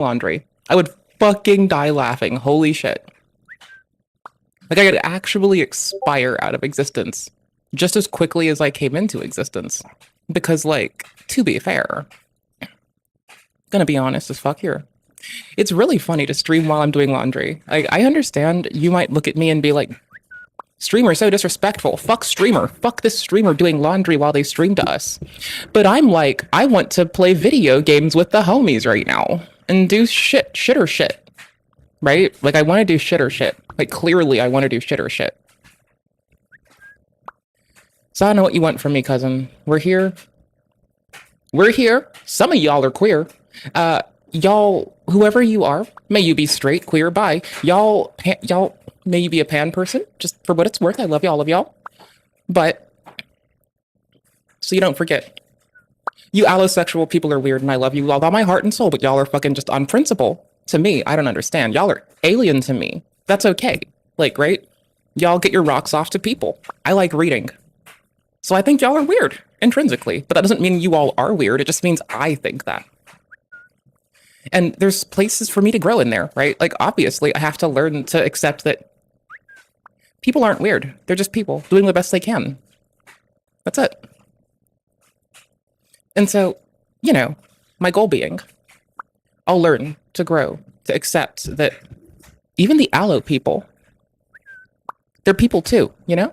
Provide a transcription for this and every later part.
laundry. I would fucking die laughing. Holy shit. Like, I could actually expire out of existence just as quickly as I came into existence. Because, like, to be fair, gonna be honest as fuck here. It's really funny to stream while I'm doing laundry. I understand you might look at me and be like, streamer so disrespectful. Fuck streamer. Fuck this streamer doing laundry while they stream to us. But I'm like, I want to play video games with the homies right now and do shit or shit. Right? Like, I want to do shit or shit. Like, clearly I want to do shit or shit. So I don't know what you want from me, cousin. We're here. We're here. Some of y'all are queer. Y'all, whoever you are, may you be straight, queer, bi. Y'all, may you be a pan person, just for what it's worth. I love all of y'all. But, so you don't forget, you allosexual people are weird and I love you all by my heart and soul, but y'all are fucking just on principle. To me, I don't understand. Y'all are alien to me. That's okay. Like, right? Y'all get your rocks off to people. I like reading. So I think y'all are weird, intrinsically. But that doesn't mean you all are weird. It just means I think that. And there's places for me to grow in there, right? Like, obviously, I have to learn to accept that people aren't weird. They're just people doing the best they can. That's it. And so, you know, my goal being, I'll learn to grow, to accept that even the allo people, they're people too, you know?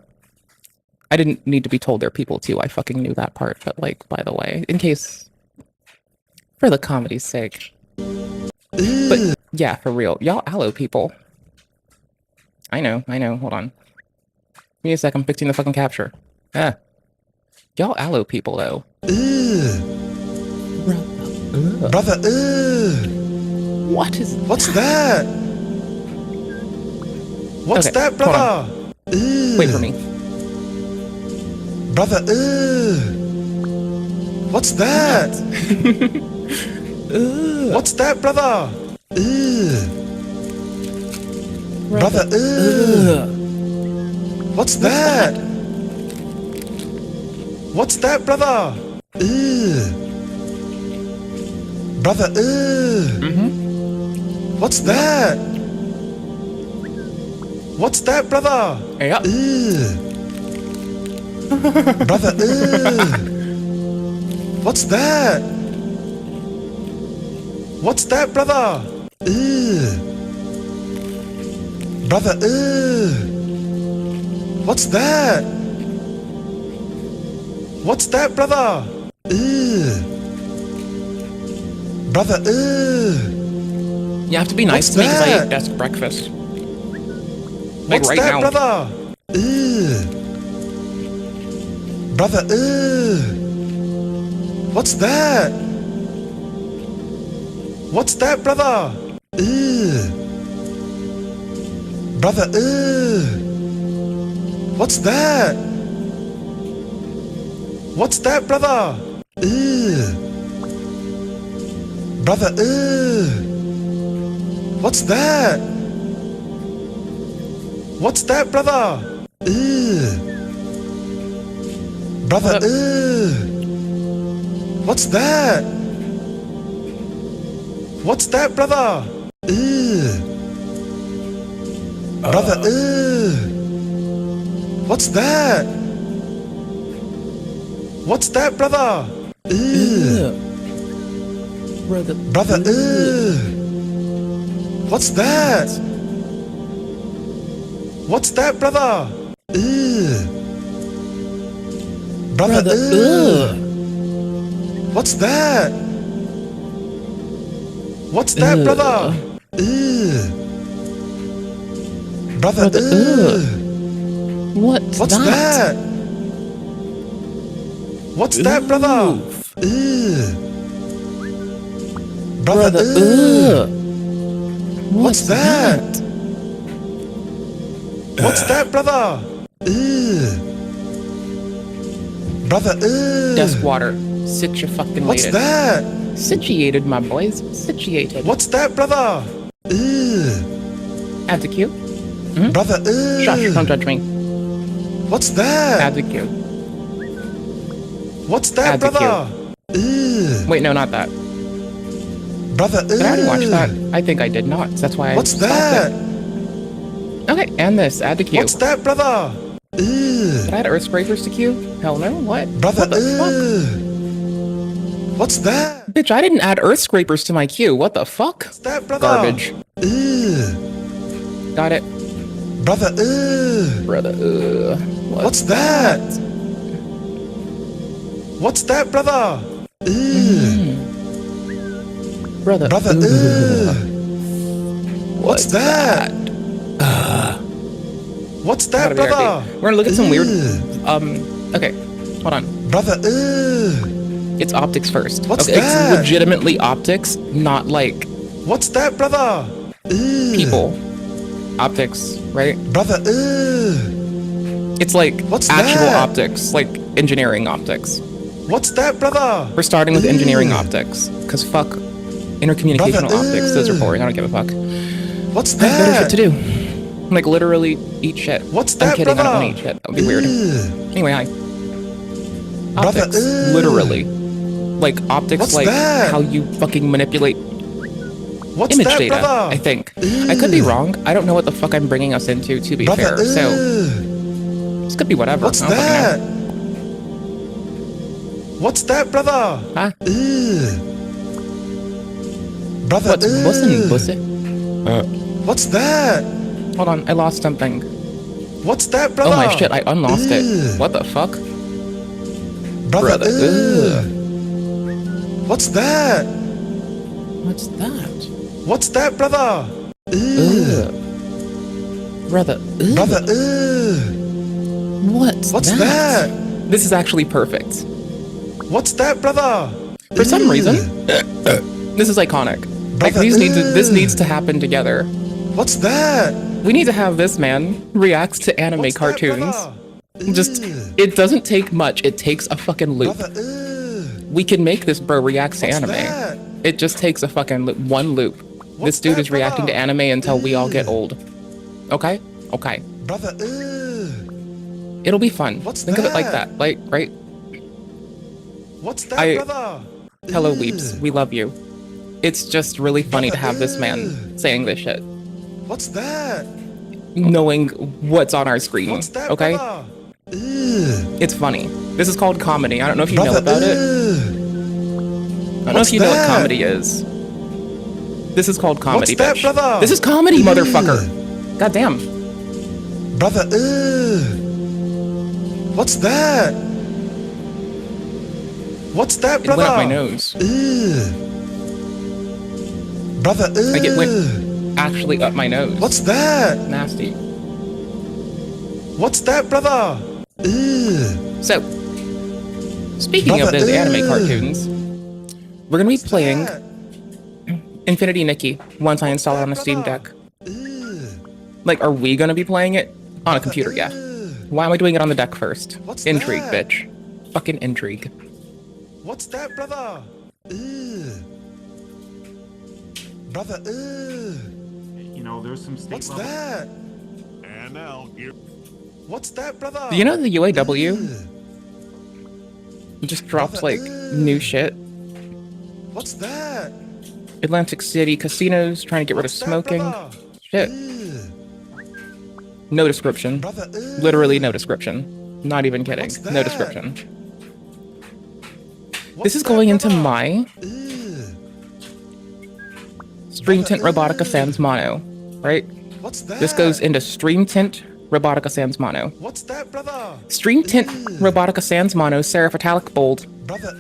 I didn't need to be told they're people too. I fucking knew that part. But, like, by the way, in case, for the comedy's sake. But yeah, for real, y'all allo people. I know, hold on. Give me a sec, I'm fixing the fucking capture. Y'all allo people, though. Brother, What is that? what's that? What's Okay, that, brother? Wait for me. Brother, what's that? What's that, brother? Brother, what's that? What's that, brother? Brother, what's that? What's that, brother? Yeah. Brother, what's that? What's that, brother? Brother, what's that? What's that, brother? Brother, You have to be nice What's to me because I that? ate desk breakfast. Like, what's right that, now. brother? Brother, what's that? What's that, brother? Brother, what's that? What's that, brother? Brother, what's that? What's that, brother? Brother, what's that? What's that, brother? Brother, what's that? What's that, brother? Brother, what's that? What's that, brother? Brother, what's that? What's that, brother? Brother, What's what's that? What's that, brother? Brother, what's that? What's that, brother? Brother, Desk water. Sit your fucking what's weighted. that? Situated, my boys. Situated. What's that, brother? Add to queue. Brother, Shush, don't judge me. what's that? Add to queue. What's that, Add to brother? Wait, no, not that. Brother, Did I already watch that? I think I did not. That's why I What's stopped that? it. Okay, and this. Add to queue. What's that, brother? Did I add Earth Scrapers to queue? Hell no. What? Brother, What the What's that? fuck? Bitch, I didn't add Earth Scrapers to my queue. What the fuck? What's that, brother? Garbage. Got it. Brother, Brother, What's that? What's that, brother? Brother, Brother, What's that? What's that, Gotta be brother? RP. We're gonna look at some weird, okay, hold on. Brother, It's optics first. What's okay, that? It's legitimately optics, not like What's that, brother? people. Optics, right? Brother, It's like What's actual that? optics, like engineering optics. What's that, brother? We're starting with engineering optics, because fuck intercommunicational Brother, optics. Those are boring. I don't give a fuck. What's I have better that? shit to do. Like literally eat shit. What's I'm that, kidding. brother? I don't want to eat shit. That would be weird. Anyway, hi. Brother, Optics, literally. Like optics, What's like that? how you fucking manipulate What's image that, data. brother? I think. I could be wrong. I don't know what the fuck I'm bringing us into. To be Brother, fair, so this could be whatever. What's I don't fucking that? know. What's that, brother? Huh? Brother, What's bussin', pussy? What's that? Hold on, I lost something. What's that, brother? Oh my shit, I unlost it. What the fuck? Brother, Brother, What's that? What's that? What's that, brother? Brother, Brother, What's that? This is actually perfect. What's that, brother? For some reason, this is iconic. Like Brother, this needs to happen together. What's that? We need to have this man reacts to anime What's that, cartoons. brother? Just, it doesn't take much. It takes a fucking loop. Brother, We can make this bro reacts to What's anime. that? It just takes a fucking loop, one loop. This dude that, is reacting to brother? anime until we all get old. Okay? Okay. Brother, It'll be fun. What's Think of it like that? that. Like, right? What's that, I- brother? Hello, weeps. We love you. It's just really funny to have this man saying this shit. What's that? Knowing what's on our screen. What's that, Okay? brother? It's funny. This is called comedy. I don't know if you know Brother, about it. I don't know What's if you know what that? comedy is. This is called comedy, What's that, bitch. brother? This is comedy, motherfucker. God damn. Brother, What's that? What's that, It brother? went up my nose. Brother, Like it went actually up my nose. What's that? Nasty. What's that, brother? So, speaking of Brother, those anime cartoons, we're gonna be playing that? Infinity Nikki once I install it on a Steam Deck. Like, are we gonna be playing it on a computer? Yeah. Why am I doing it on the deck first? What's Intrigue, that? bitch. Fucking intrigue. What's that, brother? Brother, You know, there's some state What's level. that? And now here. What's that, brother? Do you know the UAW just dropped like new shit? What's that? Atlantic City casinos trying to get rid of What's that, smoking. brother? Shit. No description. Brother, Literally no description. Not even kidding. What's No that? description. What's This is that, going into brother? my Stream Tint Robotica Sans Mono, right? What's that? This goes into Stream Tint Robotica Sans Mono. What's that, brother? Stream Tint Robotica Sans Mono Serif Italic Bold Brother,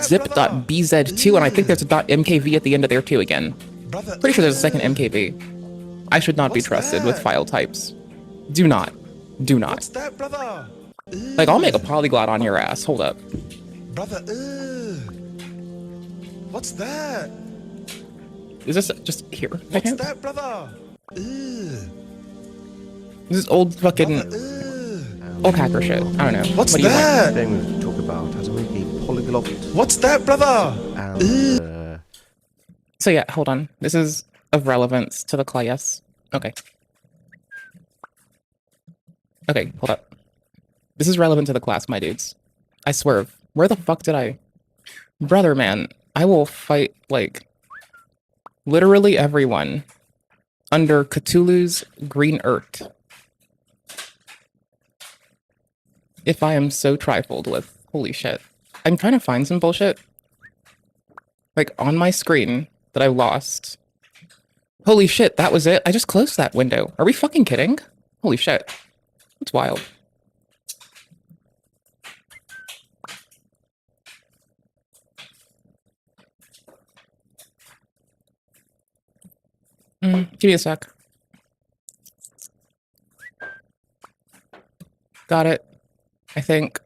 .mkv.7z.png.rafflecopter.kek.gif.zip.bz2, and I think there's a .mkv at the end of there too again. brother, Pretty sure there's a second MKV. I should not be What's trusted with that? file types. Do not. Do not. What's that, brother? Like, I'll make a polyglot on your ass. Hold up. Brother, What's that? Is this just here? I What's can't. that, brother? This is old fucking old hacker shit. I don't know. What's what do you want? that? Today we're going to talk about how to make a polyglot What's that, brother? and So yeah, hold on. This is of relevance to the class. Okay. Okay, hold up. This is relevant to the class, my dudes. I swerve. Where the fuck did I? Brother, man, I will fight, like, literally everyone under Cthulhu's green earth. If I am so trifled with. Holy shit. I'm trying to find some bullshit. Like, on my screen that I lost. Holy shit, that was it? I just closed that window. Are we fucking kidding? Holy shit. That's wild. Give me a sec. Got it. I think.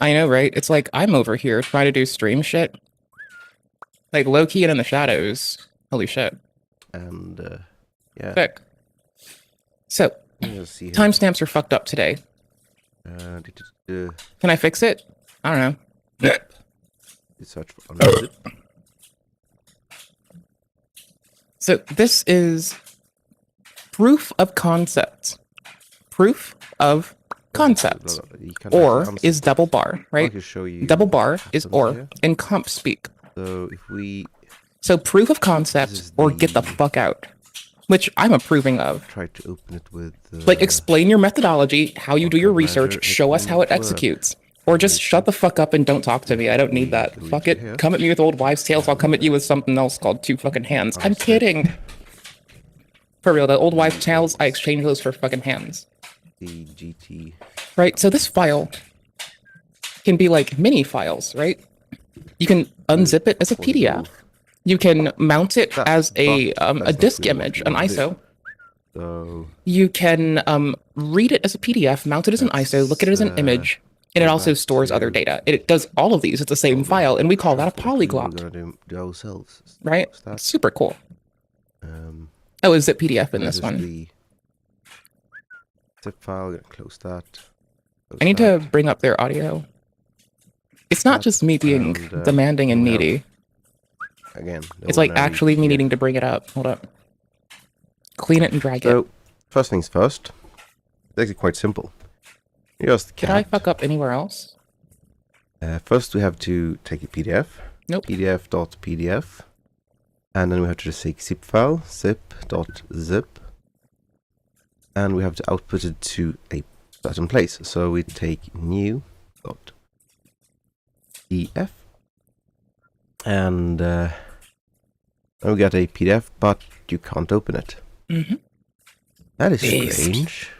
I know, right? It's like I'm over here trying to do stream shit. Like low-key and in the shadows. Holy shit. And, yeah. Sick. So, Let's see here. timestamps are fucked up today. Can I fix it? I don't know. Search for unzip. So this is proof of concept. Proof of concept. Or is double bar, right? Double bar is or in comp speak. So if we So proof of concept or get the fuck out. Which I'm approving of. try to open it with Like explain your methodology, how you do your research, It show us how it won't work. executes. Or just shut the fuck up and don't talk to me. I don't need that. Fuck it. Come at me with old wives' tales. I'll come at you with something else called two fucking hands. I'm kidding. For real, the old wives' tales, I exchange those for fucking hands. the GT. Right? So this file can be like mini files, right? You can unzip it as a PDF. You can mount it as a disk image, an ISO. So You can read it as a PDF, mount it as an ISO, look at it as an image, and it also stores other data. It does all of these at the same file, and we call that a polyglot, we're gonna do ourselves. right? What's that? Super cool. Um, Oh, is zip PDF in this this is one? the zip file. Gonna close that. Close I need that. to bring up their audio. It's not just me being And, demanding and we have- needy. Again. the It's like ordinary actually me here. needing to bring it up. Hold up. Clean it and drag it. So first things first. It's actually quite simple. You just Did I cat. fuck up anywhere else? First we have to take a PDF. Nope. PDF.pdf. And then we have to just take zip file, zip.zip. And we have to output it to a certain place. So we take new.pdf. And then we get a PDF, but you can't open it. Mm-hmm. That is Based. strange.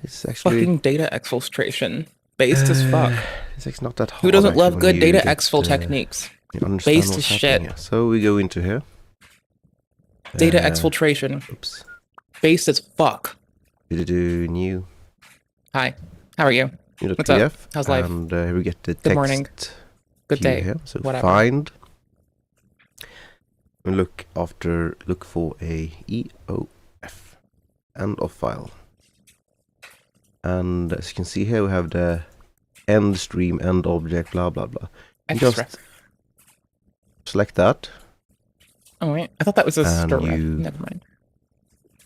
It's actually Fucking data exfiltration. Based as fuck. it's actually not that hard. Who doesn't actually, love when good you data get, exfil techniques? you understand Based what's as happening shit. here. So we go into here. Data Uh, exfiltration. Oops. Based as fuck. Do new Hi. How are you? What's up? PDF. How's life? And here we get the text. Good morning. Good view day. Here. So Whatever. find. And look for a EOF. End of file. And as you can see here, we have the end stream, end object, blah blah blah. You just Extra. select that, Oh wait, I thought that was a And stir. you- Never mind.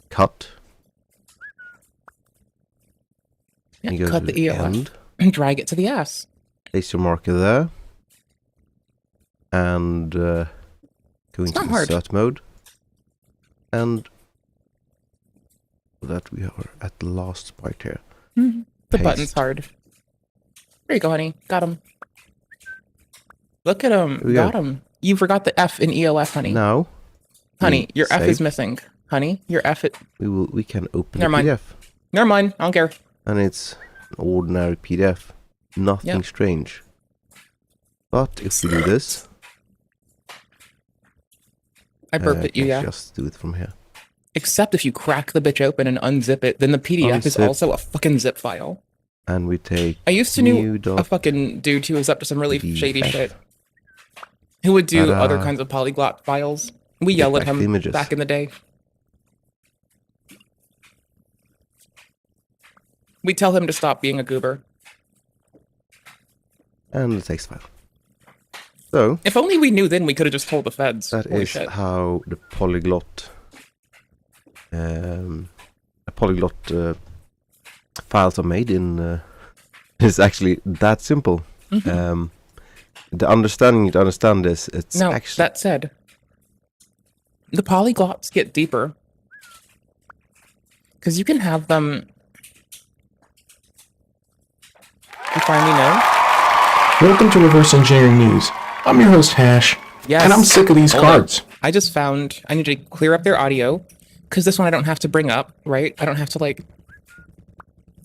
cut. Yeah, you go cut to the EOF end. and drag it to the ass. Place your marker there. And go into not hard. insert mode. And that we are at the last part here. The Paste. button's hard. There you go, honey. Got him. Look at him. we Got go. him. You forgot the F in EOF, honey. Now, Honey, we your F is save. missing. Honey, your F. we can open Never the mind. PDF, Never mind. I don't care. and it's an ordinary PDF. Nothing Yep. strange. But if we do this, I burped at you, let's yeah. just do it from here. Except if you crack the bitch open and unzip it, then the PDF is Unzip. also a fucking zip file. And we take I used to new know a dot fucking dude who was up to some really shady PDF. shit. Who would do Ta-da. other kinds of polyglot files. We Get yell at back the him images. back in the day. We tell him to stop being a goober. and the text file. So If only we knew then, we could have just told the feds. that Holy is shit. how the polyglot a polyglot files are made in is actually that simple. The understanding to understand this, it's Now, actually that said, the polyglots get deeper. Because you can have them... You finally know? Welcome to Reverse Engineering News. I'm your host, Hash, Yes. and I'm sick of these Hold up. cards. I just found... I need to clear up their audio. Because this one I don't have to bring up, right? I don't have to, like...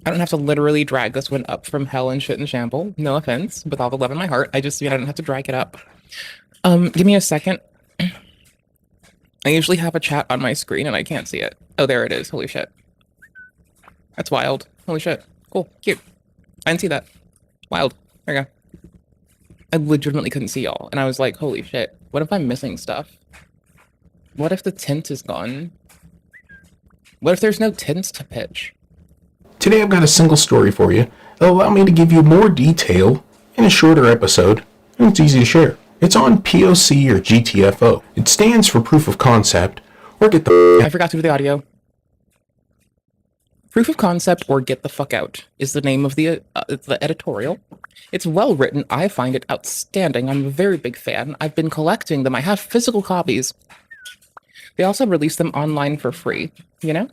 I don't have to literally drag this one up from hell and shit and shamble. No offense, with all the love in my heart. I just, I don't have to drag it up. Give me a second. I usually have a chat on my screen and I can't see it. Oh, there it is. Holy shit. That's wild. Holy shit. Cool. Cute. I didn't see that. Wild. There you go. I legitimately couldn't see y'all. And I was like, holy shit. What if I'm missing stuff? What if the tint is gone? What if there's no tints to pitch? Today I've got a single story for you that'll allow me to give you more detail in a shorter episode, and it's easy to share. It's on POC or GTFO. It stands for Proof of Concept, or Get the I forgot to do the audio. Proof of Concept or Get the Fuck Out is the name of the editorial. It's well written. I find it outstanding. I'm a very big fan. I've been collecting them. I have physical copies. They also release them online for free, you know?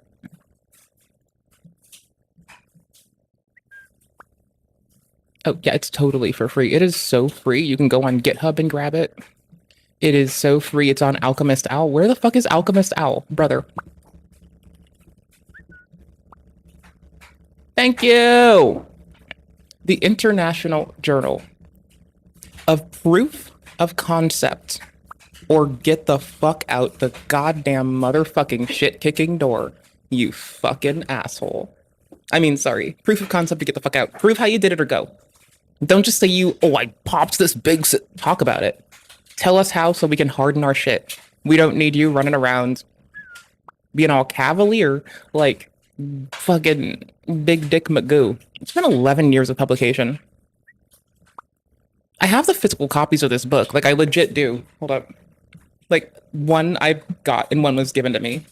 Oh, yeah, it's totally for free. It is so free. You can go on GitHub and grab it. It is so free. It's on Alchemist Owl. Where the fuck is Alchemist Owl, brother? Thank you! The International Journal of Proof of Concept, or Get the Fuck Out the goddamn motherfucking shit-kicking door, you fucking asshole. I mean, sorry. Proof of Concept to Get the Fuck Out. Prove how you did it or go. Don't just say I popped this big... Talk about it. Tell us how so we can harden our shit. We don't need you running around being all cavalier like fucking Big Dick McGoo. It's been 11 years of publication. I have the physical copies of this book. Like, I legit do. Hold up. Like, one I got and one was given to me.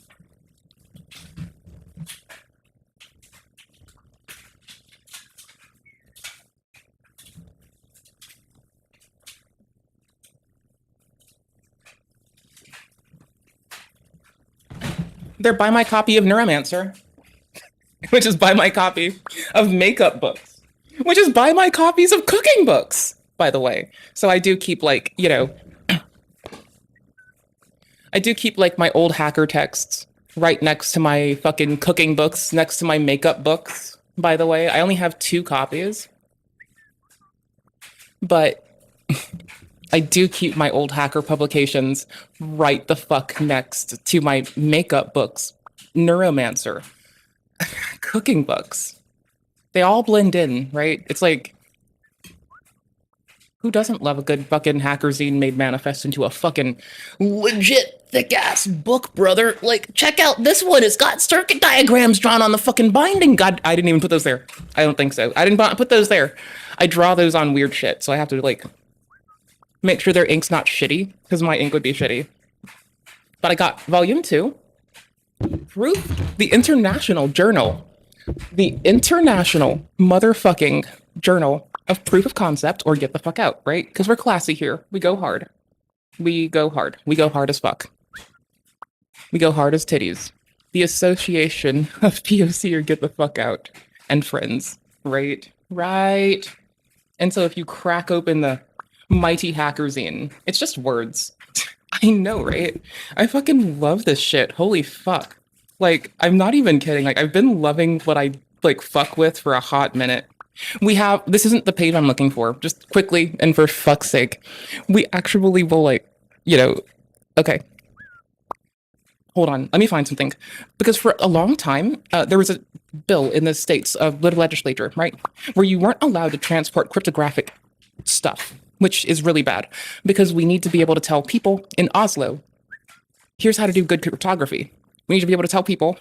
They're by my copy of Neuromancer, which is by my copy of makeup books, which is by my copies of cooking books, by the way. So I do keep, like, you know, I do keep, like, my old hacker texts right next to my fucking cooking books, next to my makeup books, by the way. I only have 2 copies. But I do keep my old hacker publications right the fuck next to my makeup books, Neuromancer, cooking books. They all blend in, right? It's like, who doesn't love a good fucking hacker zine made manifest into a fucking legit thick-ass book, brother? Like, check out this one. It's got circuit diagrams drawn on the fucking binding. God, I didn't even put those there. I don't think so. I didn't put those there. I draw those on weird shit, so I have to, like, make sure their ink's not shitty, because my ink would be shitty. But I got volume 2. Proof. The International Journal. The International motherfucking Journal of Proof of Concept, or Get the Fuck Out, right? Because we're classy here. We go hard. We go hard. We go hard as fuck. We go hard as titties. The Association of POC or Get the Fuck Out and friends, right? Right. And so if you crack open the Mighty Hacker Zine, it's just words. I know, right? I fucking love this shit. Holy fuck. Like, I'm not even kidding. Like, I've been loving what I, like, fuck with for a hot minute. We have, this isn't the page I'm looking for. Just quickly, and for fuck's sake, we actually will, like, you know, okay. Hold on, let me find something. Because for a long time, there was a bill in the states of the legislature, right? Where you weren't allowed to transport cryptographic stuff, which is really bad. Because we need to be able to tell people in Oslo, here's how to do good cryptography. We need to be able to tell people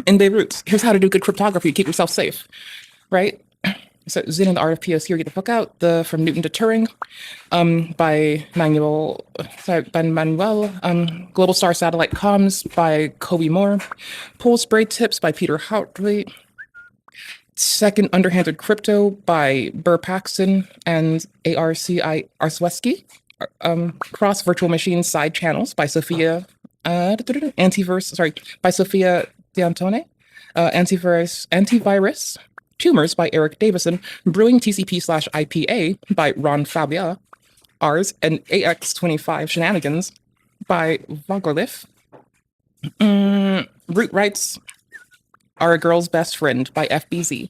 in Beirut, here's how to do good cryptography, keep yourself safe, right? So Zen and the Art of POC or Get the Fuck Out, the From Newton to Turing, by Manuel, Global Star Satellite Comms by Kobe Moore, Pole Spray Tips by Peter Hartley, Second Underhanded Crypto by Burr Paxton and ARCI Arsweski, Cross Virtual Machine Side Channels by Sophia, by Sophia D'Antone, Antivirus Tumors by Eric Davison, Brewing TCP/IPA by Ron Fabia, Rs and AX25 Shenanigans by Voglerliff, Root Rights Are a Girl's Best Friend by FBZ.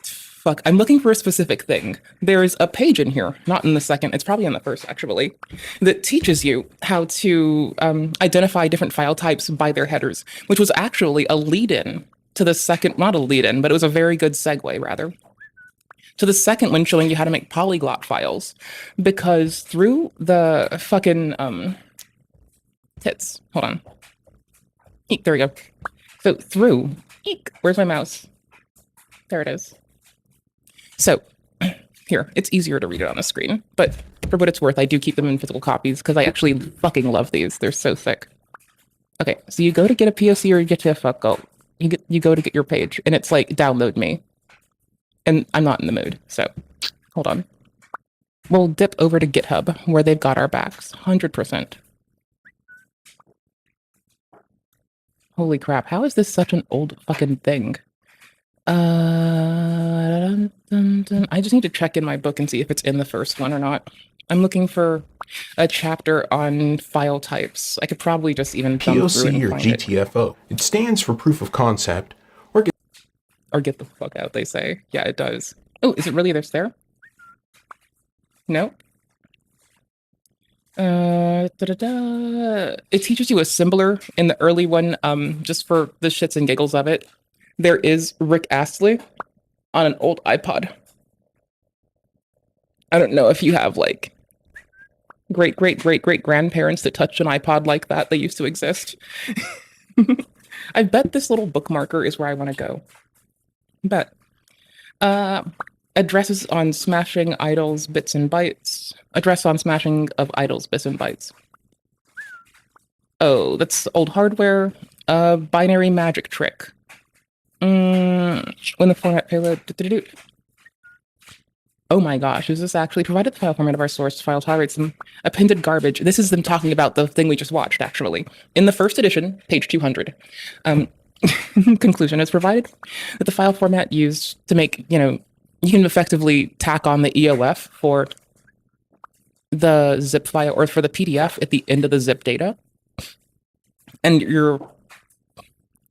Fuck, I'm looking for a specific thing. There's a page in here, not in the second, it's probably in the first actually, that teaches you how to identify different file types by their headers, which was actually a lead-in to the second, not a lead-in, but it was a very good segue rather, to the second one showing you how to make polyglot files. Because through the fucking, tits, hold on. Eek, there we go. So through, eek, where's my mouse? There it is. So here, it's easier to read it on the screen, but for what it's worth, I do keep them in physical copies because I actually fucking love these. They're so sick. Okay, so you go to get a POC or you get to a fuck go. You go to get your page, and it's like, download me. And I'm not in the mood, so hold on. We'll dip over to GitHub, where they've got our backs, 100%. Holy crap, how is this such an old fucking thing? I just need to check in my book and see if it's in the first one or not. I'm looking for a chapter on file types. I could probably just even thumb through POC and or find it. GTFO. It stands for proof of concept, or Or get the fuck out, they say. Yeah, it does. Oh, is it really this there? No? It teaches you assembler in the early one, just for the shits and giggles of it. There is Rick Astley on an old iPod. I don't know if you have like great grandparents that touched an iPod like that. They used to exist. I bet this little bookmarker is where I want to go. Bet. Addresses on smashing idols, bits and bytes. Address on smashing of idols, bits and bytes. Oh, that's old hardware. Binary magic trick. When the format payload. Oh my gosh, is this actually provided the file format of our source file tolerates some appended garbage? This is them talking about the thing we just watched, actually. In the first edition, page 200. Conclusion is provided that the file format used to make, you can effectively tack on the EOF for the zip file or for the PDF at the end of the zip data. And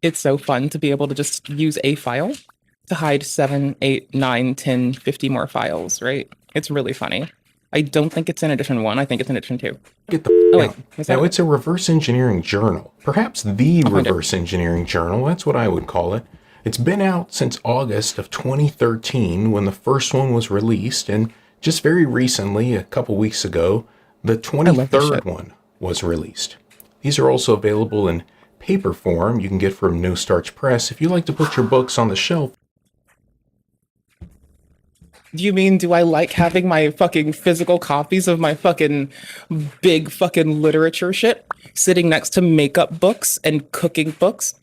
it's so fun to be able to just use a file to hide 7, 8, 9, 10, 50 more files, right? It's really funny. I don't think it's in edition 1. I think it's in edition 2. get the Oh, wait. out. Is that Now, it? it's a reverse engineering journal. Perhaps the find it. reverse engineering journal. That's what I would call it. It's been out since August of 2013 when the first one was released, and just very recently, a couple weeks ago, the love this 23rd shit. one was released. These are also available in paper form you can get from No Starch Press if you like to put your books on the shelf. Do you mean, do I like having my fucking physical copies of my fucking big fucking literature shit sitting next to makeup books and cooking books?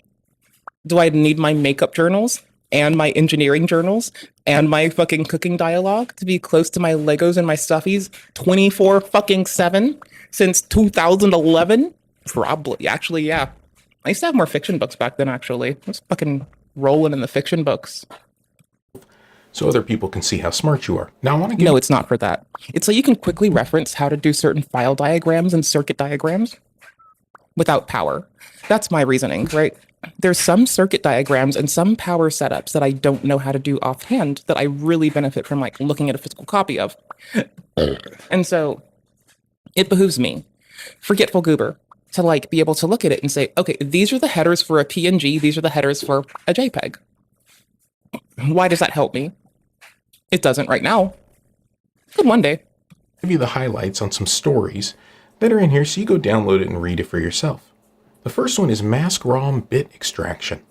Do I need my makeup journals and my engineering journals and my fucking cooking dialogue to be close to my Legos and my stuffies 24 fucking 7 since 2011? Probably. Actually, yeah. I used to have more fiction books back then, actually. I was fucking rolling in the fiction books. So other people can see how smart you are. Now I want to give No, it's not for that. It's so you can quickly reference how to do certain file diagrams and circuit diagrams without power. That's my reasoning, right? There's some circuit diagrams and some power setups that I don't know how to do offhand that I really benefit from like looking at a physical copy of. And so it behooves me, forgetful goober, to like be able to look at it and say, okay, these are the headers for a PNG, these are the headers for a JPEG. Why does that help me? It doesn't right now. Could one day. you the highlights on some stories that are in here so you go download it and read it for yourself. The first one is mask ROM bit extraction.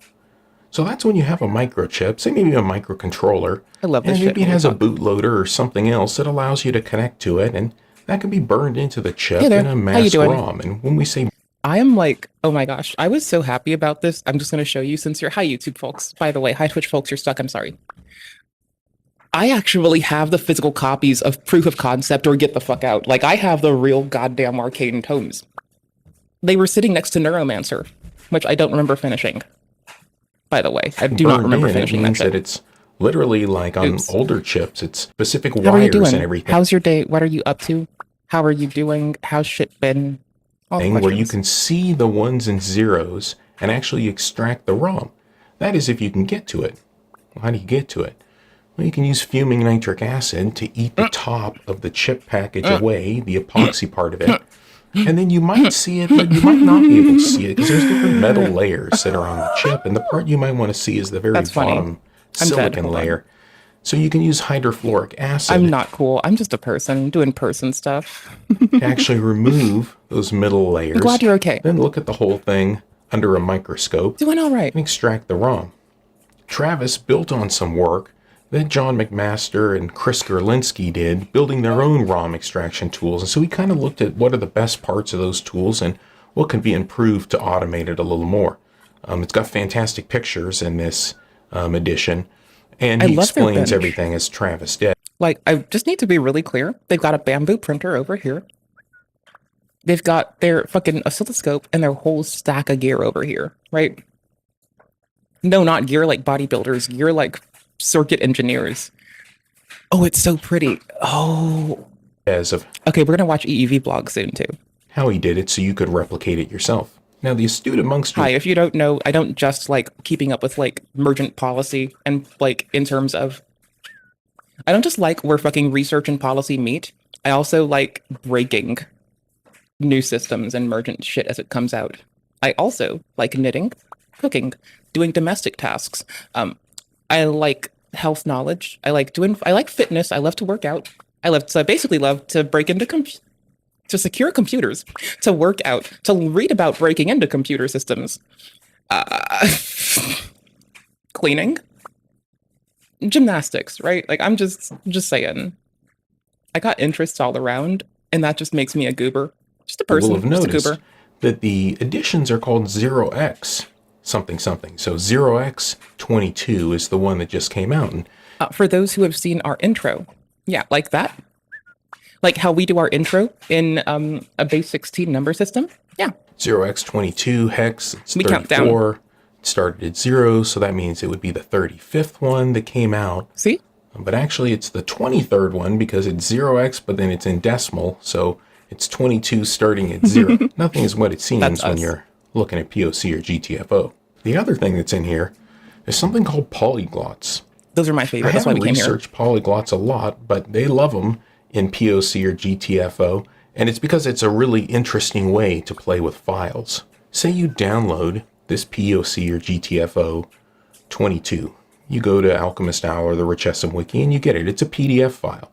So that's when you have a microchip, say maybe a microcontroller, I love this and shit maybe it when we has a talk. bootloader or something else that allows you to connect to it, and that can be burned into the chip Hey there, in a how you mass doing? ROM. And when we say I am like, oh my gosh, I was so happy about this. I'm just going to show you since you're, hi YouTube folks. By the way, hi Twitch folks, you're stuck, I'm sorry. I actually have the physical copies of Proof of Concept or Get the Fuck Out. Like, I have the real goddamn arcane tomes. They were sitting next to Neuromancer, which I don't remember finishing. By the way, I do not burned remember in, it finishing that means shit. that it's literally like on Oops. older chips, it's specific How are you wires doing? and everything. How's your day? What are you up to? How are you doing? How's shit been? All the Thing where you questions. can see the ones and zeros and actually extract the ROM. That is if you can get to it. Well, how do you get to it? Well, you can use fuming nitric acid to eat the top of the chip package away, the epoxy part of it. And then you might see it, but you might not be able to see it because there's different metal layers that are on the chip. And the part you might want to see is the very That's funny. bottom I'm dead. silicon Hold on. layer. So you can use hydrofluoric acid I'm not cool. I'm just a person doing person stuff. to actually remove those middle layers. I'm glad you're okay. Then look at the whole thing under a microscope Doing all right. and extract the ROM. Travis built on some work that John McMaster and Chris Gerlinski did, building their own ROM extraction tools. And so we kind of looked at what are the best parts of those tools and what can be improved to automate it a little more. It's got fantastic pictures in this edition, and I he love their explains bench. everything as Travis did. Like, I just need to be really clear. They've got a bamboo printer over here. They've got their fucking oscilloscope and their whole stack of gear over here, right? No, not gear like bodybuilders, gear like circuit engineers. Oh, it's so pretty. Oh. As of Okay, we're gonna watch EEV blog soon too. how he did it so you could replicate it yourself. Now, the astute amongst you Hi, if you don't know, I don't just like keeping up with like mergent policy and like in terms of I don't just like where fucking research and policy meet. I also like breaking new systems and mergent shit as it comes out. I also like knitting, cooking, doing domestic tasks. I like health knowledge. I like fitness. I love to work out. I basically love to break into to secure computers, to work out, to read about breaking into computer systems, cleaning, gymnastics, right? Like I'm just saying, I got interests all around, and that just makes me a goober, just a will person, have just a noticed goober. that the editions are called 0x something something. So 0x22 is the one that just came out. And For those who have seen our intro, yeah, like that, like how we do our intro in a base 16 number system. Yeah, 0x22 hex, it's We count down. 34. It started at 0, so that means it would be the 35th one that came out. see, But actually, it's the 23rd one because it's 0x, but then it's in decimal. So it's 22 starting at 0. Nothing is what it seems That's when us. you're looking at POC or GTFO. The other thing that's in here is something called polyglots. those are my I favorite. That's why haven't we came here. researched polyglots a lot, but they love them in POC or GTFO, and it's because it's a really interesting way to play with files. Say you download this POC or GTFO 22. You go to Alchemist Owl or the Richessum Wiki and you get it. It's a PDF file.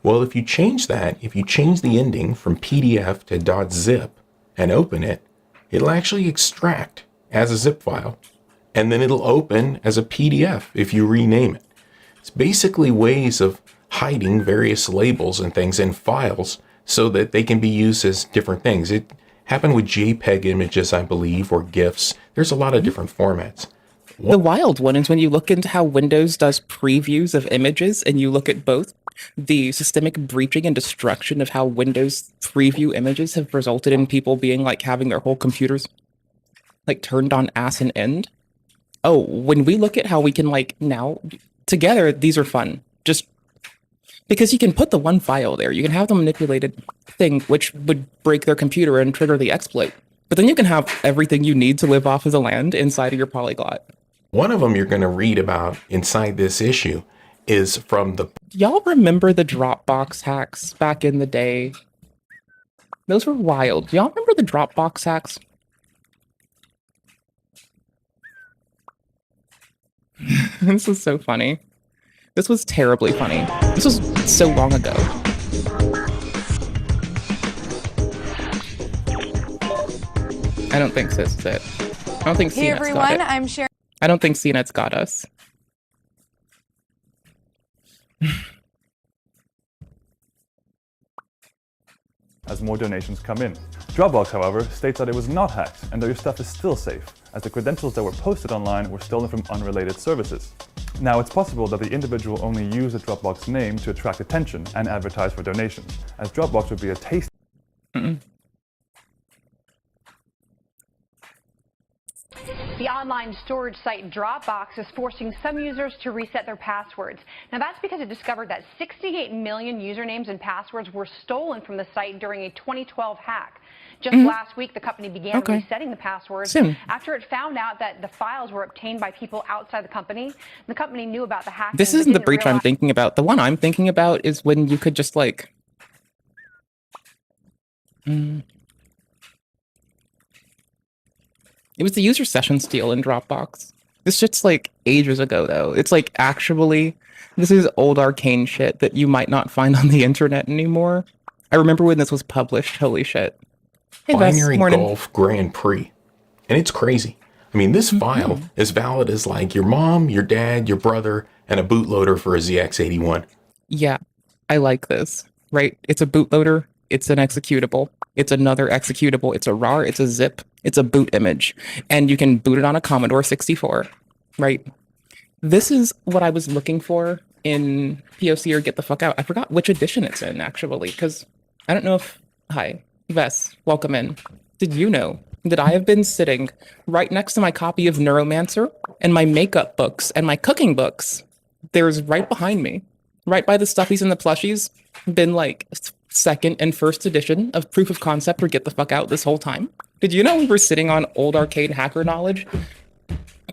Well, if you change that, if you change the ending from PDF to .zip and open it, it'll actually extract as a zip file, and then it'll open as a PDF if you rename it. It's basically ways of hiding various labels and things in files so that they can be used as different things. It happened with JPEG images, I believe, or GIFs. There's a lot of different formats. The wild one is when you look into how Windows does previews of images and you look at both the systemic breaching and destruction of how Windows preview images have resulted in people being like having their whole computers like turned on ass and end. Oh, when we look at how we can like now together, these are fun. Just because you can put the one file there, you can have the manipulated thing, which would break their computer and trigger the exploit. But then you can have everything you need to live off of the land inside of your polyglot. One of them you're going to read about inside this issue is from the Y'all remember the Dropbox hacks back in the day? Those were wild. Y'all remember the Dropbox hacks? This was so funny. This was terribly funny. This was so long ago. I don't think this is it. I don't think Hey CNET's got everyone, it. I'm sharing. I don't think CNET's got us. as more donations come in. Dropbox, however, states that it was not hacked and that your stuff is still safe, as the credentials that were posted online were stolen from unrelated services. Now, it's possible that the individual only used the Dropbox name to attract attention and advertise for donations, as Dropbox would be a taste. The online storage site Dropbox is forcing some users to reset their passwords. Now, that's because it discovered that 68 million usernames and passwords were stolen from the site during a 2012 hack. Just last week, the company began resetting the passwords after it found out that the files were obtained by people outside the company. The company knew about the hack. This isn't the breach I'm thinking about. The one I'm thinking about is when you could just like... It was the user session steal in Dropbox. This shit's like ages ago, though. It's like actually, this is old arcane shit that you might not find on the internet anymore. I remember when this was published. Holy shit. Hey, Binary Golf Grand Prix. And it's crazy. I mean, this file is valid as like your mom, your dad, your brother, and a bootloader for a ZX81. Yeah, I like this, right? It's a bootloader. It's an executable. It's another executable. It's a RAR. It's a zip. It's a boot image. And you can boot it on a Commodore 64, right? This is what I was looking for in POC or Get the Fuck Out. I forgot which edition it's in, actually, because I don't know if... Hi, Vess, welcome in. Did you know that I have been sitting right next to my copy of Neuromancer and my makeup books and my cooking books? There's right behind me, right by the stuffies and the plushies, been like second and first edition of Proof of Concept or Get the Fuck Out this whole time. Did you know we were sitting on old arcade hacker knowledge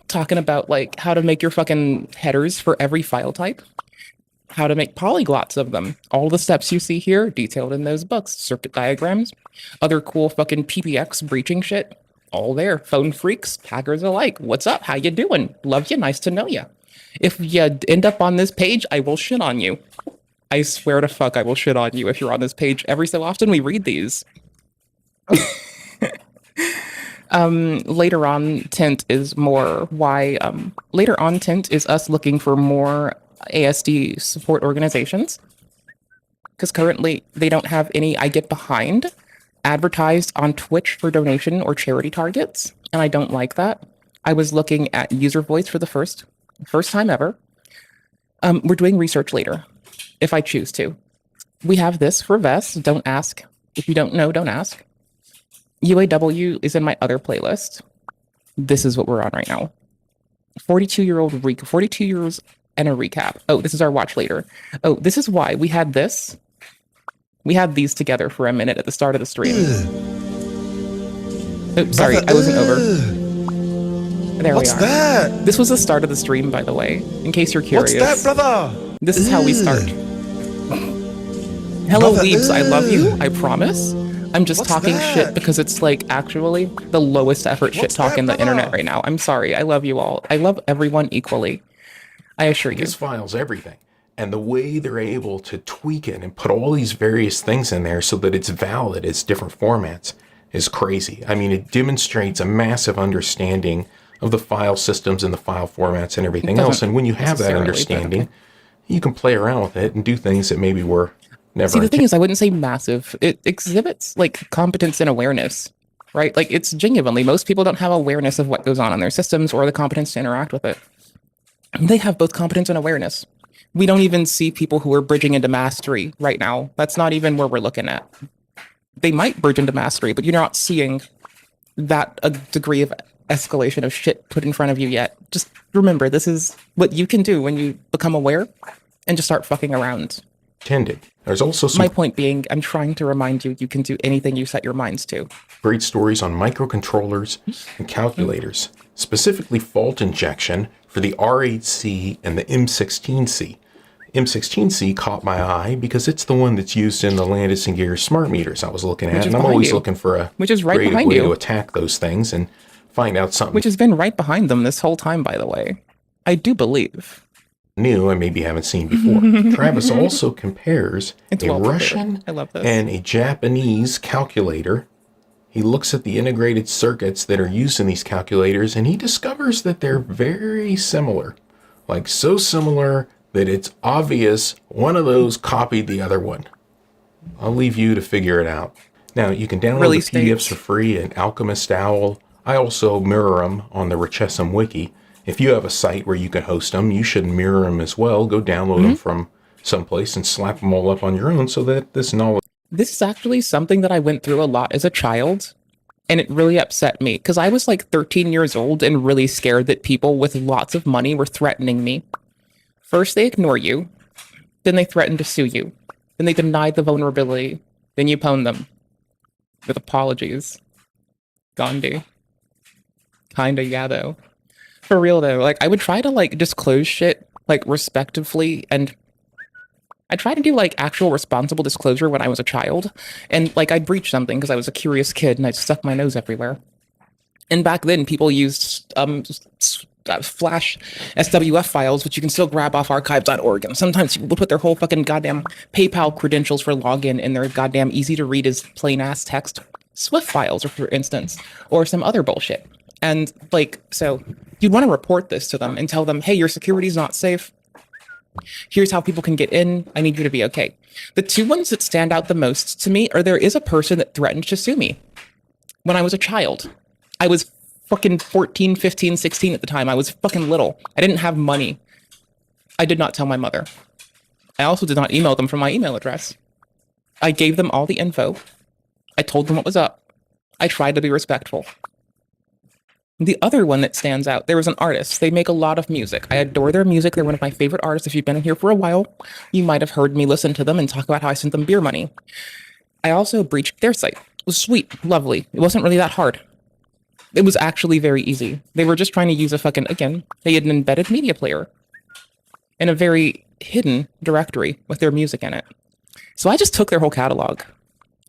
talking about like how to make your fucking headers for every file type? How to make polyglots of them. All the steps you see here detailed in those books. Circuit diagrams, other cool fucking PBX breaching shit. All there. Phone freaks, hackers alike. What's up? How you doing? Love you. Nice to know you. If you end up on this page, I will shit on you. I swear to fuck, I will shit on you if you're on this page. Every so often we read these. Later on tint is more why, later on tint is us looking for more ASD support organizations. Because currently they don't have any I get behind advertised on Twitch for donation or charity targets. And I don't like that. I was looking at user voice for the first time ever. We're doing research later, if I choose to. We have this for Vess. Don't ask. If you don't know, don't ask. UAW is in my other playlist. This is what we're on right now. 42 years and a recap. Oh, this is our watch later. Oh, this is why we had this. We had these together for a minute at the start of the stream. Oh, sorry, I wasn't over. There What's we are. that? This was the start of the stream, by the way, in case you're curious. What's that, brother? This is how we start. Hello, Brother, Weebs, I love you, I promise. I'm just What's talking that? shit because it's like actually the lowest effort shit What's talk that, in the brother? internet right now. I'm sorry, I love you all. I love everyone equally. I assure you. This file's everything. And the way they're able to tweak it and put all these various things in there so that it's valid as different formats is crazy. I mean, it demonstrates a massive understanding of the file systems and the file formats and everything else. And when you have that necessarily, understanding, you can play around with it and do things that maybe were never. See, the thing is, I wouldn't say massive. It exhibits like competence and awareness, right? Like it's genuinely, most people don't have awareness of what goes on in their systems or the competence to interact with it. They have both competence and awareness. We don't even see people who are bridging into mastery right now. That's not even where we're looking at. They might bridge into mastery, but you're not seeing that a degree of escalation of shit put in front of you yet. Just remember, this is what you can do when you become aware and just start fucking around. Intended. There's also some My point being, I'm trying to remind you, you can do anything you set your minds to. great stories on microcontrollers and calculators, specifically fault injection for the R8C and the M16C. M16C caught my eye because it's the one that's used in the Landis and Gyr smart meters I was looking at, and I'm behind always you. looking for a Which is right creative behind way you. to attack those things and find out something Which has been right behind them this whole time, by the way. I do believe. new I maybe haven't seen before. Travis also compares It's a well prepared. Russian I love this. and a Japanese calculator He looks at the integrated circuits that are used in these calculators and he discovers that they're very similar. Like so similar that it's obvious one of those copied the other one. I'll leave you to figure it out. Now, you can download Release the PDFs dates. for free in Alchemist Owl. I also mirror them on the Richessum Wiki. If you have a site where you can host them, you should mirror them as well. Go download them from someplace and slap them all up on your own so that this knowledge... This is actually something that I went through a lot as a child, and it really upset me because I was like 13 years old and really scared that people with lots of money were threatening me. First, they ignore you, then they threaten to sue you, then they deny the vulnerability, then you pwn them with apologies. Gandhi. Kinda, yeah, though. For real, though, like, I would try to, like, disclose shit, like, respectively, and I tried to do, like, actual responsible disclosure when I was a child, and, like, I'd breach something because I was a curious kid, and I'd stuck my nose everywhere. And back then, people used, Flash SWF files, which you can still grab off archive.org, and sometimes people put their whole fucking goddamn PayPal credentials for login in their goddamn easy-to-read as plain-ass text Swift files, or for instance, or some other bullshit. And, like, so you'd want to report this to them and tell them, hey, your security's not safe. Here's how people can get in. I need you to be okay. The two ones that stand out the most to me are there is a person that threatened to sue me when I was a child. I was fucking 14, 15, 16 at the time. I was fucking little. I didn't have money. I did not tell my mother. I also did not email them from my email address. I gave them all the info. I told them what was up. I tried to be respectful. The other one that stands out, there was an artist. They make a lot of music. I adore their music. They're one of my favorite artists. If you've been in here for a while, you might have heard me listen to them and talk about how I sent them beer money. I also breached their site. It was sweet, lovely. It wasn't really that hard. It was actually very easy. They were just trying to use they had an embedded media player in a very hidden directory with their music in it. So I just took their whole catalog,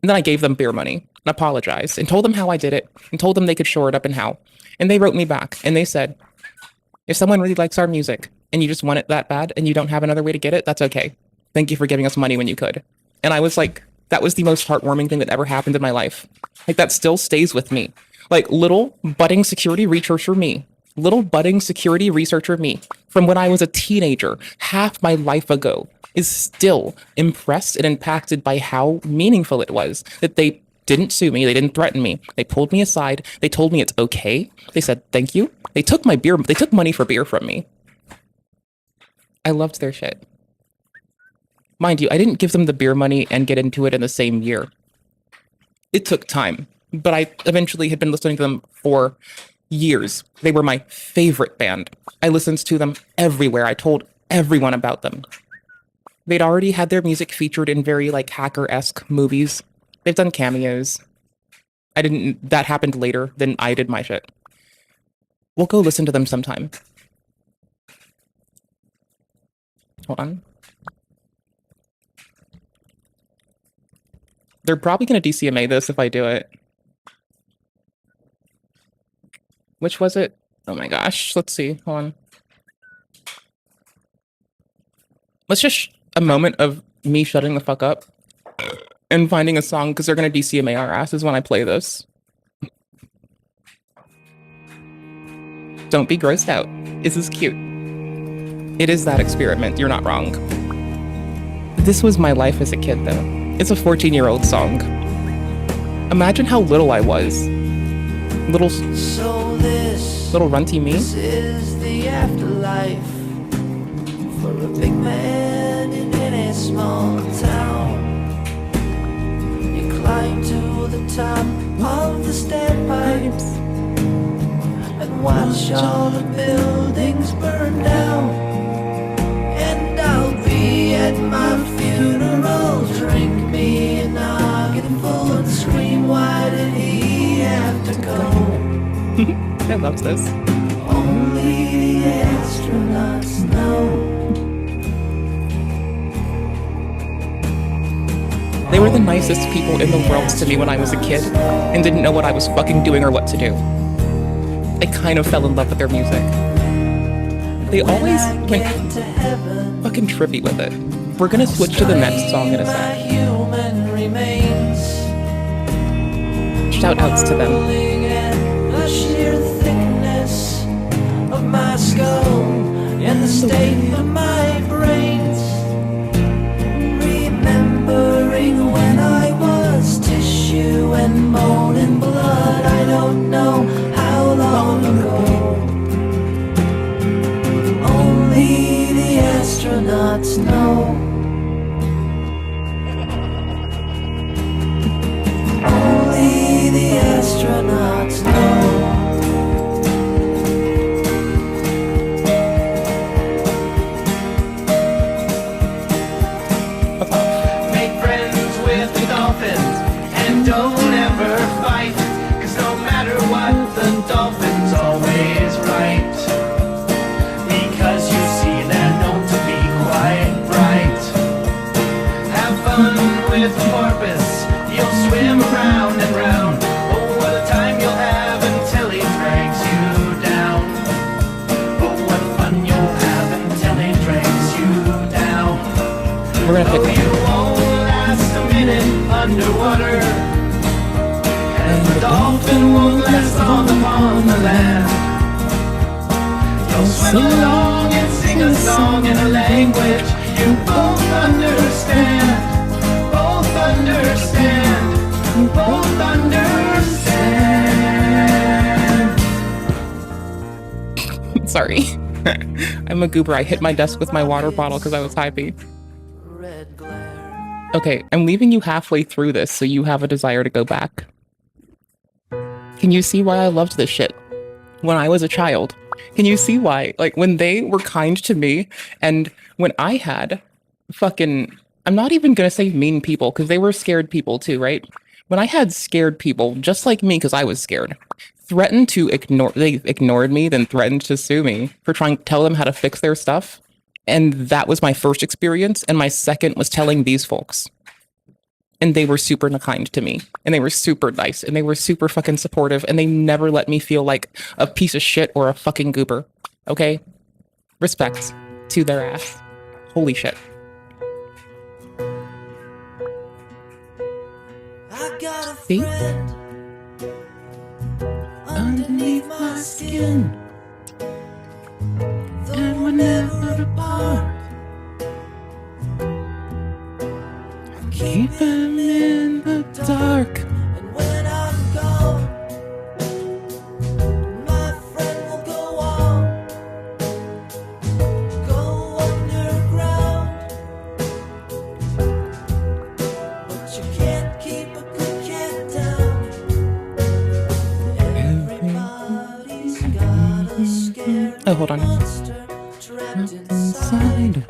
and then I gave them beer money and apologized and told them how I did it and told them they could shore it up and how. And they wrote me back and they said, if someone really likes our music and you just want it that bad and you don't have another way to get it, that's okay. Thank you for giving us money when you could. And I was like, that was the most heartwarming thing that ever happened in my life. Like, that still stays with me. Like, little budding security researcher me from when I was a teenager, half my life ago, is still impressed and impacted by how meaningful it was that they didn't sue me. They didn't threaten me. They pulled me aside. They told me it's okay. They said, thank you. They took my beer. They took money for beer from me. I loved their shit. Mind you, I didn't give them the beer money and get into it in the same year. It took time, but I eventually had been listening to them for years. They were my favorite band. I listened to them everywhere. I told everyone about them. They'd already had their music featured in very, like, hacker-esque movies. They've done cameos. That happened later than I did my shit. We'll go listen to them sometime. Hold on. They're probably going to DCMA this if I do it. Which was it? Oh my gosh. Let's see. Hold on. Let's just a moment of me shutting the fuck up and finding a song, because they're going to DCMA our asses when I play this. Don't be grossed out. This is cute. It is that experiment. You're not wrong. This was my life as a kid, though. It's a 14-year-old song. Imagine how little I was. Little runty me. This is the afterlife for a big man in any small town. You climb to the top of the standpipes and watch all the buildings burn down. And I'll be at my funeral, drink me a noggin full and scream, why did he have to go? I love this. Only the astronauts know. They were the nicest people in the world to me when I was a kid and didn't know what I was fucking doing or what to do. I kind of fell in love with their music. They always went fucking trippy with it. We're gonna switch to the next song in a sec. Shout outs to them. And the sheer thickness of my skull and the state of my brains. Remembering when I was tissue and bone and blood, I don't know how long ago. Only the astronauts know. Only the astronauts know. Make friends with the dolphins and don't ever fight, 'cause no matter what, the dolphin's always right. Because you see, they're known to be quite bright. Have fun with the porpoise, you'll swim round and round. Oh, what a time you'll have until he drags you down. Oh, what fun you'll have until he drags you down. We're gonna pick Oh, one. you won't last a minute underwater, and the dolphin won't last long upon the land. You'll swim along and sing a song in a language you both understand. Both understand. Both understand. Sorry. I'm a goober. I hit my desk with my water bottle because I was hypey. Red glare. Okay, I'm leaving you halfway through this so you have a desire to go back. Can you see why I loved this shit when I was a child? Can you see why? Like, when they were kind to me, and when I had fucking... I'm not even gonna say mean people, because they were scared people too, right? When I had scared people, just like me, because I was scared, threatened to ignore... They ignored me, then threatened to sue me for trying to tell them how to fix their stuff. And that was my first experience, and my second was telling these folks. And they were super kind to me, and they were super nice, and they were super fucking supportive, and they never let me feel like a piece of shit or a fucking goober. Okay? Respect to their ass. Holy shit. I got a See? friend underneath my skin, though we're never apart. Keep him in the dark, and when I'm gone, my friend will go on, go underground. But you can't keep a good cat down. Everybody's got a scary Oh, hold on. monster trapped inside.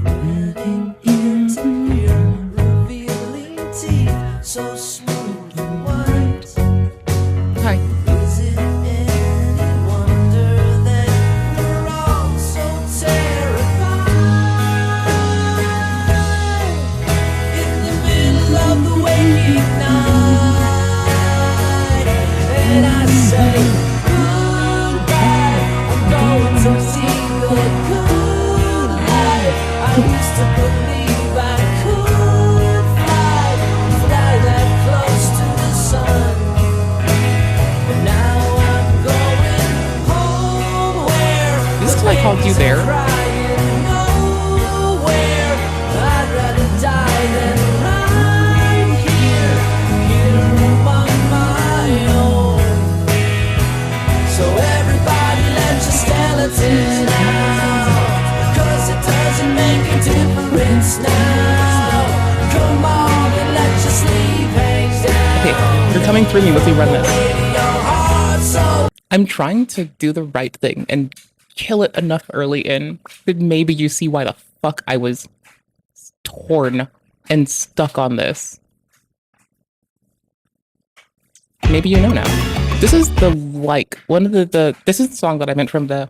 Living ear to ear, revealing teeth so smooth and white. Hi. Is it any wonder that we're all so terrified? In the middle of the waking night, and I say goodbye. I'm going to see the good life. I used to believe I could fly that close to the sun. But now I'm going home where This is why I called you there. crying nowhere. I'd rather die than right here, here among my own. So everybody let your skeletons out, 'cause it doesn't make a difference now. Come on and let your sleeve hang down. Okay, you're coming through me. Let's see, run this. Your heart so I'm trying to do the right thing and kill it enough early in that maybe you see why the fuck I was torn and stuck on this. Maybe you know now. This is the, like, one of the this is the song that I meant from the...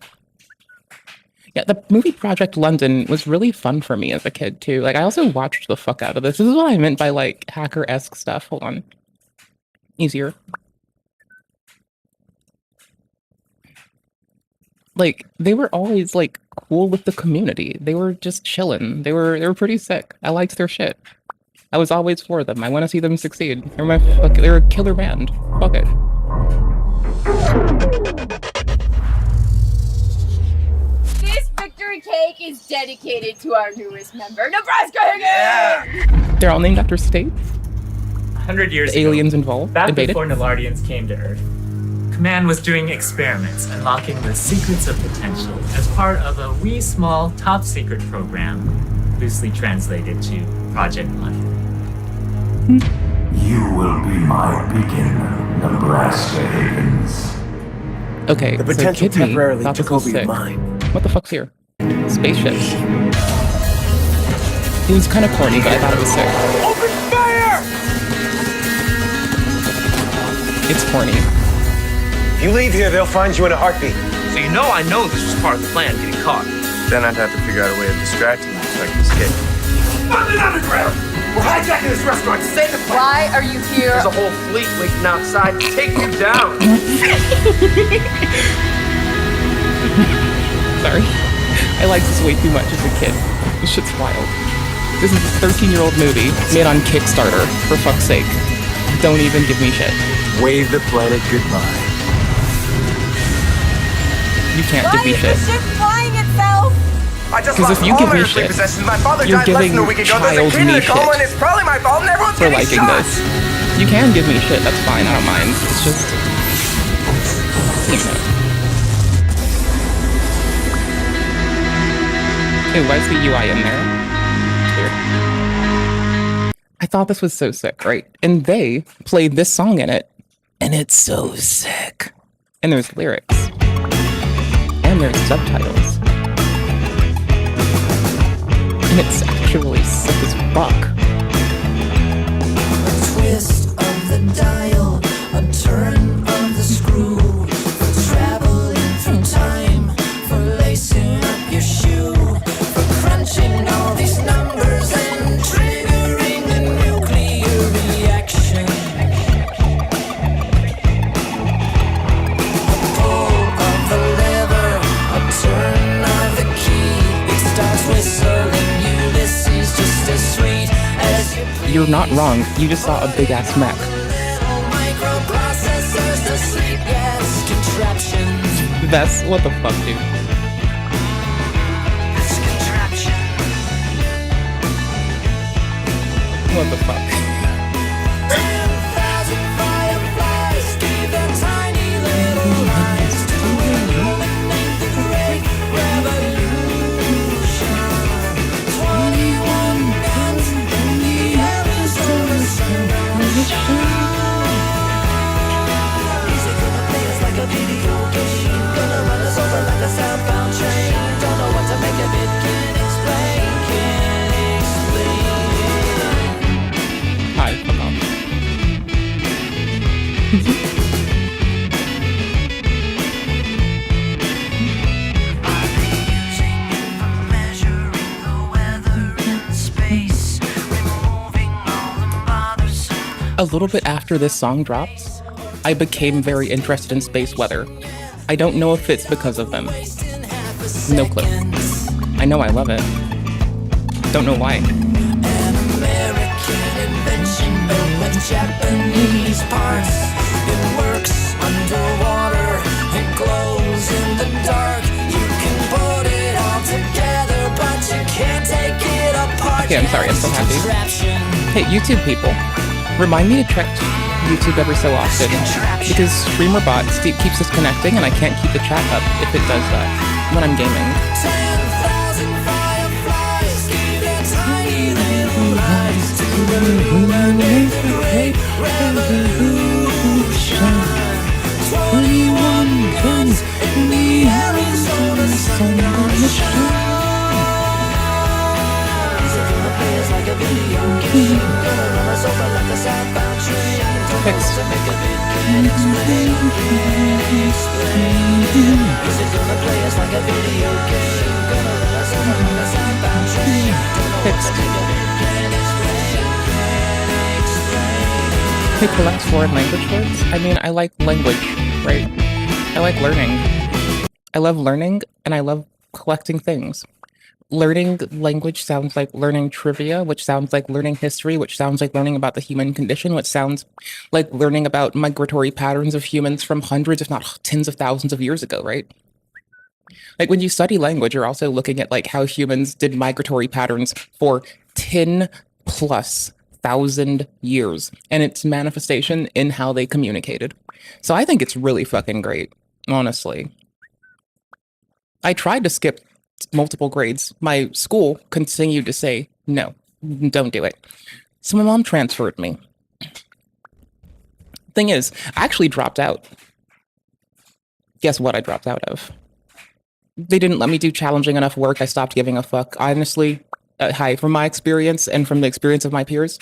Yeah, the movie Project London was really fun for me as a kid, too. Like, I also watched the fuck out of this. This is what I meant by, like, hacker-esque stuff. Hold on. Easier. Like, they were always, like, cool with the community. They were just chilling. They were pretty sick. I liked their shit. I was always for them. I want to see them succeed. They're a killer band. Fuck it. This victory cake is dedicated to our newest member, Nebraska Higgins! They're all named after states. 100 years The ago, aliens involved. back Invaded. before Nalardians came to Earth, Command was doing experiments unlocking the secrets of potential as part of a wee small top secret program, loosely translated to Project Money. You will be my beacon, Nebraska Higgins. Okay, The so potential Kid Me temporarily thought this took was over your sick. mind. What the fuck's here? Spaceships. It was kind of corny, but I thought it was sick. Open fire! It's corny. If you leave here, they'll find you in a heartbeat. So you know I know this was part of the plan, getting caught. Then I'd have to figure out a way of distracting you so I can escape. Find it underground! We're hijacking this restaurant to save the planet! Why are you here? There's a whole fleet waiting outside to take you down! Sorry. I liked this way too much as a kid. This shit's wild. This is a 13-year-old movie made on Kickstarter, for fuck's sake. Don't even give me shit. Wave the planet goodbye. You can't give me Why shit. is the ship flying itself? I just 'Cause lost if you all give my me earthly shit, possessions. My father you're died less than a giving week ago. There's a child kid in me a coma shit and it's probably my fault and everyone's For getting liking shot! this. You can give me shit, that's fine, I don't mind. It's just... Hey, why is the UI in there? Weird. I thought this was so sick, right? And they played this song in it, and it's so sick. And there's lyrics. And there's subtitles. And it's actually sick as fuck. A twist of the dial, a turn of the screw, for traveling through time, for lacing up your shoe, for crunching all these numbers and triggering a nuclear reaction. A pull of the lever, a turn of the key, it starts whistling Ulysses just as sweet as you. You're not wrong, you just saw a big ass mech. Microprocessors, the sleep gas contraptions. That's what the fuck, dude. This contraption. What the fuck? 10,000 fireflies gave their tiny little lives to illuminate the great revolution. 21 guns in the Arizona sun. Is it gonna play us like a video game? Gonna run us over like a southbound train? Don't know what to make of it, can't explain, can't explain. Hi, fuck off. A little bit after this song drops, I became very interested in space weather. I don't know if it's because of them. No clue. I know I love it. Don't know why. Japanese parts. It works underwater. It glows in the dark. You can put it all together, but you can't take it apart. Okay, I'm sorry, I'm so happy. Hey, YouTube people, remind me to check YouTube every so often, because StreamerBot keeps us connecting and I can't keep the chat up if it does that when I'm gaming. 10,000 fireflies give their tiny little lives to illuminate the great revolution. 21 guns in the Arizona sun gonna shine. Is it gonna play us like a video game? Gonna run us over like a southbound train? Don't know what to make of it, can't explain, can't explain. Is it gonna play us like a video game? Gonna run us over like a southbound train? Don't know what to make of it, can't explain, can't explain. Who collects foreign language words? I mean, I like language, right? I like learning. I love learning, and I love collecting things. learning language sounds like learning trivia, which sounds like learning history, which sounds like learning about the human condition, which sounds like learning about migratory patterns of humans from hundreds, if not tens of thousands of years ago, right? Like when you study language, you're also looking at like how humans did migratory patterns for 10 plus thousand years and its manifestation in how they communicated. So I think it's really fucking great, honestly. I tried to skip multiple grades. My school continued to say, no, don't do it. So my mom transferred me. Thing is, I actually dropped out. Guess what I dropped out of? They didn't let me do challenging enough work. I stopped giving a fuck. Honestly, from my experience and from the experience of my peers,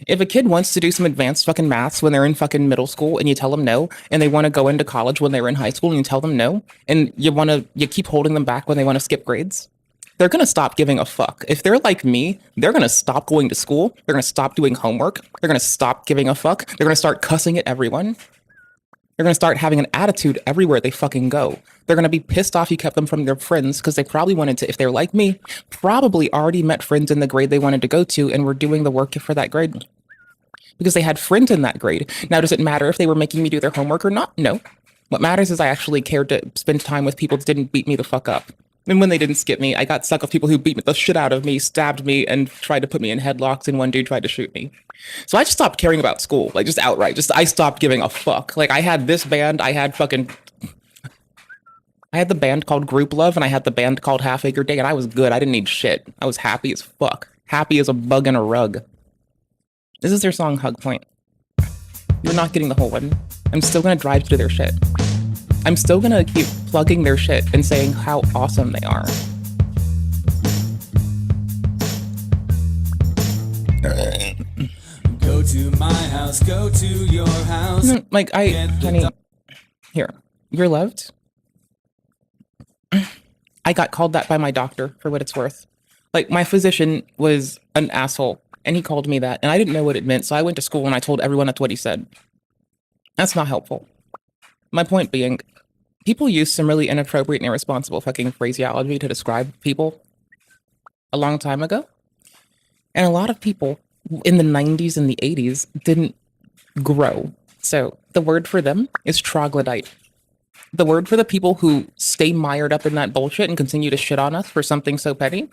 if a kid wants to do some advanced fucking maths when they're in fucking middle school and you tell them no, and they want to go into college when they were in high school and you tell them no, and you keep holding them back when they want to skip grades, they're going to stop giving a fuck. If they're like me, they're going to stop going to school. They're going to stop doing homework. They're going to stop giving a fuck. They're going to start cussing at everyone. They're going to start having an attitude everywhere they fucking go. They're going to be pissed off you kept them from their friends because they probably wanted to, if they're like me, probably already met friends in the grade they wanted to go to and were doing the work for that grade because they had friends in that grade. Now, does it matter if they were making me do their homework or not? No. What matters is I actually cared to spend time with people that didn't beat me the fuck up. And when they didn't skip me, I got stuck with people who beat the shit out of me, stabbed me, and tried to put me in headlocks, and one dude tried to shoot me. So I just stopped caring about school, like just outright. I stopped giving a fuck. Like I had this band, I had the band called Group Love, and I had the band called Half Acre Day, and I was good. I didn't need shit. I was happy as fuck. Happy as a bug in a rug. This is their song, Hug Point. You're not getting the whole one. I'm still gonna drive to their shit. I'm still gonna keep plugging their shit and saying how awesome they are. Go to my house, go to your house. Like, honey, here, you're loved. I got called that by my doctor for what it's worth. Like, my physician was an asshole, and he called me that, and I didn't know what it meant, so I went to school and I told everyone that's what he said. That's not helpful. My point being, people use some really inappropriate and irresponsible fucking phraseology to describe people a long time ago. And a lot of people in the 90s and the 80s didn't grow. So the word for them is troglodyte. The word for the people who stay mired up in that bullshit and continue to shit on us for something so petty.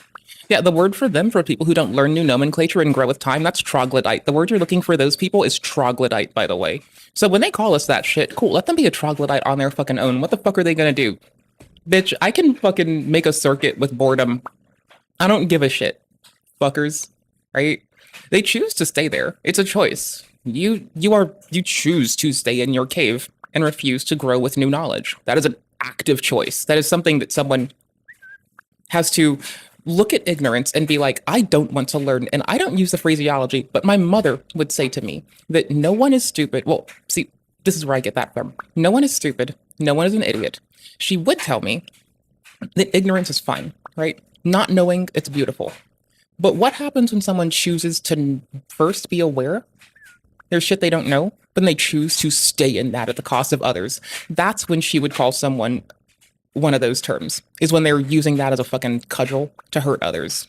Yeah, the word for them, for people who don't learn new nomenclature and grow with time, that's troglodyte. The word you're looking for those people is troglodyte, by the way. So when they call us that shit, cool, let them be a troglodyte on their fucking own. What the fuck are they gonna do? Bitch, I can fucking make a circuit with boredom. I don't give a shit. Fuckers, right? They choose to stay there. It's a choice. You choose to stay in your cave and refuse to grow with new knowledge. That is an active choice. That is something that someone has to look at ignorance and be like, I don't want to learn. And I don't use the phraseology, but my mother would say to me that no one is stupid. Well, see, this is where I get that from. No one is stupid. No one is an idiot. She would tell me that ignorance is fine, right? Not knowing, it's beautiful. But what happens when someone chooses to first be aware? There's shit they don't know, but then they choose to stay in that at the cost of others. That's when she would call someone one of those terms, is when they're using that as a fucking cudgel to hurt others.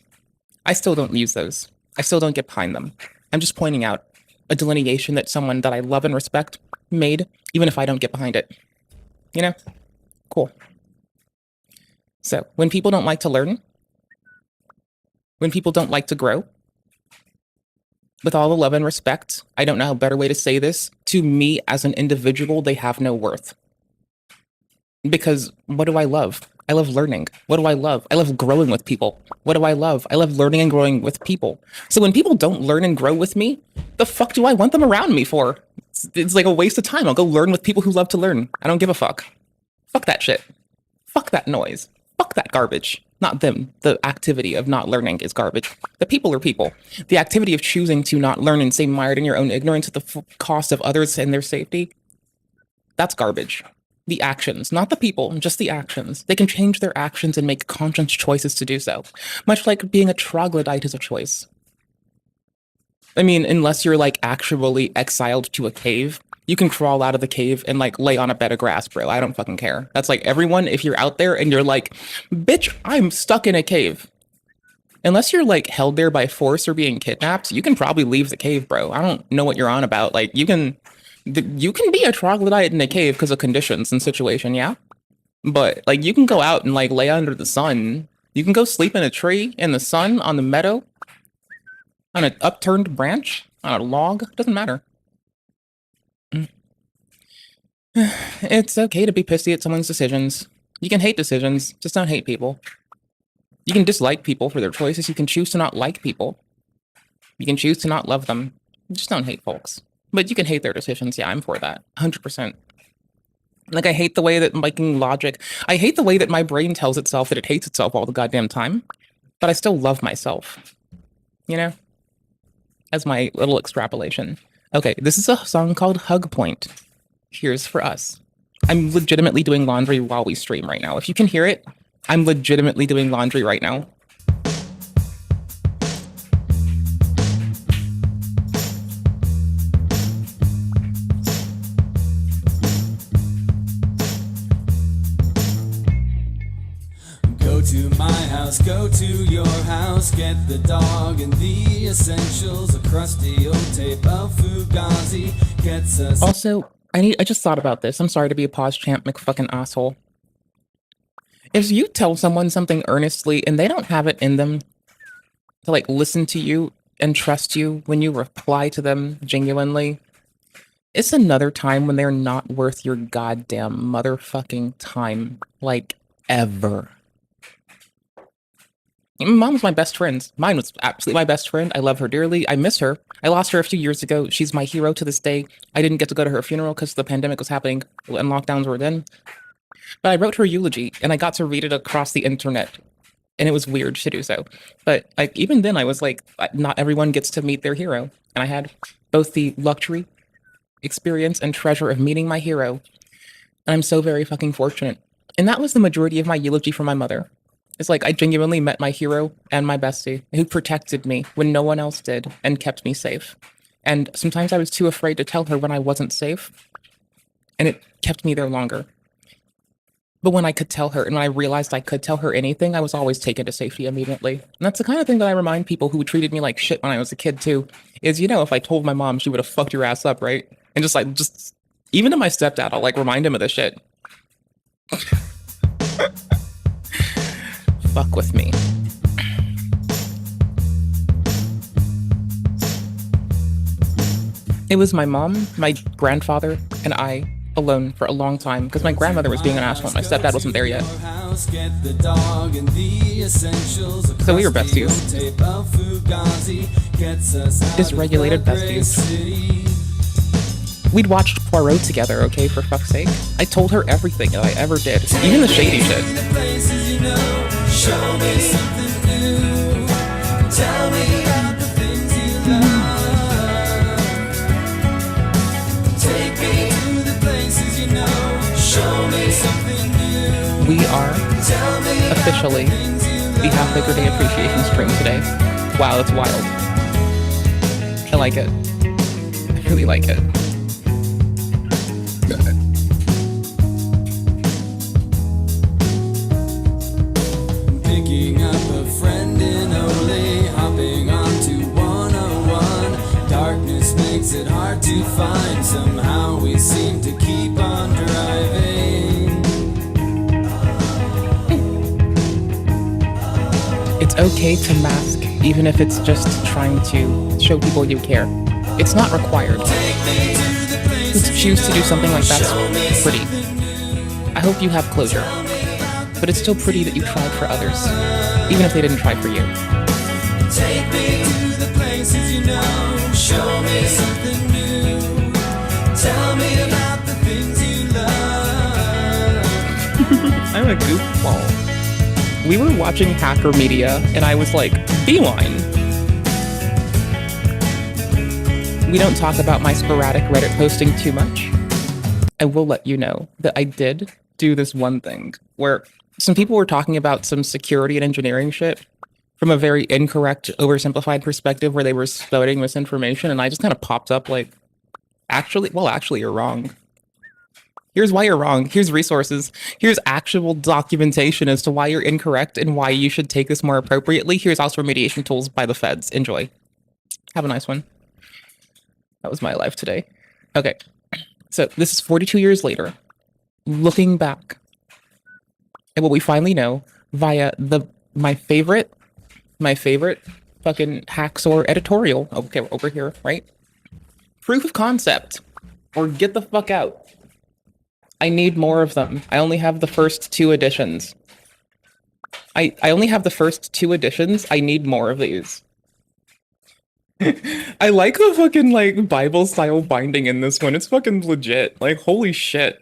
I still don't use those. I still don't get behind them. I'm just pointing out a delineation that someone that I love and respect made, even if I don't get behind it. You know? Cool. So, when people don't like to learn, when people don't like to grow, with all the love and respect, I don't know a better way to say this, to me as an individual, they have no worth. Because what do I love? I love learning. What do I love? I love growing with people. What do I love? I love learning and growing with people. So when people don't learn and grow with me, the fuck do I want them around me for? It's like a waste of time. I'll go learn with people who love to learn. I don't give a fuck. Fuck that shit. Fuck that noise. Fuck that garbage. Not them. The activity of not learning is garbage. The people are people. The activity of choosing to not learn and stay mired in your own ignorance at the cost of others and their safety, that's garbage. The actions, not the people, just the actions. They can change their actions and make conscious choices to do so. Much like being a troglodyte is a choice. I mean, unless you're like actually exiled to a cave You can crawl out of the cave and like lay on a bed of grass, bro. I don't fucking care. That's like everyone, if you're out there and you're like, bitch, I'm stuck in a cave. Unless you're like held there by force or being kidnapped, you can probably leave the cave, bro. I don't know what you're on about. Like you can be a troglodyte in a cave because of conditions and situation, yeah? But like you can go out and like lay under the sun. You can go sleep in a tree in the sun on the meadow on an upturned branch on a log. Doesn't matter. It's okay to be pissy at someone's decisions. You can hate decisions, just don't hate people. You can dislike people for their choices. You can choose to not like people. You can choose to not love them. Just don't hate folks. But you can hate their decisions. Yeah, I'm for that. 100%. Like, I hate the way that making logic... I hate the way that my brain tells itself that it hates itself all the goddamn time. But I still love myself. You know? As my little extrapolation. Okay, this is a song called Hug Point. Here's for us. I'm legitimately doing laundry while we stream right now. If you can hear it, I'm legitimately doing laundry right now. Go to my house, go to your house, get the dog and the essentials, a crusty old tape of Fugazi gets us. Also, I just thought about this. I'm sorry to be a pause champ McFucking asshole. If you tell someone something earnestly and they don't have it in them to like listen to you and trust you when you reply to them genuinely, it's another time when they're not worth your goddamn motherfucking time. Like, ever. Mom was my best friend. Mine was absolutely my best friend. I love her dearly. I miss her. I lost her a few years ago. She's my hero to this day. I didn't get to go to her funeral because the pandemic was happening and lockdowns were then. But I wrote her eulogy and I got to read it across the internet. And it was weird to do so. But like even then I was like, not everyone gets to meet their hero. And I had both the luxury, experience, and treasure of meeting my hero. And I'm so very fucking fortunate. And that was the majority of my eulogy for my mother. It's like I genuinely met my hero and my bestie who protected me when no one else did and kept me safe. And sometimes I was too afraid to tell her when I wasn't safe. And it kept me there longer. But when I could tell her and when I realized I could tell her anything, I was always taken to safety immediately. And that's the kind of thing that I remind people who treated me like shit when I was a kid too, is, you know, if I told my mom, she would have fucked your ass up, right? And just even to my stepdad, I'll like remind him of this shit. Fuck with me. It was my mom, my grandfather, and I alone for a long time because my grandmother was being an asshole and my stepdad wasn't there yet. So we were besties. Dysregulated besties. We'd watched Poirot together, okay, for fuck's sake. I told her everything that I ever did, even the shady shit. Show me something new. Tell me about the things you love. Take me to the places you know. Show me something new. We are officially the Half Acre Day Appreciation stream today. Wow, that's wild. I like it. I really like it. Picking up a friend in Ole, hopping onto 101. Darkness makes it hard to find. Somehow we seem to keep on driving. It's okay to mask, even if it's just trying to show people you care. It's not required. To choose to do something like that's pretty. I hope you have closure. But it's still pretty that you tried for others, even if they didn't try for you. Take me to the places you know. Show me something new. Tell me about the things you love. I'm a goofball. We were watching Hacker Media, and I was like, Beeline. We don't talk about my sporadic Reddit posting too much. I will let you know that I did do this one thing where some people were talking about some security and engineering shit from a very incorrect, oversimplified perspective where they were spouting misinformation, and I just kind of popped up like, Actually, you're wrong. Here's why you're wrong. Here's resources. Here's actual documentation as to why you're incorrect and why you should take this more appropriately. Here's also remediation tools by the feds. Enjoy. Have a nice one. That was my life today. Okay. So this is 42 years later. Looking back at what we finally know via my favorite fucking Hacksaw editorial. Okay, we're over here, right? Proof of concept. Or get the fuck out. I need more of them. I only have the first 2 editions. I only have the first 2 editions. I need more of these. I like the fucking, like, Bible-style binding in this one. It's fucking legit. Like, holy shit.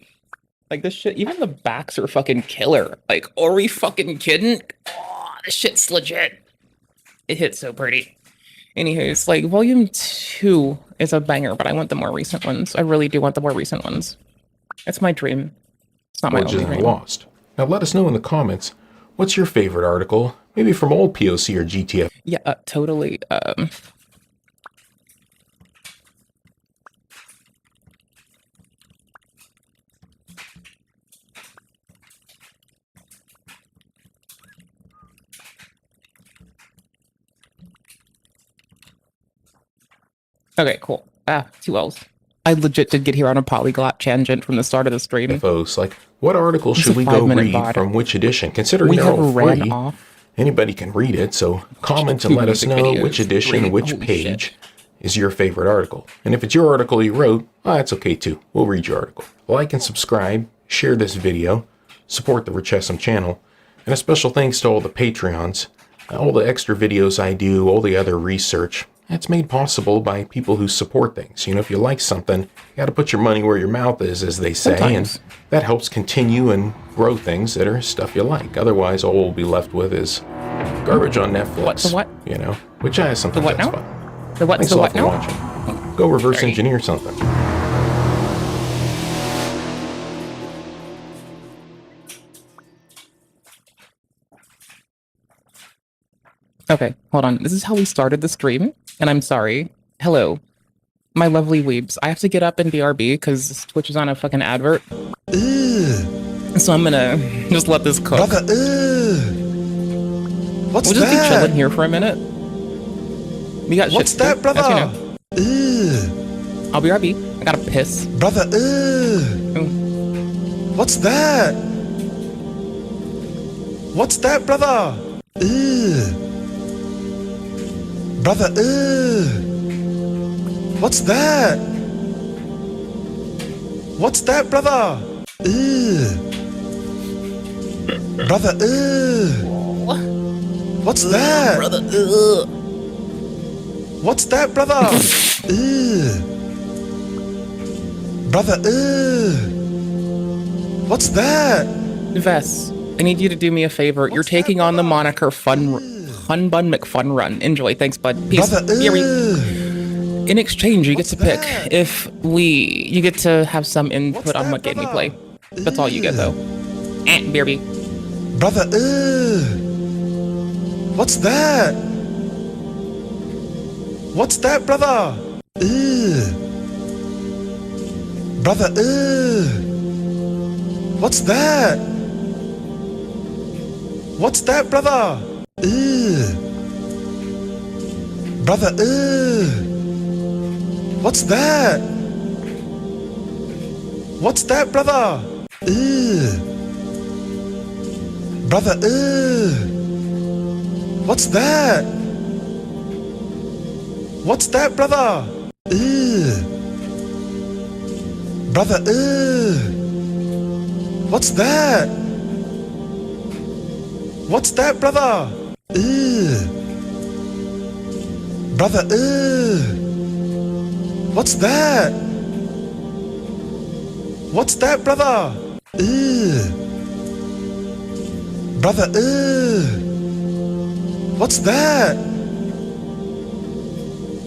Like, this shit, even the backs are fucking killer. Like, are we fucking kidding? Oh, this shit's legit. It hits so pretty. Anyways, like, volume 2 is a banger, but I want the more recent ones. I really do want the more recent ones. It's my dream. It's not my only Origins dream. Lost. Now let us know in the comments, what's your favorite article? Maybe from old POC or GTF. Yeah, totally. Okay, cool. 2 L's. I legit did get here on a polyglot tangent from the start of the stream. Folks, like, what article It's should a we go 5-minute read VOD. from which edition? Considering We they're have all ran free, off. anybody can read it, so comment and 2 let us music know videos. which edition, 3. which Holy page shit. is your favorite article. And if it's your article you wrote, well, that's okay too. We'll read your article. Like and subscribe, share this video, support the Richessum channel, and a special thanks to all the Patreons. All the extra videos I do, all the other research, that's made possible by people who support things. You know, if you like something, you got to put your money where your mouth is, as they say, Sometimes. and that helps continue and grow things that are stuff you like. Otherwise, all we'll be left with is garbage on Netflix. What, the what? You know, which I sometimes The what that's now? fun. The what? Thanks The a lot what for now? watching. Go reverse Sorry. engineer something. Okay, hold on. This is how we started the stream, and I'm sorry. Hello, my lovely weebs. I have to get up and BRB because Twitch is on a fucking advert. So I'm gonna just let this cook. Brother, what's We'll just be that? chilling here for a minute. We got What's shit to do, that, brother? as you know. I'll BRB. I gotta piss. Brother, what's that? What's that, brother? Brother, what's that? What's that, brother? Brother, what's that? Brother, What's that, brother? Brother, what's that? Vess, I need you to do me a favor. You're taking on the moniker Fun Bun McFun Run. Enjoy. Thanks, bud. Peace. Brother, In exchange, you get to pick if you get to have some input on what game we play. That's all you get, though. BRB. Brother, what's that? What's that, brother? Brother, what's that? What's that, brother? Brother, what's that? What's that, brother? Brother, what's that? What's that, brother? Brother, what's that? What's that, brother? Brother, what's that? What's that, brother? Brother, what's that?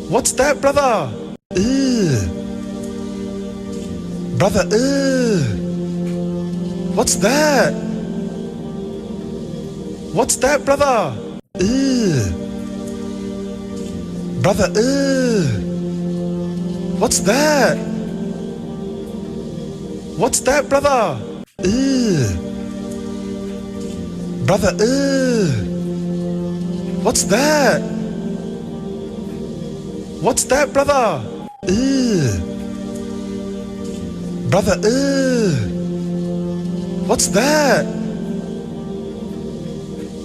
What's that, brother? Brother, what's that? What's that, brother? Brother, what's that? What's that, brother? Ugh. Brother, ugh. What's that? What's that, brother? Ugh. Brother, ugh. What's that?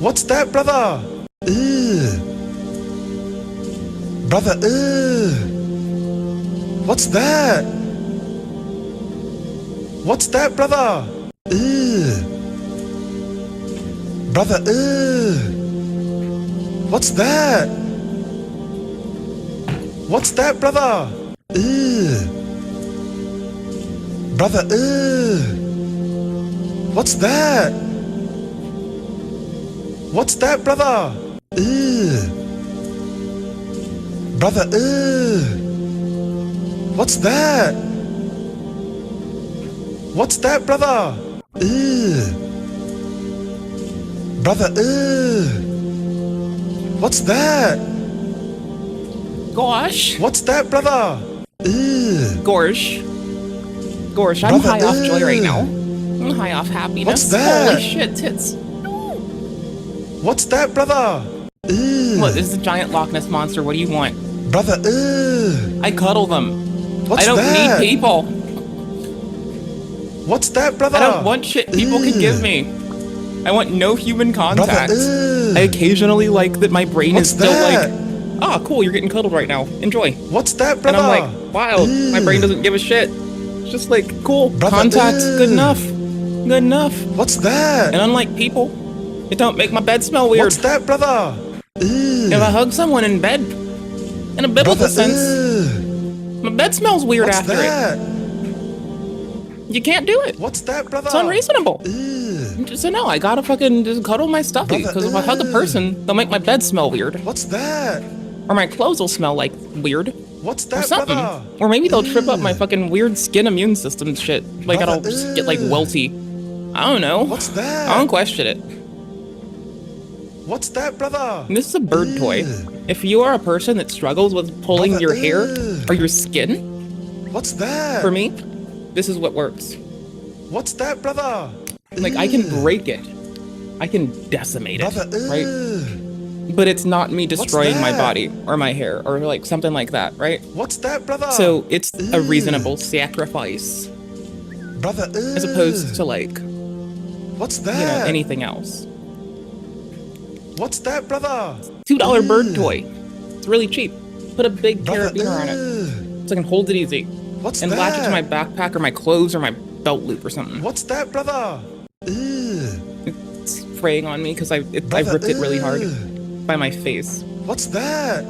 What's that, brother? Ugh. Brother, ugh. What's that? What's that, brother? Ugh. Brother, ugh. What's that? What's that, brother? Ugh. Brother, ugh. What's that? What's that, brother? Ugh. Brother, ugh. What's that? What's that, brother? Ugh. Brother, ugh. What's that? Gosh. What's that, brother? Ugh. Gorsh. Gorsh, I'm Brother, high off joy right ugh. now. I'm high off happiness. What's that? Holy shit, tits. What's that, brother? Ugh. What, this is a giant Loch Ness monster. What do you want? Brother, ugh. I cuddle them. What's I don't that? need people. What's that, brother? I don't want shit people can give me. I want no human contact. I occasionally like that my brain What's is still that? like, ah, cool, you're getting cuddled right now. Enjoy. What's that, And brother? I'm like, wow, my brain doesn't give a shit. It's just like, cool, Brother, contact, good ugh. enough. Good enough. What's that? And unlike people, it don't make my bed smell weird. What's that, brother? If I hug someone in bed, in a biblical Brother, sense, ugh. my bed smells weird What's after that? it. You can't do it. What's that, brother? It's unreasonable. Ugh. So no, I gotta fucking just cuddle my stuffy, Brother, because if I hug a person, they'll make my bed smell weird. What's that? Or my clothes will smell like weird. What's Or that, something. brother? Or maybe they'll trip up my fucking weird skin immune system shit. Like Brother, I'll just get like welty. I don't know. What's that? I don't question it. What's that, brother? This is a bird toy. If you are a person that struggles with pulling Brother, your hair ugh. or your skin, What's that? for me, this is what works. What's that, brother? Like, I can break it. I can decimate it, Brother, right? ugh. But it's not me destroying my that? body or my hair or like something like that, right? What's that, brother? So it's a Ugh. reasonable sacrifice Brother, as opposed to like, What's you know, that? anything else. What's that, brother? $2 bird Ugh. toy. It's really cheap. Put a big Brother, carabiner on it ugh. so I can hold it easy. What's And that? latch it to my backpack or my clothes or my belt loop or something. What's that, brother? Ugh. It's fraying on me because I Brother, ripped it really hard ugh. by my face. What's that?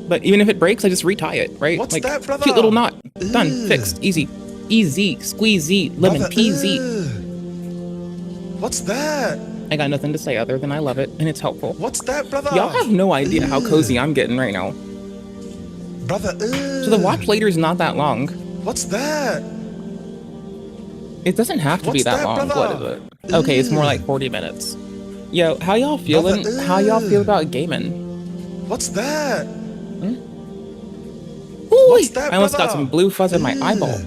But even if it breaks, I just retie it, right? What's like, that, brother? cute little knot. Done. Ugh. Fixed. Easy. Easy. Squeezy. Lemon Brother, peasy. ugh. What's that? I got nothing to say other than I love it and it's helpful. What's that, brother? Y'all have no idea how cozy I'm getting right now. Brother, ugh. So the watch later is not that long. What's that? It doesn't have to be What's that that, long. brother? What is it? Okay, it's more like 40 minutes. Yo, how y'all feeling? Brother, How y'all feel ugh. about gaming? What's that? Ooh, What's that, I almost got brother? some blue fuzz in my Ugh. eyeball.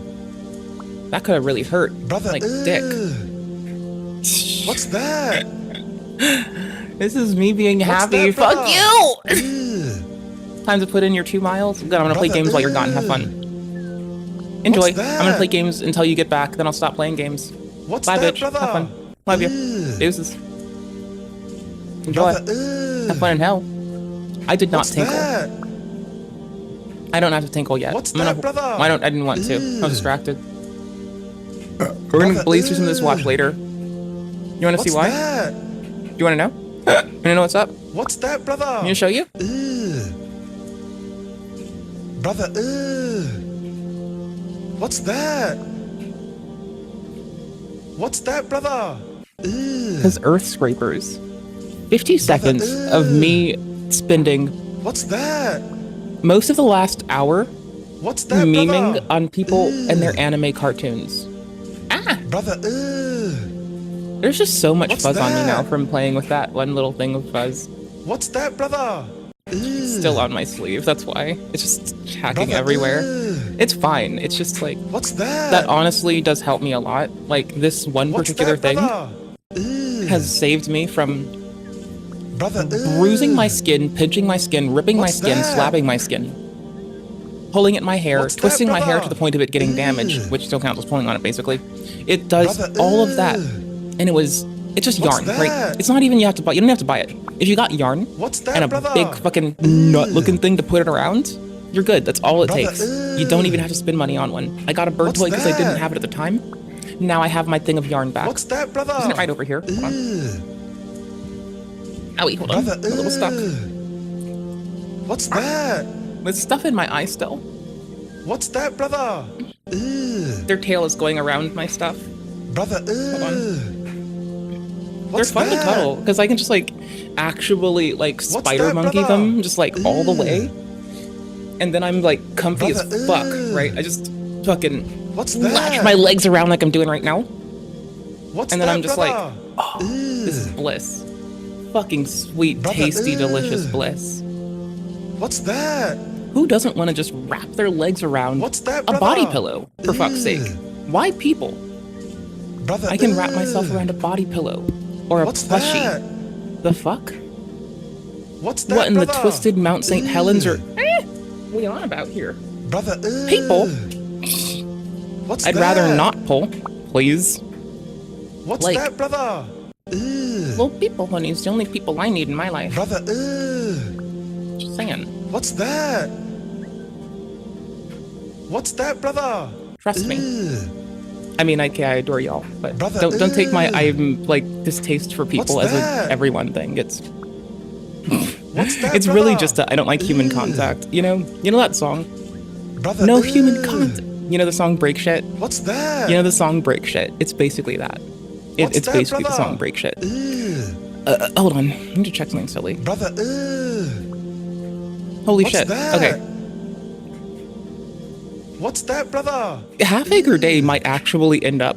That could have really hurt. Brother, Like ugh. dick. What's that? This is me being What's happy. that, Fuck brother? you! Ugh. Time to put in your 2 miles. Good, I'm gonna play Brother, games while you're gone. Have ugh. fun. Enjoy. What's I'm gonna that? play games until you get back, then I'll stop playing games. What's Bye, that, bitch. brother? Have fun. Love you. Ugh. Deuces. Enjoy. Brother, ugh. Have fun in hell. I did not What's tinkle. that? I don't have to tinkle yet. What's I'm gonna, that, brother? I didn't want to. I Ugh. was distracted. We're gonna Brother, blaze through some of this watch ugh. later. You wanna see What's why? that? You wanna know? You wanna know what's up? What's that, brother? I'm gonna show you. Ugh. Brother, ugh. What's that? What's that, brother? Ugh. Because Earth Scrapers. 50 seconds of me spending What's that? most of the last hour What's that, memeing brother? on people and their anime cartoons. Brother, ugh. There's just so much What's fuzz on me now that? from playing with that one little thing of fuzz. What's that, brother? It's still on my sleeve, that's why. It's just hacking Brother, everywhere. ugh. It's fine. It's just like, What's that? that honestly does help me a lot. Like, this one What's particular that, thing brother? has saved me from Brother, bruising my skin, pinching my skin, ripping my What's skin, that? slapping my skin, pulling at my hair, What's that, twisting my hair brother? to the point of it getting damaged, which still counts as pulling on it, basically. It does Brother, all of that, and it's just What's yarn, that? right? It's not even you don't have to buy it. If you got yarn What's that, and a brother? big fucking nut-looking thing to put it around, you're good. That's all it Brother, takes. You don't even have to spend money on one. I got a bird What's toy because I didn't that? have it at the time. Now I have my thing of yarn back. What's that, brother? Isn't it right over here? Hold on. Owie, hold on. Brother, I'm a little stuck. What's that? With stuff in my eye still. What's that, brother? Their tail is going around my stuff. Brother, Hold on. What's They're fun that? to cuddle because I can just like actually like spider that, monkey brother? them just like all the way. And then I'm like comfy as Brother, fuck, right? I just fucking What's latch that? my legs around like I'm doing right now. What's And then that, I'm just brother? like, oh, this is bliss. Fucking sweet, Brother, tasty, delicious bliss. What's that? Who doesn't want to just wrap their legs around What's that, a body brother? pillow, for fuck's sake? Why people? Brother, I can wrap myself around a body pillow. Or a What's plushie. that? The fuck? What's that, What in the brother? twisted Mount St. Helens or... What are you on about here? Brother, People? What's I'd that? rather not pull, please. What's like- that, brother? Well, people, honey, is the only people I need in my life. Brother, Just saying. what's that? What's that, brother? Trust me. I mean, I adore y'all, but Brother, don't take my I'm like distaste for people What's as that? a everyone thing. It's What's that, it's really brother? just I don't like human contact. You know that song. Brother, No human contact. You know the song Break Shit. What's that? You know the song Break Shit. It's basically that. What's It's that, basically the brother? song Break Shit. Hold on. I need to check something silly. Brother, Holy what's shit. that? Okay. What's that, brother? Half Acre Day might actually end up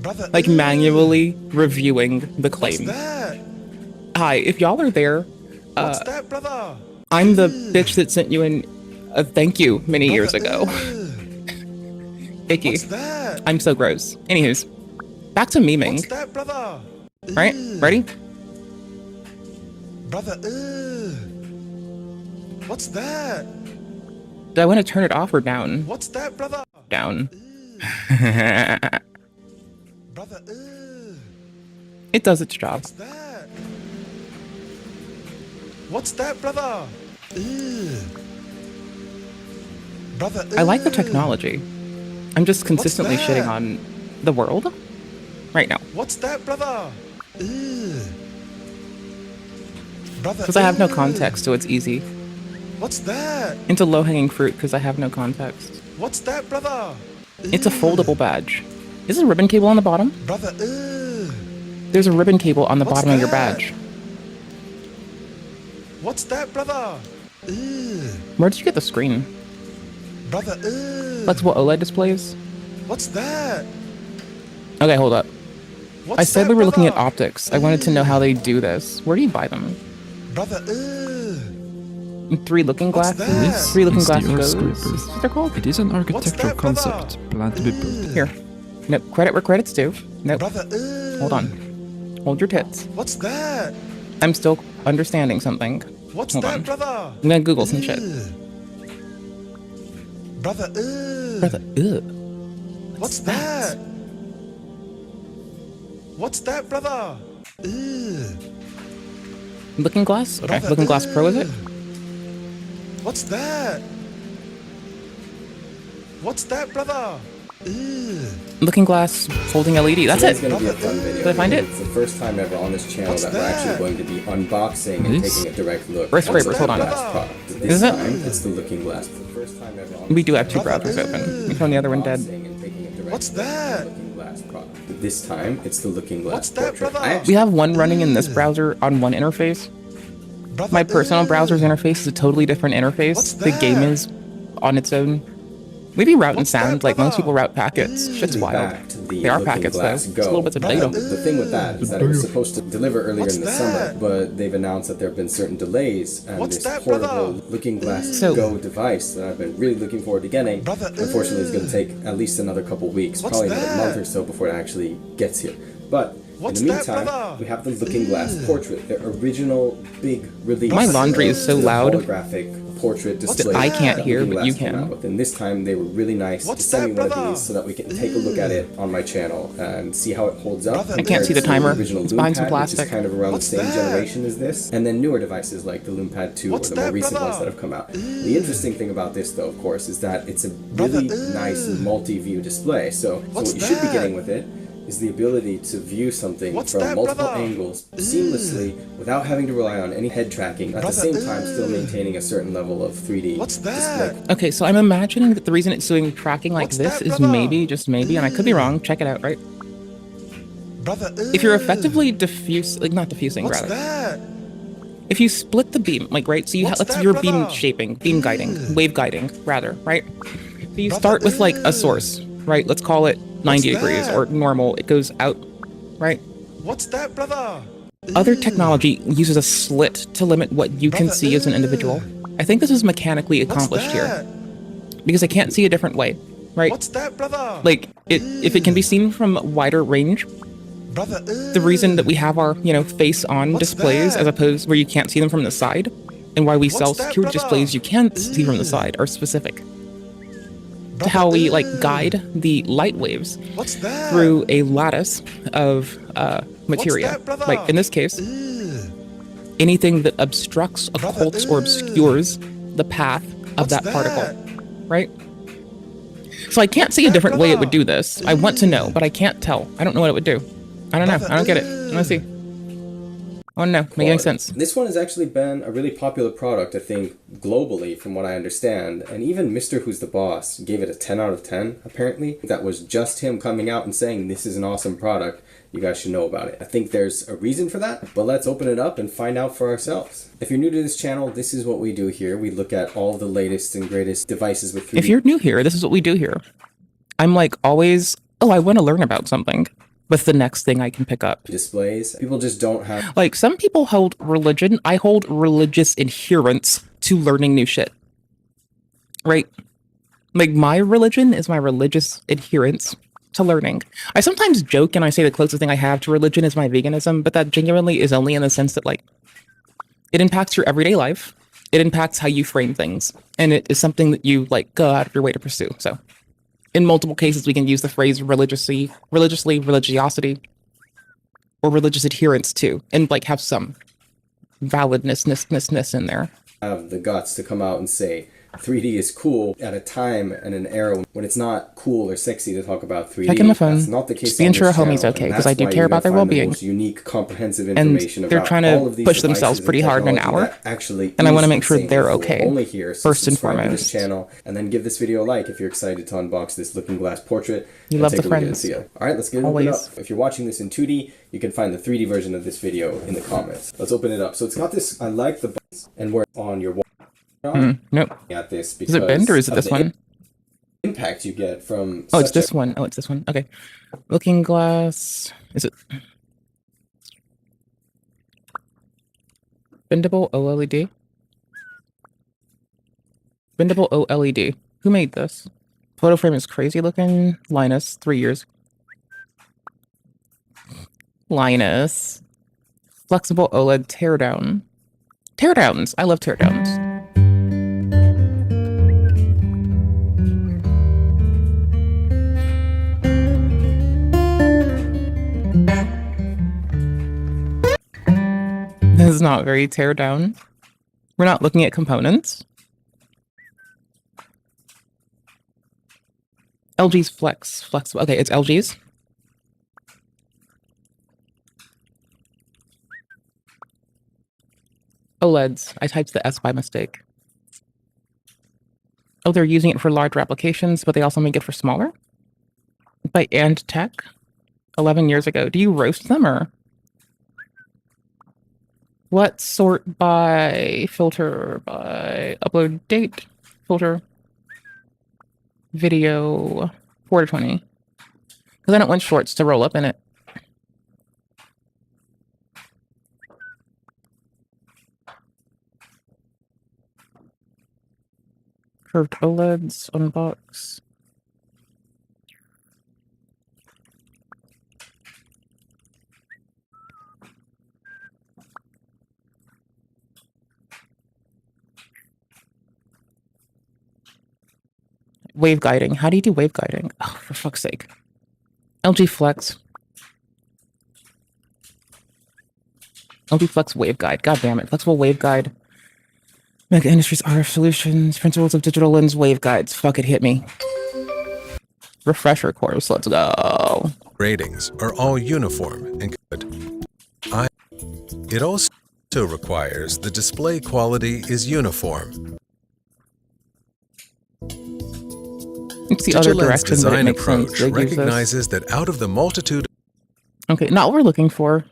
Brother, like manually reviewing the claim. What's that? Hi, if y'all are there, What's that, brother? I'm the bitch that sent you in a thank you many years ago. Icky. What's that? I'm so gross. Anywho's, back to memeing. What's that, brother? Right? Ready? Brother, what's that? Do I want to turn it off or down? What's that, brother? Down. Brother, It does its job. what's that? What's that, brother? Brother, I like the technology. I'm just consistently that? shitting on the world right now. What's that, brother? Brother, Because I have no context, so it's easy. What's that? Into low-hanging fruit because I have no context. What's that, brother? It's a foldable badge. Is there a ribbon cable on the bottom? Brother, There's a ribbon cable on the What's bottom of your that? badge. what's that, brother? Where did you get the screen? Brother, Flexible OLED displays? what's that? Okay, hold up. What's I said that, we were looking at brother? optics. I wanted to know how they do this. Where do you buy them? Brother, 3 looking What's glasses? that? 3 looking It's the glasses Earth goes? scraper. Is that what they're called? It is an architectural that, brother? concept planned to be built. Here. Nope. Credit where credit's due. Nope. Brother, Hold on. Hold your tits. what's that? I'm still understanding something. What's Hold that, on. brother? I'm gonna Google some shit. Brother, Brother, ugh. what's that? What's that, brother? Looking glass? Okay. Brother, Looking glass pro, is it? What's that? What's that, brother? Looking glass holding LED. That's Today's it. going to be a fun video. Did I find it? It's the first time ever on this channel that we're actually going to be unboxing and This? taking a direct look Wrist at the scrapers, hold on. Looking Glass product. This Is it? time, it's the Looking Glass. For the first time ever on We do have 2 browsers open. We found the other one dead. What's that? Looking Glass product. This time, it's the Looking Glass What's that, portrait. brother? We have one running in this browser on one interface. Brother, My personal browser's interface is a totally different interface. What's The game that? is on its own. Maybe route and sound, like most people route packets. Shit's wild. Back to the They are Looking packets though. Glass It's Go. a little bit of Now, data. the thing with that is that it was supposed to deliver earlier in the summer, that? but they've announced that there have been certain delays, and What's this that, portable brother? Looking Glass So- Go device that I've been really looking forward to getting, Brother, unfortunately, is going to take at least another couple weeks, What's probably another that? month or so before it actually gets here. But What's in the that, meantime, brother? we have the Looking Glass Portrait, the original big release. My laundry is so of the loud holographic portrait What's display. that? I can't that hear, Looking but you Glass came can. out with. And this time they were really nice What's to send me that, one of brother? these so that we can take a look at it on my channel and see how it holds up. Brother, I can't see the compared to timer. original It's behind some LoomPad, plastic. which is kind of around What's the same that? generation as this. And then newer devices like the LoomPad 2 What's or the more that, recent brother? ones that have come out. The interesting thing about this, though, of course, is that it's a Brother, really nice multi-view display. So what What's you should be that? getting with it is the ability to view something What's from that, multiple brother? angles seamlessly without having to rely on any head tracking, at the same time still maintaining a certain level of 3D What's that? display. Okay, so I'm imagining that the reason it's doing tracking like What's this that, is brother? maybe, just maybe, and I could be wrong, check it out, right? Brother, If you're effectively not diffusing, What's rather. that? If you split the beam, like, right, so you What's let's that, your beam brother? shaping, beam guiding, wave guiding, rather, right? So you start with like a source, right? Let's call it 90 What's degrees that? or normal. It goes out, right? What's that, brother? Other technology uses a slit to limit what you can see as an individual. I think this is mechanically accomplished here because I can't see a different way, right? What's that, brother? Like, if it can be seen from wider range, Brother, the reason that we have our, face-on What's displays that? as opposed where you can't see them from the side, and why we What's sell that, security brother? displays you can see from the side are specific to how we guide the light waves What's that? through a lattice of materia. that, brother? Like in this case, anything that obstructs, occults, or obscures the path of that particle, right? So I can't see a different way it would do this. I want to know, but I can't tell. I don't know what it would do. I don't know. I don't get it. I want to see. I want to know. Making sense. This one has actually been a really popular product, I think, globally, from what I understand. And even Mr. Who's the Boss gave it a 10 out of 10, apparently. That was just him coming out and saying, this is an awesome product. You guys should know about it. I think there's a reason for that, but let's open it up and find out for ourselves. If you're new to this channel, this is what we do here. We look at all the latest and greatest devices with 3D. If you're new here, this is what we do here. I'm like always, I want to learn about something. What's the next thing I can pick up? Displays. People just don't have... Like, some people hold religion. I hold religious adherence to learning new shit. Right? Like, my religion is my religious adherence to learning. I sometimes joke and I say the closest thing I have to religion is my veganism, but that genuinely is only in the sense that, like, it impacts your everyday life. It impacts how you frame things. And it is something that you, like, go out of your way to pursue. So, in multiple cases, we can use the phrase religiously, religiosity, or religious adherence too, and like have some validness in there. Have the guts to come out and say 3D is cool at a time and an era when it's not cool or sexy to talk about 3D. Checking my phone. That's not the case. Just being on sure this a homie's channel, okay, and 'cause I that's do why care you're about gonna their find the well-being. most unique, comprehensive And information they're about trying to all of these push themselves devices pretty and hard in an technology hour, that actually and I want to is make sure insane they're and okay. Only here, so First and subscribe to this foremost. channel, and then give this video a like if you're excited to unbox this Looking Glass portrait. You and love take the a look at it and friends. see it. All right, let's get it Always. opened up. If you're watching this in 2D, you can find the 3D version of this video in the comments. Let's open it up. So it's got this. I like the buttons, and we're on your wall. Nope. At this Is it bend or is it because this of the one? impact you get from Oh, it's such a- this one. Oh, it's this one. Okay. Looking Glass. Is it bendable OLED? Bendable OLED. Who made this? Photo frame is crazy looking. Linus, 3 years. Linus. Flexible OLED teardown. Teardowns. I love teardowns. This is not very teardown. We're not looking at components. LG's flexible. Okay, it's LG's. OLEDs. I typed the S by mistake. Oh, they're using it for larger applications, but they also make it for smaller? By And Tech? 11 years ago. Do you roast them or? What sort by filter by upload date filter? video 4 to 20. Because I don't want shorts to roll up in it. Curved OLEDs on box. Wave guiding. How do you do wave guiding? Oh, for fuck's sake. LG Flex. LG Flex waveguide. God damn it. Flexible waveguide. Mega Industries RF Solutions. Principles of Digital Lens waveguides. Fuck it, hit me. Refresher course. Let's go. Ratings are all uniform and good. It also requires the display quality is uniform. It's the other direction, but it design makes sense. approach They use this. recognizes that out of the multitude. Okay, not what we're looking for.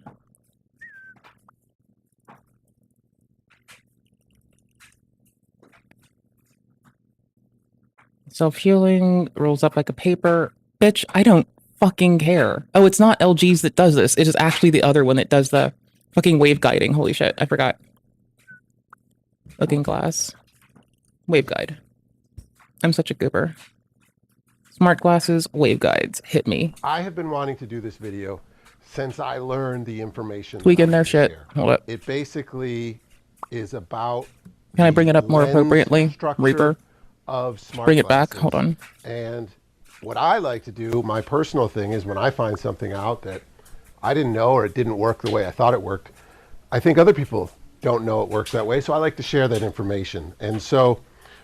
Self-healing, rolls up like a paper. Bitch, I don't fucking care. Oh, it's not LG's that does this. It is actually the other one that does the fucking wave guiding. Holy shit, I forgot. Looking glass. Wave guide. I'm such a goober. Smart glasses, waveguides, hit me. I have been wanting to do this video since I learned the information. Tweaking their shit. Hold up. It basically is about. Can I bring it up more lens appropriately? structure Reaper. Of smart Bring it back. glasses. Hold on. And what I like to do, my personal thing, is when I find something out that I didn't know or it didn't work the way I thought it worked, I think other people don't know it works that way. So I like to share that information. And so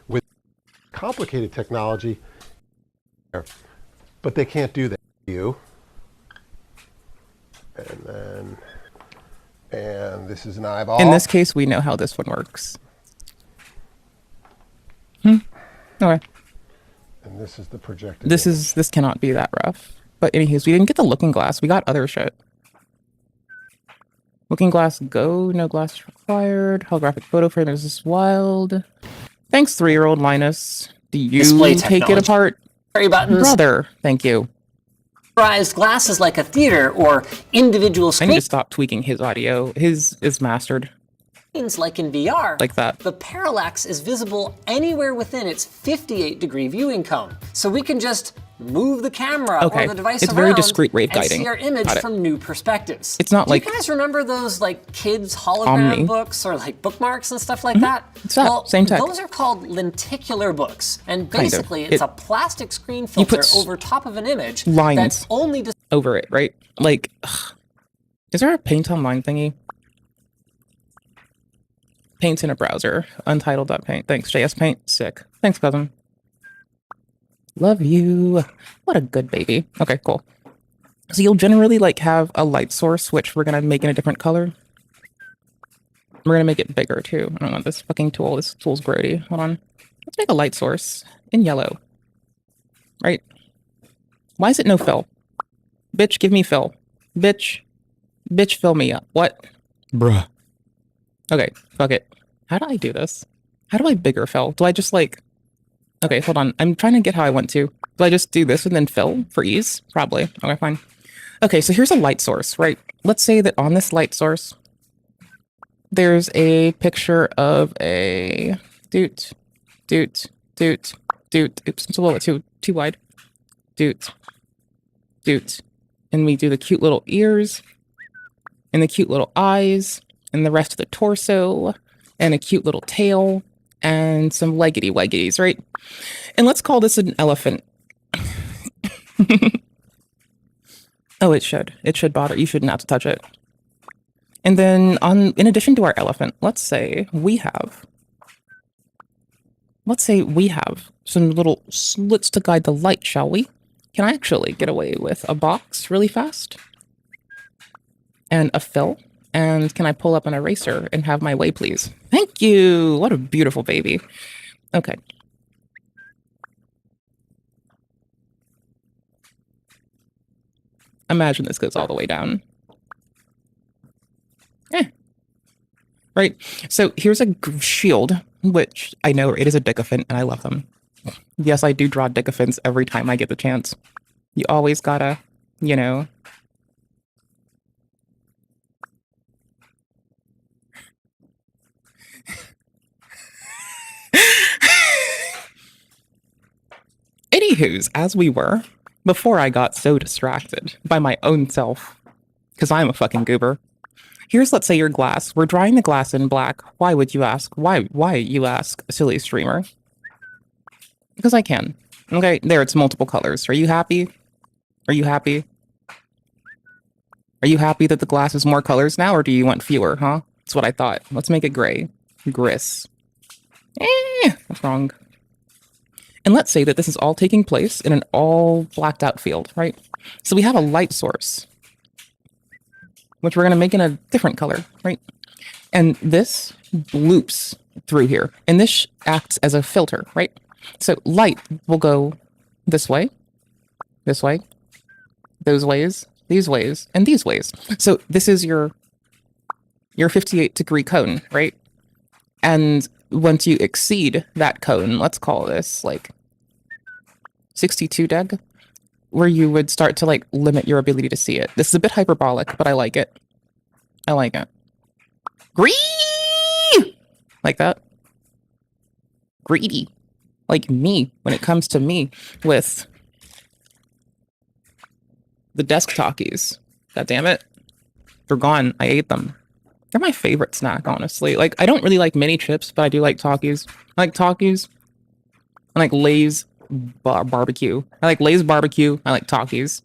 with complicated technology, but they can't do that to you. And this is an eyeball. In this case, we know how this one works. Okay. And this is the projected. This cannot be that rough. But anyways, we didn't get the looking glass. We got other shit. Looking glass, go. No glass required. Holographic photo frame. This is wild. Thanks, 3-year-old Linus. Do you Display take it technology. apart? Buttons. Brother, thank you. Prized glasses like a theater or individual I need to stop tweaking his audio. His is mastered. screens like in VR. Like that. The parallax is visible anywhere within its 58-degree viewing cone. So we can just move the camera Okay, or the device it's around very discrete wave and guiding. see our image Got it. from new perspectives. It's not Do like you guys remember those like kids hologram Omni. books or like bookmarks and stuff like that? It's that, well, same tech. those are called lenticular books, and Kind of. basically it's a plastic screen filter over top of an image lines that's only over it, right? Like, ugh. Is there a paint online thingy? Paint in a browser. Untitled.paint. Thanks, JS Paint. Sick. Thanks, cousin. Love you. What a good baby. Okay, cool. So you'll generally like have a light source, which we're gonna make in a different color. We're gonna make it bigger too. I don't want this fucking tool. This tool's grody. Hold on. Let's make a light source in yellow. Right? Why is it no fill? Bitch, give me fill. Bitch, fill me up. What? Bruh. Okay, fuck it. How do I do this? How do I bigger fill? Do I just like... Okay, hold on. I'm trying to get how I want to. Do I just do this and then fill for ease? Probably. Okay, fine. Okay, so here's a light source, right? Let's say that on this light source, there's a picture of a... Oops, it's a little bit too wide. Doot. And we do the cute little ears, and the cute little eyes, and the rest of the torso, and a cute little tail, and some leggedy weggities, right? And let's call this an elephant. Oh, it should. It should bother. You shouldn't have to touch it. And then in addition to our elephant, let's say we have some little slits to guide the light, shall we? Can I actually get away with a box really fast? And a fill? And can I pull up an eraser and have my way, please? Thank you! What a beautiful baby. Okay. Imagine this goes all the way down. Right? So here's a shield, which I know it is a dicophant, and I love them. Yes, I do draw dick every time I get the chance. You always gotta, you know. Anywho's, as we were, before I got so distracted by my own self, because I'm a fucking goober. Here's, let's say, your glass. We're drying the glass in black. Why would you ask? Why, you ask, silly streamer? Because I can. Okay, there, it's multiple colors. Are you happy? Are you happy? Are you happy that the glass is more colors now, or do you want fewer, huh? That's what I thought. Let's make it gray. Gris. That's wrong. And let's say that this is all taking place in an all blacked out field, right? So we have a light source, which we're going to make in a different color, right? And this loops through here, and this acts as a filter, right? So light will go this way, those ways, these ways, and these ways. So this is your 58-degree cone, right? And once you exceed that cone, let's call this like 62 deg, where you would start to like limit your ability to see it. This is a bit hyperbolic, but I like it. I like it. Like that. Greedy. Like me, when it comes to me with the desk talkies. God damn it. They're gone. I ate them. They're my favorite snack, honestly. Like, I don't really like mini chips, but I do like Talkies. I like Talkies. I like Lay's barbecue. I like Lay's barbecue. I like Talkies.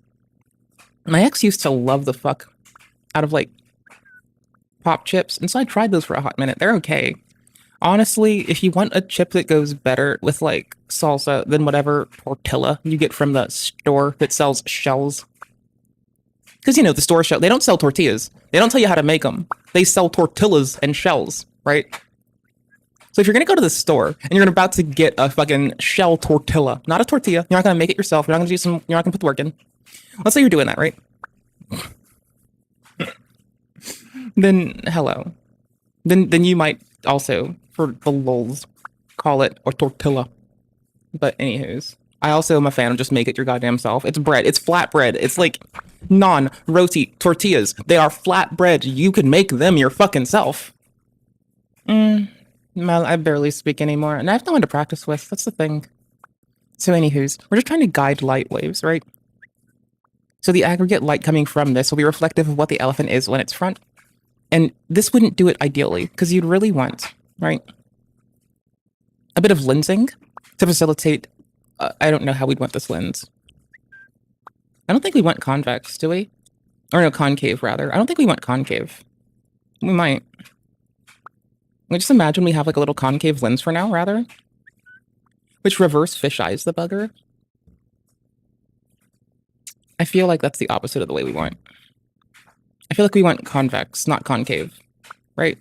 My ex used to love the fuck out of, like, pop chips, and so I tried those for a hot minute. They're okay. Honestly, if you want a chip that goes better with, like, salsa than whatever tortilla you get from the store that sells shells. Because, you know, the store shell, they don't sell tortillas. They don't tell you how to make them. They sell tortillas and shells, right? So if you're going to go to the store and you're about to get a fucking shell tortilla, not a tortilla, you're not going to make it yourself. You're not going to you're not going to put the work in. Let's say you're doing that, right? Then, hello. Then you might also, for the lulz, call it a tortilla. But anywho's, I also am a fan of just make it your goddamn self. It's bread. It's flat bread. It's like non-roti tortillas. They are flat bread. You can make them your fucking self. Well, I barely speak anymore, and I have no one to practice with. That's the thing. So anywho's, we're just trying to guide light waves, right? So the aggregate light coming from this will be reflective of what the elephant is when it's front. And this wouldn't do it ideally, because you'd really want, right, a bit of lensing to facilitate, I don't know how we'd want this lens. I don't think we want convex, do we? Or no, concave, rather. I don't think we want concave. We might. We just imagine we have like a little concave lens for now, rather. Which reverse fisheyes the bugger. I feel like that's the opposite of the way we want. I feel like we want convex, not concave, right?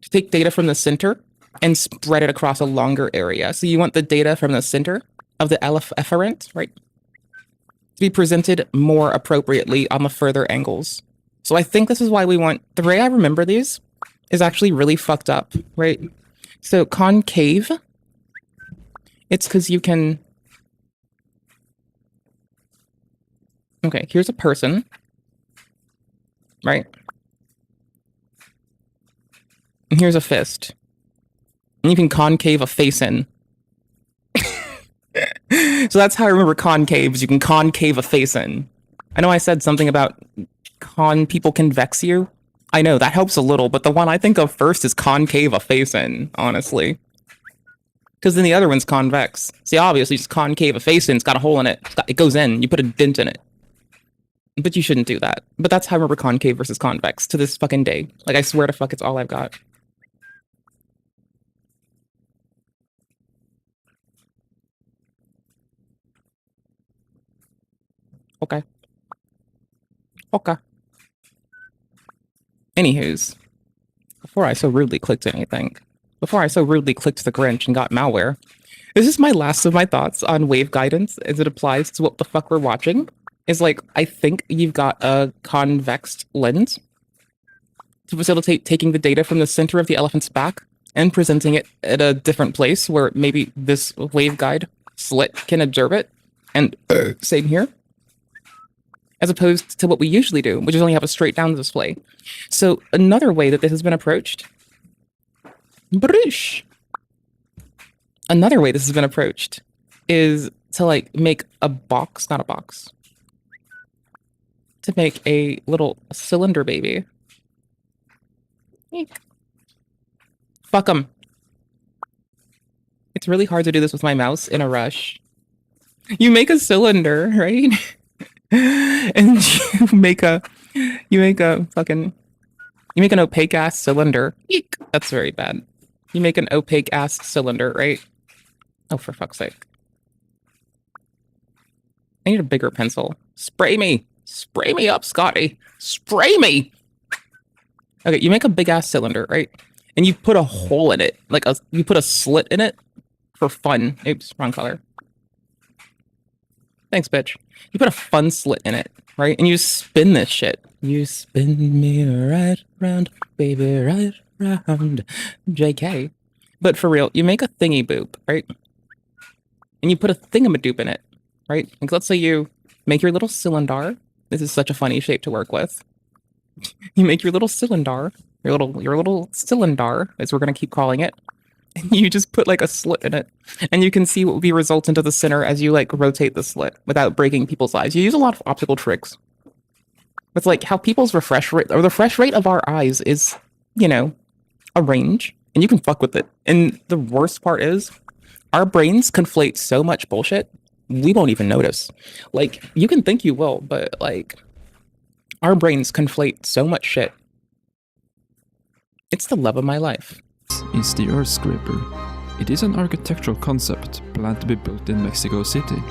To take data from the center and spread it across a longer area. So you want the data from the center of the efferent, right, to be presented more appropriately on the further angles. So I think this is why we want, the way I remember these is actually really fucked up, right? So concave, it's because you can, okay, here's a person, right? And here's a fist. And you can concave a face in. So that's how I remember concaves. You can concave a face in. I know I said something about people convex you. I know, that helps a little, but the one I think of first is concave a face in, honestly. Because then the other one's convex. See, obviously, just concave a face in, it's got a hole in it. It goes in, you put a dent in it. But you shouldn't do that. But that's how I remember concave versus convex to this fucking day. Like, I swear to fuck, it's all I've got. Okay. Okay. Anywho's, before I so rudely clicked anything, before I so rudely clicked the Grinch and got malware, this is my last of my thoughts on wave guidance as it applies to what the fuck we're watching. Is like, I think you've got a convex lens to facilitate taking the data from the center of the elephant's back and presenting it at a different place where maybe this waveguide slit can observe it, and same here, as opposed to what we usually do, which is only have a straight down display. So another way that this has been approached, another way this has been approached is to like make a box, not a box, to make a little cylinder baby. Eek. Fuck 'em. It's really hard to do this with my mouse in a rush. You make a cylinder, right? And you make an opaque ass cylinder. Eek. That's very bad. You make an opaque ass cylinder, right? Oh, for fuck's sake. I need a bigger pencil. Spray me. Spray me up, Scotty. Spray me. Okay, you make a big ass cylinder, right? And you put a hole in it. You put a slit in it for fun. Oops, wrong color. Thanks, bitch. You put a fun slit in it, right? And you spin this shit. You spin me right round, baby, right round. JK. But for real, you make a thingy boop, right? And you put a thingamadoop in it, right? Like, let's say you make your little cylinder. This is such a funny shape to work with. You make your little cylinder, your little cylinder, as we're gonna keep calling it, and you just put like a slit in it, and you can see what will be result into the center as you like rotate the slit without breaking people's eyes. You use a lot of optical tricks. It's like how people's refresh rate, or the refresh rate of our eyes is, you know, a range, and you can fuck with it. And the worst part is, our brains conflate so much bullshit, we won't even notice. Like, you can think you will, but like, our brains conflate so much shit. It's the love of my life. Is the Earth Scraper. It is an architectural concept planned to be built in Mexico City.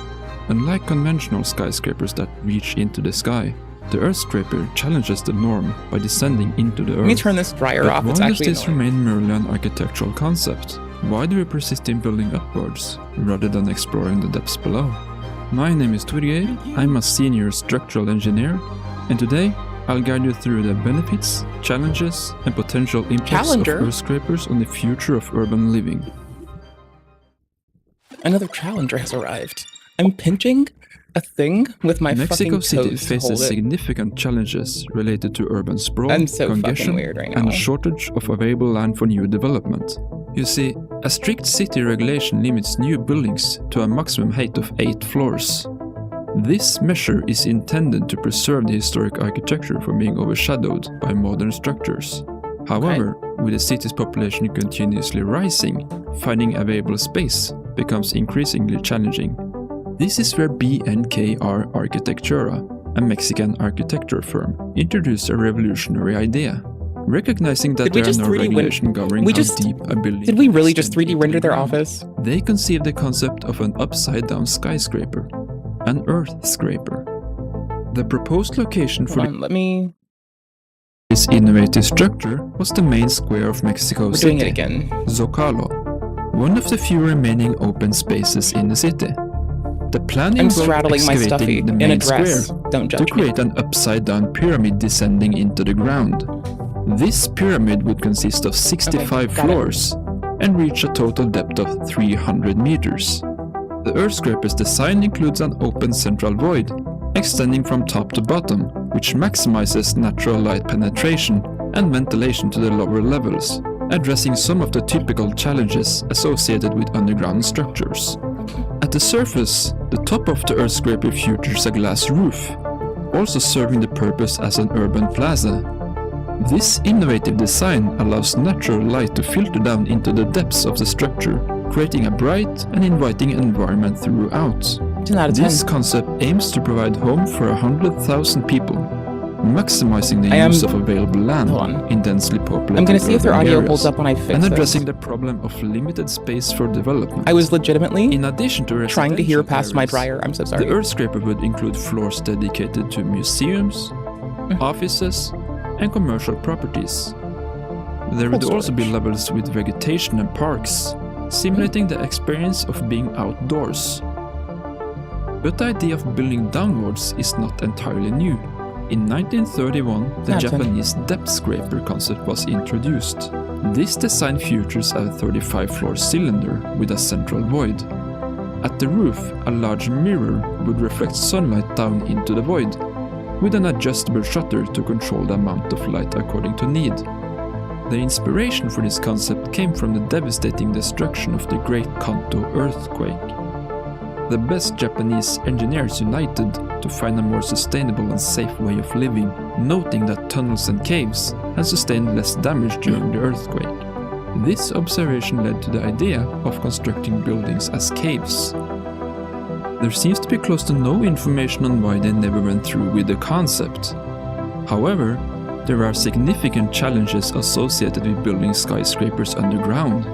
Unlike conventional skyscrapers that reach into the sky, the Earth Scraper challenges the norm by descending into the Earth. Let me turn this dryer off. Why It's does actually this annoying. remain merely an architectural concept? Why do we persist in building upwards, rather than exploring the depths below? My name is Torgeir, I'm a senior structural engineer, and today I'll guide you through the benefits, challenges, and potential impacts of Earth Scrapers on the future of urban living. Another challenger has arrived. I'm pinching a thing with my Mexico fucking City toes to faces hold it. significant challenges related to urban sprawl, I'm so fucking congestion, weird right and now. a shortage of available land for new development. You see, a strict city regulation limits new buildings to a maximum height of 8 floors. This measure is intended to preserve the historic architecture from being overshadowed by modern structures. However, with the city's population continuously rising, finding available space becomes increasingly challenging. This is where BNKR Arquitectura, a Mexican architecture firm, introduced a revolutionary idea. Recognizing that there are no regulation governing how deep a building Did we really just can 3D render their office? They conceived the concept of an upside-down skyscraper, an Earth Scraper. The proposed location for this innovative structure was the main square of Mexico City, doing it again. Zocalo, one of the few remaining open spaces in the city. The plan I'm involved straddling my stuffy excavating the in a main dress. square Don't to judge me. create an upside-down pyramid descending into the ground. This pyramid would consist of 65 got it. floors and reach a total depth of 300 meters. The Earth Scraper's design includes an open central void, extending from top to bottom, which maximizes natural light penetration and ventilation to the lower levels, addressing some of the typical challenges associated with underground structures. At the surface, the top of the Earth Scraper features a glass roof, also serving the purpose as an urban plaza. This innovative design allows natural light to filter down into the depths of the structure, creating a bright and inviting environment throughout. 10 out of 10. This concept aims to provide home for 100,000 people, maximizing the use of available land in densely populated I'm gonna see if their urban audio areas, holds up when I fix and this. addressing the problem of limited space for development. I was legitimately in addition to trying to hear residential past my areas, dryer. I'm so sorry. The Earth Scraper would include floors dedicated to museums, offices, and commercial properties. There would Cold also be levels with vegetation and parks, simulating the experience of being outdoors. But the idea of building downwards is not entirely new. In 1931, the That's it. Japanese depth scraper concept was introduced. This design features a 35-floor cylinder with a central void. At the roof, a large mirror would reflect sunlight down into the void, with an adjustable shutter to control the amount of light according to need. The inspiration for this concept came from the devastating destruction of the Great Kanto earthquake. The best Japanese engineers united to find a more sustainable and safe way of living, noting that tunnels and caves had sustained less damage during the earthquake. This observation led to the idea of constructing buildings as caves. There seems to be close to no information on why they never went through with the concept. However, there are significant challenges associated with building skyscrapers underground.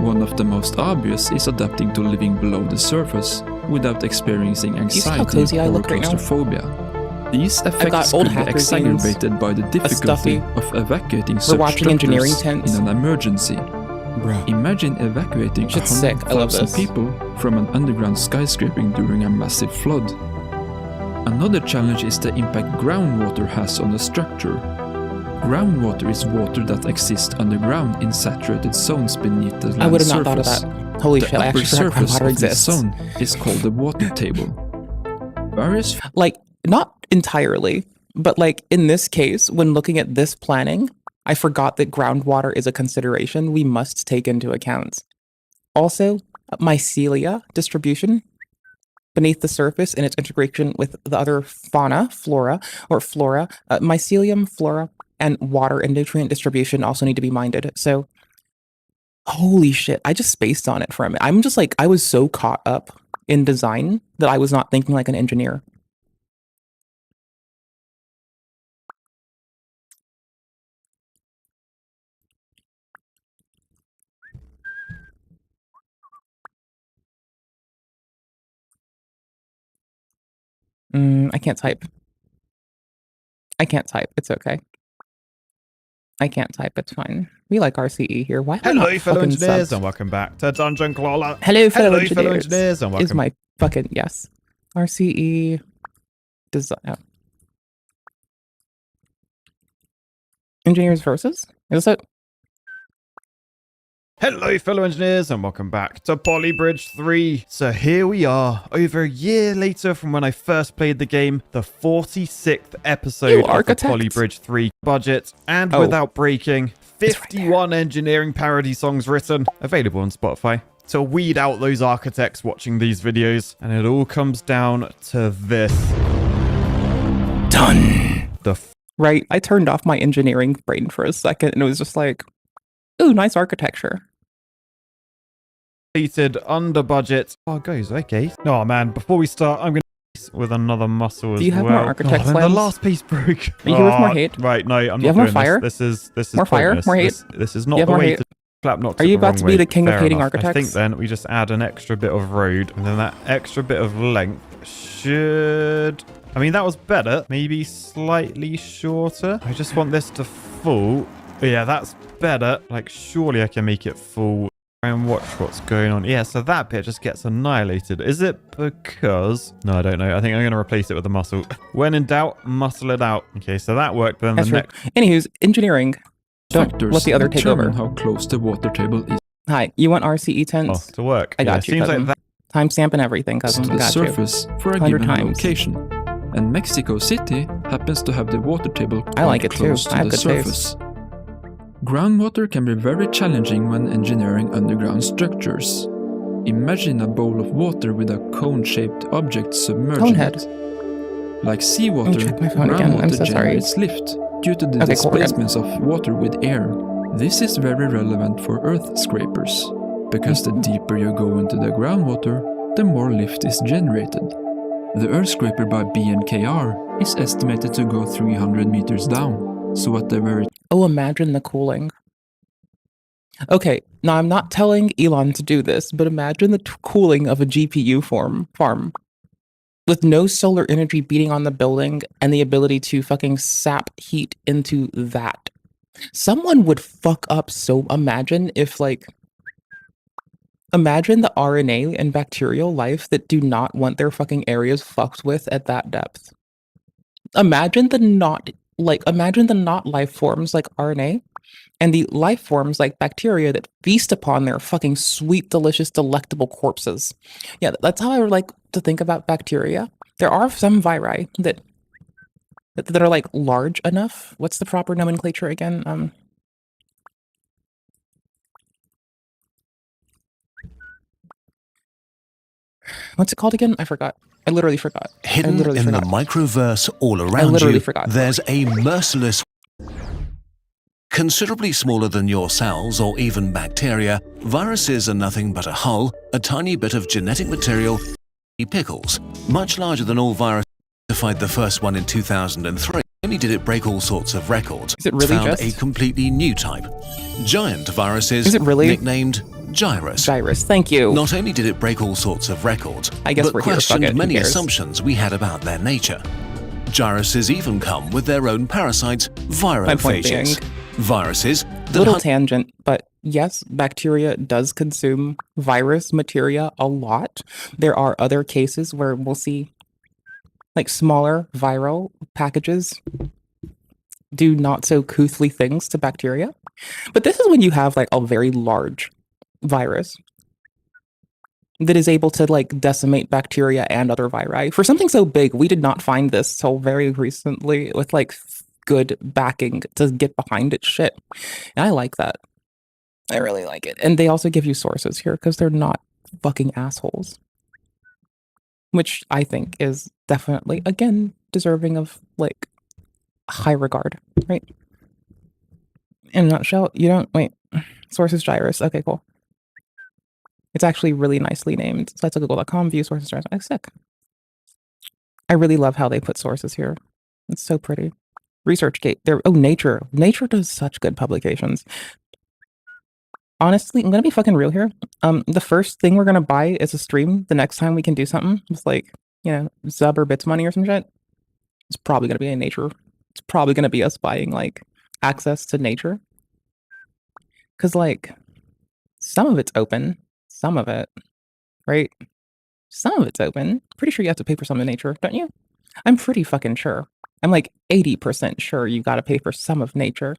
One of the most obvious is adapting to living below the surface without experiencing anxiety or claustrophobia. These effects could be exacerbated by the difficulty of evacuating such structures in an emergency. Imagine evacuating 100,000 people from an underground skyscraper during a massive flood. Another challenge is the impact groundwater has on the structure. Groundwater is water that exists underground in saturated zones beneath the land surface. I would have not thought of that. Holy shit, I actually forgot groundwater exists. The zone is called the water table. Various... Like, not entirely, but like in this case, when looking at this planning, I forgot that groundwater is a consideration we must take into account. Also, mycelia distribution beneath the surface and its integration with the other flora, mycelium, flora, and water and nutrient distribution also need to be minded. So, holy shit, I just spaced on it for a minute. I'm just like, I was so caught up in design that I was not thinking like an engineer. I can't type. I can't type. It's okay. I can't type. It's fine. We like RCE here. Why? Hello, fellow engineers, and welcome back to Dungeon Crawler. Hello, fellow engineers, and welcome. Is my fucking yes. RCE design. Oh. Engineers versus. Is this it? Hello, fellow engineers, and welcome back to Polybridge 3. So here we are, over a year later from when I first played the game, the 46th episode of the Polybridge 3 budget, and without breaking, 51 engineering parody songs written, available on Spotify, to weed out those architects watching these videos, and it all comes down to this. Done. Right, I turned off my engineering brain for a second, and it was just like, ooh, nice architecture. Completed under budget. Oh, it goes, okay. Oh man, before we start, I'm going to with another muscle as well. Do you have more architect the last piece broke. Are you here with more hate? Right, no, I'm Do you not have more doing fire? This is more fire, more hate. This is not the way to clap knocks. Are you about to be the king of hating enough. architects? I think then we just add an extra bit of road, and then that extra bit of length should... I mean, that was better. Maybe slightly shorter. I just want this to full. Yeah, that's better. Like, surely I can make it full. And watch what's going on. Yeah, so that bit just gets annihilated. Is it because... No, I don't know. I think I'm going to replace it with a muscle. When in doubt, muscle it out. Okay, so that worked. Then the next... Anywho's, engineering. Don't let the other take over. How close the water table is. Hi, you want RCE tents? Oh, to work. I got you, seems cousin. like that... Timestamp and everything, cousin. To the got surface you. for a 100 given times. location. And Mexico City happens to have the water table I like it close too. to I have the good surface. taste. Groundwater can be very challenging when engineering underground structures. Imagine a bowl of water with a cone-shaped object submerged in it. Like seawater, groundwater generates lift due to the displacements of water with air. This is very relevant for earth scrapers, because the deeper you go into the groundwater, the more lift is generated. The earth scraper by BNKR is estimated to go 300 meters down, so at the very... Oh, imagine the cooling. Okay, now I'm not telling Elon to do this, but imagine the cooling of a GPU farm. With no solar energy beating on the building and the ability to fucking sap heat into that. Someone would fuck up so... Imagine if, like... Imagine the RNA and bacterial life that do not want their fucking areas fucked with at that depth. Imagine the not life forms like RNA and the life forms like bacteria that feast upon their fucking sweet, delicious, delectable corpses. Yeah, that's how I would like to think about bacteria. There are some viri that are like large enough. What's the proper nomenclature again? What's it called again? I forgot. I literally forgot. Hidden in the microverse all I around literally you, forgot. there's a merciless, considerably smaller than your cells or even bacteria. Viruses are nothing but a hull, a tiny bit of genetic material, pickles. Much larger than all viruses. Identified the first one in 2003. Only did it break all sorts of records. Is it really found just? a completely new type. Giant viruses. Is it really? Nicknamed Gyrus. Gyrus, thank you. Not only did it break all sorts of records, I guess but we're here, fuck questioned it, who many cares? assumptions we had about their nature. Gyruses even come with their own parasites, My point being, virophages. Viruses that little hunt tangent, but yes, bacteria does consume virus materia a lot. There are other cases where we'll see like smaller viral packages do not so couthly things to bacteria. But this is when you have like a very large virus that is able to like decimate bacteria and other viri. For something so big, we did not find this till very recently with like good backing to get behind it shit. And I like that. I really like it. And they also give you sources here because they're not fucking assholes. Which I think is definitely, again, deserving of like high regard, right? In a nutshell, you don't wait. Sources Gyrus. Okay, cool. It's actually really nicely named. Sites like Google.com, view sources Gyrus. Oh, sick. I really love how they put sources here. It's so pretty. ResearchGate. There. Oh, Nature. Nature does such good publications. Honestly, I'm gonna be fucking real here. The first thing we're gonna buy is a stream. The next time we can do something with like, you know, Zub or Bits money or some shit, it's probably gonna be a Nature. It's probably gonna be us buying like access to Nature. Cause like some of it's open, some of it, right? Some of it's open. Pretty sure you have to pay for some of Nature, don't you? I'm pretty fucking sure. I'm like 80% sure you gotta pay for some of Nature.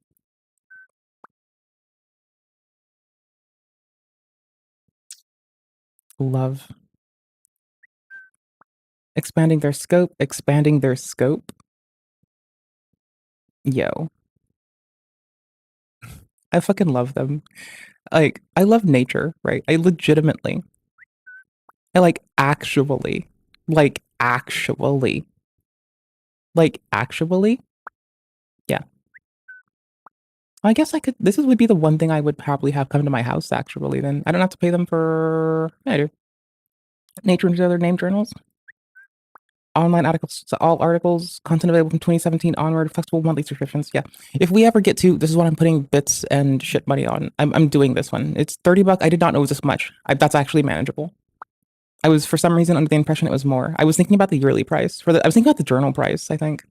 Love. Expanding their scope, expanding their scope. Yo. I fucking love them. Like, I love Nature, right? I legitimately. I like actually. Like actually. Like actually? Yeah. I guess I could, would be the one thing I would probably have come to my house actually then. I don't have to pay them for, yeah, I do. Nature and other name journals. Online articles, so all articles, content available from 2017 onward, flexible monthly subscriptions. Yeah. If we ever get to, this is what I'm putting bits and shit money on. I'm doing this one. It's $30. I did not know it was this much. That's actually manageable. I was for some reason under the impression it was more. I was thinking about the yearly price I was thinking about the journal price, I think.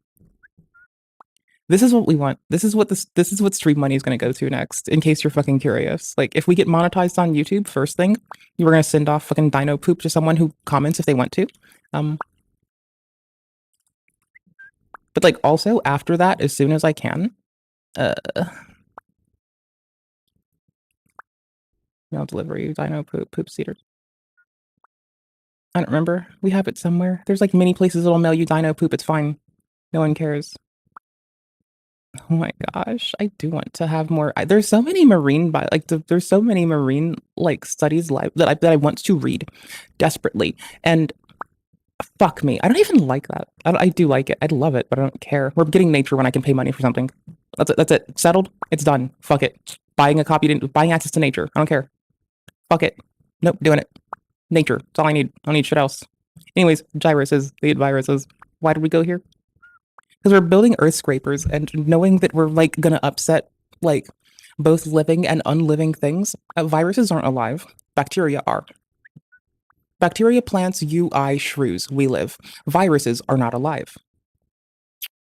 This is what we want. This is what stream money is going to go to next, in case you're fucking curious. Like, if we get monetized on YouTube, first thing, you were going to send off fucking dino poop to someone who comments if they want to. But like also after that, as soon as I can, mail delivery, dino poop cedar. I don't remember. We have it somewhere. There's like many places that'll mail you dino poop. It's fine. No one cares. Oh my gosh, I do want to have more. There's so many marine there's so many marine like studies that I want to read desperately. And fuck me, I don't even like that. I do like it. I love it, but I don't care. We're getting Nature when I can pay money for something. That's it. That's it. Settled. It's done. Fuck it. Buying access to Nature. I don't care. Fuck it. Nope. Doing it. Nature. That's all I need. I don't need shit else. Anyways, viruses. Why did we go here? Because we're building earth scrapers, and knowing that we're like gonna upset like both living and unliving things. Viruses aren't alive. Bacteria are. Bacteria, plants, you, I, shrews, we live. Viruses are not alive.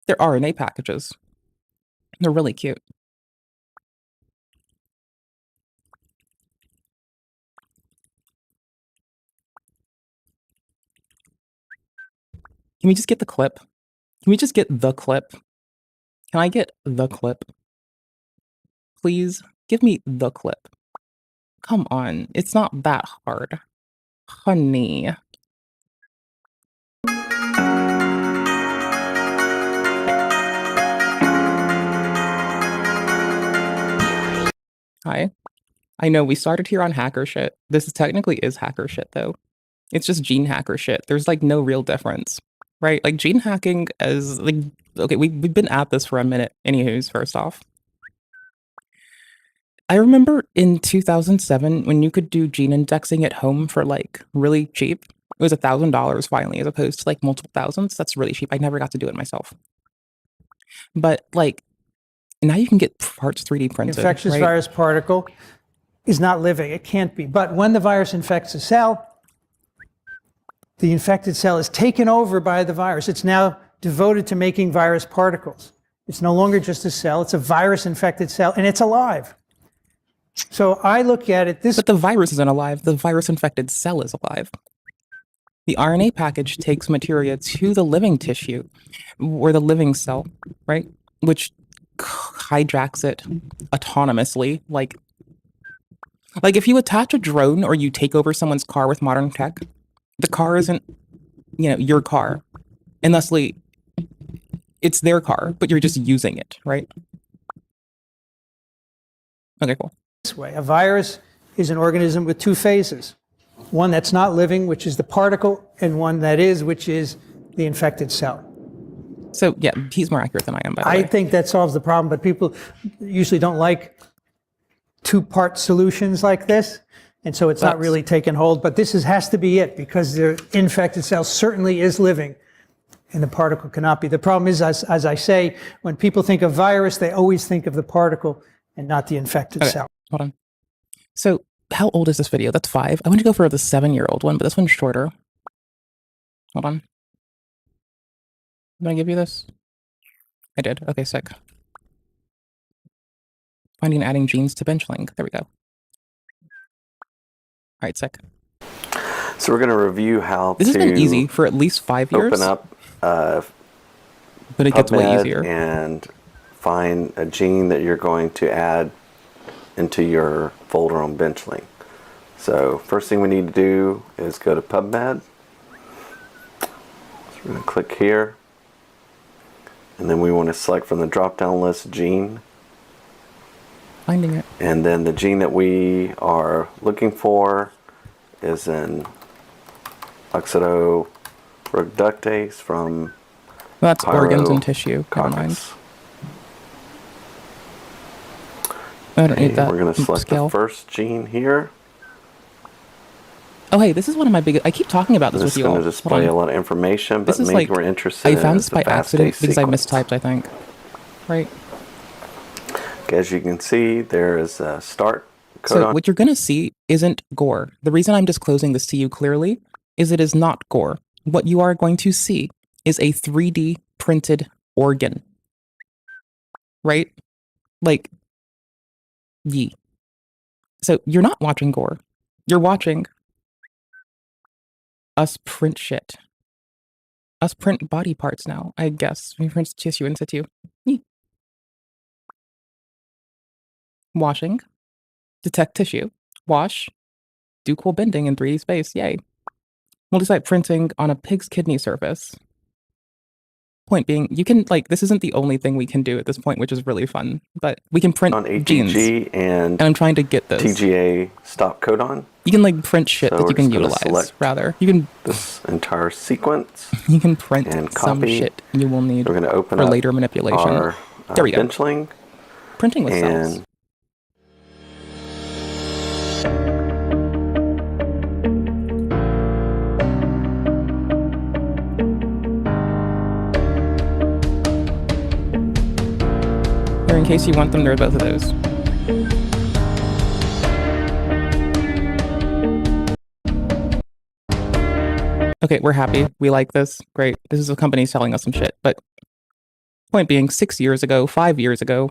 They're RNA packages. They're really cute. Can we just get the clip? Can we just get the clip? Can I get the clip? Please give me the clip. Come on, it's not that hard. Honey. Hi. I know we started here on hacker shit. This technically is hacker shit though. It's just gene hacker shit. There's like no real difference, right? Like gene hacking as like, okay, we've been at this for a minute. Anywho's, first off. I remember in 2007 when you could do gene indexing at home for like really cheap. It was $1,000 finally, as opposed to like multiple thousands. That's really cheap. I never got to do it myself. But like now you can get parts 3D printed. Infectious right? virus particle is not living. It can't be. But when the virus infects a cell, the infected cell is taken over by the virus. It's now devoted to making virus particles. It's no longer just a cell. It's a virus-infected cell, and it's alive. So I look at it this... But the virus isn't alive. The virus-infected cell is alive. The RNA package takes materia to the living tissue, or the living cell, right? Which hijacks it autonomously. Like if you attach a drone or you take over someone's car with modern tech, the car isn't, your car. And thusly, it's their car, but you're just using it, right? Okay, cool. This way, a virus is an organism with two phases. One that's not living, which is the particle, and one that is, which is the infected cell. So, yeah, he's more accurate than I am, by the way. I think that solves the problem, but people usually don't like two-part solutions like this, and so it's not really taken hold. But this has to be it, because the infected cell certainly is living, and the particle cannot be. The problem is, as I say, when people think of virus, they always think of the particle and not the infected cell. Hold on. So, how old is this video? That's 5. I want to go for the 7-year-old one, but this one's shorter. Hold on. Did I give you this? I did. Okay, sick. Finding and adding genes to bench link. There we go. All right, sick. So we're going to review how this has been easy for at least 5 years. Open up but it gets way easier. And find a gene that you're going to add into your folder on BenchLink. So first thing we need to do is go to PubMed. So we're going to click here. And then we want to select from the drop-down list gene. Finding it. And then the gene that we are looking for is in oxidoreductase from that's organs and tissue. Never mind. I don't need that. We're going to select the first gene here. Oh, hey, this is one of my biggest... I keep talking about this with you all. This is going to display a lot of information, but maybe we're interested I in found this by accident because I sequence. mistyped, I think. Right. Okay, as you can see, there is a start codon. So what you're going to see isn't gore. The reason I'm disclosing this to you clearly is it is not gore. What you are going to see is a 3D printed organ. Right? Like, yee. So you're not watching gore. You're watching us print shit. Us print body parts now, I guess. We print tissue in situ. Yee. Washing. Detect tissue. Wash. Do cool bending in 3D space. Yay. Multi-site printing on a pig's kidney surface. Point being, you can, this isn't the only thing we can do at this point, which is really fun, but we can print on ATG genes. And I'm trying to get this. TGA stop codon. You can, print shit that you can utilize, rather. You can... this entire sequence. You can print and some shit you will need We're going to open for up later manipulation. Our, there we go. BenchLink. Printing with cells. In case you want them, there are both of those. Okay, we're happy. We like this. Great. This is a company selling us some shit. But point being, 6 years ago, 5 years ago,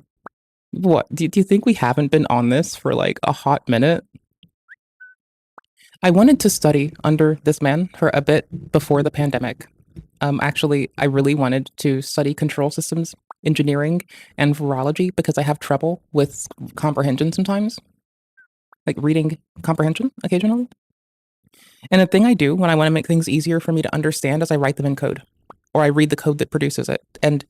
what? Do you think we haven't been on this for a hot minute? I wanted to study under this man for a bit before the pandemic. Actually, I really wanted to study control systems engineering and virology because I have trouble with comprehension sometimes, like reading comprehension occasionally. And the thing I do when I want to make things easier for me to understand is I write them in code, or I read the code that produces it. And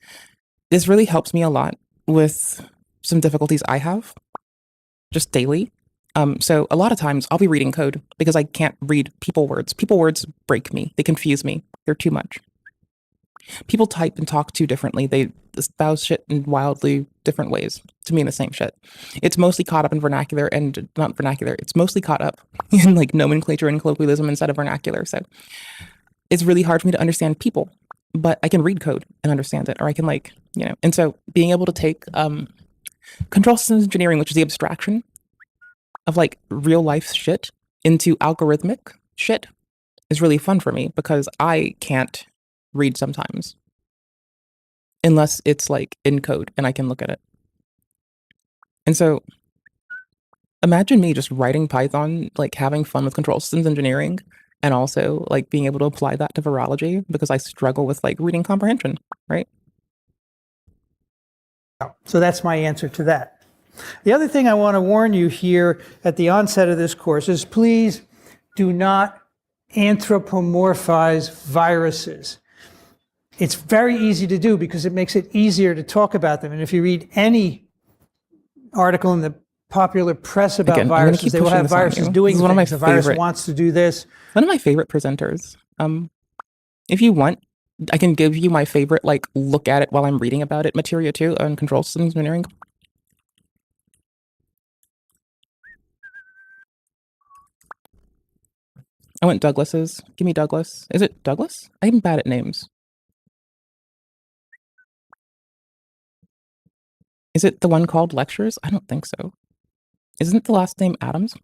this really helps me a lot with some difficulties I have just daily. So a lot of times I'll be reading code because I can't read people words. People words break me. They confuse me. They're too much. People type and talk too differently. They espouse shit in wildly different ways to mean the same shit. It's mostly caught up in vernacular and not vernacular. It's mostly caught up in like nomenclature and colloquialism instead of vernacular. So it's really hard for me to understand people, but I can read code and understand it, or I can like, and so being able to take control systems engineering, which is the abstraction of like real life shit into algorithmic shit, is really fun for me because I can't read sometimes unless it's like in code and I can look at it. And so imagine me just writing Python, like having fun with control systems engineering, and also like being able to apply that to virology because I struggle with like reading comprehension, right? So that's my answer to that. The other thing I want to warn you here at the onset of this course is please do not anthropomorphize viruses. It's very easy to do because it makes it easier to talk about them. And if you read any article in the popular press about viruses, they will have viruses doing things. One of my the virus wants to do this. One of my favorite presenters. If you want, I can give you my favorite, like, look at it while I'm reading about it material too on control systems engineering. I went Douglas's. Give me Douglas. Is it Douglas? I'm bad at names. Is it the one called Lectures? I don't think so. Isn't the last name Adams?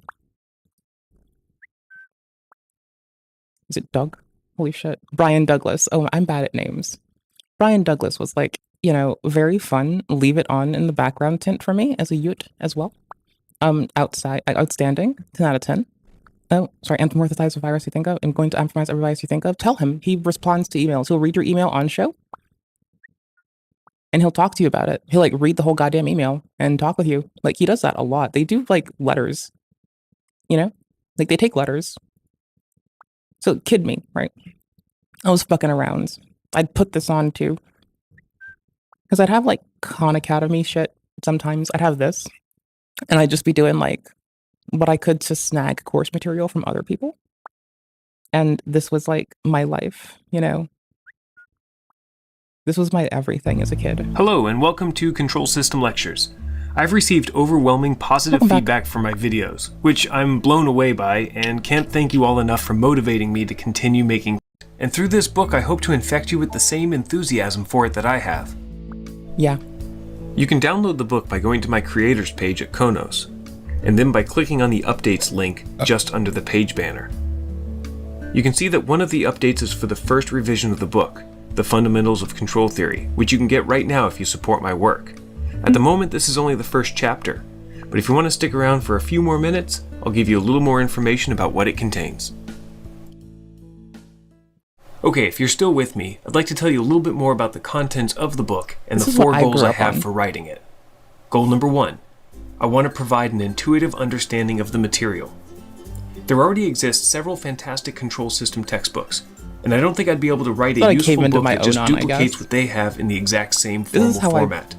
Is it Doug? Holy shit. Brian Douglas. Oh, I'm bad at names. Brian Douglas was like, very fun. Leave it on in the background tint for me as a Ute as well. Outstanding. 10 out of 10. Oh, sorry, anthropomorphize a virus you think of. I'm going to anthropomorphize every virus you think of. Tell him. He responds to emails. He'll read your email on show. And he'll talk to you about it. He'll like read the whole goddamn email and talk with you. Like he does that a lot. They do like letters, like they take letters. So kid me, right? I was fucking around. I'd put this on too. Because I'd have like Khan Academy shit sometimes. I'd have this. And I'd just be doing like what I could to snag course material from other people. And this was like my life, This was my everything as a kid. Hello and welcome to Control System Lectures. I've received overwhelming positive feedback for my videos, which I'm blown away by and can't thank you all enough for motivating me to continue making. And through this book I hope to infect you with the same enthusiasm for it that I have. Yeah. You can download the book by going to my creators page at Konos, and then by clicking on the updates link just under the page banner. You can see that one of the updates is for the first revision of the book, The Fundamentals of Control Theory, which you can get right now if you support my work. At the moment, this is only the first chapter, but if you want to stick around for a few more minutes, I'll give you a little more information about what it contains. Okay, if you're still with me, I'd like to tell you a little bit more about the contents of the book and the 4 goals I have for writing it. Goal number 1. I want to provide an intuitive understanding of the material. There already exist several fantastic control system textbooks, and I don't think I'd be able to write a useful book that just duplicates what they have in the exact same formal format.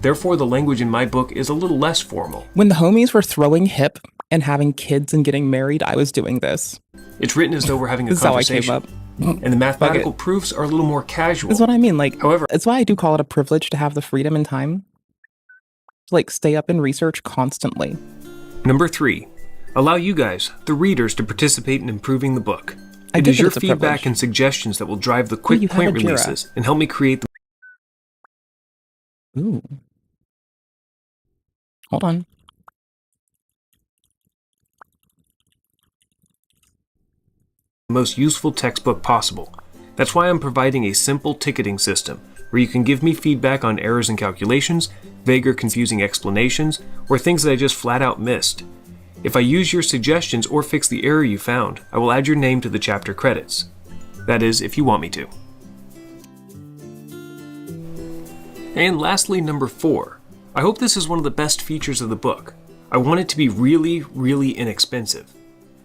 Therefore, the language in my book is a little less formal. When the homies were throwing hip and having kids and getting married, I was doing this. It's written as though we're having a conversation. How I came up. And the mathematical proofs are a little more casual. That's what I mean. Like, however, it's why I do call it a privilege to have the freedom and time to like stay up in research constantly. Number 3, allow you guys, the readers, to participate in improving the book. It is your feedback and suggestions that will drive the quick point releases and help me create the... Ooh. Hold on. most useful textbook possible. That's why I'm providing a simple ticketing system, where you can give me feedback on errors in calculations, vague or confusing explanations, or things that I just flat out missed. If I use your suggestions or fix the error you found, I will add your name to the chapter credits. That is, if you want me to. And lastly, number 4. I hope this is one of the best features of the book. I want it to be really, really inexpensive.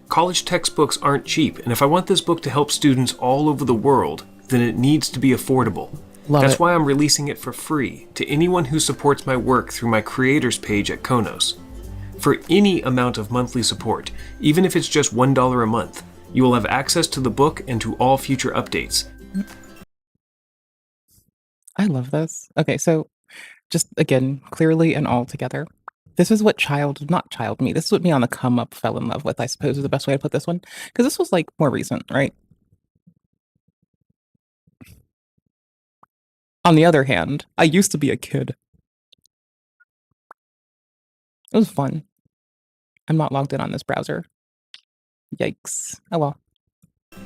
College textbooks aren't cheap, and if I want this book to help students all over the world, then it needs to be affordable. That's why I'm releasing it for free to anyone who supports my work through my creators page at Konos. For any amount of monthly support, even if it's just $1 a month, you will have access to the book and to all future updates. I love this. Okay, so just again, clearly and all together. This is what me, this is what me on the come up fell in love with, I suppose is the best way to put this one. Because this was like more recent, right? On the other hand, I used to be a kid. It was fun. I'm not logged in on this browser. Yikes. Oh well.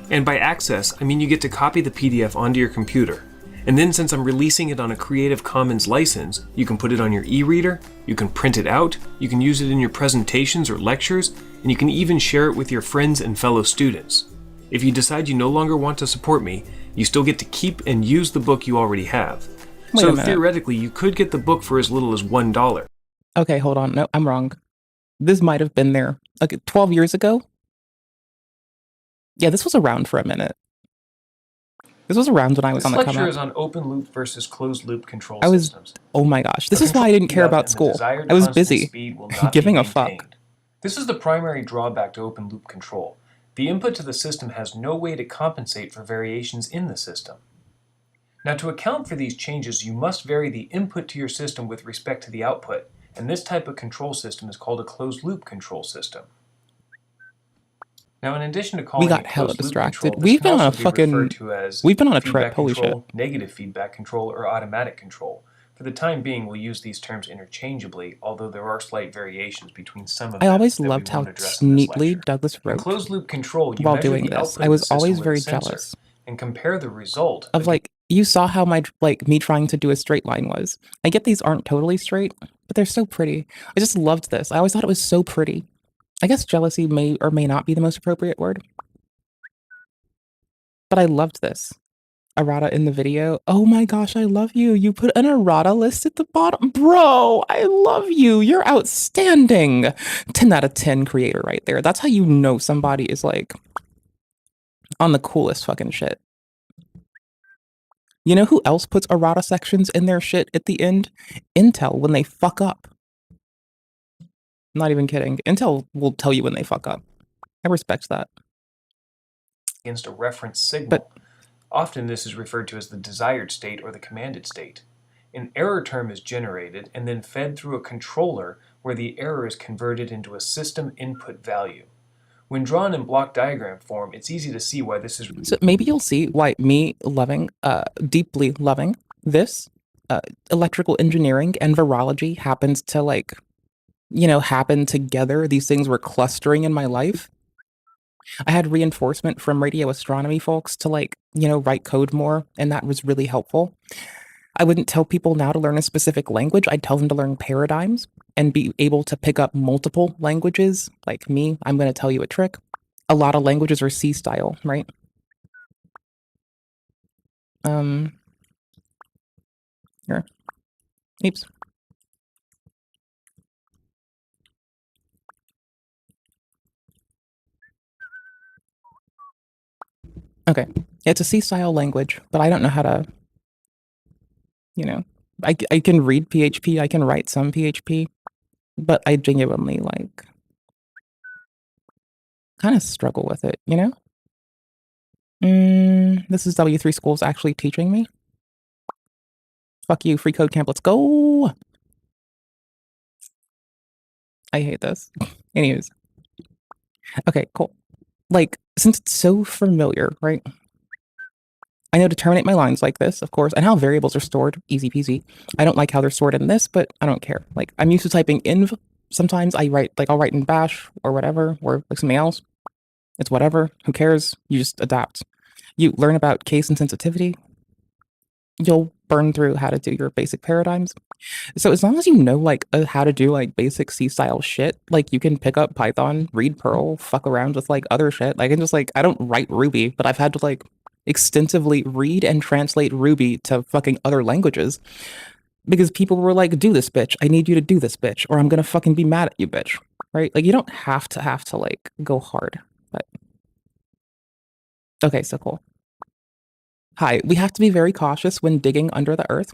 And by access, I mean you get to copy the PDF onto your computer. And then since I'm releasing it on a Creative Commons license, you can put it on your e-reader, you can print it out, you can use it in your presentations or lectures, and you can even share it with your friends and fellow students. If you decide you no longer want to support me, you still get to keep and use the book you already have. So theoretically, you could get the book for as little as $1. Okay, hold on. No, I'm wrong. This might have been there. Okay, 12 years ago? Yeah, this was around for a minute. This was around when I was on the come up. This lecture is on open loop versus closed loop control I was, systems. oh my gosh. This is why I didn't care about school. I was busy giving a fuck. This is the primary drawback to open loop control. The input to the system has no way to compensate for variations in the system. Now, to account for these changes, you must vary the input to your system with respect to the output, and this type of control system is called a closed loop control system. Now, in addition to calling we got hella distracted. We've been on a fucking, we've been on a trip, holy shit. Negative feedback control, or automatic control. For the time being, we'll use these terms interchangeably, although there are slight variations between some of them. I always loved how neatly Douglas wrote closed loop control, while doing this. I was always very jealous and compare the result of like, you saw how my, like, me trying to do a straight line was. I get these aren't totally straight, but they're so pretty. I just loved this. I always thought it was so pretty. I guess jealousy may or may not be the most appropriate word. But I loved this. Errata in the video. Oh my gosh, I love you. You put an errata list at the bottom. Bro, I love you. You're outstanding. 10 out of 10 creator right there. That's how you know somebody is like on the coolest fucking shit. You know who else puts errata sections in their shit at the end? Intel, when they fuck up. I'm not even kidding. Intel will tell you when they fuck up. I respect that. Against a reference signal. Often this is referred to as the desired state or the commanded state. An error term is generated and then fed through a controller where the error is converted into a system input value. When drawn in block diagram form, it's easy to see why this is... So maybe you'll see why me loving, deeply loving this, electrical engineering and virology happens to like, you know, happen together. These things were clustering in my life. I had reinforcement from radio astronomy folks to like, you know, write code more, and that was really helpful. I wouldn't tell people now to learn a specific language. I'd tell them to learn paradigms and be able to pick up multiple languages. Like me, I'm going to tell you a trick. A lot of languages are C style, right? Here. Oops. Okay, it's a C-style language, but I don't know how to, you know, I can read PHP, I can write some PHP, but I genuinely, like, kind of struggle with it, you know? This is W3 Schools actually teaching me. Fuck you, free code camp, let's go! I hate this. Anyways. Okay, cool. Like, since it's so familiar, right? I know to terminate my lines like this, of course, and how variables are stored, easy peasy. I don't like how they're stored in this, but I don't care. Like, I'm used to typing inv. Sometimes I write, like, I'll write in bash or whatever, or like something else. It's whatever. Who cares? You just adapt. You learn about case and sensitivity. You'll burn through how to do your basic paradigms. So as long as you know, like, how to do, like, basic C-style shit, like, you can pick up Python, read Perl, fuck around with, like, other shit. Like, I can just, like, I don't write Ruby, but I've had to, like, extensively read and translate Ruby to fucking other languages. Because people were like, do this, bitch. I need you to do this, bitch. Or I'm gonna fucking be mad at you, bitch. Right? Like, you don't have to like, go hard. But... Okay, so cool. Hi, we have to be very cautious when digging under the earth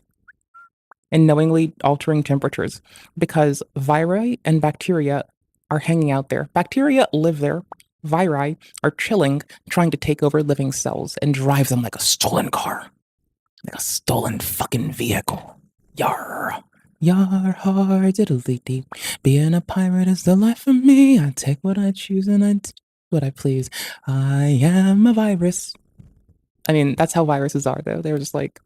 and knowingly altering temperatures because viri and bacteria are hanging out there. Bacteria live there. Viri are chilling, trying to take over living cells and drive them like a stolen car. Like a stolen fucking vehicle. Yar. Yar har diddly dee. Being a pirate is the life for me. I take what I choose and I do what I please. I am a virus. I mean, that's how viruses are, though. They were just like,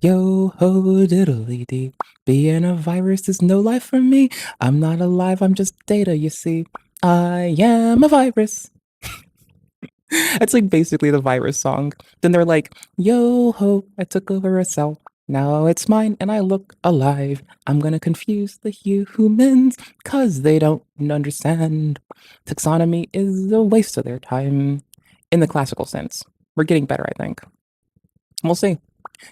yo ho diddly dee. Being a virus is no life for me. I'm not alive, I'm just data, you see. I am a virus. It's like basically the virus song. Then they're like, yo ho, I took over a cell. Now it's mine and I look alive. I'm gonna confuse the humans cause they don't understand. Taxonomy is a waste of their time. In the classical sense. We're getting better, I think. We'll see.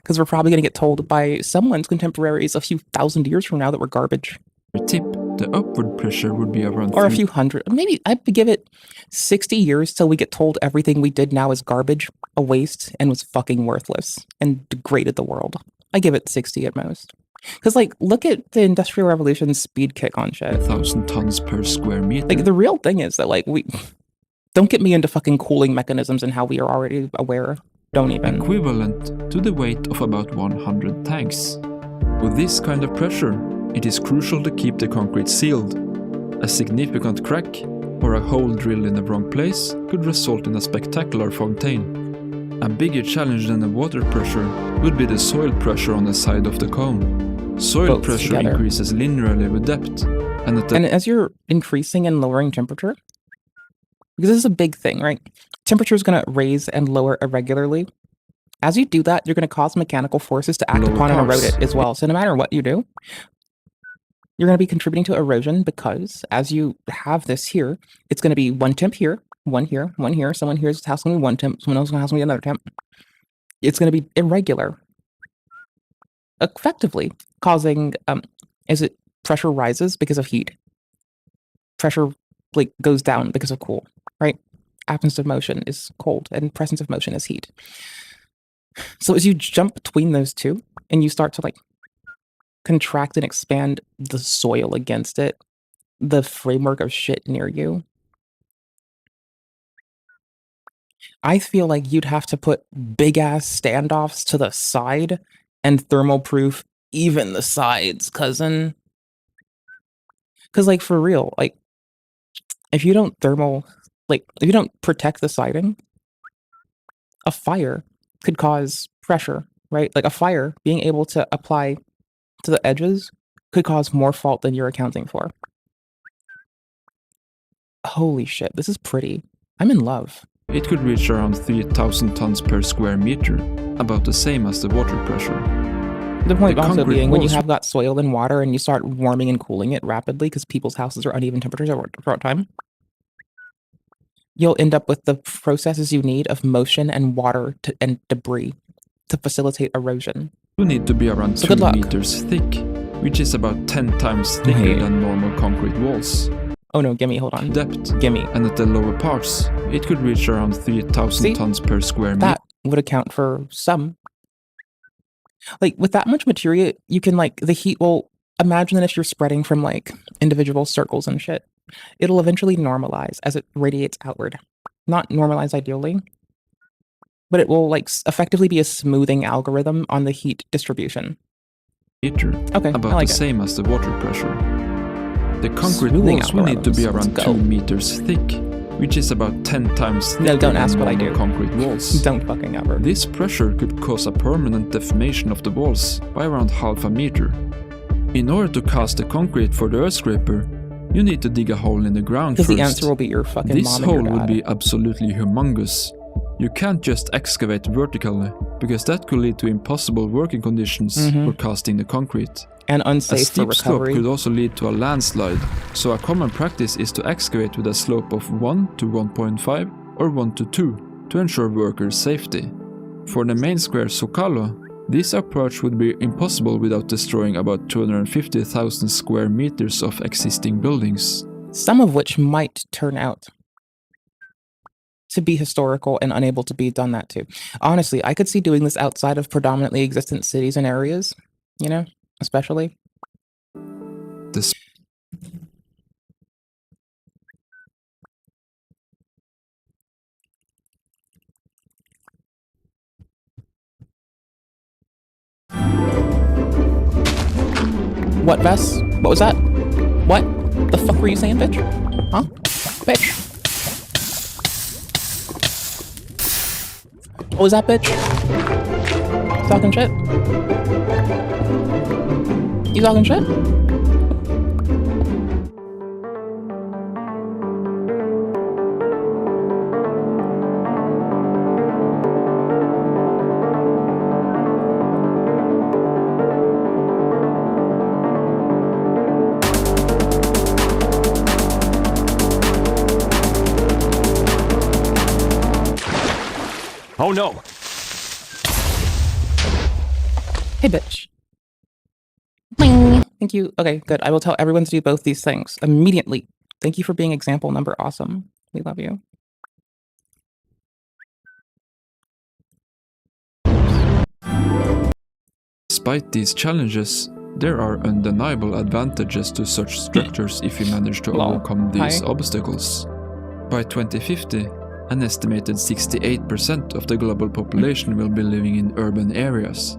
Because we're probably gonna get told by someone's contemporaries a few thousand years from now that we're garbage. Tip, the upward pressure would be around Or a few hundred. Maybe I'd give it 60 years till we get told everything we did now is garbage, a waste, and was fucking worthless, and degraded the world. I give it 60 at most. Because, like, look at the Industrial Revolution's speed kick on shit. 1,000 tons per square meter. Like, the real thing is that, like, we... Don't get me into fucking cooling mechanisms and how we are already aware. Don't even. Equivalent to the weight of about 100 tanks. With this kind of pressure, it is crucial to keep the concrete sealed. A significant crack or a hole drilled in the wrong place could result in a spectacular fontaine. A bigger challenge than the water pressure would be the soil pressure on the side of the cone. Soil Both pressure together. increases linearly with depth. And as you're increasing and lowering temperature, because this is a big thing, right? Temperature is going to raise and lower irregularly. As you do that, you're going to cause mechanical forces to act upon and erode it as well. So no matter what you do, you're going to be contributing to erosion because as you have this here, it's going to be one temp here, one here, one here. Someone here's house going to be one temp, someone else going to house going to be another temp. It's going to be irregular, effectively causing, as it pressure rises because of heat. Pressure like goes down because of cool, right? Absence of motion is cold and presence of motion is heat. So as you jump between those two and you start to like contract and expand the soil against it, the framework of shit near you, I feel like you'd have to put big ass standoffs to the side and thermal proof even the sides, cousin. Cause like for real, like if you don't if you don't protect the siding, a fire could cause pressure, right? Like a fire being able to apply to the edges could cause more fault than you're accounting for. Holy shit, this is pretty. I'm in love. it could reach around 3,000 tons per square meter, about the same as the water pressure. The point The also concrete being when you walls- have got soil and water and you start warming and cooling it rapidly because people's houses are uneven temperatures throughout time, you'll end up with the processes you need of motion and water and debris to facilitate erosion. You need to be around So 2 good luck. meters thick, which is about 10 times thicker than normal concrete walls. Oh no, gimme, hold on. Depth. Gimme. And at the lower parts, it could reach around 3,000 tons per square meter. That would account for some. Like, with that much material, you can, like, the heat will... Imagine that if you're spreading from, like, individual circles and shit, it'll eventually normalize as it radiates outward. Not normalize ideally, but it will, like, effectively be a smoothing algorithm on the heat distribution. Meter, Okay, I about like the it. same as the water pressure. The concrete Smoothing walls will need to be algorithms, around let's 2 go. meters thick, which is about 10 times thicker No, don't than ask what I normal do. concrete walls. Don't fucking ever. This pressure could cause a permanent deformation of the walls by around half a meter. In order to cast the concrete for the earth scraper, you need to dig a hole in the ground Because first. the answer will be your fucking This mom and hole your would dad. be absolutely humongous. You can't just excavate vertically, because that could lead to impossible working conditions Mhm. for casting the concrete. And A unsafe for steep slope recovery. could also lead to a landslide, so a common practice is to excavate with a slope of 1 to 1.5 or 1 to 2 to ensure workers' safety. For the main square Zocalo, This approach would be impossible without destroying about 250,000 square meters of existing buildings. Some of which might turn out to be historical and unable to be done that too. Honestly, I could see doing this outside of predominantly existent cities and areas, you know, especially. This What, Vess? What was that? What the fuck were you saying, bitch? Huh? Bitch? What was that, bitch? You talking shit? You talking shit? Oh no! Hey, bitch. Bing. Thank you. Okay, good. I will tell everyone to do both these things immediately. Thank you for being example number awesome. We love you. Despite these challenges, there are undeniable advantages to such structures if you manage to overcome these obstacles. By 2050, an estimated 68% of the global population will be living in urban areas.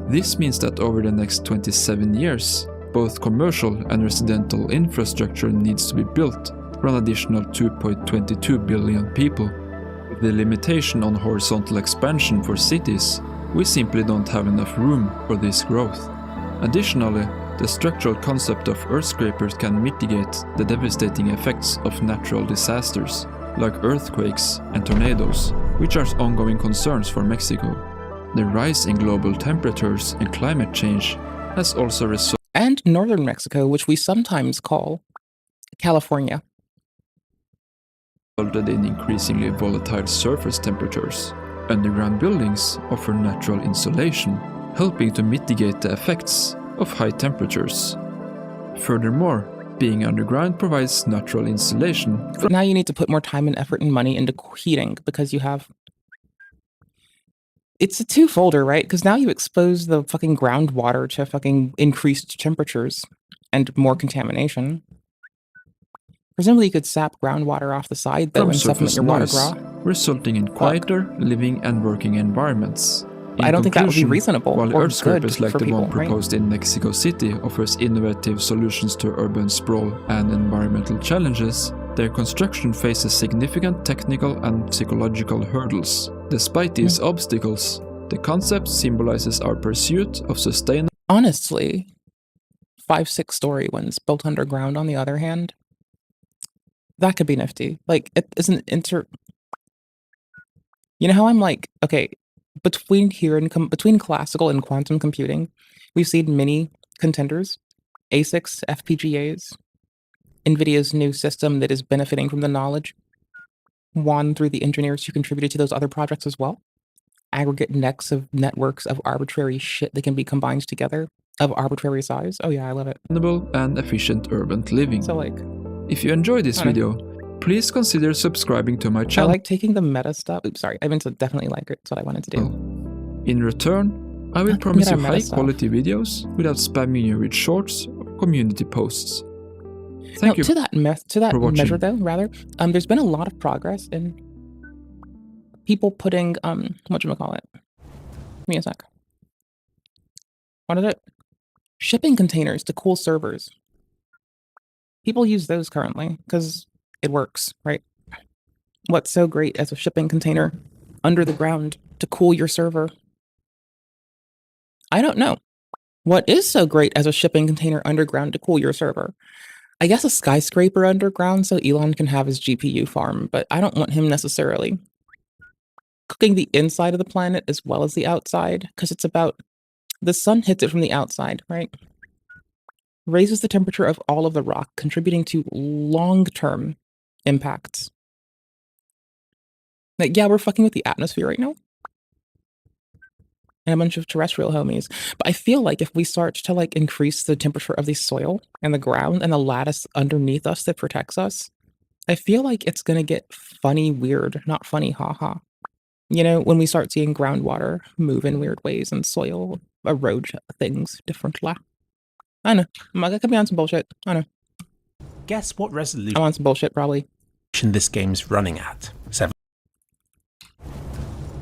This means that over the next 27 years, both commercial and residential infrastructure needs to be built for an additional 2.22 billion people. With the limitation on horizontal expansion for cities, we simply don't have enough room for this growth. Additionally, the structural concept of earth scrapers can mitigate the devastating effects of natural disasters, like earthquakes and tornadoes, which are ongoing concerns for Mexico. The rise in global temperatures and climate change has also resulted and northern Mexico, which we sometimes call California, in increasingly volatile surface temperatures. Underground buildings offer natural insulation, helping to mitigate the effects of high temperatures. Furthermore, being underground provides natural insulation. Now you need to put more time and effort and money into heating because you have... It's a two-folder, right? Because now you expose the fucking groundwater to fucking increased temperatures and more contamination. Presumably you could sap groundwater off the side though and supplement your water noise, resulting in quieter living and working environments. I don't think that would be reasonable while or earth scrapers good like for the people, one proposed in Mexico City offers innovative solutions to urban sprawl and environmental challenges, their construction faces significant technical and psychological hurdles. Despite these obstacles, the concept symbolizes our pursuit of sustainable... Honestly, 5-6-story ones built underground on the other hand, that could be nifty. Like, it isn't You know how I'm like, okay, between here and between classical and quantum computing, we've seen many contenders, ASICs, FPGAs, NVIDIA's new system that is benefiting from the knowledge won through the engineers who contributed to those other projects as well. Aggregate networks of arbitrary shit that can be combined together of arbitrary size. Oh yeah, I love it. And efficient urban living. So like, if you enjoyed this video, please consider subscribing to my channel. I like taking the meta stuff. Oops, sorry. I meant to definitely like it. That's what I wanted to do. In return, I will promise you high quality videos without spamming you with shorts or community posts. Thank you to that measure though, rather, there's been a lot of progress in people putting whatchamacallit. Give me a sec. What is it? Shipping containers to cool servers. People use those currently because it works, right? What's so great as a shipping container under the ground to cool your server? I don't know. What is so great as a shipping container underground to cool your server? I guess a skyscraper underground so Elon can have his GPU farm, but I don't want him necessarily cooking the inside of the planet as well as the outside, because it's about the sun hits it from the outside, right? Raises the temperature of all of the rock, contributing to long-term impacts. Like, yeah, we're fucking with the atmosphere right now. and a bunch of terrestrial homies. But I feel like if we start to like increase the temperature of the soil and the ground and the lattice underneath us that protects us, I feel like it's gonna get funny weird, not funny haha. You know, when we start seeing groundwater move in weird ways and soil erode things differently. I know. I could be on some bullshit. I know. Guess what resolution I'm on some bullshit probably. this game's running at?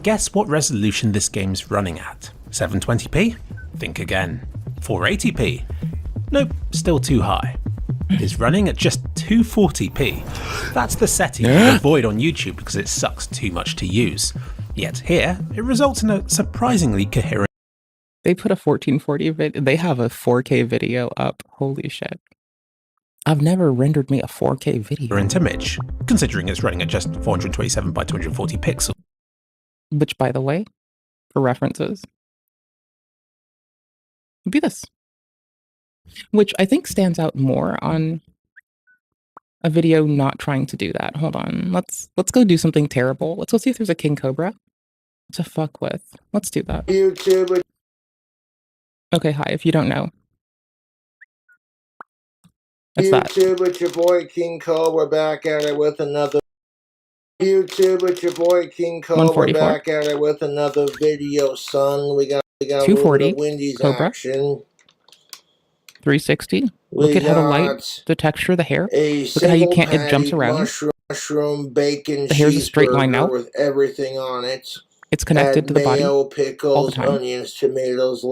Guess what resolution this game's running at? 720p? Think again. 480p? Nope, still too high. It is running at just 240p. That's the setting you avoid on YouTube because it sucks too much to use. Yet here, it results in a surprisingly coherent. They put a 1440 video. They have a 4K video up. Holy shit. I've never rendered me a 4K video. Image, considering it's running at just 427 by 240 pixels. Which, by the way, for references, would be this. Which I think stands out more on a video not trying to do that. Hold on. Let's go do something terrible. Let's go see if there's a king cobra to fuck with. Let's do that. YouTube. Okay, hi, if you don't know. That's YouTube, it's your boy King Cole. We're back at it with another. YouTube, it's your boy King Cole. We're back at it with another video, son. We got a little bit of Wendy's Cobra. action. 360. Look at how the light, the texture, the hair. Look at how you can't, it jumps around. Mushroom bacon the hair's a straight line now. with everything on it. It's connected to the body. Mayo, pickles, all the time. onions, tomatoes,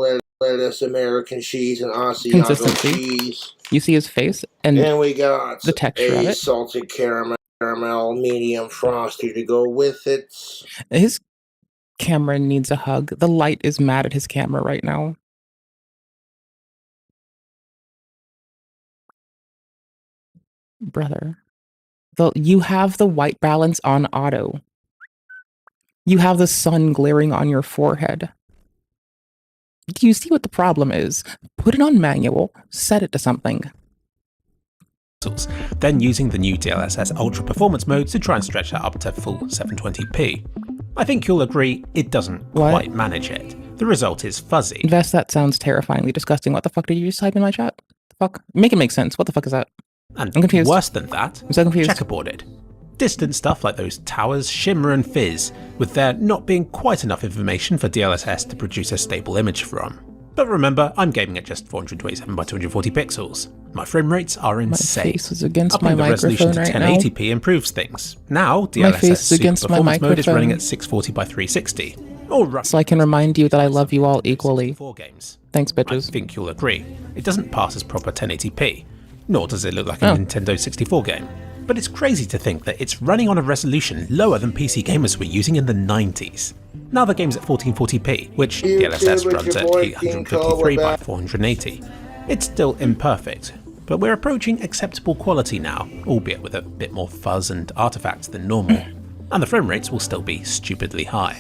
lettuce, American cheese, and Asiago cheese. You see his face and we got the texture of it. Salted caramel, medium frosty to go with it. His camera needs a hug. The light is mad at his camera right now. Brother. You have the white balance on auto. You have the sun glaring on your forehead. Do you see what the problem is? Put it on manual, set it to something. Then using the new DLSS Ultra Performance mode to try and stretch that up to full 720p. I think you'll agree it doesn't quite manage it. The result is fuzzy. Vest, that sounds terrifyingly disgusting. What the fuck did you just type in my chat? The fuck? Make it make sense. What the fuck is that? And I'm confused. Worse than that, I'm so confused. checkerboarded. Distant stuff like those towers shimmer and fizz, with there not being quite enough information for DLSS to produce a stable image from. But remember, I'm gaming at just 427 by 240 pixels. My frame rates are insane. My face is against Upping my the resolution to microphone right 1080p improves things. Now, My face DLSS is Super against my Performance mode is running microphone. at 640 by 360. So I can remind you that I love you all equally. Thanks, bitches. I think you'll agree. It doesn't pass as proper 1080p, nor does it look like a Nintendo 64 game. But it's crazy to think that it's running on a resolution lower than PC gamers were using in the 90s. Now the game's at 1440p, which DLSS runs at 853 by 480. It's still imperfect, but we're approaching acceptable quality now, albeit with a bit more fuzz and artifacts than normal. And the frame rates will still be stupidly high.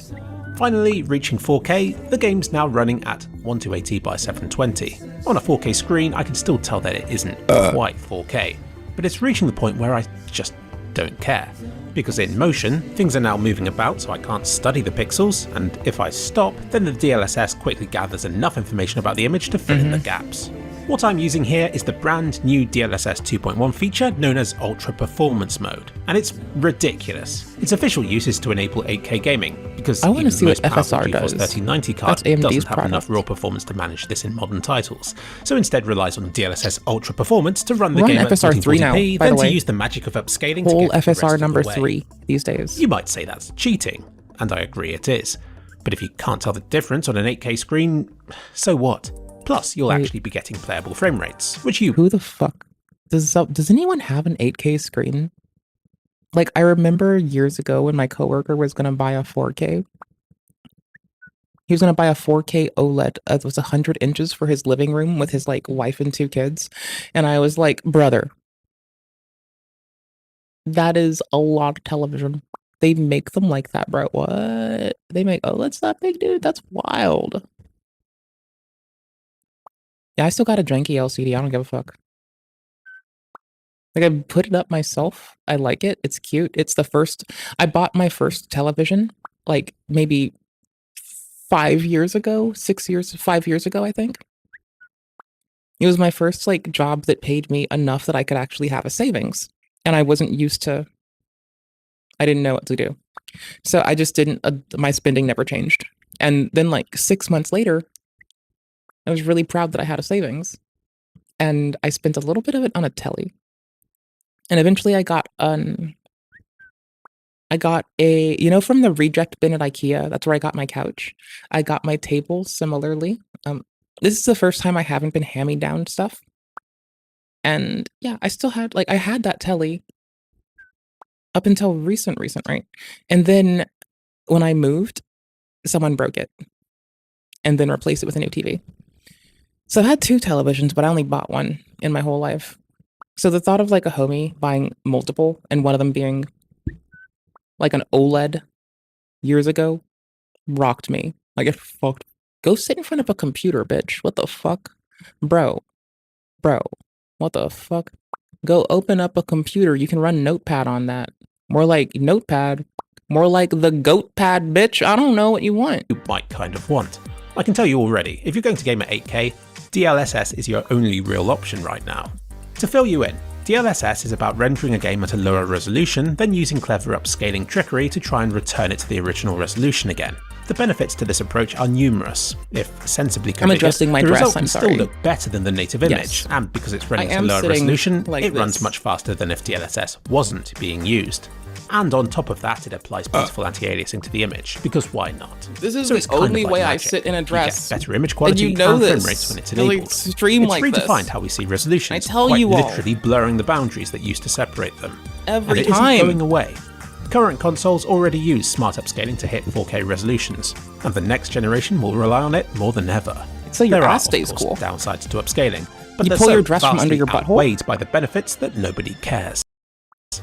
Finally, reaching 4K, the game's now running at 1280 by 720. On a 4K screen, I can still tell that it isn't quite 4K, but it's reaching the point where I just don't care. Because in motion, things are now moving about so I can't study the pixels, and if I stop, then the DLSS quickly gathers enough information about the image to fill in the gaps. What I'm using here is the brand new DLSS 2.1 feature known as Ultra Performance Mode, and it's ridiculous. Its official use is to enable 8K gaming, because I want to see what most powerful FSR GeForce does. 3090 card That's AMD's doesn't have product. enough raw performance to manage this in modern titles, so instead relies on DLSS Ultra Performance to run the We're on game at FSR 3 now, 1440p, by then the to way. use the magic of upscaling Whole to get the rest FSR of the number way. 3 these days. You might say that's cheating, and I agree it is. But if you can't tell the difference on an 8K screen, so what? Plus, you'll actually be getting playable frame rates, which you... Who the fuck? Does anyone have an 8K screen? Like, I remember years ago when my coworker was going to buy a 4K. He was going to buy a 4K OLED that was 100 inches for his living room with his, like, wife and 2 kids. And I was like, brother, that is a lot of television. They make them like that, bro. What? They make OLEDs that big, dude? That's wild. Yeah, I still got a janky LCD. I don't give a fuck. Like, I put it up myself. I like it. It's cute. It's the first... I bought my first television, like, maybe 5 years ago, 5 years ago, I think. It was my first like job that paid me enough that I could actually have a savings. And I wasn't used to, I didn't know what to do. So I just didn't, my spending never changed. And then like 6 months later, I was really proud that I had a savings. And I spent a little bit of it on a telly. And eventually I got a, you know, from the reject bin at IKEA, that's where I got my couch. I got my table similarly. This is the first time I haven't been hand-me-down stuff. And yeah, I still had, like, I had that telly up until recent, right? And then when I moved, someone broke it and then replaced it with a new TV. So I had 2 televisions, but I only bought one in my whole life. So the thought of like a homie buying multiple and one of them being like an OLED years ago rocked me. Like it fucked. Go sit in front of a computer, bitch. What the fuck? Bro, what the fuck? Go open up a computer. You can run Notepad on that. More like Notepad. More like the goat pad, bitch. I don't know what you want. You might kind of want. I can tell you already, if you're going to game at 8K, DLSS is your only real option right now. To fill you in, DLSS is about rendering a game at a lower resolution, then using clever upscaling trickery to try and return it to the original resolution again. The benefits to this approach are numerous. If sensibly configured, I'm adjusting my the dress, result I'm can sorry. still look better than the native image, Yes. and because it's running I at a am lower sitting resolution, like it runs this. much faster than if DLSS wasn't being used. And on top of that, it applies beautiful anti-aliasing to the image, because why not? This is So the it's kind of only like way I magic. sit in a You dress. get better image quality and you know frame this. rates when it's You'll, like, enabled. stream It's like redefined this. how we see resolutions, I tell quite you all. literally blurring the boundaries that used to separate them. Every and it time. isn't going away. Current consoles already use smart upscaling to hit 4K resolutions, and the next generation will rely on it more than ever. So your there ass are, stays of course, cool. downsides to upscaling, but You they're pull so your dress from under vastly your butthole? outweighed by the benefits that nobody cares.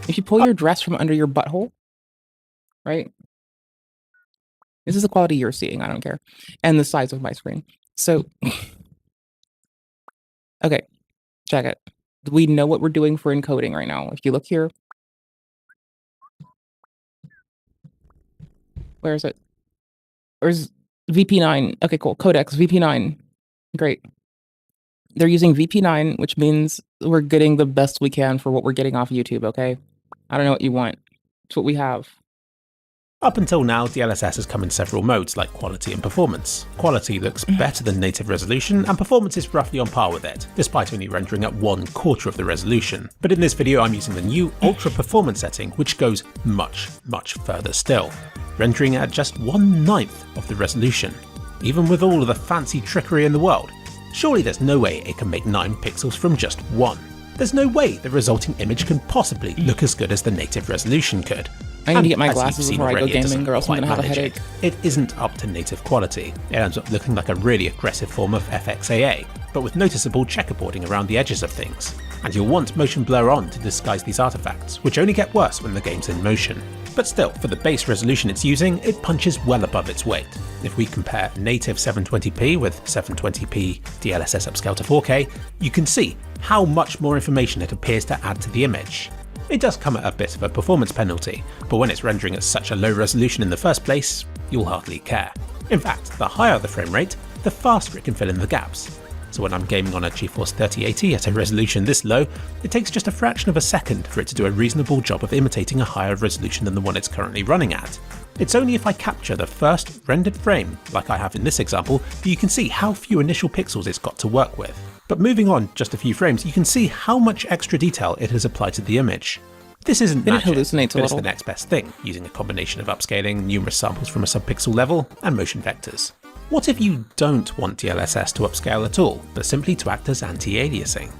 If you pull your dress from under your butthole, right? This is the quality you're seeing, I don't care. And the size of my screen. So, okay, check it. We know what we're doing for encoding right now. If you look here, where is it? Where's VP9? Okay, cool. Codecs, VP9. Great. They're using VP9, which means we're getting the best we can for what we're getting off YouTube, okay? I don't know what you want. It's what we have. Up until now, DLSS has come in several modes like quality and performance. Quality looks better than native resolution, and performance is roughly on par with it, despite only rendering at 1/4 of the resolution. But in this video I'm using the new Ultra Performance setting, which goes much, much further still, rendering at just 1/9 of the resolution. Even with all of the fancy trickery in the world, surely there's no way it can make 9 pixels from just 1. There's no way the resulting image can possibly look as good as the native resolution could. I need to And get my as you've glasses seen before I go already, it doesn't gaming, or else I'm quite gonna have a manage headache. It isn't up to native quality. It ends up looking like a really aggressive form of FXAA, but with noticeable checkerboarding around the edges of things. And you'll want motion blur on to disguise these artifacts, which only get worse when the game's in motion. But still, for the base resolution it's using, it punches well above its weight. If we compare native 720p with 720p DLSS upscale to 4K, you can see how much more information it appears to add to the image. It does come at a bit of a performance penalty, but when it's rendering at such a low resolution in the first place, you'll hardly care. In fact, the higher the frame rate, the faster it can fill in the gaps. So when I'm gaming on a GeForce 3080 at a resolution this low, it takes just a fraction of a second for it to do a reasonable job of imitating a higher resolution than the one it's currently running at. It's only if I capture the first rendered frame, like I have in this example, that you can see how few initial pixels it's got to work with. But moving on just a few frames, you can see how much extra detail it has applied to the image. This isn't It magic, hallucinates a but it's little. the next best thing, using a combination of upscaling, numerous samples from a subpixel level, and motion vectors. What if you don't want DLSS to upscale at all, but simply to act as anti-aliasing?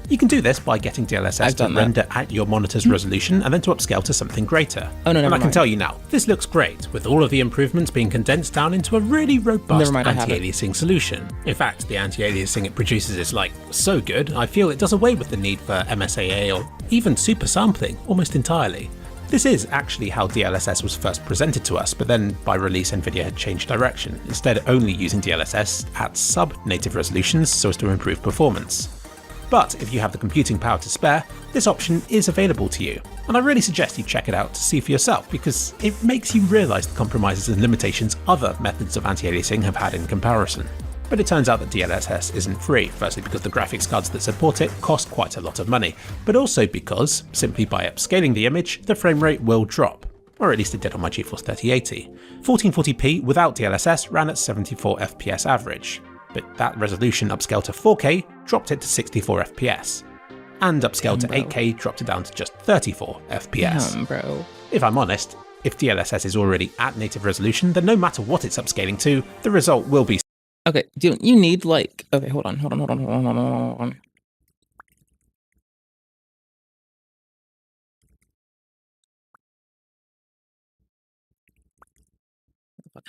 You can do this by getting DLSS to done that. render at your monitor's resolution and then to upscale to something greater. Oh, no, and never I can mind. tell you now, this looks great, with all of the improvements being condensed down into a really robust Never mind, I have it. anti-aliasing solution. In fact, the anti-aliasing it produces is like so good, I feel it does away with the need for MSAA or even super sampling almost entirely. This is actually how DLSS was first presented to us, but then by release Nvidia had changed direction, instead only using DLSS at sub-native resolutions so as to improve performance. But if you have the computing power to spare, this option is available to you, and I really suggest you check it out to see for yourself because it makes you realise the compromises and limitations other methods of anti-aliasing have had in comparison. But it turns out that DLSS isn't free, firstly because the graphics cards that support it cost quite a lot of money, but also because, simply by upscaling the image, the frame rate will drop. Or at least it did on my GeForce 3080. 1440p without DLSS ran at 74 FPS average, but that resolution upscaled to 4K dropped it to 64 FPS. And upscaled to 8K dropped it down to just 34 FPS. Bro. If I'm honest, if DLSS is already at native resolution, then no matter what it's upscaling to, the result will be. Okay, do you need like, okay, hold on. How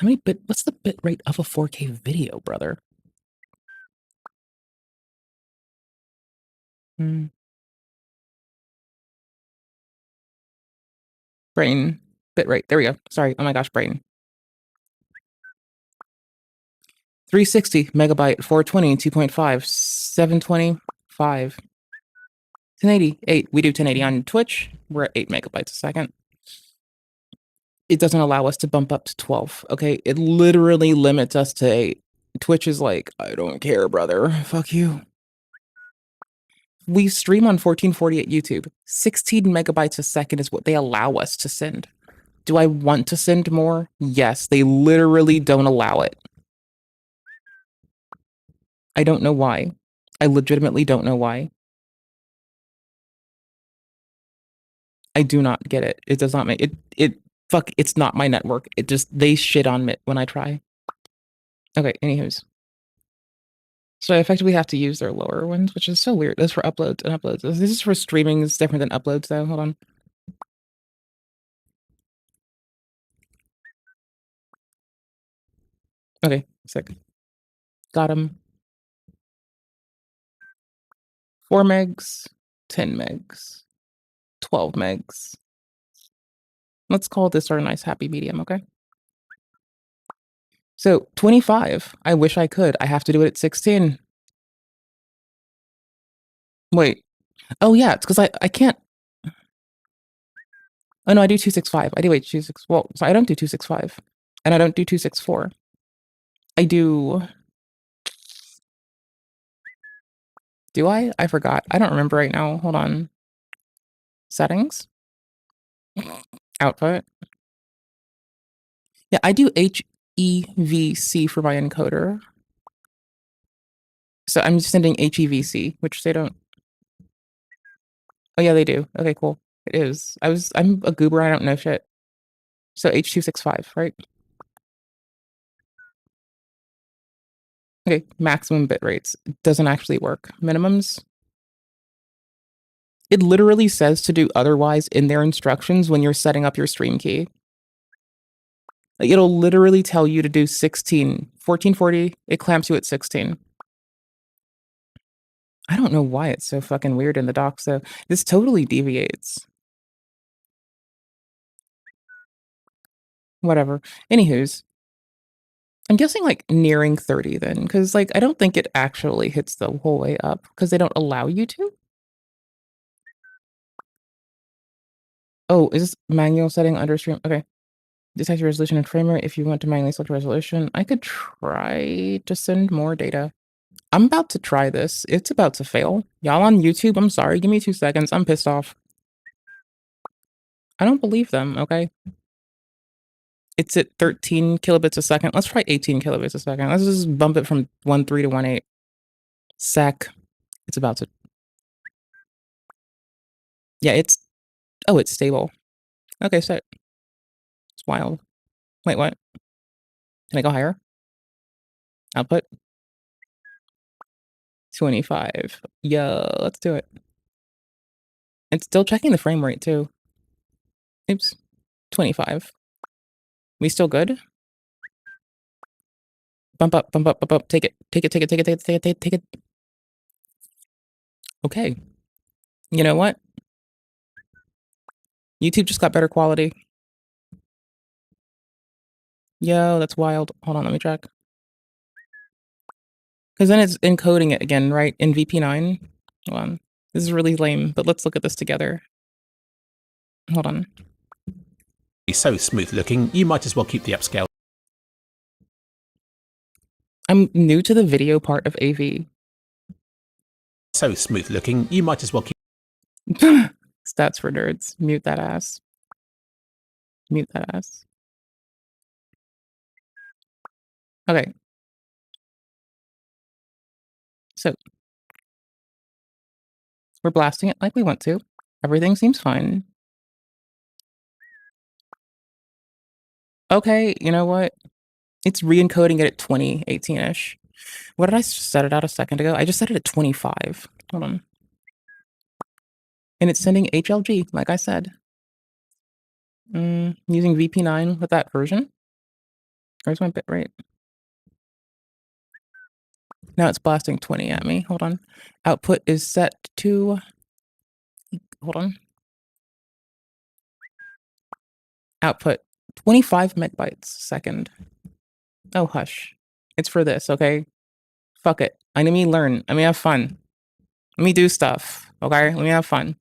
many bit, what's the bit rate of a 4K video, brother? Brain, bit rate, there we go. Sorry, oh my gosh, brain. 360 megabyte, 420, 2.5, 725, 1080, 8. We do 1080 on Twitch. We're at 8 megabytes a second. It doesn't allow us to bump up to 12. Okay, it literally limits us to 8. Twitch is like, I don't care, brother. Fuck you. We stream on 1440 at YouTube. 16 megabytes a second is what they allow us to send. Do I want to send more? Yes, they literally don't allow it. I don't know why. I legitimately don't know why. I do not get it. It does not make it. Fuck, it's not my network. It just, they shit on it when I try. Okay, anywho's. So I effectively have to use their lower ones, which is so weird. That's for uploads and uploads. This is for streaming. It's different than uploads, though. Hold on. Okay, sick. Got him. 4 megs, 10 megs, 12 megs. Let's call this our nice happy medium, okay? So 25, I wish I could. I have to do it at 16. Wait. Oh yeah, it's because I can't. Oh no, I do 265. I do 265. Well, so I don't do 265. And I don't do 264. I do. Do I? I forgot. I don't remember right now. Hold on. Settings. Output. Yeah, I do HEVC for my encoder. So I'm just sending HEVC, which they don't. Oh yeah, they do. Okay, cool. It is. I'm a goober. I don't know shit. So H265, right? Okay, maximum bit rates. It doesn't actually work. Minimums. It literally says to do otherwise in their instructions when you're setting up your stream key. Like, it'll literally tell you to do 16. 1440, it clamps you at 16. I don't know why it's so fucking weird in the docs, though. This totally deviates. Whatever. Anywho's. I'm guessing, like, nearing 30 then, because, like, I don't think it actually hits the whole way up, because they don't allow you to. Oh, is this manual setting under stream? Okay. Detect your resolution and frame rate if you want to manually select resolution. I could try to send more data. I'm about to try this. It's about to fail. Y'all on YouTube, I'm sorry. Give me 2 seconds. I'm pissed off. I don't believe them, okay? It's at 13 kilobits a second. Let's try 18 kilobits a second. Let's just bump it from 1.3 to 1.8. Sec. It's about to. Yeah, it's. Oh, it's stable. Okay, so. It's wild. Wait, what? Can I go higher? Output. 25. Yo, let's do it. It's still checking the frame rate too. Oops. 25. We still good? Bump up, bump up, bump up. Take it. Take it, take it, take it, take it, take it, take it, take it. Okay. You know what? YouTube just got better quality. Yo, that's wild. Hold on, let me check. Because then it's encoding it again, right? In VP9. Hold on. This is really lame, but let's look at this together. Hold on. So smooth looking, you might as well keep the upscale. I'm new to the video part of AV. So smooth looking, you might as well keep. Stats for nerds. Mute that ass. Mute that ass. Okay. So we're blasting it like we want to. Everything seems fine. Okay, you know what? It's re-encoding it at 2018-ish. What did I set it at a second ago? I just set it at 25. Hold on. And it's sending HLG, like I said. Using VP9 with that version. Where's my bitrate? Now it's blasting 20 at me. Hold on. Output is set to... Hold on. Output 25 megabytes a second. Oh, hush. It's for this, okay? Fuck it. Let me learn. Let me have fun. Let me do stuff, okay? Let me have fun.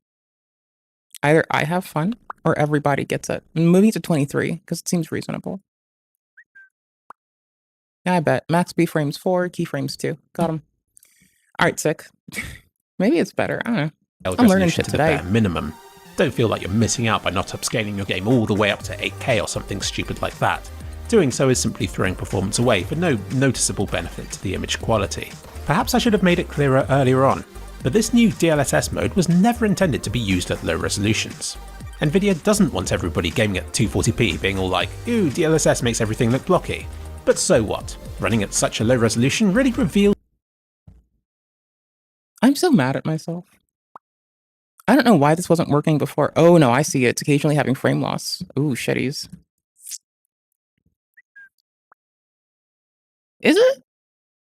Either I have fun or everybody gets it. I'm moving to 23 because it seems reasonable. Yeah, I bet. Max B frames 4, keyframes 2. Got him. All right, sick. Maybe it's better. I don't know. I'm learning shit To the today. bare minimum. Don't feel like you're missing out by not upscaling your game all the way up to 8K or something stupid like that. Doing so is simply throwing performance away for no noticeable benefit to the image quality. Perhaps I should have made it clearer earlier on, but this new DLSS mode was never intended to be used at low resolutions. Nvidia doesn't want everybody gaming at 240p being all like, ooh, DLSS makes everything look blocky. But so what? Running at such a low resolution really reveals... I'm so mad at myself. I don't know why this wasn't working before. Oh no, I see it. It's occasionally having frame loss. Ooh, shitties. Is it?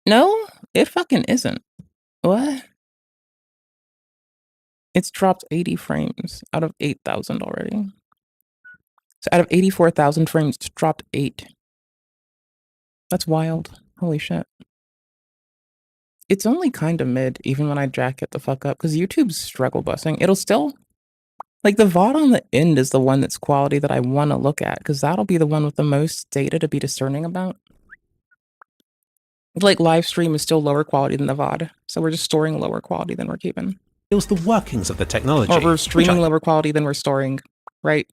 No, it fucking isn't. What? It's dropped 80 frames out of 8,000 already. So out of 84,000 frames, it's dropped 8. That's wild. Holy shit. It's only kind of mid, even when I jack it the fuck up, because YouTube's struggle busing. It'll still... Like, the VOD on the end is the one that's quality that I want to look at, because that'll be the one with the most data to be discerning about. Like, live stream is still lower quality than the VOD, so we're just storing lower quality than we're keeping. the workings of the technology. Or we're streaming lower quality than we're storing, right?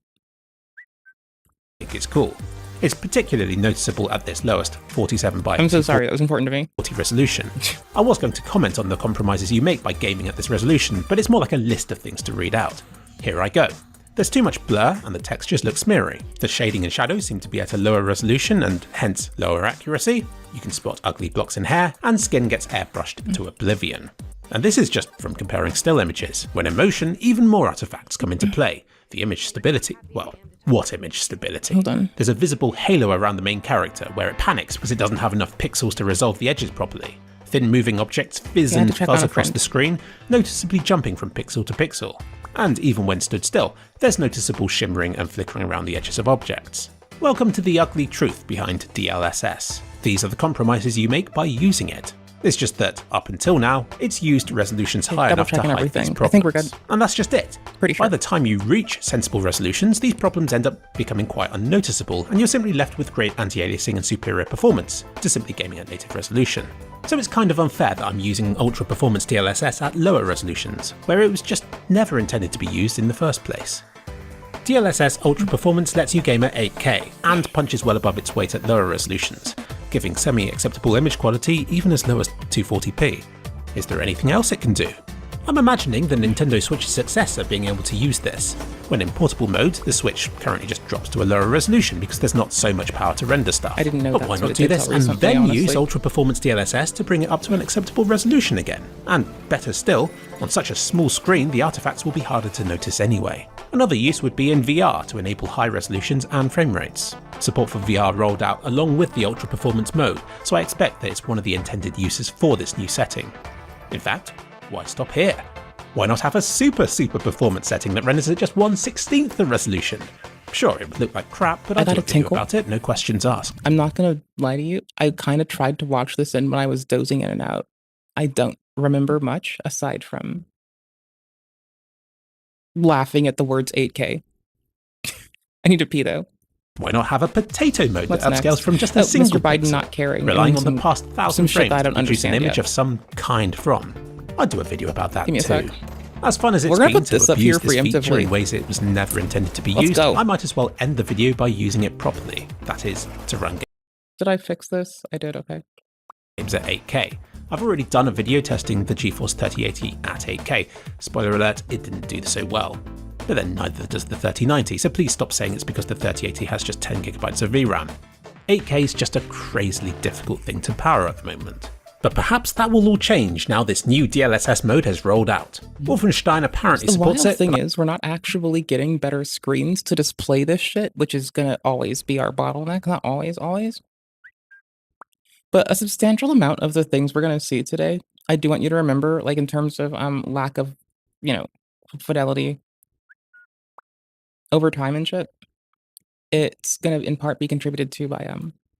I think it's cool. It's particularly noticeable at this lowest 47 by I'm so sorry, that was important to me. 40 resolution. I was going to comment on the compromises you make by gaming at this resolution, but it's more like a list of things to read out. Here I go. There's too much blur and the textures look smeary. The shading and shadows seem to be at a lower resolution and hence lower accuracy. You can spot ugly blocks in hair and skin gets airbrushed into oblivion. And this is just from comparing still images. When in motion, even more artifacts come into play. The image stability. Well, what image stability? Hold on. There's a visible halo around the main character where it panics because it doesn't have enough pixels to resolve the edges properly. Thin moving objects fizz and fuzz across the screen, noticeably jumping from pixel to pixel. And even when stood still, there's noticeable shimmering and flickering around the edges of objects. Welcome to the ugly truth behind DLSS. These are the compromises you make by using it. It's just that, up until now, it's used resolutions high enough to hide these problems. I think we're good. And that's just it. Pretty sure. By the time you reach sensible resolutions, these problems end up becoming quite unnoticeable, and you're simply left with great anti-aliasing and superior performance to simply gaming at native resolution. So it's kind of unfair that I'm using ultra performance DLSS at lower resolutions, where it was just never intended to be used in the first place. DLSS Ultra Performance lets you game at 8K, and punches well above its weight at lower resolutions, giving semi-acceptable image quality even as low as 240p. Is there anything else it can do? I'm imagining the Nintendo Switch's successor being able to use this. When in portable mode, the Switch currently just drops to a lower resolution because there's not so much power to render stuff. I didn't know but that's why what not it do did this till and recently, then honestly. use Ultra Performance DLSS to bring it up to an acceptable resolution again? And better still, on such a small screen the artifacts will be harder to notice anyway. Another use would be in VR to enable high resolutions and frame rates. Support for VR rolled out along with the Ultra Performance mode, so I expect that it's one of the intended uses for this new setting. In fact, why stop here? Why not have a super performance setting that renders at just 1/16 the resolution? Sure, it would look like crap, but I'll do a video about it, no questions asked. I'm not gonna lie to you, I kind of tried to watch this in when I was dozing in and out. I don't remember much aside from laughing at the words 8K. I need to pee though. Why not have a potato mode What's that upscales next? from just a single Mr. Biden pixel, not caring. relying and on the past some 1,000 shit frames that I don't to produce an understand image yet. of some kind from. I'd do a video about that Give me a too. sec. As fun as it's We're gonna been put to this up here abuse this feature preemptively. in ways it was never intended to be Let's used, go. I might as well end the video by using it properly. That is, to run Did I fix this? I did, okay. games at 8K. I've already done a video testing the GeForce 3080 at 8K. Spoiler alert, it didn't do so well. But then neither does the 3090, so please stop saying it's because the 3080 has just 10GB of VRAM. 8K is just a crazily difficult thing to power at the moment. But perhaps that will all change now this new DLSS mode has rolled out. Wolfenstein apparently The supports wild it. thing is, we're not actually getting better screens to display this shit, which is gonna always be our bottleneck. Not always. But a substantial amount of the things we're gonna see today, I do want you to remember, like in terms of lack of, fidelity over time and shit, it's gonna in part be contributed to by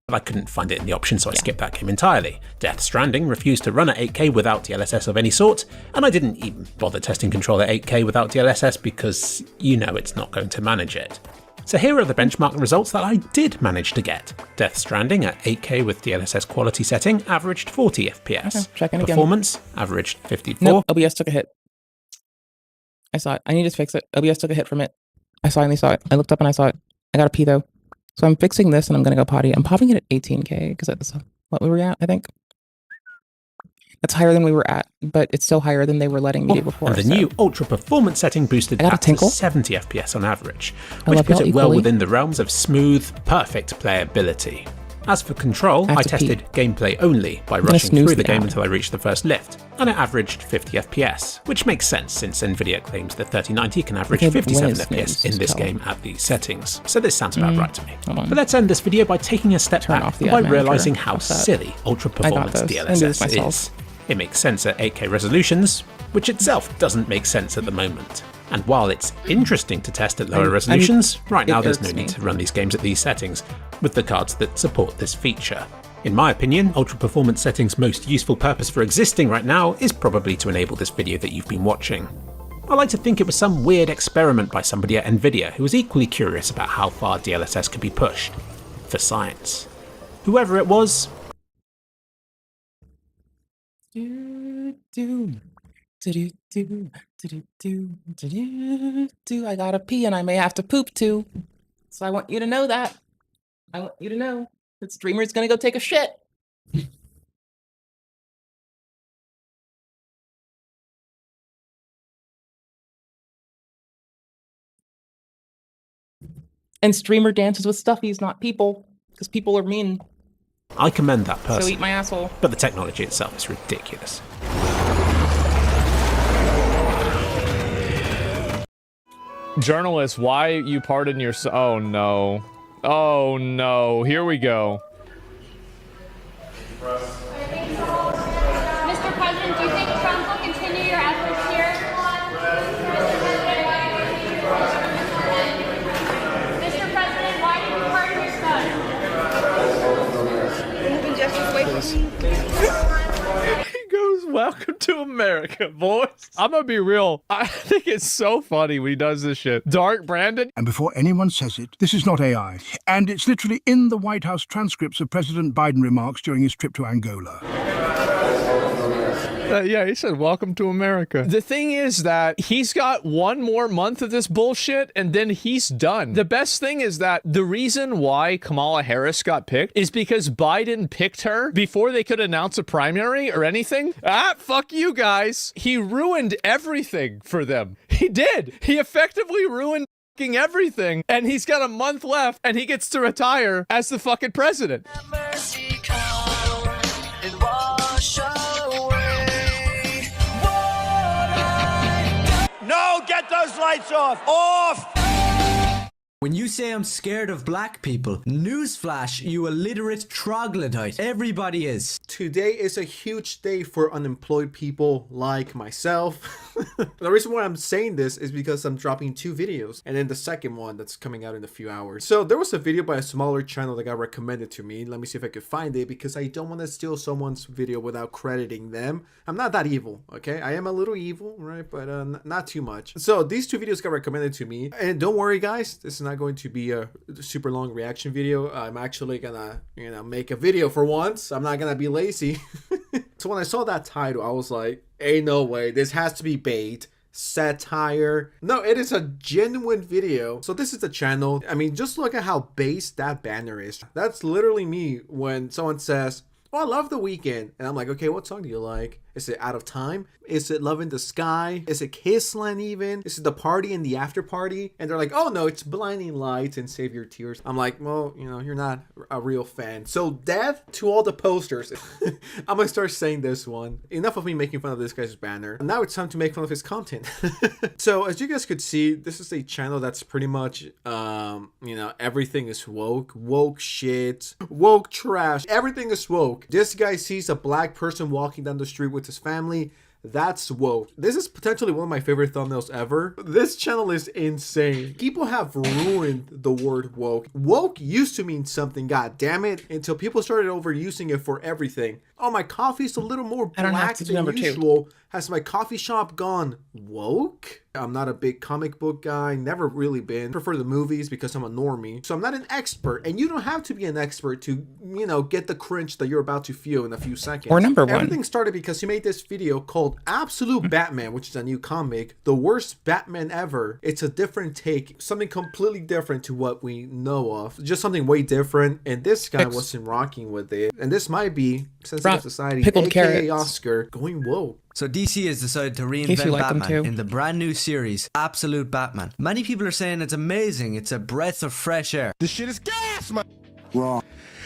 But I couldn't find it in the options, so I skipped that game entirely. Death Stranding refused to run at 8K without DLSS of any sort, and I didn't even bother testing control at 8K without DLSS because you know it's not going to manage it. So here are the benchmark results that I did manage to get. Death Stranding at 8K with DLSS quality setting averaged 40 FPS. Okay, checking again. Performance averaged 54. Nope, OBS took a hit. I saw it. I need to fix it. OBS took a hit from it. I finally saw it. I looked up and I saw it. I gotta pee though. So I'm fixing this and I'm gonna go potty. I'm popping it at 18K because that's what we were at, I think. That's higher than we were at, but it's still higher than they were letting me do before. And the new ultra performance setting boosted I got a that to tinkle. 70 FPS on average, I which love put y'all it well equally. within the realms of smooth, perfect playability. As for control, I have I to tested gameplay only by gonna rushing snooze through the the game ad. until I reached the first lift, and it averaged 50 FPS, which makes sense since Nvidia claims the 3090 can average Okay, but 57 when is FPS snooze? in this Tell. game at these settings, so this sounds about right to me. Hold on. But let's end this video by taking a step Turn back off the and by ad manager. realizing how What's that? silly ultra I got performance this. I can do this DLSS myself. is. It makes sense at 8K resolutions, which itself doesn't make sense at the moment. And while it's interesting to test at lower resolutions, right now there's no need to run these games at these settings, with the cards that support this feature. In my opinion, ultra performance settings' most useful purpose for existing right now is probably to enable this video that you've been watching. I like to think it was some weird experiment by somebody at Nvidia who was equally curious about how far DLSS could be pushed. For science. Whoever it was, I gotta pee and I may have to poop too. So I want you to know that. I want you to know that streamer's gonna go take a shit. And streamer dances with stuffies, not people, because people are mean. I commend that person. So eat my asshole. But the technology itself is ridiculous. Journalists, why you pardon your... Oh, no. Oh, no. Here we go. Mr. President, do you think Trump will continue your efforts here? Mr. President, why did you pardon your son? He goes, welcome to America, boys. I'm gonna be real. I think it's so funny when he does this shit. Dark Brandon. And before anyone says it, this is not AI. And it's literally in the White House transcripts of President Biden remarks during his trip to Angola. Yeah, he said, welcome to America. The thing is that he's got one more month of this bullshit and then he's done. The best thing is that the reason why Kamala Harris got picked is because Biden picked her before they could announce a primary or anything. Fuck you guys. He ruined everything for them. He did. He effectively ruined fucking everything. And he's got a month left and he gets to retire as the fucking president. No, get those lights off! Off! When you say I'm scared of black people, newsflash, you illiterate troglodyte. Everybody is. Today is a huge day for unemployed people like myself. The reason why I'm saying this is because I'm dropping 2 videos, and then the second one that's coming out in a few hours. So there was a video by a smaller channel that got recommended to me. Let me see if I could find it, because I don't want to steal someone's video without crediting them. I'm not that evil, okay? I am a little evil, right? But not too much. So these 2 videos got recommended to me, and don't worry guys, this is not going to be a super long reaction video. I'm actually gonna, make a video for once. I'm not gonna be lazy. So when I saw that title, I was like, ain't no way, this has to be bait, satire. No, it is a genuine video. So this is the channel. I mean, just look at how base that banner is. That's literally me when someone says, oh, I love The Weeknd. And I'm like, okay, what song do you like? Is it Out of Time? Is it Love in the Sky? Is it Kissland even? Is it The Party and the After Party? And they're like, oh no, it's Blinding Lights and Save Your Tears. I'm like, well, you're not a real fan. So death to all the posters. I'm gonna start saying this one. Enough of me making fun of this guy's banner. Now it's time to make fun of his content. So as you guys could see, this is a channel that's pretty much, everything is woke. Woke shit. Woke trash. Everything is woke. This guy sees a black person walking down the street with his family. That's woke. This is potentially one of my favorite thumbnails ever. This channel is insane. People have ruined the word woke. Woke used to mean something, god damn it, until people started overusing it for everything. Oh, my coffee's a little more black than usual. Has my coffee shop gone woke? I'm not a big comic book guy, never really been. Prefer the movies because I'm a normie. So I'm not an expert, and you don't have to be an expert to, get the cringe that you're about to feel in a few seconds. Or number 1. Everything started because he made this video called Absolute Batman, which is a new comic. The worst Batman ever. It's a different take, something completely different to what we know of. Just something way different, and this guy wasn't rocking with it. And this might be Sensitive Society, pickled aka carrots. Oscar, going woke. So DC has decided to reinvent like Batman in the brand new series, Absolute Batman. Many people are saying it's amazing, it's a breath of fresh air. This shit is gas, man. Wrong.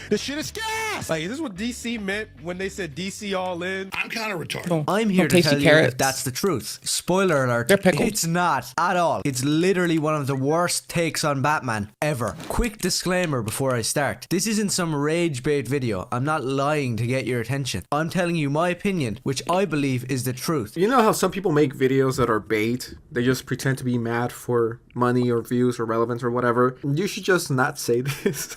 This shit is gas. Like, is this what DC meant when they said DC all in? I'm kind of retarded. I'm here to tell you that that's the truth. Spoiler alert, they're pickled. It's not at all. It's literally one of the worst takes on Batman ever. Quick disclaimer before I start. This isn't some rage bait video. I'm not lying to get your attention. I'm telling you my opinion, which I believe is the truth. You know how some people make videos that are bait? They just pretend to be mad for money or views or relevance or whatever. You should just not say this.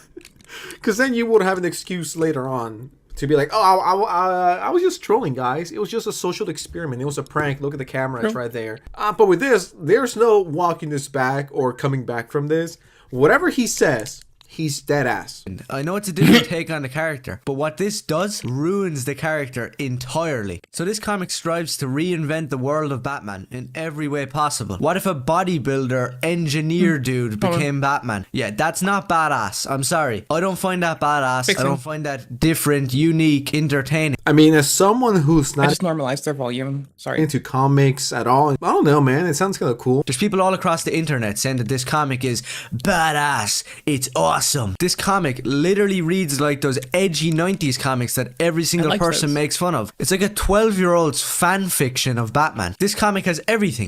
Because then you would have an excuse later on to be like, oh, I was just trolling, guys. It was just a social experiment. It was a prank. Look at the camera. It's right there. But with this, there's no walking this back or coming back from this. Whatever he says, he's dead ass. I know it's a different take on the character, but what this does ruins the character entirely. So this comic strives to reinvent the world of Batman in every way possible. What if a bodybuilder, engineer dude became Batman? Yeah, that's not badass. I'm sorry. I don't find that badass. I don't find that different, unique, entertaining. I mean, as someone who's not I just normalized their volume. Sorry. into comics at all, I don't know, man. It sounds kind of cool. There's people all across the internet saying that this comic is badass. It's awesome. This comic literally reads like those edgy 90s comics that every single person makes fun of. It's like a 12-year-old's fan fiction of Batman. This comic has everything.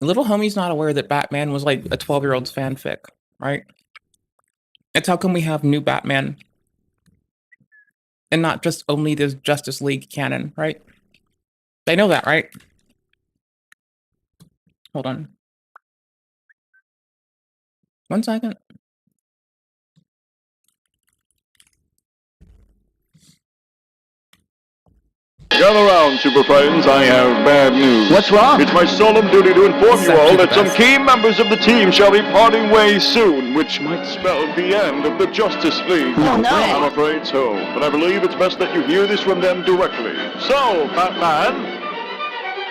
Little homie's not aware that Batman was like a 12-year-old's fanfic, right? It's how come we have new Batman and not just only the Justice League canon, right? They know that, right? Hold on. 1 second. Gather round, super friends. I have bad news. What's wrong? It's my solemn duty to inform you all that some key members of the team shall be parting ways soon, which might spell the end of the Justice League. Oh, no. I'm afraid so, but I believe it's best that you hear this from them directly. So, Batman...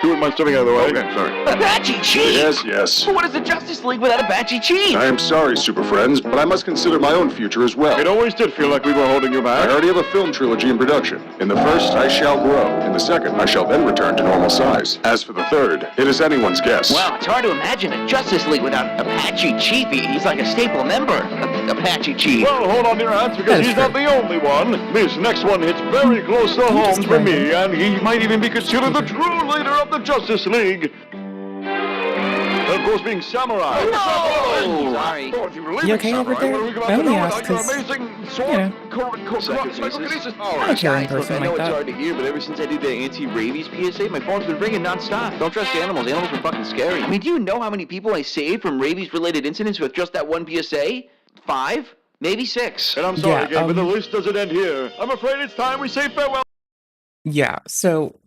Who am I stepping out of the way? Okay, sorry. Apache Chief! Yes. What is the Justice League without Apache Chief? I am sorry, super friends, but I must consider my own future as well. It always did feel like we were holding you back. I already have a film trilogy in production. In the first, I shall grow. In the second, I shall then return to normal size. As for the third, it is anyone's guess. Well, it's hard to imagine a Justice League without Apache Chief. He's like a staple member of Apache Chief. Well, hold on to your hats, because he's not the only one. This next one hits very close to home for me, and he might even be considered the true leader of the Justice League. The course, being samurai. Oh, sorry. You okay over there? I only asked because, you know, I'm a caring person I know like it's that. hard to hear, but ever since I did the anti-rabies PSA, my phone's been ringing nonstop. Don't trust animals. Animals are fucking scary. I mean, do you know how many people I saved from rabies-related incidents with just that one PSA? 5? Maybe 6. And I'm sorry, Jane, but the list doesn't end here. I'm afraid it's time we say farewell. Yeah, so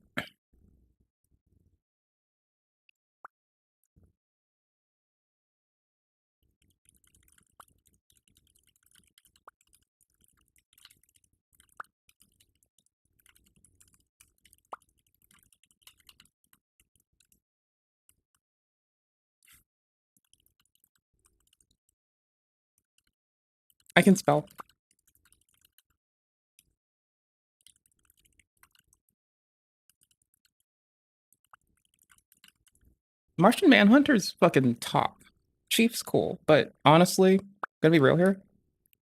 I can spell. Martian Manhunter's fucking top. Chief's cool, but honestly, gonna be real here.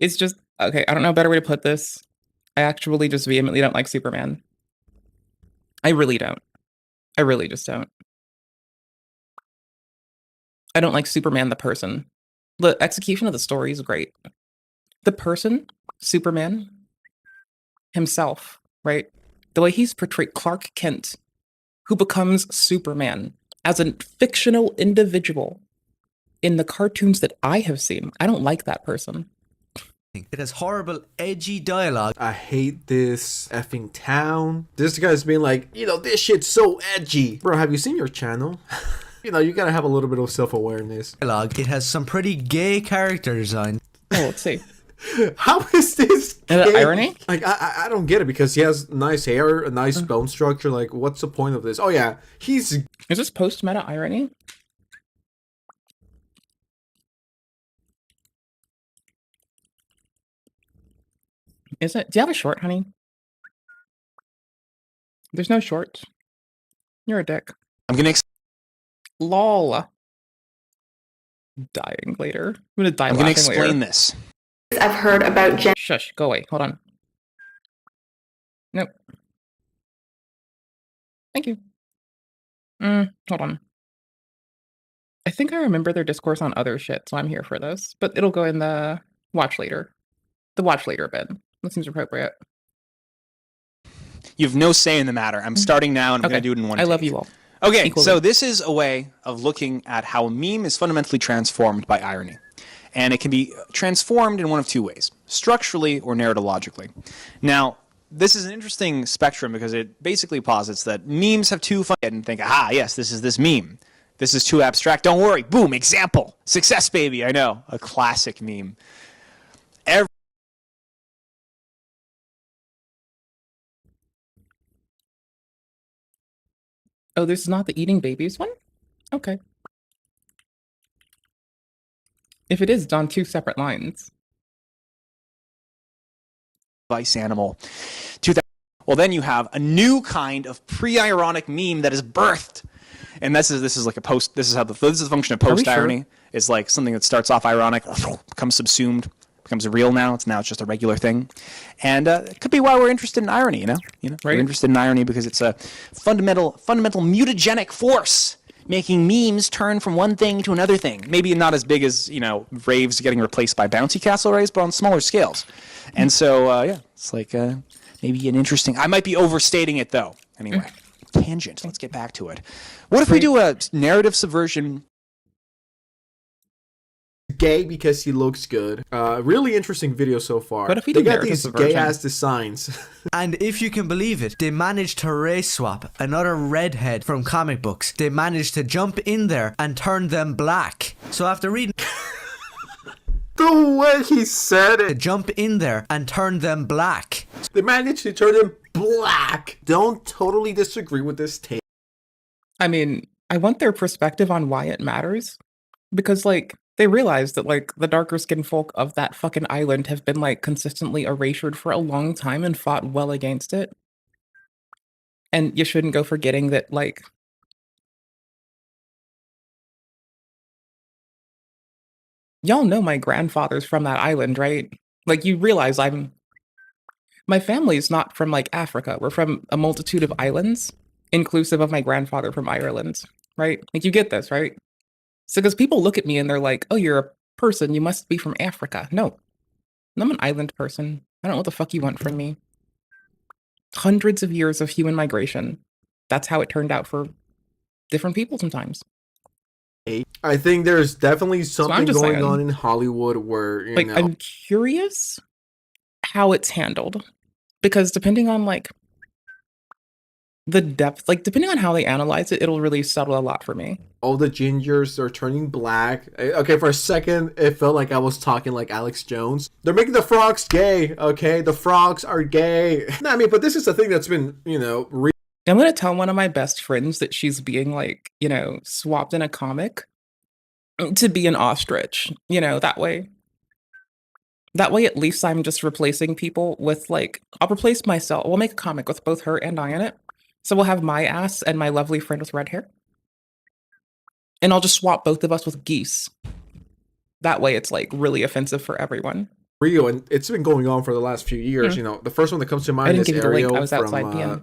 It's just okay. I don't know a better way to put this. I actually just vehemently don't like Superman. I really don't. I really just don't. I don't like Superman the person. The execution of the story is great. The person, Superman, himself, right? The way he's portrayed Clark Kent, who becomes Superman as a fictional individual in the cartoons that I have seen. I don't like that person. It has horrible, edgy dialogue. I hate this effing town. This guy's being like, you know, this shit's so edgy. Bro, have you seen your channel? You know, you gotta have a little bit of self-awareness. It has some pretty gay character design. Oh, let's see. How is this Is that irony? Like, I don't get it, because he has nice hair, a nice bone structure. Like, what's the point of this? Oh yeah, he's... Is this post-meta irony? Is it? Do you have a short, honey? There's no short. You're a dick. I'm gonna LOL. Dying later. I'm gonna die I'm gonna laughing explain later. this. I've heard about Shush, go away. Hold on. Nope. Thank you. Hold on. I think I remember their discourse on other shit, so I'm here for this. But it'll go in the watch later. The watch later bit. That seems appropriate. You have no say in the matter. I'm starting now, and I'm Okay. gonna do it in one I take. love you all. Okay, Equally. so this is a way of looking at how a meme is fundamentally transformed by irony. And it can be transformed in one of two ways, structurally or narratologically. Now, this is an interesting spectrum because it basically posits that memes have two fun and think, aha, yes, this is this meme. This is too abstract. Don't worry. Boom, example. Success, baby. I know. A classic meme. Oh, this is not the eating babies one? Okay. If it is, it's on two separate lines. Vice animal. Well, then you have a new kind of pre-ironic meme that is birthed. And this is like a post. This is how this is the function of post irony. Sure? It's like something that starts off ironic, becomes subsumed, becomes real now. It's just a regular thing, and it could be why we're interested in irony. You know, Right. we're interested in irony because it's a fundamental mutagenic force, making memes turn from one thing to another thing. Maybe not as big as raves getting replaced by bouncy castle raves, but on smaller scales. And so yeah, it's like maybe an interesting. I might be overstating it though. Anyway, tangent. Let's get back to it. What if we do a narrative subversion? Gay because he looks good. Really interesting video so far. What if we they do got narrative these subversion? gay ass designs. And if you can believe it, they managed to race swap another redhead from comic books. They managed to jump in there and turn them black. So after reading... The way he said it. They jump in there and turn them black. They managed to turn them black. Don't totally disagree with this take. I mean, I want their perspective on why it matters. Because, like, they realize that, like, the darker skinned folk of that fucking island have been, like, consistently erasured for a long time and fought well against it. And you shouldn't go forgetting that, like, y'all know my grandfather's from that island, right? Like, you realize my family's not from, like, Africa. We're from a multitude of islands, inclusive of my grandfather from Ireland, right? Like, you get this, right? So because people look at me and they're like, oh, you're a person, you must be from Africa. No, I'm an island person. I don't know what the fuck you want from me. Hundreds of years of human migration. That's how it turned out for different people sometimes. I think there's definitely something just going saying. on in Hollywood where, you know. I'm curious how it's handled. Because depending on the depth, depending on how they analyze it, it'll really settle a lot for me. All the gingers are turning black. Okay, for a second, it felt like I was talking like Alex Jones. They're making the frogs gay, okay? The frogs are gay. No, I mean, but this is a thing that's been, I'm going to tell one of my best friends that she's being, swapped in a comic to be an ostrich, that way. That way, at least I'm just replacing people with, I'll replace myself. We'll make a comic with both her and I in it. So we'll have my ass and my lovely friend with red hair. And I'll just swap both of us with geese. That way it's, really offensive for everyone. Real, and it's been going on for the last few years. The first one that comes to mind is Ariel from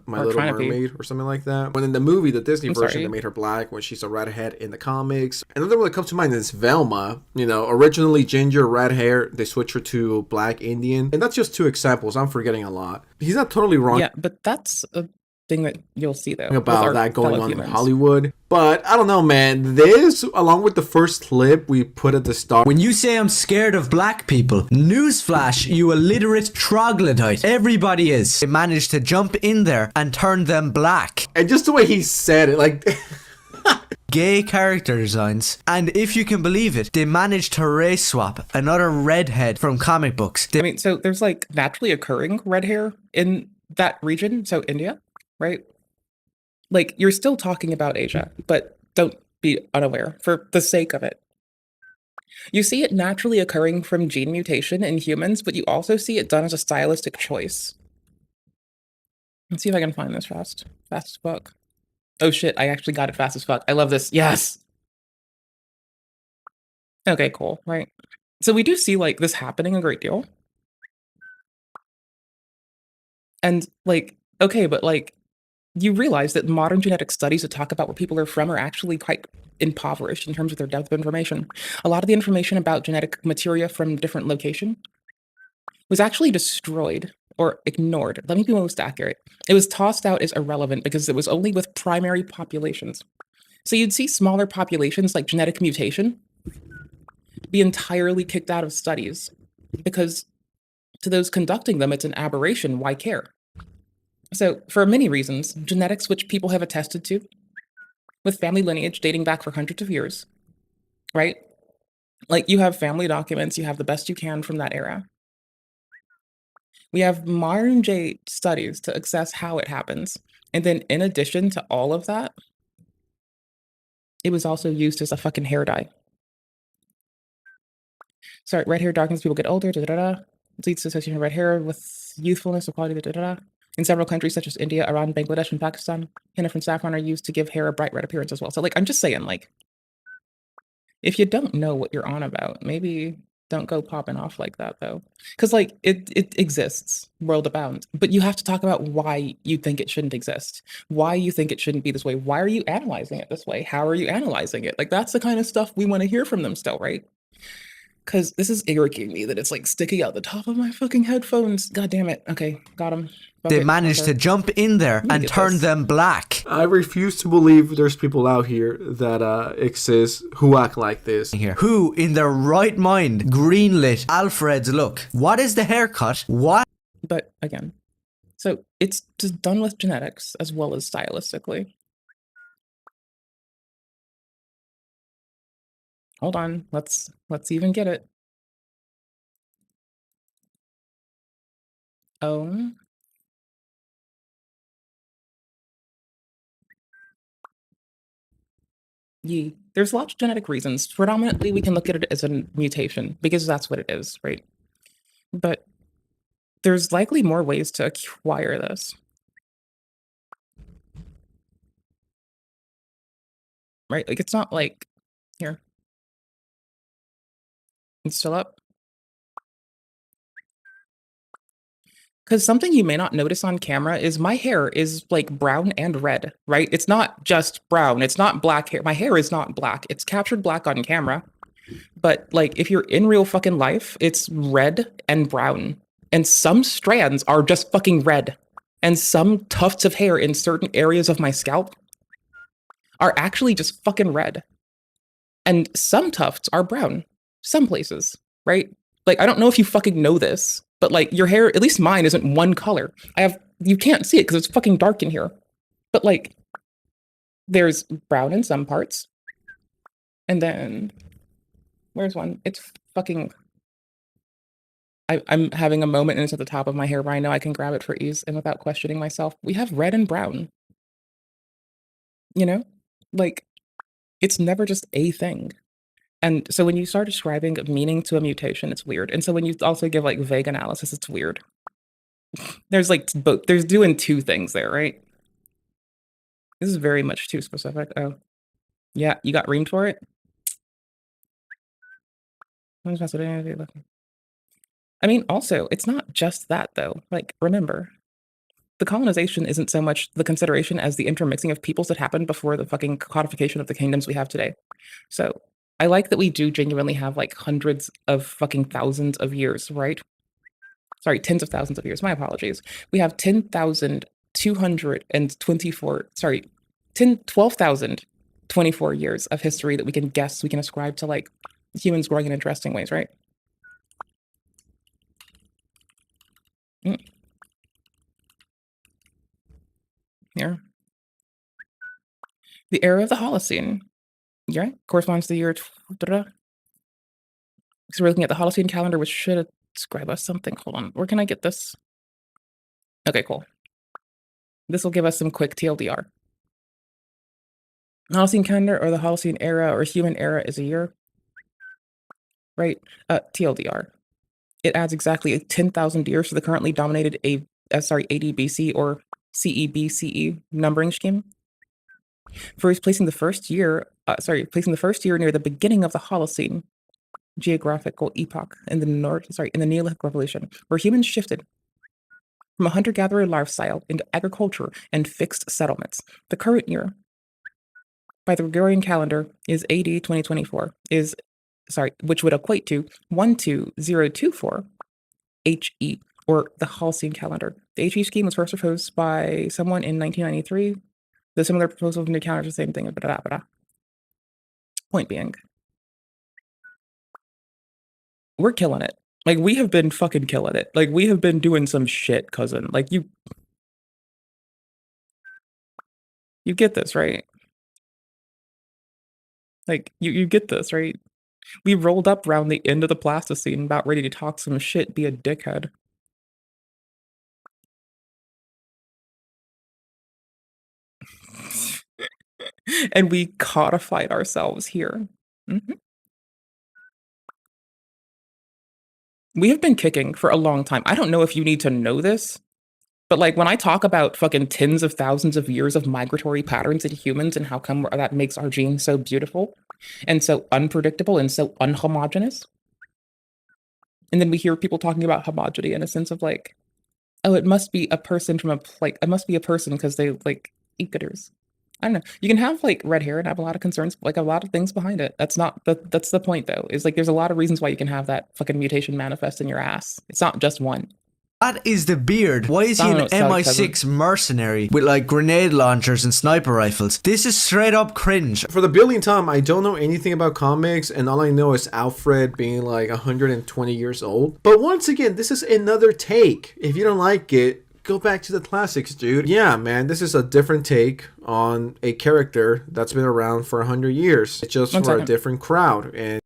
My Little Mermaid or something like that. When in the movie, the Disney version, they made her black when she's a redhead in the comics. Another one that comes to mind is Velma. Originally ginger, red hair, they switch her to black Indian. And that's just 2 examples. I'm forgetting a lot. He's not totally wrong. Yeah, but that's a thing that you'll see though about that going on in Hollywood. But I don't know, man. This, along with the first clip we put at the start. When you say I'm scared of black people, newsflash, you illiterate troglodyte. Everybody is. They managed to jump in there and turn them black. And just the way he said it, gay character designs, and if you can believe it, they managed to race swap another redhead from comic books. So there's naturally occurring red hair in that region, so India. Right? You're still talking about Asia, but don't be unaware for the sake of it. You see it naturally occurring from gene mutation in humans, but you also see it done as a stylistic choice. Let's see if I can find this fast. Fast as fuck. Oh shit, I actually got it fast as fuck. I love this. Yes! Okay, cool, right? So we do see, this happening a great deal. And, okay, but, you realize that modern genetic studies that talk about where people are from are actually quite impoverished in terms of their depth of information. A lot of the information about genetic materia from different location was actually destroyed or ignored. Let me be most accurate. It was tossed out as irrelevant because it was only with primary populations. So you'd see smaller populations like genetic mutation be entirely kicked out of studies because to those conducting them, it's an aberration. Why care? So, for many reasons, genetics, which people have attested to, with family lineage dating back for hundreds of years, right? You have family documents, you have the best you can from that era. We have modern day studies to assess how it happens. And then in addition to all of that, it was also used as a fucking hair dye. Sorry, red hair darkens, people get older, It leads to association of red hair with youthfulness, equality, In several countries such as India, Iran, Bangladesh, and Pakistan, henna and saffron are used to give hair a bright red appearance as well. So, I'm just saying, if you don't know what you're on about, maybe don't go popping off like that, though. Because, it exists, world abound. But you have to talk about why you think it shouldn't exist. Why you think it shouldn't be this way. Why are you analyzing it this way? How are you analyzing it? That's the kind of stuff we want to hear from them still, right? Because this is irritating me that it's, sticking out the top of my fucking headphones. God damn it. Okay, got him. They managed to jump in there and turn them black. I refuse to believe there's people out here that exist who act like this. Who, in their right mind, greenlit Alfred's look. What is the haircut? What? But again, so it's just done with genetics as well as stylistically. Hold on, let's even get it. Oh. There's lots of genetic reasons. Predominantly, we can look at it as a mutation because that's what it is, right? But there's likely more ways to acquire this. Right? It's not here. It's still up. Because something you may not notice on camera is my hair is like brown and red, right? It's not just brown. It's not black hair. My hair is not black. It's captured black on camera. But like if you're in real fucking life, it's red and brown. And some strands are just fucking red. And some tufts of hair in certain areas of my scalp are actually just fucking red. And some tufts are brown. Some places, right? Like, I don't know if you fucking know this, but like your hair, at least mine, isn't one color. You can't see it because it's fucking dark in here. But like, there's brown in some parts. And then, where's one? It's fucking, I'm having a moment and it's at the top of my hair, but I know I can grab it for ease and without questioning myself. We have red and brown. You know? Like, it's never just a thing. And so when you start describing meaning to a mutation, it's weird. And so when you also give like vague analysis, it's weird. There's like both. There's doing two things there, right? This is very much too specific. Oh, yeah, you got reamed for it? I mean, also, it's not just that though. Like, remember, the colonization isn't so much the consideration as the intermixing of peoples that happened before the fucking codification of the kingdoms we have today. So I like that we do genuinely have like hundreds of fucking thousands of years, right? Sorry, tens of thousands of years. My apologies. We have 12,024 years of history that we can guess, we can ascribe to like humans growing in interesting ways, right? Here. The era of the Holocene. Yeah, corresponds to the year. So we're looking at the Holocene calendar, which should describe us something. Hold on, where can I get this? Okay, cool. This will give us some quick TLDR. Holocene calendar or the Holocene era or human era is a year, right? TLDR. It adds exactly 10,000 years to the currently dominated AD-BC or CE-BCE numbering scheme. First, placing the first year near the beginning of the Holocene geographical epoch in the Neolithic Revolution, where humans shifted from a hunter-gatherer lifestyle into agriculture and fixed settlements. The current year, by the Gregorian calendar, is AD 2024, which would equate to 12024 HE, or the Holocene calendar. The HE scheme was first proposed by someone in 1993. The similar proposal of new calendar is the same thing. Point being, we're killing it. Like, we have been fucking killing it. Like, we have been doing some shit, cousin. Like, you get this, right? Like, you get this, right? We rolled up around the end of the Plasticine, about ready to talk some shit, be a dickhead. And we codified ourselves here. We have been kicking for a long time. I don't know if you need to know this, but like when I talk about fucking tens of thousands of years of migratory patterns in humans and how come that makes our genes so beautiful and so unpredictable and so unhomogeneous. And then we hear people talking about homogeny in a sense of like, oh, it must be a person it must be a person because they like eat gooders. I don't know. You can have like red hair and have a lot of concerns, like a lot of things behind it. That's the point though, is like there's a lot of reasons why you can have that fucking mutation manifest in your ass. It's not just one. That is the beard. Why is he an MI6 mercenary with like grenade launchers and sniper rifles? This is straight up cringe. For the billionth time, I don't know anything about comics, and all I know is Alfred being like 120 years old. But once again, this is another take. If you don't like it, go back to the classics, dude. Yeah, man, this is a different take on a character that's been around for 100 years. It's just for a different crowd, and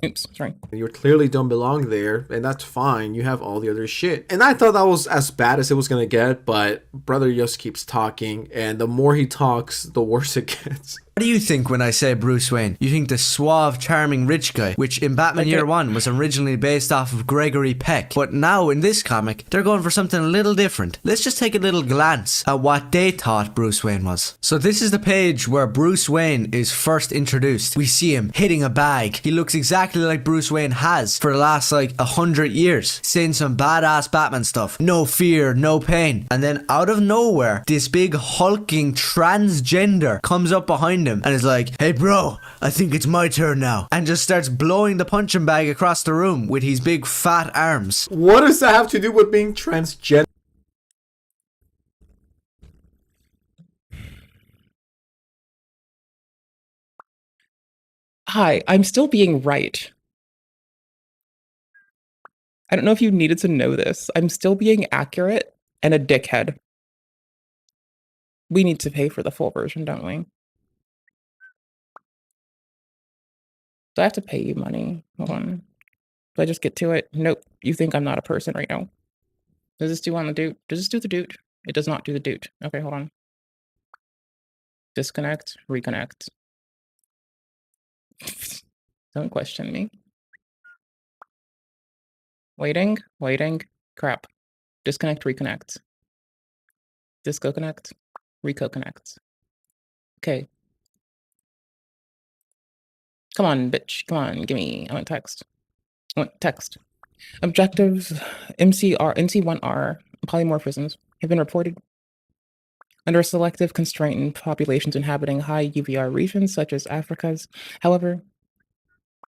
oops, sorry. You clearly don't belong there, and that's fine. You have all the other shit. And I thought that was as bad as it was gonna get, but brother just keeps talking, and the more he talks, the worse it gets. What do you think when I say Bruce Wayne? You think the suave, charming rich guy, which in Batman Year One was originally based off of Gregory Peck. But now in this comic, they're going for something a little different. Let's just take a little glance at what they thought Bruce Wayne was. So this is the page where Bruce Wayne is first introduced. We see him hitting a bag. He looks exactly like Bruce Wayne has for the last 100 years, saying some badass Batman stuff. No fear, no pain. And then out of nowhere, this big hulking transgender comes up behind him and is like, hey bro, I think it's my turn now, and just starts blowing the punching bag across the room with his big fat arms. What does that have to do with being transgender? Hi, I'm still being right. I don't know if you needed to know this. I'm still being accurate and a dickhead. We need to pay for the full version, don't we? Do I have to pay you money? Hold on. Do I just get to it? Nope. You think I'm not a person right now. Does this do on the dude? Does this do the dude? It does not do the dude. Okay, hold on. Disconnect, reconnect. Don't question me. Waiting, waiting. Crap. Disconnect, reconnect. Disco connect, Rico connect. Okay. Come on, bitch. Come on, give me. I want text. I want text. Objectives NC1R polymorphisms have been reported under a selective constraint in populations inhabiting high UVR regions such as Africa's. However,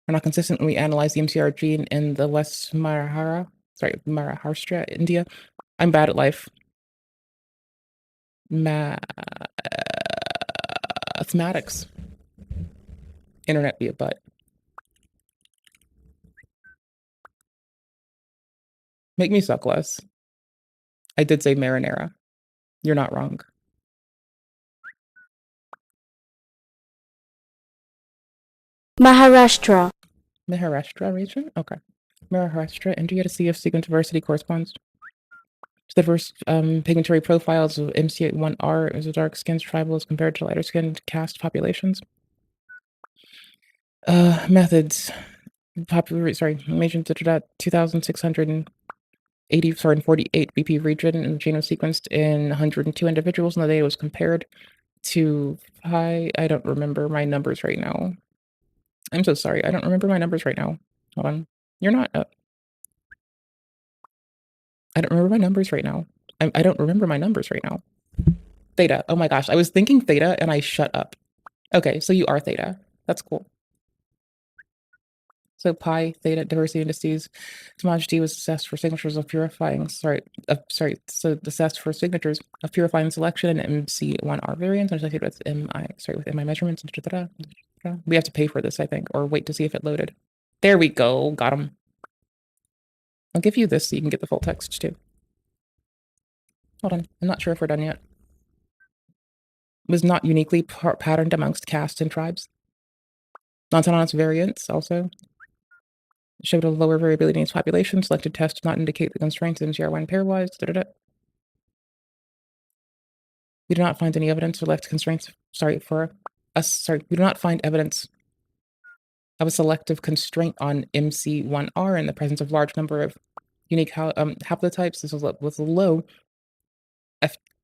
we're not consistently analyzed the MCR gene in the West Maharashtra, India. I'm bad at life. Mathematics. Internet be a butt. Make me suck less. I did say marinara. You're not wrong. Maharashtra. Maharashtra region? Okay. Maharashtra, India, to see if sequence diversity corresponds to the diverse pigmentary profiles of MC1R as a dark skinned tribal as compared to lighter skinned caste populations. Methods. Information 2,648 BP region in the genome sequenced in 102 individuals, and the data was compared to I don't remember my numbers right now. I'm so sorry. I don't remember my numbers right now. Hold on. You're not up. I don't remember my numbers right now. I don't remember my numbers right now. Theta. Oh my gosh. I was thinking theta and I shut up. Okay, so you are theta. That's cool. So pi, theta, diversity indices. Homogeny was assessed for signatures of purifying, so assessed for signatures of purifying selection and MC1R variants associated with MI measurements. We have to pay for this, I think, or wait to see if it loaded. There we go. Got them. I'll give you this so you can get the full text too. Hold on. I'm not sure if we're done yet. Was not uniquely patterned amongst castes and tribes. Non-autonomous variants also showed a lower variability in its population. Selected tests do not indicate the constraints in MCR1 pairwise. We do not find any evidence or left constraints. We do not find evidence of a selective constraint on MC1R in the presence of large number of unique haplotypes. This was with low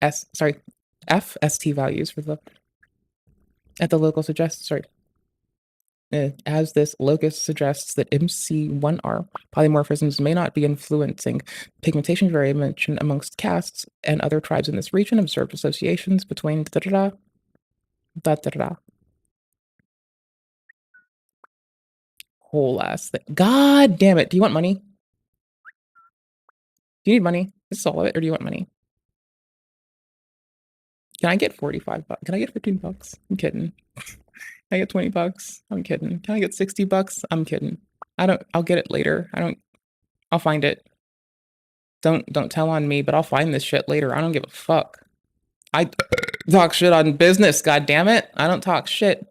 FST values for at the local suggests. As this locus suggests that MC1R polymorphisms may not be influencing pigmentation variation amongst castes and other tribes in this region. Observed associations between whole ass thing. God damn it. Do you want money? Do you need money? Is this all of it, or do you want money? Can I get 45 bucks? Can I get 15 bucks? I'm kidding. Can I get 20 bucks? I'm kidding. Can I get 60 bucks? I'm kidding. I'll get it later. I'll find it. Don't tell on me, but I'll find this shit later. I don't give a fuck. I talk shit on business, god damn it. I don't talk shit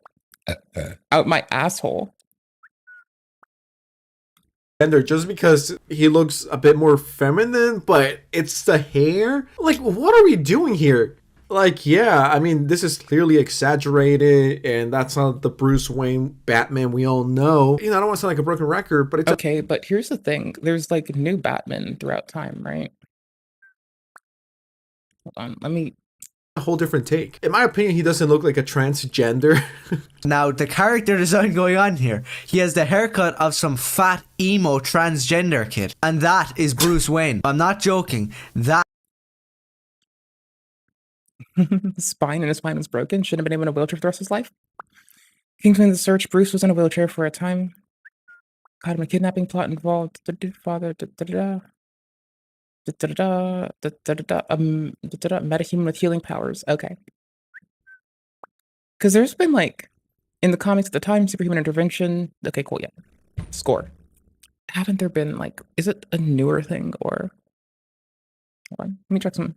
out my asshole. Just because he looks a bit more feminine, but it's the hair? Like, what are we doing here? Like, yeah, I mean, this is clearly exaggerated, and that's not the Bruce Wayne Batman we all know. You know, I don't want to sound like a broken record, but it's okay. But here's the thing: there's like new Batman throughout time, right? Hold on, let me. A whole different take. In my opinion, he doesn't look like a transgender. Now, the character design going on here, he has the haircut of some fat emo transgender kid, and that is Bruce Wayne. I'm not joking. That His spine was broken. Shouldn't have been able in a wheelchair for the rest of his life. Kingsman: The Search. Bruce was in a wheelchair for a time. Caught him a kidnapping plot involved. Father. Metahuman with healing powers. Okay. Because there's been like in the comics at the time, superhuman intervention. Okay, cool. Yeah. Score. Haven't there been like? Is it a newer thing or? Hold on. Let me check some.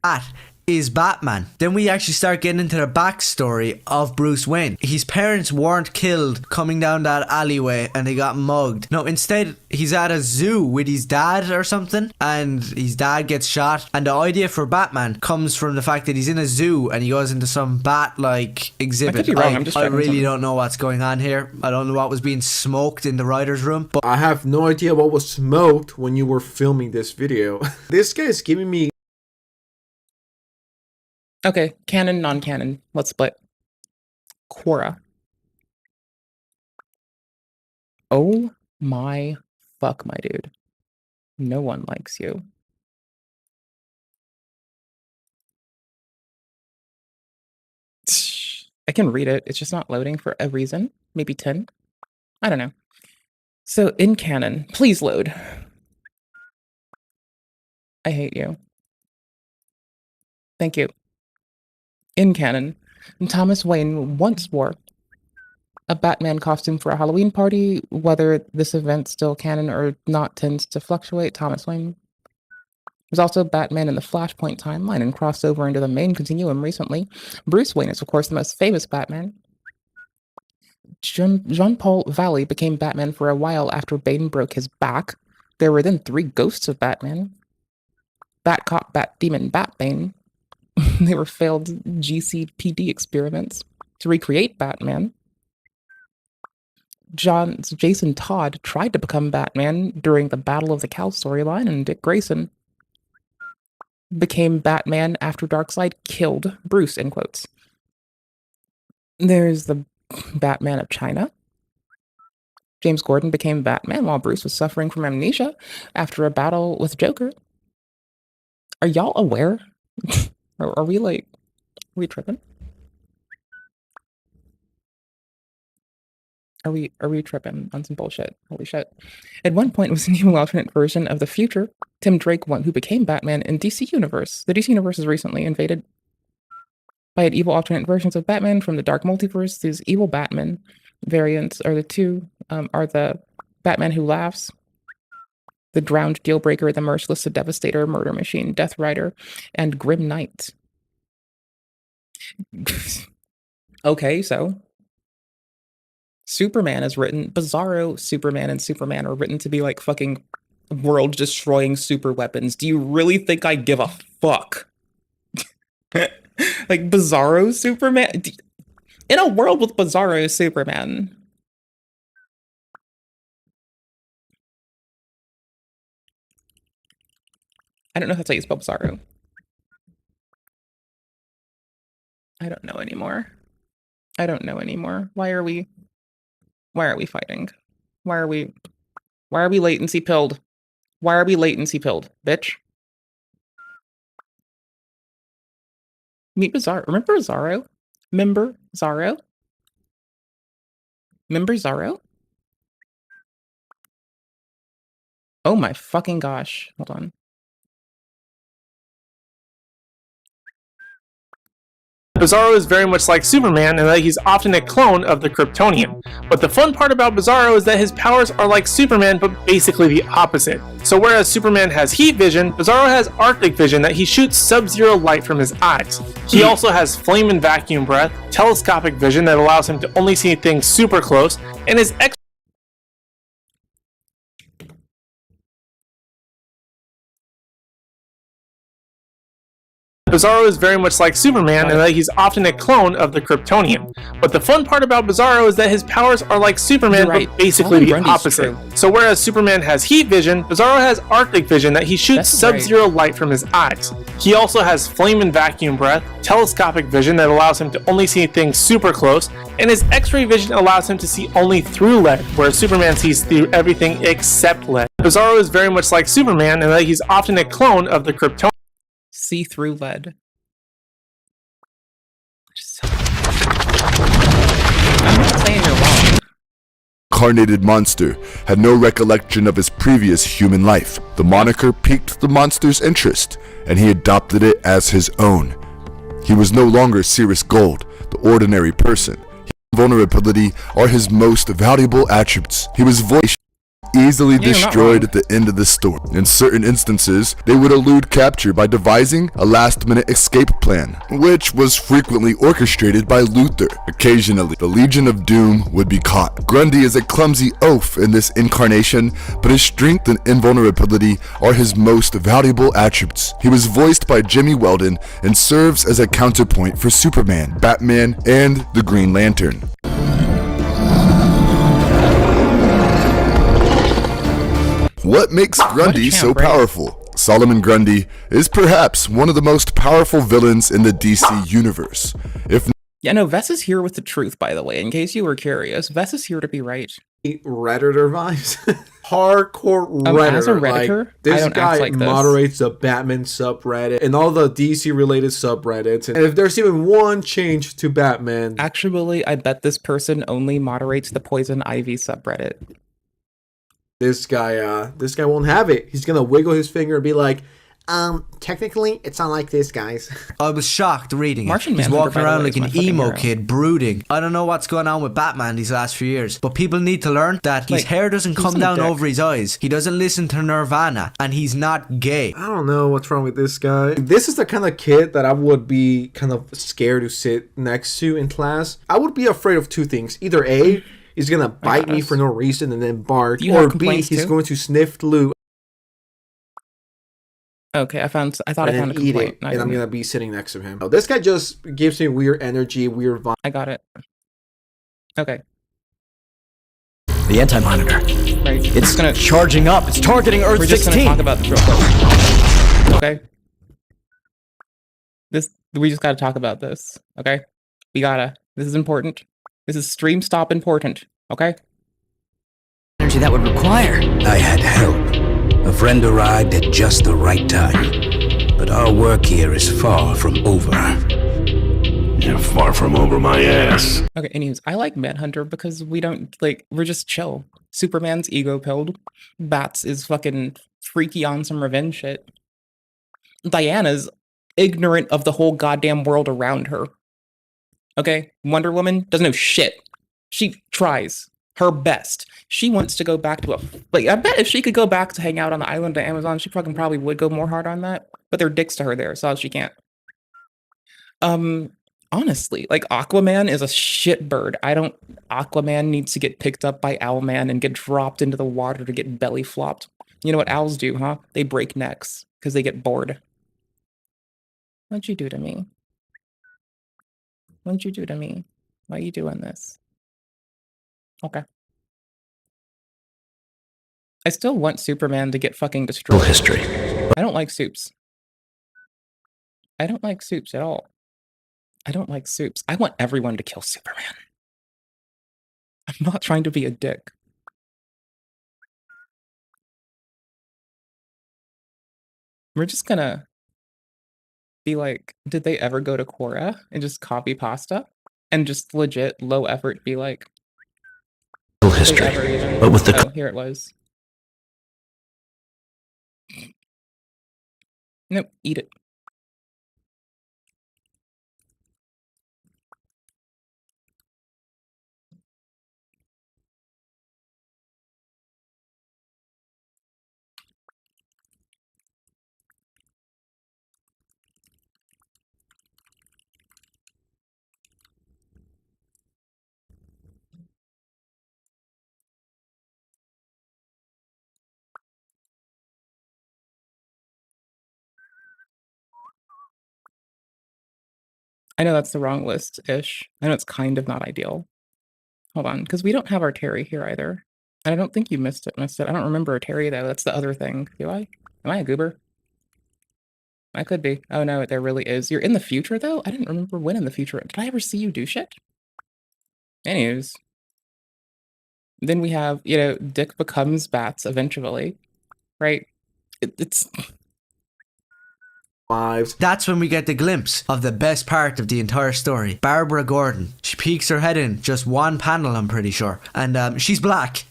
That is Batman. Then we actually start getting into the backstory of Bruce Wayne. His parents weren't killed coming down that alleyway and they got mugged. No, instead he's at a zoo with his dad or something, and his dad gets shot. And the idea for Batman comes from the fact that he's in a zoo and he goes into some bat-like exhibit. I could be wrong. I'm just I really don't know what's going on here. I don't know what was being smoked in the writer's room. But I have no idea what was smoked when you were filming this video. This guy is giving me. Okay, canon, non-canon. Let's split. Quora. Oh my fuck, my dude. No one likes you. I can read it. It's just not loading for a reason. Maybe 10. I don't know. So in canon, please load. I hate you. Thank you. In canon, Thomas Wayne once wore a Batman costume for a Halloween party. Whether this event's still canon or not tends to fluctuate. Thomas Wayne was also Batman in the Flashpoint timeline and crossed over into the main continuum recently. Bruce Wayne is, of course, the most famous Batman. Jean-Paul Valley became Batman for a while after Bane broke his back. There were then 3 ghosts of Batman: Batcop, Batdemon, Batbane. They were failed GCPD experiments to recreate Batman. Jason Todd tried to become Batman during the Battle of the Cows storyline, and Dick Grayson became Batman after Darkseid killed Bruce, in quotes. There's the Batman of China. James Gordon became Batman while Bruce was suffering from amnesia after a battle with Joker. Are y'all aware? Are we like, are we tripping? Are we tripping on some bullshit? Holy shit. At one point, it was a new alternate version of the future, Tim Drake one, who became Batman in DC Universe. The DC Universe is recently invaded by an evil alternate versions of Batman from the Dark Multiverse. These evil Batman variants are the two, are the Batman Who Laughs, the Drowned Dealbreaker, the Merciless, the Devastator, Murder Machine, Death Rider, and Grim Knight. Okay, so Superman is written, Bizarro, Superman, and Superman are written to be like fucking world-destroying super weapons. Do you really think I give a fuck? Like Bizarro Superman? In a world with Bizarro Superman. I don't know if that's how you spell Bizarro. I don't know anymore. I don't know anymore. Why are we fighting? Why are we latency pilled? Why are we latency pilled, bitch? Meet Bizarro. Remember Bizarro? Remember Zorro? Remember Zorro? Oh my fucking gosh. Hold on. Bizarro is very much like Superman in that he's often a clone of the Kryptonian. But the fun part about Bizarro is that his powers are like Superman, but basically the opposite. So whereas Superman has heat vision, Bizarro has Arctic vision that he shoots sub-zero light from his eyes. He also has flame and vacuum breath, telescopic vision that allows him to only see things super close, and his Bizarro is very much like Superman in that he's often a clone of the Kryptonian. But the fun part about Bizarro is that his powers are like Superman, but basically the opposite. So whereas Superman has heat vision, Bizarro has Arctic vision that he shoots sub-zero light from his eyes. He also has flame and vacuum breath, telescopic vision that allows him to only see things super close, and his X-ray vision allows him to see only through lead, whereas Superman sees through everything except lead. Bizarro is very much like Superman in that he's often a clone of the Kryptonian. See through lead. I'm not saying you're wrong. Incarnated monster had no recollection of his previous human life. The moniker piqued the monster's interest, and he adopted it as his own. He was no longer Cirrus Gold, the ordinary person. Vulnerability are his most valuable attributes. He was voiced easily destroyed at the end of the story. In certain instances, they would elude capture by devising a last-minute escape plan, which was frequently orchestrated by Luthor. Occasionally, the Legion of Doom would be caught. Grundy is a clumsy oaf in this incarnation, but his strength and invulnerability are his most valuable attributes. He was voiced by Jimmy Weldon and serves as a counterpoint for Superman, Batman, and the Green Lantern. What makes Grundy so powerful? Solomon Grundy is perhaps one of the most powerful villains in the DC universe. Yeah, no, Vess is here with the truth, by the way, in case you were curious. Vess is here to be right. Redditor vibes. Hardcore Redditor. As a Redditor, like, this I don't guy act like moderates the Batman subreddit and all the DC related subreddits. And if there's even one change to Batman. Actually, I bet this person only moderates the Poison Ivy subreddit. This guy won't have it. He's gonna wiggle his finger and be like, technically, it's not like this, guys. I was shocked reading Martian it. He's Manhunter, walking by the around way, like is my an fucking emo hero. kid, brooding. I don't know what's going on with Batman these last few years, but people need to learn that his hair doesn't come down over his eyes. He doesn't listen to Nirvana, and he's not gay. I don't know what's wrong with this guy. This is the kind of kid that I would be kind of scared to sit next to in class. I would be afraid of two things. Either A, he's gonna bite me for no reason and then bark, or B, he's going to sniff glue. Okay, I thought I found a complaint. And I'm gonna be sitting next to him. Oh, this guy just gives me weird energy, weird vibe. I got it. Okay. The anti-monitor. Right. It's gonna charging up. It's targeting Earth 16. We're just gonna talk about this real quick. Okay. We just gotta talk about this. Okay. This is important. This is stream stop important. Okay. Energy that would require. I had help. A friend arrived at just the right time. But our work here is far from over. You're far from over my ass. Okay, anyways, I like Manhunter because we're just chill. Superman's ego pilled. Bats is fucking freaky on some revenge shit. Diana's ignorant of the whole goddamn world around her. Okay? Wonder Woman doesn't know shit. She tries her best. She wants to go back to I bet if she could go back to hang out on the island of Amazon, she fucking probably would go more hard on that. But they're dicks to her there, so she can't. Honestly, Aquaman is a shit bird. Aquaman needs to get picked up by Owlman and get dropped into the water to get belly flopped. You know what owls do, huh? They break necks because they get bored. What'd you do to me? What'd you do to me? Why are you doing this? Okay. I still want Superman to get fucking destroyed. History. I don't like soups. I don't like soups at all. I don't like soups. I want everyone to kill Superman. I'm not trying to be a dick. We're just gonna be like, did they ever go to Quora and just copy pasta? And just legit, low effort, be like... History. But with the... Oh, here it was. Nope, eat it. I know that's the wrong list-ish. I know it's kind of not ideal. Hold on, because we don't have our Terry here either. And I don't think you missed it. I don't remember a Terry, though. That's the other thing. Do I? Am I a goober? I could be. Oh, no, there really is. You're in the future, though? I didn't remember when in the future. Did I ever see you do shit? Anyways. Then we have, you know, Dick becomes Bats eventually. Right? It's... That's when we get the glimpse of the best part of the entire story. Barbara Gordon. She peeks her head in just one panel, I'm pretty sure. And she's black.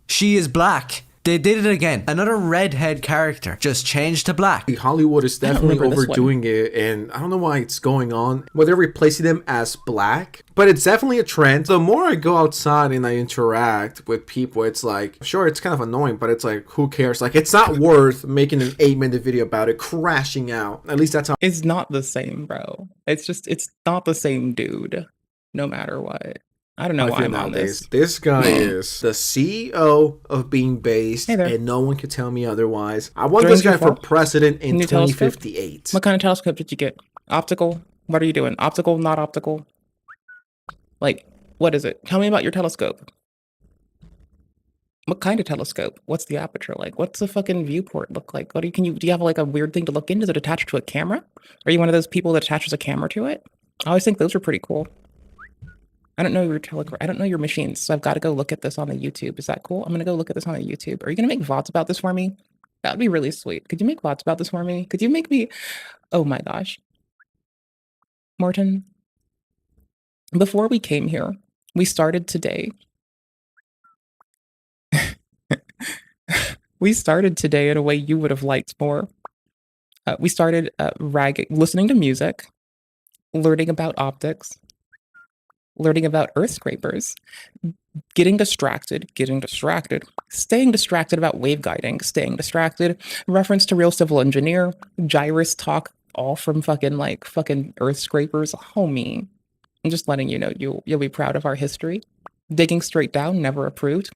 She is black. They did it again. Another redhead character just changed to black. Hollywood is definitely overdoing it, and I don't know why it's going on. Well, they're replacing them as black, but it's definitely a trend. The more I go outside and I interact with people, it's like, sure, it's kind of annoying, but it's like, who cares? Like, it's not worth making an 8-minute video about it crashing out. At least that's how. It's not the same, bro. It's not the same dude, no matter what. I don't know why I'm on this. This guy is the CEO of Being Based, and no one can tell me otherwise. I want this guy for president in 2058. What kind of telescope did you get? Optical? What are you doing? Optical, not optical? Like, what is it? Tell me about your telescope. What kind of telescope? What's the aperture like? What's the fucking viewport look like? What do you have like a weird thing to look into? Is it attached to a camera? Are you one of those people that attaches a camera to it? I always think those are pretty cool. I don't know I don't know your machines, so I've got to go look at this on the YouTube. Is that cool? I'm gonna go look at this on the YouTube. Are you gonna make VODs about this for me? That would be really sweet. Could you make VODs about this for me? Could you make me... Oh my gosh. Morton, before we came here, we started today. We started today in a way you would have liked more. We started listening to music, learning about optics, learning about earth scrapers, getting distracted, staying distracted about waveguiding, staying distracted, reference to Real Civil Engineer, gyrus talk, all from fucking earth scrapers. Homie, I'm just letting you know you'll be proud of our history. Digging straight down, never approved.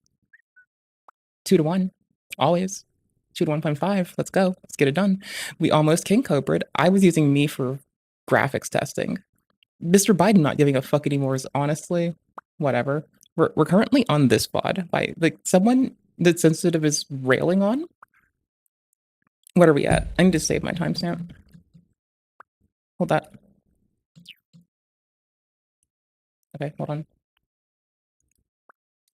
2 to 1, always. 2 to 1.5, let's go, let's get it done. We almost King Cobra'd. I was using me for graphics testing. Mr. Biden not giving a fuck anymore is honestly, whatever. We're currently on this VOD by like someone that Sensitive is railing on. What are we at? I need to save my timestamp. Hold that. Okay, hold on.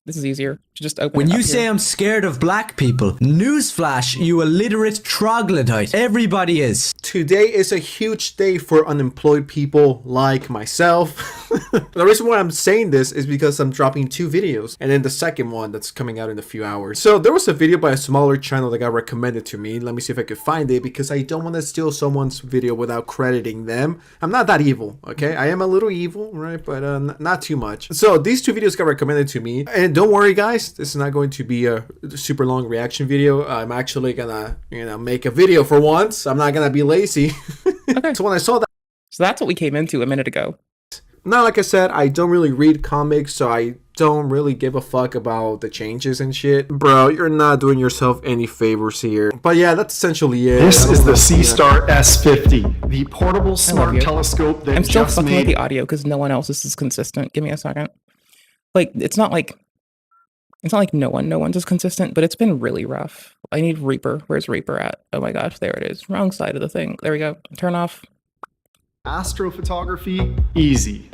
This is easier to just open. When you say I'm scared of black people, newsflash, you illiterate troglodyte. Everybody is. Today is a huge day for unemployed people like myself. The reason why I'm saying this is because I'm dropping 2 videos, and then the second one that's coming out in a few hours. So there was a video by a smaller channel that got recommended to me. Let me see if I could find it, because I don't want to steal someone's video without crediting them. I'm not that evil, okay? I am a little evil, right? But not too much. So these 2 videos got recommended to me, and don't worry guys, this is not going to be a super long reaction video. I'm actually gonna, make a video for once. I'm not gonna be lazy. Okay. So when I saw that, so that's what we came into a minute ago. Now, like I said, I don't really read comics, so I don't really give a fuck about the changes and shit. Bro, you're not doing yourself any favors here. But yeah, that's essentially it. This is the C-Star S50, the portable smart telescope that I'm still just fucking made... with the audio because no one else is consistent. Give me a second. Like, it's not like no one's as consistent, but it's been really rough. I need Reaper. Where's Reaper at? Oh my gosh, there it is. Wrong side of the thing. There we go. Turn off. Astrophotography, easy.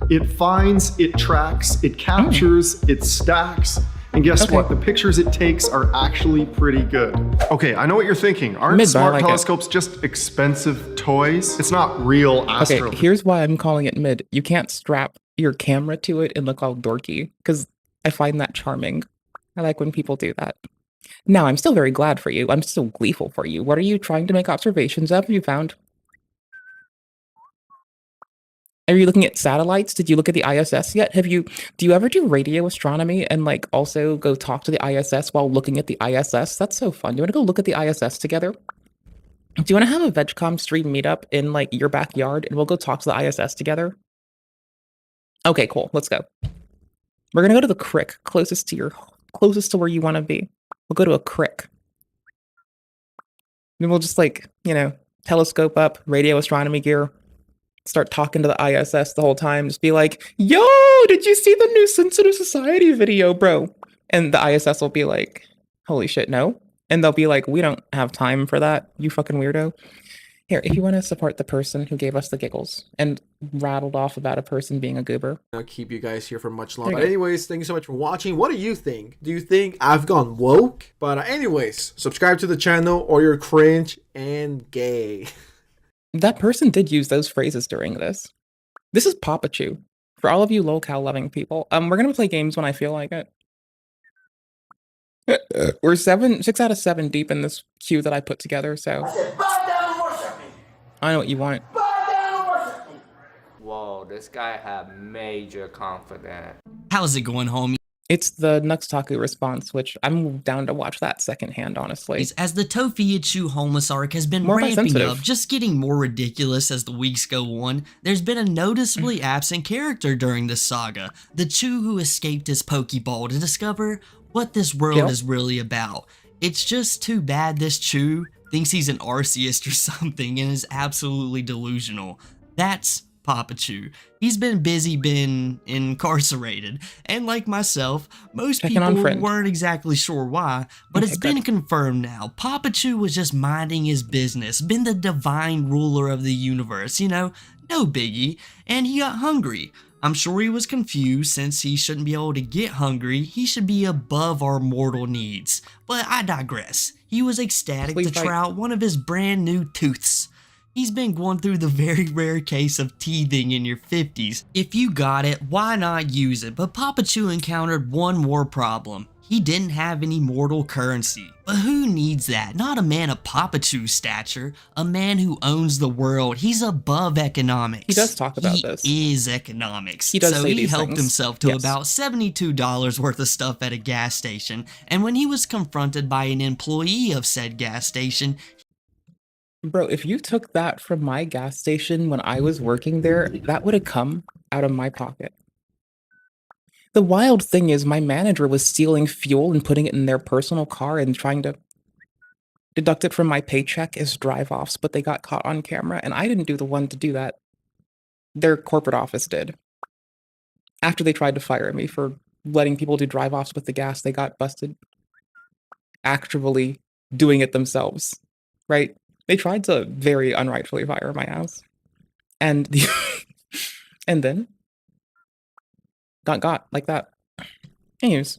It finds, it tracks, it captures, it stacks, and guess what? The pictures it takes are actually pretty good. Okay, I know what you're thinking. Aren't smart telescopes just expensive toys? It's not real astro. Okay, here's why I'm calling it mid. You can't strap your camera to it and look all dorky, because I find that charming. I like when people do that. Now, I'm still very glad for you. I'm still gleeful for you. What are you trying to make observations of? Have you found? Are you looking at satellites? Did you look at the ISS yet? Do you ever do radio astronomy and like also go talk to the ISS while looking at the ISS? That's so fun. You want to go look at the ISS together? Do you want to have a VegCom stream meetup in like your backyard and we'll go talk to the ISS together? Okay, cool. Let's go. We're gonna go to the crick closest to where you want to be. We'll go to a crick. Then we'll just like, telescope up, radio astronomy gear. start talking to the ISS the whole time. Just be like, yo, did you see the new Sensitive Society video, bro? And the ISS will be like, holy shit, no. And they'll be like, we don't have time for that, you fucking weirdo. Here, if you want to support the person who gave us the giggles and rattled off about a person being a goober. I'll keep you guys here for much longer. But anyways, thank you so much for watching. What do you think? Do you think I've gone woke? But anyways, subscribe to the channel or you're cringe and gay. That person did use those phrases during this. This is Papa Chew. For all of you locale loving people, we're gonna play games when I feel like it. We're 6 out of 7 deep in this queue that I put together, so I know what you want. Whoa, this guy had major confidence. How's it going, homie? It's the Nuxtaku response, which I'm down to watch that secondhand, honestly. As the Tofiichu homeless arc has been ramping up, just getting more ridiculous as the weeks go on, there's been a noticeably absent character during this saga. The Chew who escaped his Pokeball to discover what this world is really about. It's just too bad this Chew thinks he's an Arceus or something and is absolutely delusional. That's Papa Chew. He's been incarcerated, and like myself, most people weren't exactly sure why, but it's been confirmed now. Papa Chew was just minding his business, been the divine ruler of the universe, you know, no biggie, and he got hungry. I'm sure he was confused since he shouldn't be able to get hungry, he should be above our mortal needs. But I digress. He was ecstatic to try out one of his brand new tooths. He's been going through the very rare case of teething in your 50s. If you got it, why not use it? But Papa Chew encountered one more problem. He didn't have any mortal currency. But who needs that? Not a man of Papa Chew's stature. A man who owns the world. He's above economics. He does talk about this. He is economics. He does so say he these helped things. himself to about $72 worth of stuff at a gas station. And when he was confronted by an employee of said gas station, bro, if you took that from my gas station when I was working there, that would have come out of my pocket. The wild thing is my manager was stealing fuel and putting it in their personal car and trying to deduct it from my paycheck as drive-offs, but they got caught on camera, and I didn't do the one to do that. Their corporate office did. After they tried to fire me for letting people do drive-offs with the gas, they got busted actually doing it themselves, right? They tried to very unrightfully fire my ass. And and then got like that. Anyways,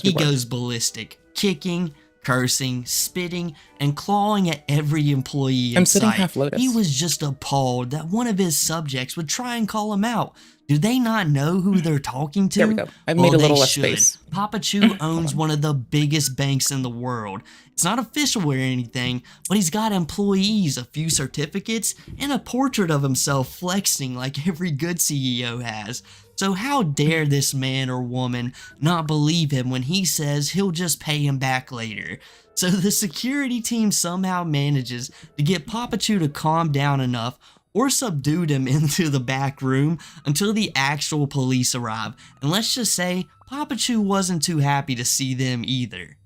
he goes ballistic, kicking, cursing, spitting, and clawing at every employee in sight. Half lotus. He was just appalled that one of his subjects would try and call him out. Do they not know who they're talking to? There we go. I've made a little less space. Papa Chew owns one of the biggest banks in the world. It's not official or anything, but he's got employees, a few certificates, and a portrait of himself flexing like every good CEO has. So how dare this man or woman not believe him when he says he'll just pay him back later? So the security team somehow manages to get Papa Chew to calm down enough or subdued him into the back room until the actual police arrive. And let's just say, Papa Chew wasn't too happy to see them either.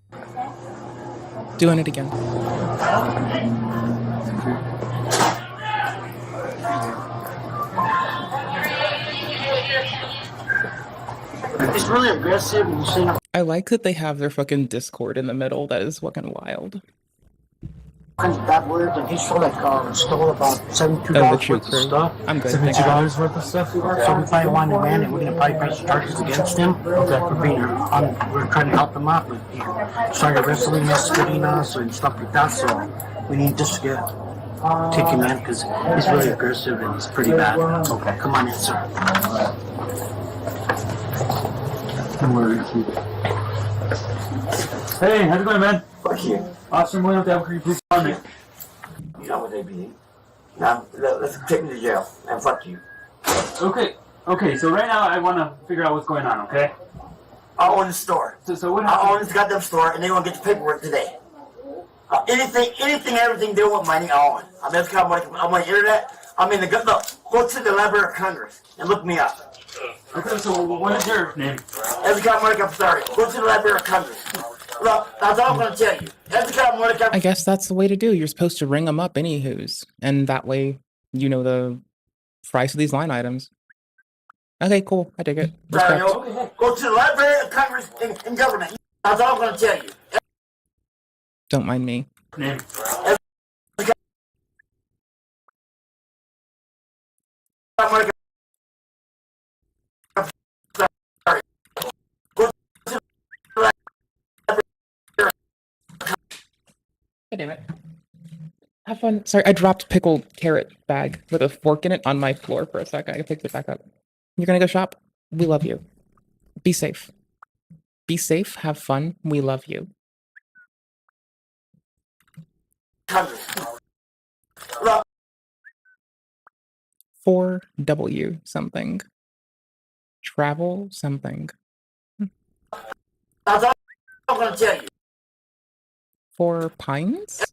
Doing it again. It's really aggressive. I like that they have their fucking Discord in the middle. That is fucking wild. Kinds of bad words, and he stole about $72 worth of stuff. I'm good. $72 worth of stuff. So we probably want to man, and we're gonna probably press charges against him. Okay. For being we're trying to help him out with started wrestling us, spitting us, and stuff like that. So we need this to get taken in because he's really aggressive and he's pretty bad. Okay. Come on in, sir. Hey, how's it going, man? Fuck you. Awesome, why don't you have a please on me? You know what they be. Now, let's take me to jail, and fuck you. Okay, so right now I want to figure out what's going on, okay? I own the store. So what happened? I own this goddamn store, and they want to get the paperwork today. Everything they want money, I own. I mean, that's kind of like, I'm on the internet. I mean, go to the Library of Congress and look me up. Okay, so what is your name? I'm sorry. Go to the Library of Congress. Look, that's all I'm going to tell you. I guess that's the way to do. You're supposed to ring them up anywho's. And that way, you know, the price of these line items. Okay, cool. I dig it. Sorry, Respect. go to the Library of Congress and Government. That's all I'm going to tell you. Don't mind me. Damn it. Have fun. Sorry, I dropped pickled carrot bag with a fork in it on my floor for a second. I picked it back up. You're gonna go shop? We love you. Be safe. Be safe. Have fun. We love you. 4W something. Travel something. That's all I'm going to tell you. 4 Pines?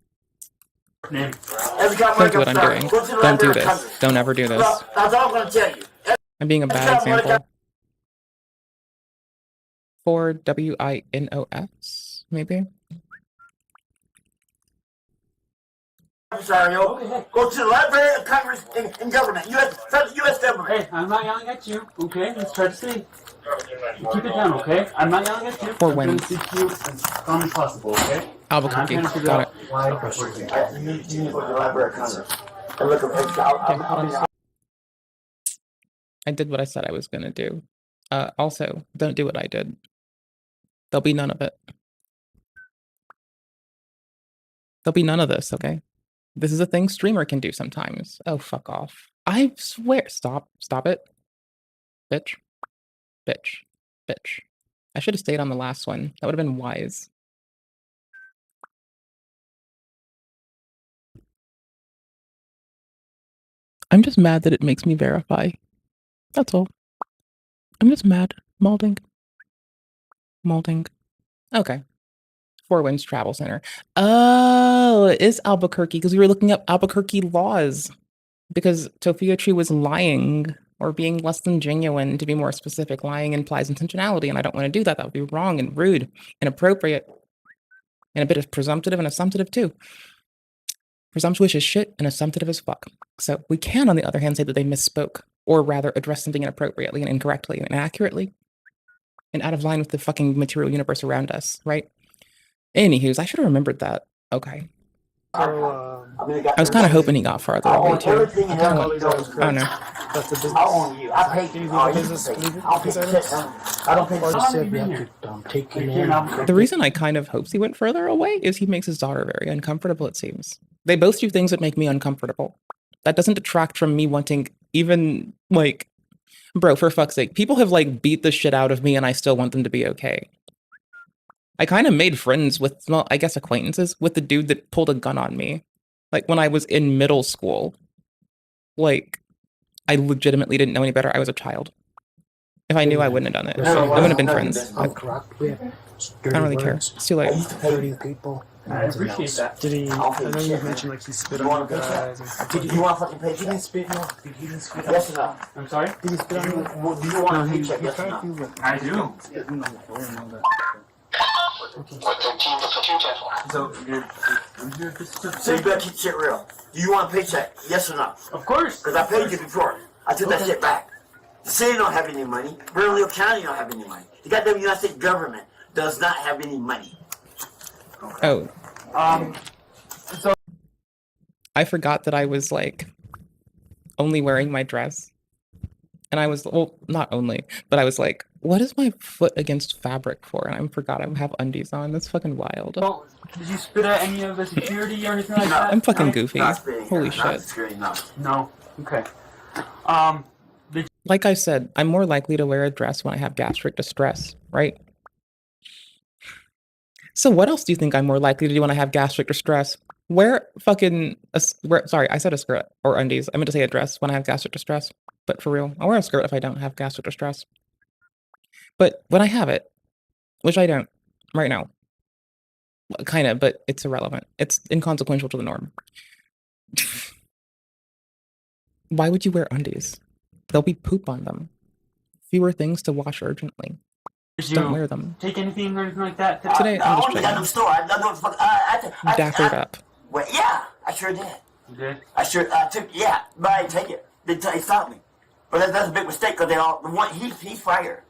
Don't Don't do what I'm doing. Don't do this. Don't ever do this. That's all I'm going to tell you. I'm being a bad example. 4WINOS, maybe? I'm sorry, yo. Go to the Library of Congress and Government. U.S. Government. Hey, I'm not yelling at you, okay? Let's try to see. Keep it down, okay? I'm not yelling at you. 4 wins. I'm going to speak to you as calm as possible, okay? Albuquerque. And I'm trying to figure Got out it. why You need to go to the Library of Congress. And look at pictures. I did what I said I was gonna do. Also, don't do what I did. There'll be none of it. There'll be none of this, okay? This is a thing streamer can do sometimes. Oh, fuck off. I swear. Stop. Stop it. Bitch. Bitch. Bitch. I should have stayed on the last one. That would have been wise. I'm just mad that it makes me verify. That's all. I'm just mad. Malding. Malding. Okay. 4 Winds Travel Center. Oh, it is Albuquerque because we were looking up Albuquerque laws. Because Tofia Tree was lying or being less than genuine, to be more specific. Lying implies intentionality, and I don't want to do that. That would be wrong and rude, inappropriate, and a bit of presumptive and assumptive too. Presumptuous as shit and assumptive as fuck. So we can, on the other hand, say that they misspoke, or rather address something inappropriately and incorrectly and inaccurately, and out of line with the fucking material universe around us, right? Anywho's, I should have remembered that. Okay. So, I was kind of hoping he got farther away too. I don't know. That's the business. I own you. I pay you. The business I don't pay for The reason I kind of hopes he went further away is he makes his daughter very uncomfortable, it seems. They both do things that make me uncomfortable. That doesn't detract from me wanting even, like, bro, for fuck's sake, people have, like, beat the shit out of me and I still want them to be okay. I kind of made friends with, well, I guess acquaintances with the dude that pulled a gun on me. Like, when I was in middle school. Like, I legitimately didn't know any better. I was a child. If I knew, I wouldn't have done it. I wouldn't have been friends. I don't really care. It's too late. 30 people. I appreciate that. Did he? I know you mentioned like he spit on you guys. Did you want a fucking paycheck? Did he spit on you? Did he spit on you? Yes or no? I'm sorry? Did he spit on you? Do you want a paycheck? Yes or no? I do. So you better keep shit real. Do you want a paycheck? Yes or no? Of course. Because I paid you before. I took that shit back. The city don't have any money. Bernalillo County don't have any money. The goddamn United States government does not have any money. Oh. So I forgot that I was, like, only wearing my dress. And I was, well, not only, but I was like, what is my foot against fabric for? And I forgot I have undies on. That's fucking wild. Well, did you spit at any of the security or anything like that? I'm fucking goofy. Holy not shit. No. Okay. Like I said, I'm more likely to wear a dress when I have gastric distress, right? So what else do you think I'm more likely to do when I have gastric distress? Wear fucking, sorry, I said a skirt or undies. I meant to say a dress when I have gastric distress. But for real, I'll wear a skirt if I don't have gastric distress. But when I have it, which I don't right now, kind of, but it's irrelevant. It's inconsequential to the norm. Why would you wear undies? There'll be poop on them. Fewer things to wash urgently. Just don't wear them. Take anything or anything like that? Today, I'm just I dappered up. Well, yeah, I sure did. You did? I sure took, yeah, but I didn't take it. They stopped me. But that's a big mistake because he's fired.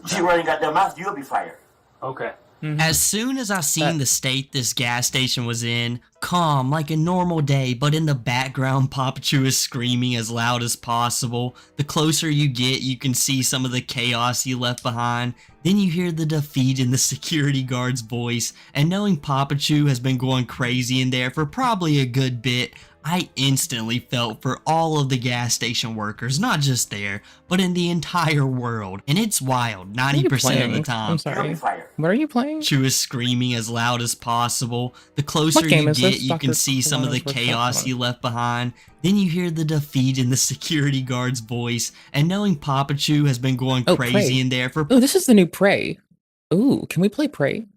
She running got their mouth, you'll be fired. Okay. As soon as I seen the state this gas station was in, calm like a normal day, but in the background Papachu is screaming as loud as possible. The closer you get, you can see some of the chaos he left behind. Then you hear the defeat in the security guard's voice, and knowing Papachu has been going crazy in there for probably a good bit, I instantly felt for all of the gas station workers, not just there, but in the entire world. And it's wild, 90% of the time. I'm sorry. What are you playing? Papachu is screaming as loud as possible. The closer you get, you can see some of the chaos he left behind. Then you hear the defeat in the security guard's voice, and knowing Papachu has been going crazy in there for— Oh, this is the new Prey. Ooh, can we play Prey?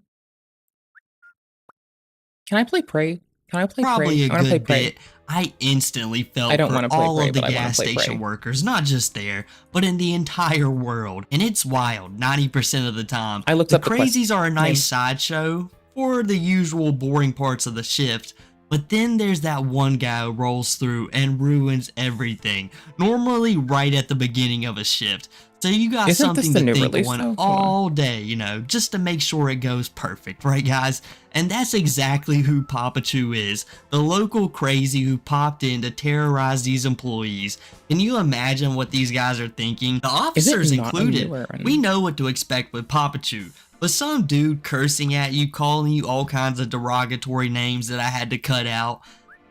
Can I play Prey? Can I play probably Prey? a good bit. I instantly felt for all of the gas station workers, not just there, but in the entire world. And it's wild, 90% of the time. I looked up the crazies are a nice sideshow for the usual boring parts of the shift, but then there's that one guy who rolls through and ruins everything, normally right at the beginning of a shift. So you got something to think on all day, you know, just to make sure it goes perfect, right guys? And that's exactly who Papachu is, the local crazy who popped in to terrorize these employees. Can you imagine what these guys are thinking? The officers included. We know what to expect with Papachu, but some dude cursing at you, calling you all kinds of derogatory names that I had to cut out.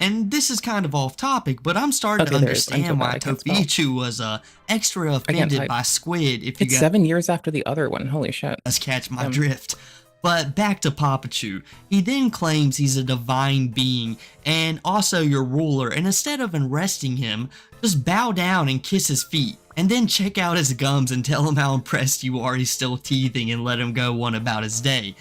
And this is kind of off topic, but I'm starting to understand why Tofichu was extra offended by Squid. If you it's 7 years after the other one. Holy shit. Let's catch my drift. But back to Papachu. He then claims he's a divine being and also your ruler, and instead of arresting him, just bow down and kiss his feet. And then check out his gums and tell him how impressed you are he's still teething and let him go on about his day.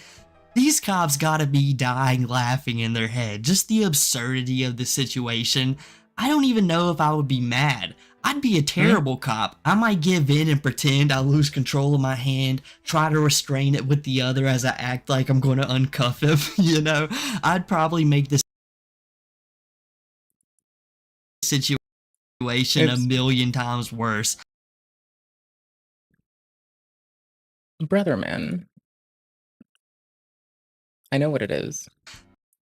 These cops gotta be dying laughing in their head. Just the absurdity of the situation. I don't even know if I would be mad. I'd be a terrible cop. I might give in and pretend I lose control of my hand, try to restrain it with the other as I act like I'm going to uncuff him, you know? I'd probably make this situation a million times worse. Brother, man. I know what it is.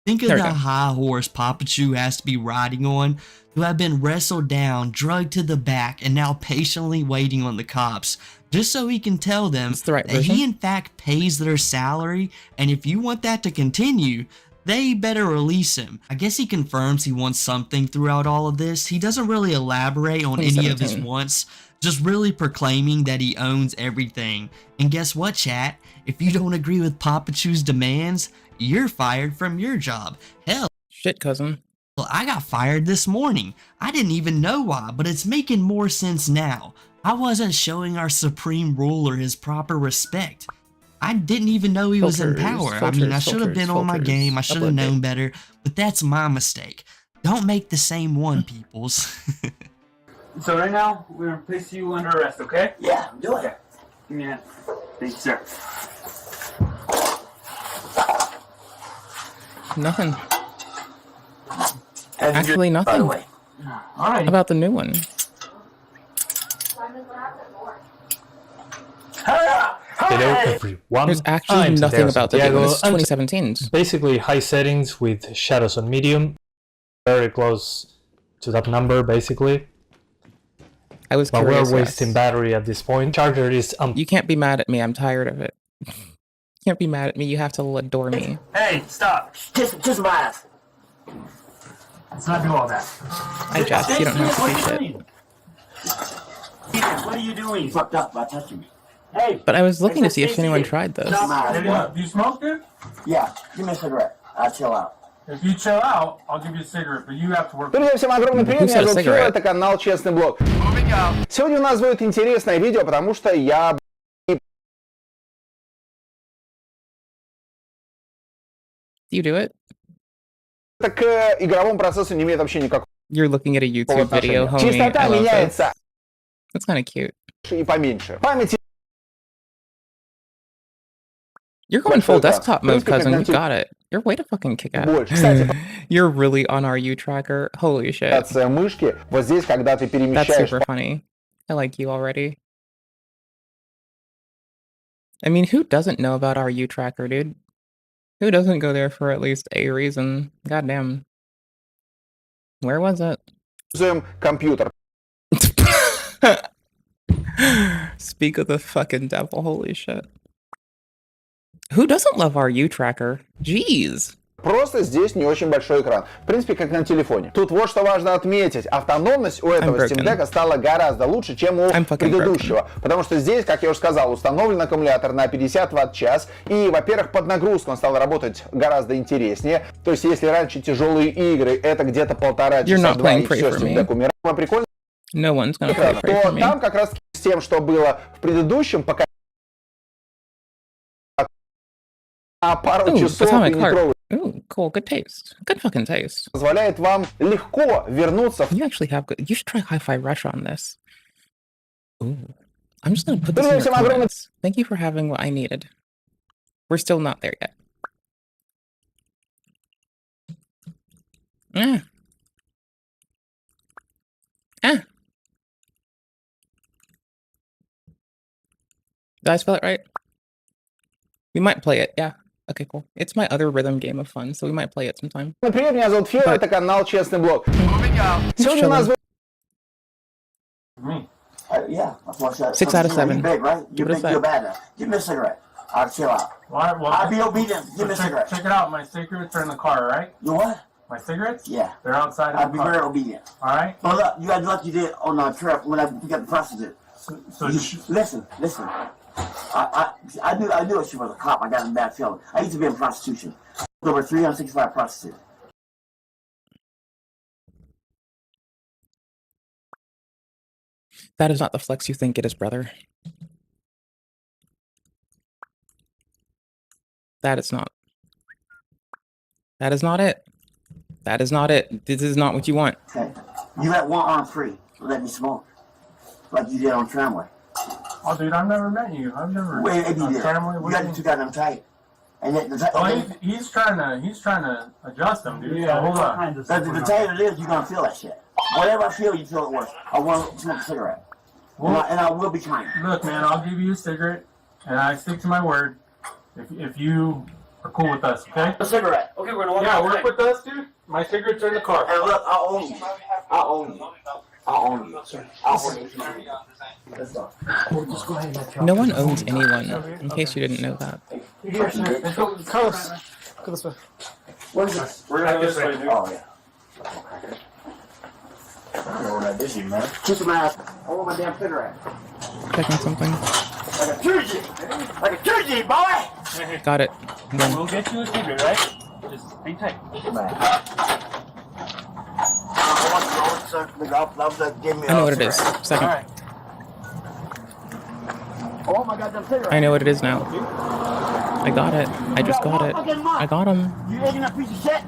Think of the high horse Papachu has to be riding on, who have been wrestled down, drugged to the back, and now patiently waiting on the cops, just so he can tell them that he in fact pays their salary, and if you want that to continue, they better release him. I guess he confirms he wants something throughout all of this. He doesn't really elaborate on any of his wants, just really proclaiming that he owns everything. And guess what, chat? If you don't agree with Papachu's demands, you're fired from your job. Hell, shit, cousin. Well, I got fired this morning. I didn't even know why, but it's making more sense now. I wasn't showing our supreme ruler his proper respect. I didn't even know he was in power. I mean, I should have been on my game. I should have known better, but that's my mistake. Don't make the same one, peoples. So right now, we're gonna place you under arrest, okay? Yeah, do it. Give me that. Thank you, sir. Nothing. Actually, nothing. By the way. All right. About the new one. Hello everyone. There's actually nothing about the new one. This is 2017. Basically high settings with shadows on medium. Very close to that number, basically. I was but curious. We're wasting battery at this point. Charger is You can't be mad at me. I'm tired of it. You can't be mad at me. You have to adore me. Hey, stop. Kiss my ass. Let's not do all that. Hi, Jeff. You don't have to do shit. What are you doing? You fucked up by touching me. Hey. But I was looking to see if anyone tried this. Do you smoke, dude? Yeah. Give me a cigarette. I'll chill out. If you chill out, I'll give you a cigarette, but you have to work. Друзья, всем огромный привет, меня зовут Фил, это канал Честный Блог. Сегодня у нас будет интересное видео, потому что я... Do you do it? Это к игровому процессу не имеет вообще никакого. You're looking at a YouTube video, homie. Частота меняется. That's kind of cute. И поменьше. Память. You're going full desktop mode, cousin. You got it. You're way to fucking kick ass. You're really on our U tracker. Holy shit. Мышки. Вот здесь, когда ты перемещаешь... That's super funny. I like you already. I mean, who doesn't know about our U tracker, dude? Who doesn't go there for at least a reason? Goddamn. Where was it? Компьютер. Speak of the fucking devil. Holy shit. Who doesn't love our U tracker? Jeez. Просто здесь не очень большой экран. В принципе, как на телефоне. Тут вот что важно отметить. Автономность у этого Steam Deck стала гораздо лучше, чем у предыдущего. Потому что здесь, как я уже сказал, установлен аккумулятор на 50 Вт-час. И, во-первых, под нагрузку он стал работать гораздо интереснее. То есть, если раньше тяжелые игры, это где-то 1,5 часа, 2, и все, Steam Deck умирал. Прикольно. No one's gonna pray for me. Там как раз с тем, что было в предыдущем, пока пару часов и не Ooh, cool, good taste. Good fucking taste. Позволяет вам легко вернуться. You actually have good. You should try Hi-Fi Rush on this. Ooh, I'm just gonna put this in your comments. Thank you for having what I needed. We're still not there yet. Did I spell it right? We might play it, yeah. Okay, cool. It's my other rhythm game of fun, so we might play it sometime. Привет, меня зовут Фера, это канал Честный Блог. Сегодня у нас... Yeah, 6 out of 7. You're big, right? Give You're it a big, you're sec. bad now. Give me a cigarette. I'll chill out. I'll be obedient. Give me a cigarette. Check it out. My cigarettes are in the car, right? You what? My cigarettes? Yeah. They're outside I'll of the be car. very obedient. All right? Well, look, you got to do like you did on the trip when I picked up the prostitute. So listen. I knew she was a cop. I got a bad feeling. I used to be in prostitution. Over 365 prostitutes. That is not the flex you think it is, brother. That is not. That is not it. That is not it. This is not what you want. Okay. You let one arm free. Let me smoke. Like you did on tramway. Oh, dude, I've never met you. I've never. Wait, you did. Tramway. You got too goddamn tight. And he's trying to adjust them, dude. Yeah, so hold on. The tighter it is, you're gonna feel that shit. Whatever I feel, you feel it worse. I want to smoke a cigarette. Well, and I will be kind. Look, man, I'll give you a cigarette, and I stick to my word. If you are cool with us, okay? A cigarette. Okay, we're gonna walk. Yeah, work with us, dude. My cigarettes are in the car. Hey, look, I own you. I own you. I own you. I own you. Let's go. Just go ahead and let No one owns anyone, in case you didn't know that. Let's go close. Go this way. What is this? We're gonna go this way, dude. Oh, yeah. I don't know that busy, man. Kiss my ass. I want my damn cigarette. Checking something. Like a turkey! Like a turkey, boy! Got it. We'll get you a cigarette, right? Just hang tight. I know what it is. Second. Right. Oh my God, them cigarettes. I know what it is now. I got it. I just got it. I got him. You ignorant piece of shit!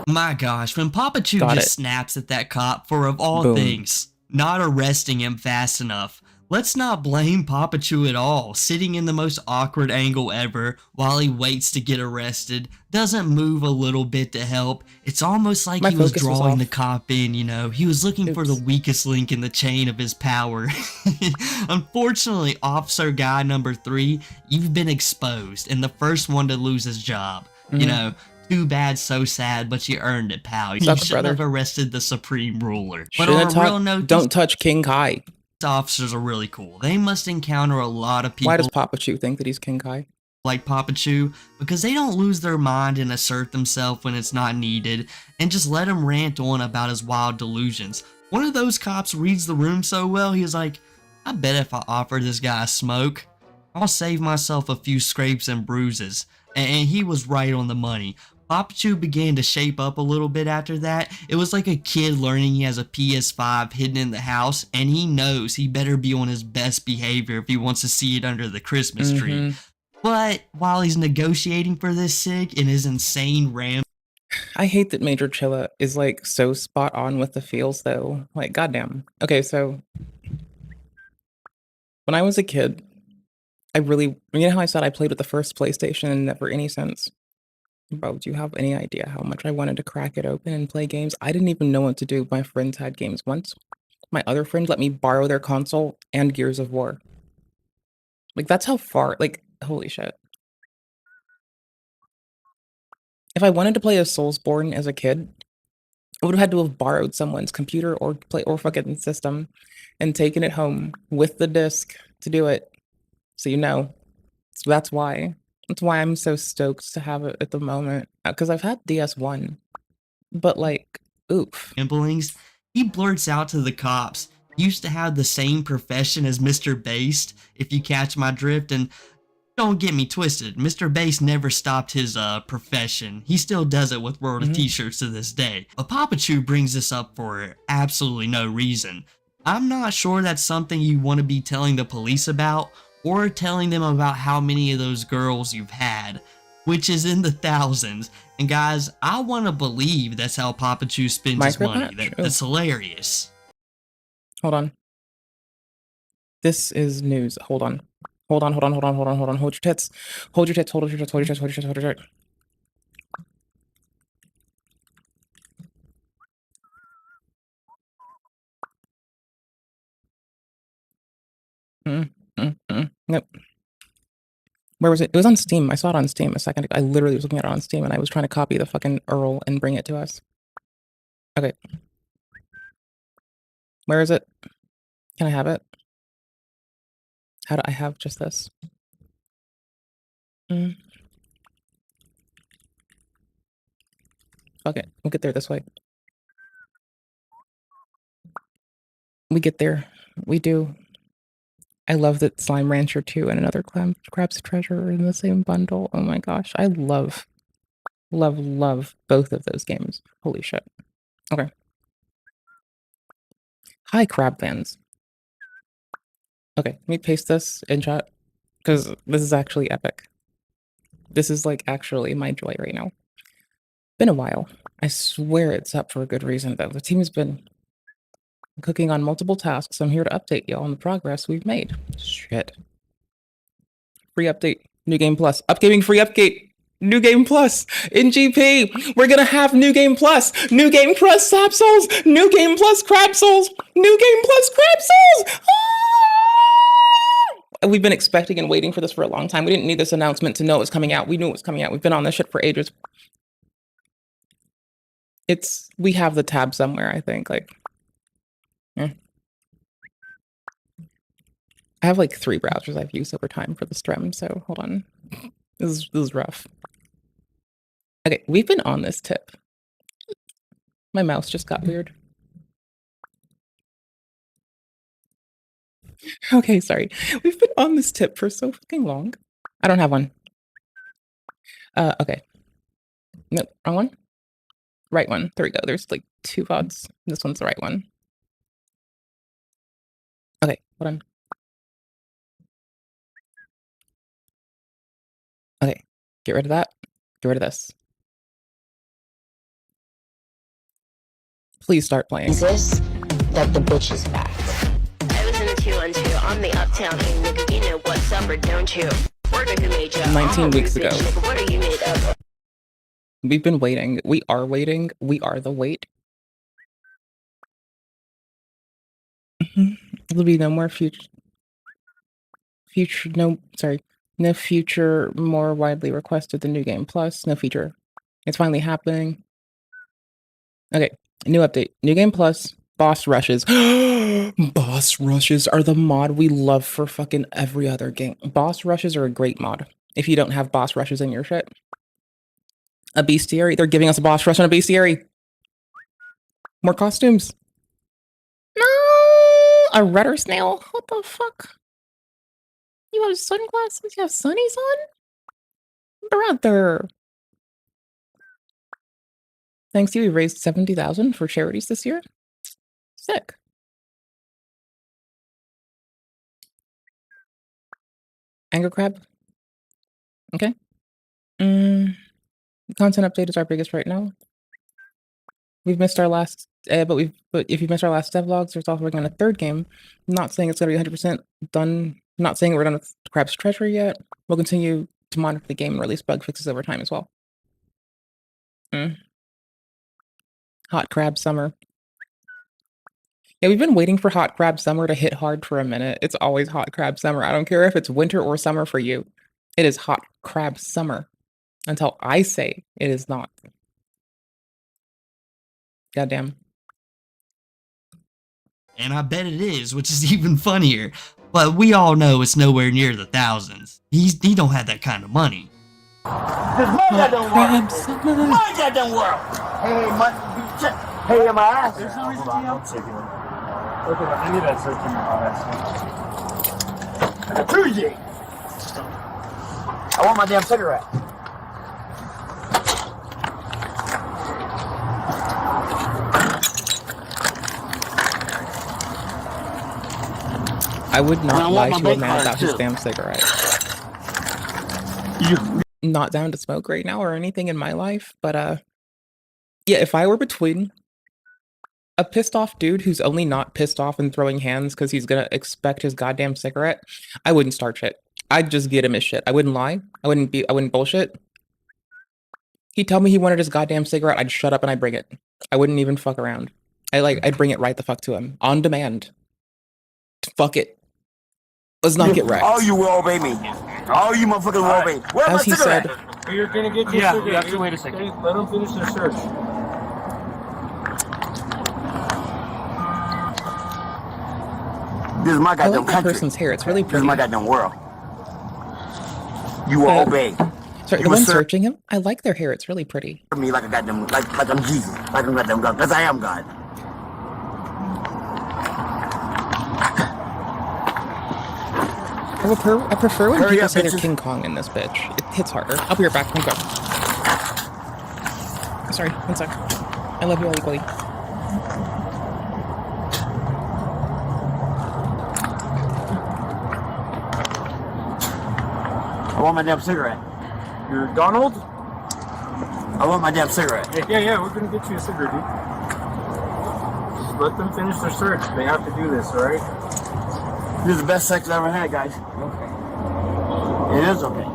My gosh, when Papa Chew just snaps at that cop for, of all things, not arresting him fast enough. Let's not blame Papa Chew at all. Sitting in the most awkward angle ever while he waits to get arrested, doesn't move a little bit to help. It's almost like he was drawing the cop in, you know. He was looking for the weakest link in the chain of his power. Unfortunately, Officer Guy number 3, you've been exposed and the first one to lose his job. You know, too bad, so sad, but you earned it, pal. You shouldn't have arrested the Supreme Ruler. But on a real note, don't touch King Kai. Officers are really cool. They must encounter a lot of people. Why does Papa Chew think that he's King Kai? Like Papa Chew, because they don't lose their mind and assert themselves when it's not needed, and just let him rant on about his wild delusions. One of those cops reads the room so well, he was like, I bet if I offer this guy a smoke, I'll save myself a few scrapes and bruises. And he was right on the money. Papa Chew began to shape up a little bit after that. It was like a kid learning he has a PS5 hidden in the house, and he knows he better be on his best behavior if he wants to see it under the Christmas tree. But while he's negotiating for this SIG in his insane ram... I hate that Major Chilla is like so spot on with the feels though. Like, goddamn. Okay, so when I was a kid, I really, you know how I said I played with the first PlayStation and never any sense? Bro, do you have any idea how much I wanted to crack it open and play games? I didn't even know what to do. My friends had games once. My other friend let me borrow their console and Gears of War. Like, that's how far, like, holy shit. If I wanted to play a Soulsborne as a kid, I would have had to have borrowed someone's computer or fucking system and taken it home with the disc to do it. So you know. So that's why. That's why I'm so stoked to have it at the moment. Because I've had DS1. But like, oof. He blurts out to the cops, used to have the same profession as Mr. Based, if you catch my drift, and don't get me twisted, Mr. Bass never stopped his profession. He still does it with World of T-shirts to this day. But Papa Chew brings this up for absolutely no reason. I'm not sure that's something you want to be telling the police about, or telling them about how many of those girls you've had, which is in the thousands. And guys, I want to believe that's how Papa Chew spends his money. That's hilarious. Hold on. This is news. Hold on. Hold on. Hold your tits. Hold your tits. Hold your tits. Hold your tits. Hold your tits. Hold your tits. Nope. Where was it? It was on Steam. I saw it on Steam a second ago. I literally was looking at it on Steam and I was trying to copy the fucking URL and bring it to us. Okay. Where is it? Can I have it? How do I have just this? Fuck it. We'll get there this way. We get there. We do. I love that Slime Rancher 2 and another Crab's Treasure are in the same bundle. Oh my gosh. I love both of those games. Holy shit. Okay. Hi, Crab fans. Okay, let me paste this in chat, because this is actually epic. This is like actually my joy right now. Been a while. I swear it's up for a good reason though. The team has been cooking on multiple tasks. I'm here to update y'all on the progress we've made. Shit. Free update. New Game Plus. Updating free update. New Game Plus in GP. We're gonna have New Game Plus. New Game Plus Sap Souls. New Game Plus Crab Souls. New Game Plus Crab Souls. We've been expecting and waiting for this for a long time. We didn't need this announcement to know it was coming out. We knew it was coming out. We've been on this shit for ages. We have the tab somewhere, I think. Like, I have like 3 browsers I've used over time for the stream, so hold on. This is rough. Okay, we've been on this tip. My mouse just got weird. Okay, sorry. We've been on this tip for so fucking long. I don't have one. Okay. Nope, wrong one? Right one. There we go. There's like 2 VODs. This one's the right one. Okay, hold on. Okay, get rid of that. Get rid of this. Please start playing. Is this that the bitch is back? I was in a 2-on-2 on the uptown, and nigga, you know what's up or don't you? Word who made ya? 19 weeks ago. Nigga, what are you made of? We've been waiting. We are waiting. We are the wait. There'll be no more no future more widely requested than New Game Plus. No feature. It's finally happening. Okay, new update. New Game Plus. Boss rushes. Boss rushes are the mod we love for fucking every other game. Boss rushes are a great mod. If you don't have boss rushes in your shit. A bestiary. They're giving us a boss rush on a bestiary. More costumes. No! A rudder snail? What the fuck? You have sunglasses? You have sunnies on? Brother. Thanks to you, we raised 70,000 for charities this year. Sick. Anger crab. Okay. Content update is our biggest right now. We've missed our last, but if you missed our last devlogs, there's also working on a 3rd game. I'm not saying it's gonna be 100% done. I'm not saying we're done with Crab's Treasure yet. We'll continue to monitor the game and release bug fixes over time as well. Hot crab summer. Yeah, we've been waiting for hot crab summer to hit hard for a minute. It's always hot crab summer. I don't care if it's winter or summer for you. It is hot crab summer until I say it is not. Goddamn. And I bet it is, which is even funnier. But we all know it's nowhere near the thousands. He don't have that kind of money. This my goddamn world. My goddamn world. Hey, am I ass? There's no reason to okay, I need that search in my ass. Tuesday. I want my damn cigarette. I would not lie to a man about his damn cigarette. Not down to smoke right now or anything in my life, but yeah, if I were between a pissed off dude who's only not pissed off and throwing hands because he's gonna expect his goddamn cigarette, I wouldn't start shit. I'd just get him his shit. I wouldn't lie. I wouldn't bullshit. He'd tell me he wanted his goddamn cigarette, I'd shut up and I'd bring it. I wouldn't even fuck around. I'd bring it right the fuck to him. On demand. Fuck it. Let's not get wrecked. Oh, you will obey me. Oh, you motherfucking will obey. Where's my cigarette? You're gonna get your cigarette. You have to wait a second. Let them finish their search. This is my goddamn I like that country. person's hair. It's really pretty. This is my goddamn world. You will obey. Sorry, the one searching him? I like their hair. It's really pretty. Me like a goddamn, like I'm Jesus. Like I'm goddamn God. Because I am God. I prefer when people say they're King Kong in this bitch. It hits harder. I'll be right back. One sec. Sorry, one sec. I love you all equally. I want my damn cigarette. You're Donald? I want my damn cigarette. Yeah, we're gonna get you a cigarette, dude. Just let them finish their search. They have to do this, alright? This is the best sex I've ever had, guys. Okay. It is okay.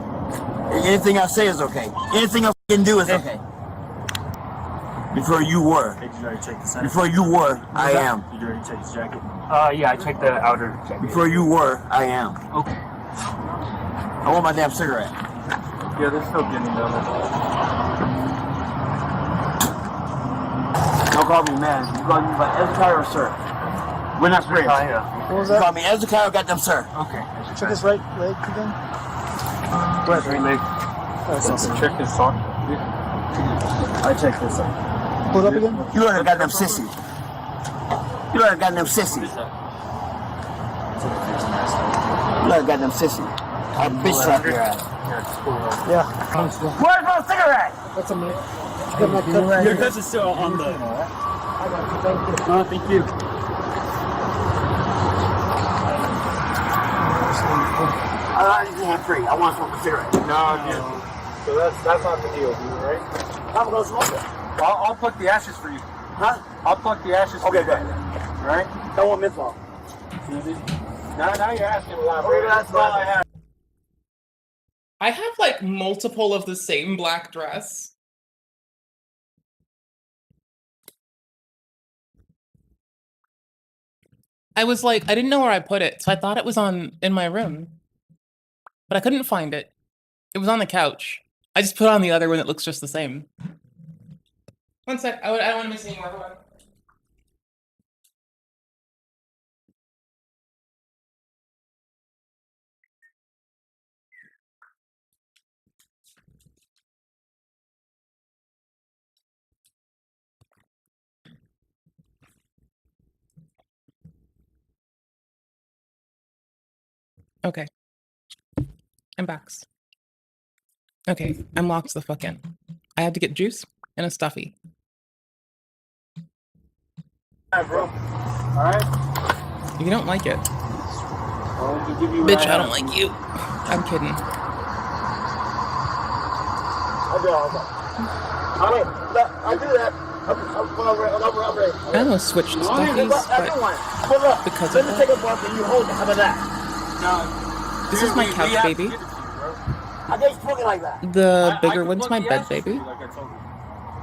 Anything I say is okay. Anything I can do is okay. Before you were. Hey, did you already check the center? Before you were, I am. Did you already check his jacket? Yeah, I checked the outer jacket. Before you were, I am. Okay. I want my damn cigarette. Yeah, they're still getting them. Don't call me man. You call me by Ezekiel or sir. We're not friends. What was You that? call me Ezekiel, goddamn sir. Okay. Check his right leg again. Right leg. Check his sock. I check this out. Pull up again? You look like a goddamn sissy. You look like a goddamn sissy. You look like a goddamn sissy. I'll bitch slap your ass. Yeah. Where's my cigarette? That's a minute. Your cousin's is still on the... Oh, thank you. I don't need hand free. I want to smoke a cigarette. No, dude. So that's not the deal, dude, right? I'm going to smoke it. I'll pluck the ashes for you. Huh? I'll pluck the ashes for you. Okay, good. Alright? Don't want menthol. Now you're asking a lot. That's all I have. I have like multiple of the same black dress. I was like, I didn't know where I put it, so I thought it was in my room. But I couldn't find it. It was on the couch. I just put on the other one that looks just the same. One sec, I don't want to miss any more. Hold on. Okay. I'm back. Okay, I'm locked the fuck in. I had to get juice and a stuffy. Alright, bro. Alright? If you don't like it. Bitch, I don't like you. I'm kidding. I'll do that. I almost switched stuffies, but because of Let me take a bump and you hold it. How about that? This is my couch, baby. I guess smoking like that. The bigger one's my bed, baby.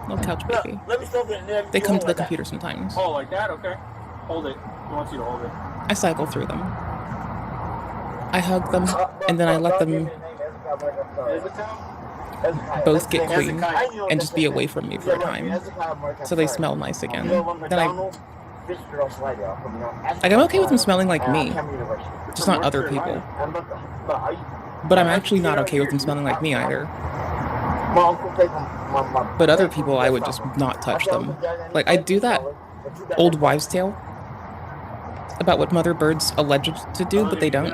Little couch baby. They come to the computer sometimes. Oh, like that? Okay. Hold it. He wants you to hold it. I cycle through them. I hug them, and then I let them both get clean and just be away from me for a time, so they smell nice again. Then I'm okay with them smelling like me, just not other people. But I'm actually not okay with them smelling like me either. But other people, I would just not touch them. Like, I do that old wives' tale about what mother birds alleged to do, but they don't.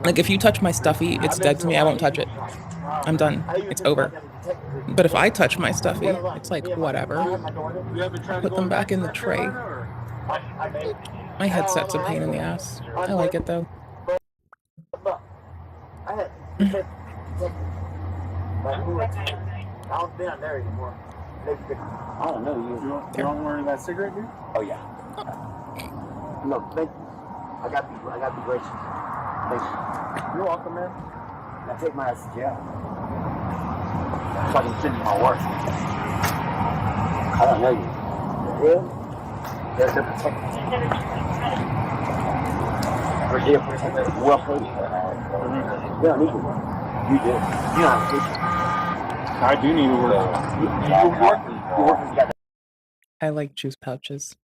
Like, if you touch my stuffy, it's dead to me, I won't touch it. I'm done. It's over. But if I touch my stuffy, it's like, whatever. Put them back in the tray. My headset's a pain in the ass. I like it, though. I don't know. You don't worry about cigarette, dude? Oh yeah. Look, I got the gracious. Thank you. You're welcome, man. Now take my ass to jail. So I can finish my work. I don't know you. Really? They're protecting me. We're here for something well paid. You don't need to work. You do. You don't have to. I do need to work. You're working together. I like juice pouches.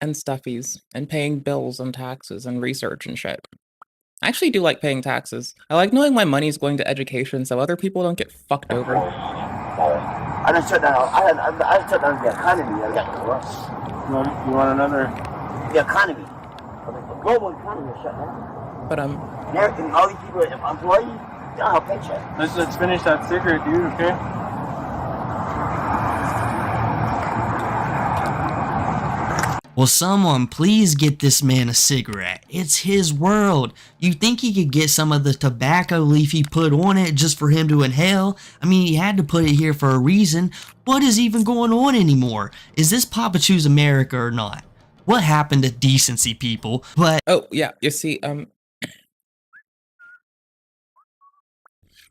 And stuffies. And paying bills and taxes and research and shit. I actually do like paying taxes. I like knowing my money's going to education so other people don't get fucked over. I just shut down. I shut down the economy. I got the rush. You want another? The economy. The global economy is shut down. But and all these people, employees, they don't have paycheck. Let's finish that cigarette, dude. Okay. Will someone please get this man a cigarette? It's his world. You think he could get some of the tobacco leaf he put on it just for him to inhale? I mean, he had to put it here for a reason. What is even going on anymore? Is this Papa Chew's America or not? What happened to decency, people? But oh yeah, you see,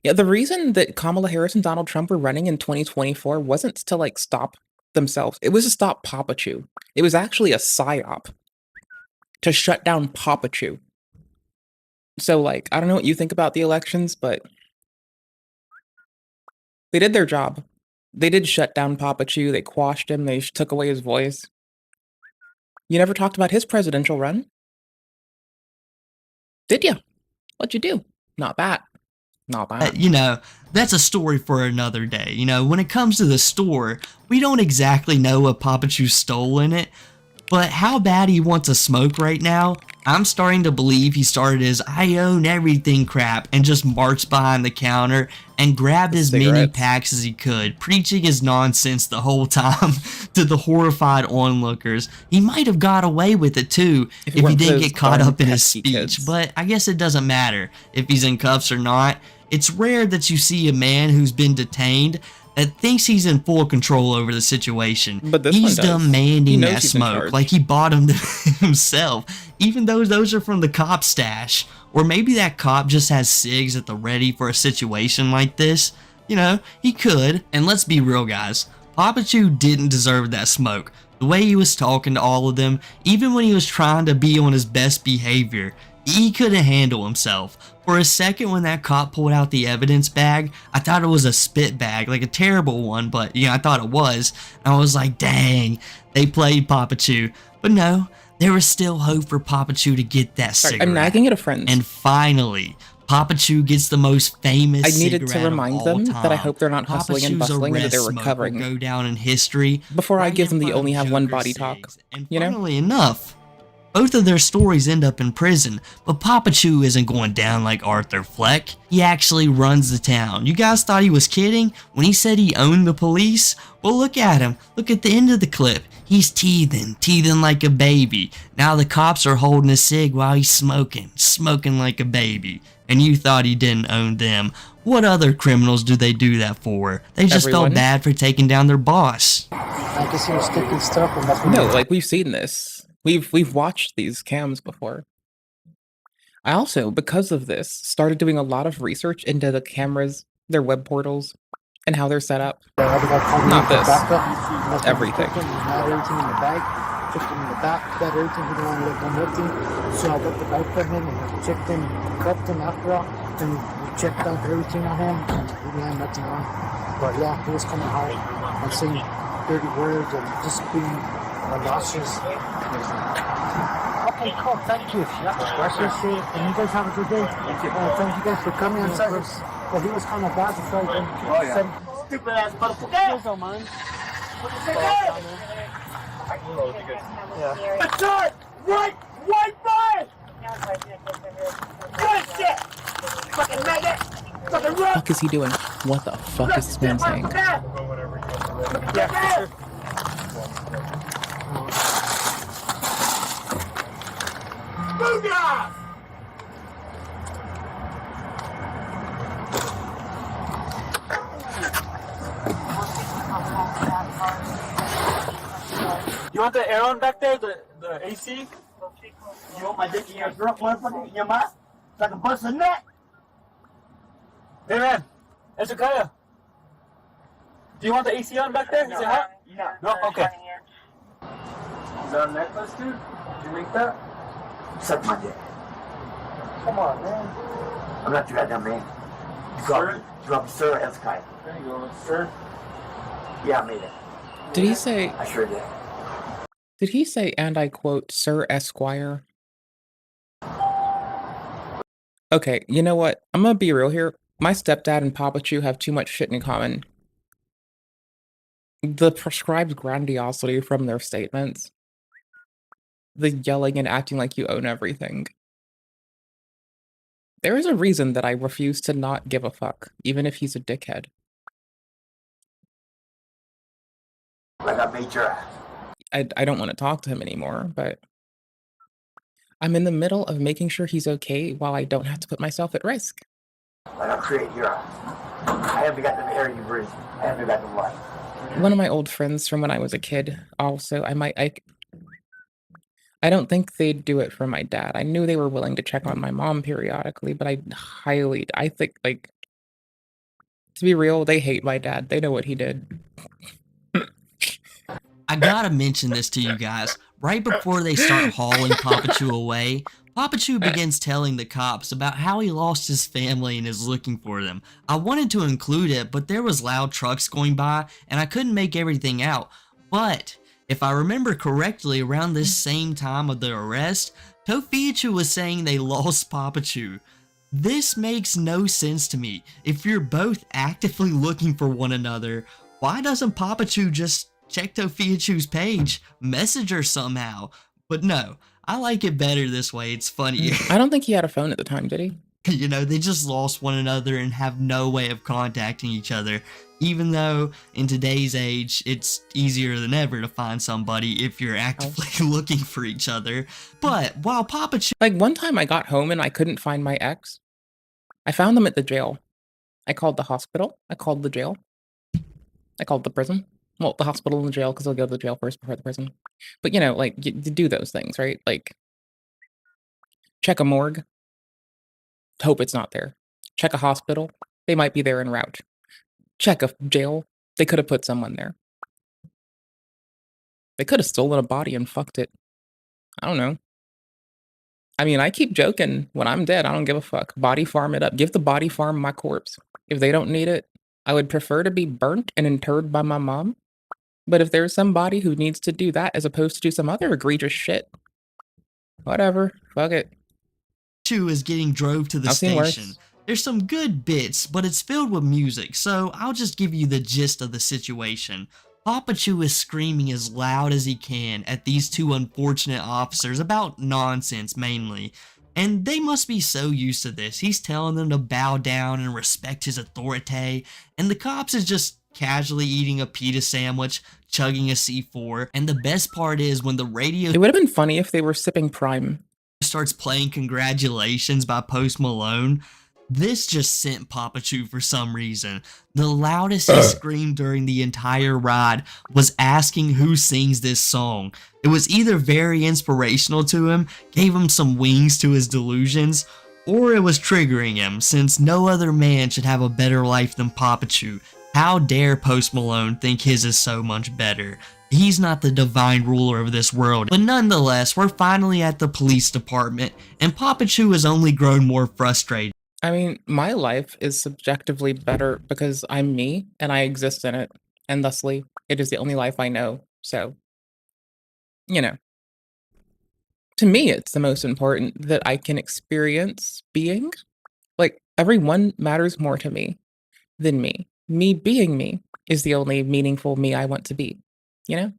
yeah, the reason that Kamala Harris and Donald Trump were running in 2024 wasn't to like stop themselves. It was to stop Papa Chew. It was actually a psyop to shut down Papa Chew. So like, I don't know what you think about the elections, but they did their job. They did shut down Papa Chew. They quashed him. They took away his voice. You never talked about his presidential run? Did you? What'd you do? Not that. Not that. You know, that's a story for another day. You know, when it comes to the store, we don't exactly know what Papa Chew stole in it, but how bad he wants a smoke right now, I'm starting to believe he started his I own everything crap and just marched behind the counter and grabbed as many packs as he could, preaching his nonsense the whole time to the horrified onlookers. He might have got away with it too if he didn't get caught up in his speech, but I guess it doesn't matter if he's in cuffs or not. It's rare that you see a man who's been detained that thinks he's in full control over the situation. But he's demanding that smoke like he bought him himself, even though those are from the cop stash. Or maybe that cop just has cigs at the ready for a situation like this. You know, he could. And let's be real, guys. Papa Chew didn't deserve that smoke. The way he was talking to all of them, even when he was trying to be on his best behavior, he couldn't handle himself. For a second, when that cop pulled out the evidence bag, I thought it was a spit bag, like a terrible one, but I thought it was. And I was like, dang, they played Papa Chew. But no, there was still hope for Papa Chew to get that cigarette. I'm nagging at a friend. And finally, Papa Chew gets the most famous cigarette I needed to remind them that I hope they're not hustling and bustling and that they're recovering. Go down in history before I give them the only have one body talk. And funnily enough, both of their stories end up in prison, but Papa Chew isn't going down like Arthur Fleck. He actually runs the town. You guys thought he was kidding when he said he owned the police? Well, look at him. Look at the end of the clip. He's teething like a baby. Now the cops are holding a cig while he's smoking like a baby. And you thought he didn't own them. What other criminals do they do that for? They just felt bad for taking down their boss. I guess he was sticking stuff. No, like we've seen this. We've watched these cams before. I also, because of this, started doing a lot of research into the cameras, their web portals, And how they're set up. Not this. Everything. Not everything in the bag. Checked him in the back. Got everything. He didn't want to let one with him. So I got the bag for him and checked him, cuffed him after all. And we checked out everything on him. And he didn't have nothing on. But yeah, he was coming hard and saying dirty words and just being nauseous. Okay, cool. Thank you. That's just it. And you guys have a good day. Thank you. Thank you guys for coming on service. But he was kind of bad. So I said, stupid ass motherfucker. Don't mind. Yeah. That's it! Right there! Good shit! Fucking maggot! Fucking What the fuck is he doing? What the fuck is this man saying? Yeah, Booyah! You want the air on back there, the AC? You want my dick in your throat, motherfucker, in your mouth? So I can bust a nut? Hey man, it's Kaya. Do you want the AC on back there? Is it hot? No? Okay. Is that a necklace, dude? Did you make that? suck my dick. Come on, man. I'm not your goddamn man. You got me, Sir Eskai. There you go, sir. Yeah, I made it. Did he say? I sure did. Did he say, and I quote, Sir Esquire? Okay, you know what? I'm gonna be real here. My stepdad and Papa Chew have too much shit in common. The prescribed grandiosity from their statements. The yelling and acting like you own everything. There is a reason that I refuse to not give a fuck, even if he's a dickhead. Like I made your ass. I don't want to talk to him anymore, but I'm in the middle of making sure he's okay while I don't have to put myself at risk. Like I create your ass. I haven't got the air you breathe. I haven't got the life. One of my old friends from when I was a kid, also, I don't think they'd do it for my dad. I knew they were willing to check on my mom periodically, but I think, like, to be real, they hate my dad. They know what he did. I gotta mention this to you guys. Right before they start hauling Papa Chew away, Papa Chew begins telling the cops about how he lost his family and is looking for them. I wanted to include it, but there was loud trucks going by and I couldn't make everything out. But if I remember correctly, around this same time of the arrest, Tofiichu was saying they lost Papa Chew. This makes no sense to me. If you're both actively looking for one another, why doesn't Papa Chew just check Tofiichu's page, message her somehow? But no, I like it better this way, it's funnier. I don't think he had a phone at the time, did he? You know, they just lost one another and have no way of contacting each other. Even though, in today's age, it's easier than ever to find somebody if you're actively looking for each other. But, while Papa Chew... Like, one time I got home and I couldn't find my ex. I found them at the jail. I called the hospital. I called the jail. I called the prison. Well, the hospital and the jail, because I'll go to the jail first before the prison. But, you know, like, you do those things, right? Like, check a morgue. Hope it's not there. Check a hospital. They might be there en route. Check a jail. They could have put someone there. They could have stolen a body and fucked it. I don't know. I mean, I keep joking. When I'm dead, I don't give a fuck. Body farm it up. Give the body farm my corpse. If they don't need it, I would prefer to be burnt and interred by my mom. But if there's somebody who needs to do that as opposed to do some other egregious shit, whatever. Fuck it. Chew is getting drove to the station. There's some good bits, but it's filled with music, so I'll just give you the gist of the situation. Papa Chew is screaming as loud as he can at these two unfortunate officers about nonsense mainly. And they must be so used to this. He's telling them to bow down and respect his authority, and the cops is just casually eating a pita sandwich, chugging a C4, and the best part is when the radio... It would have been funny if they were sipping Prime. ...starts playing Congratulations by Post Malone. This just sent Papa Chew for some reason. The loudest he screamed during the entire ride was asking who sings this song. It was either very inspirational to him, gave him some wings to his delusions, or it was triggering him, since no other man should have a better life than Papa Chew. How dare Post Malone think his is so much better? He's not the divine ruler of this world. But nonetheless, we're finally at the police department, and Papa Chew has only grown more frustrated. I mean, my life is subjectively better because I'm me, and I exist in it, and thusly, it is the only life I know, so, you know. To me, it's the most important that I can experience being. Like, everyone matters more to me than me. Me being me is the only meaningful me I want to be, you know?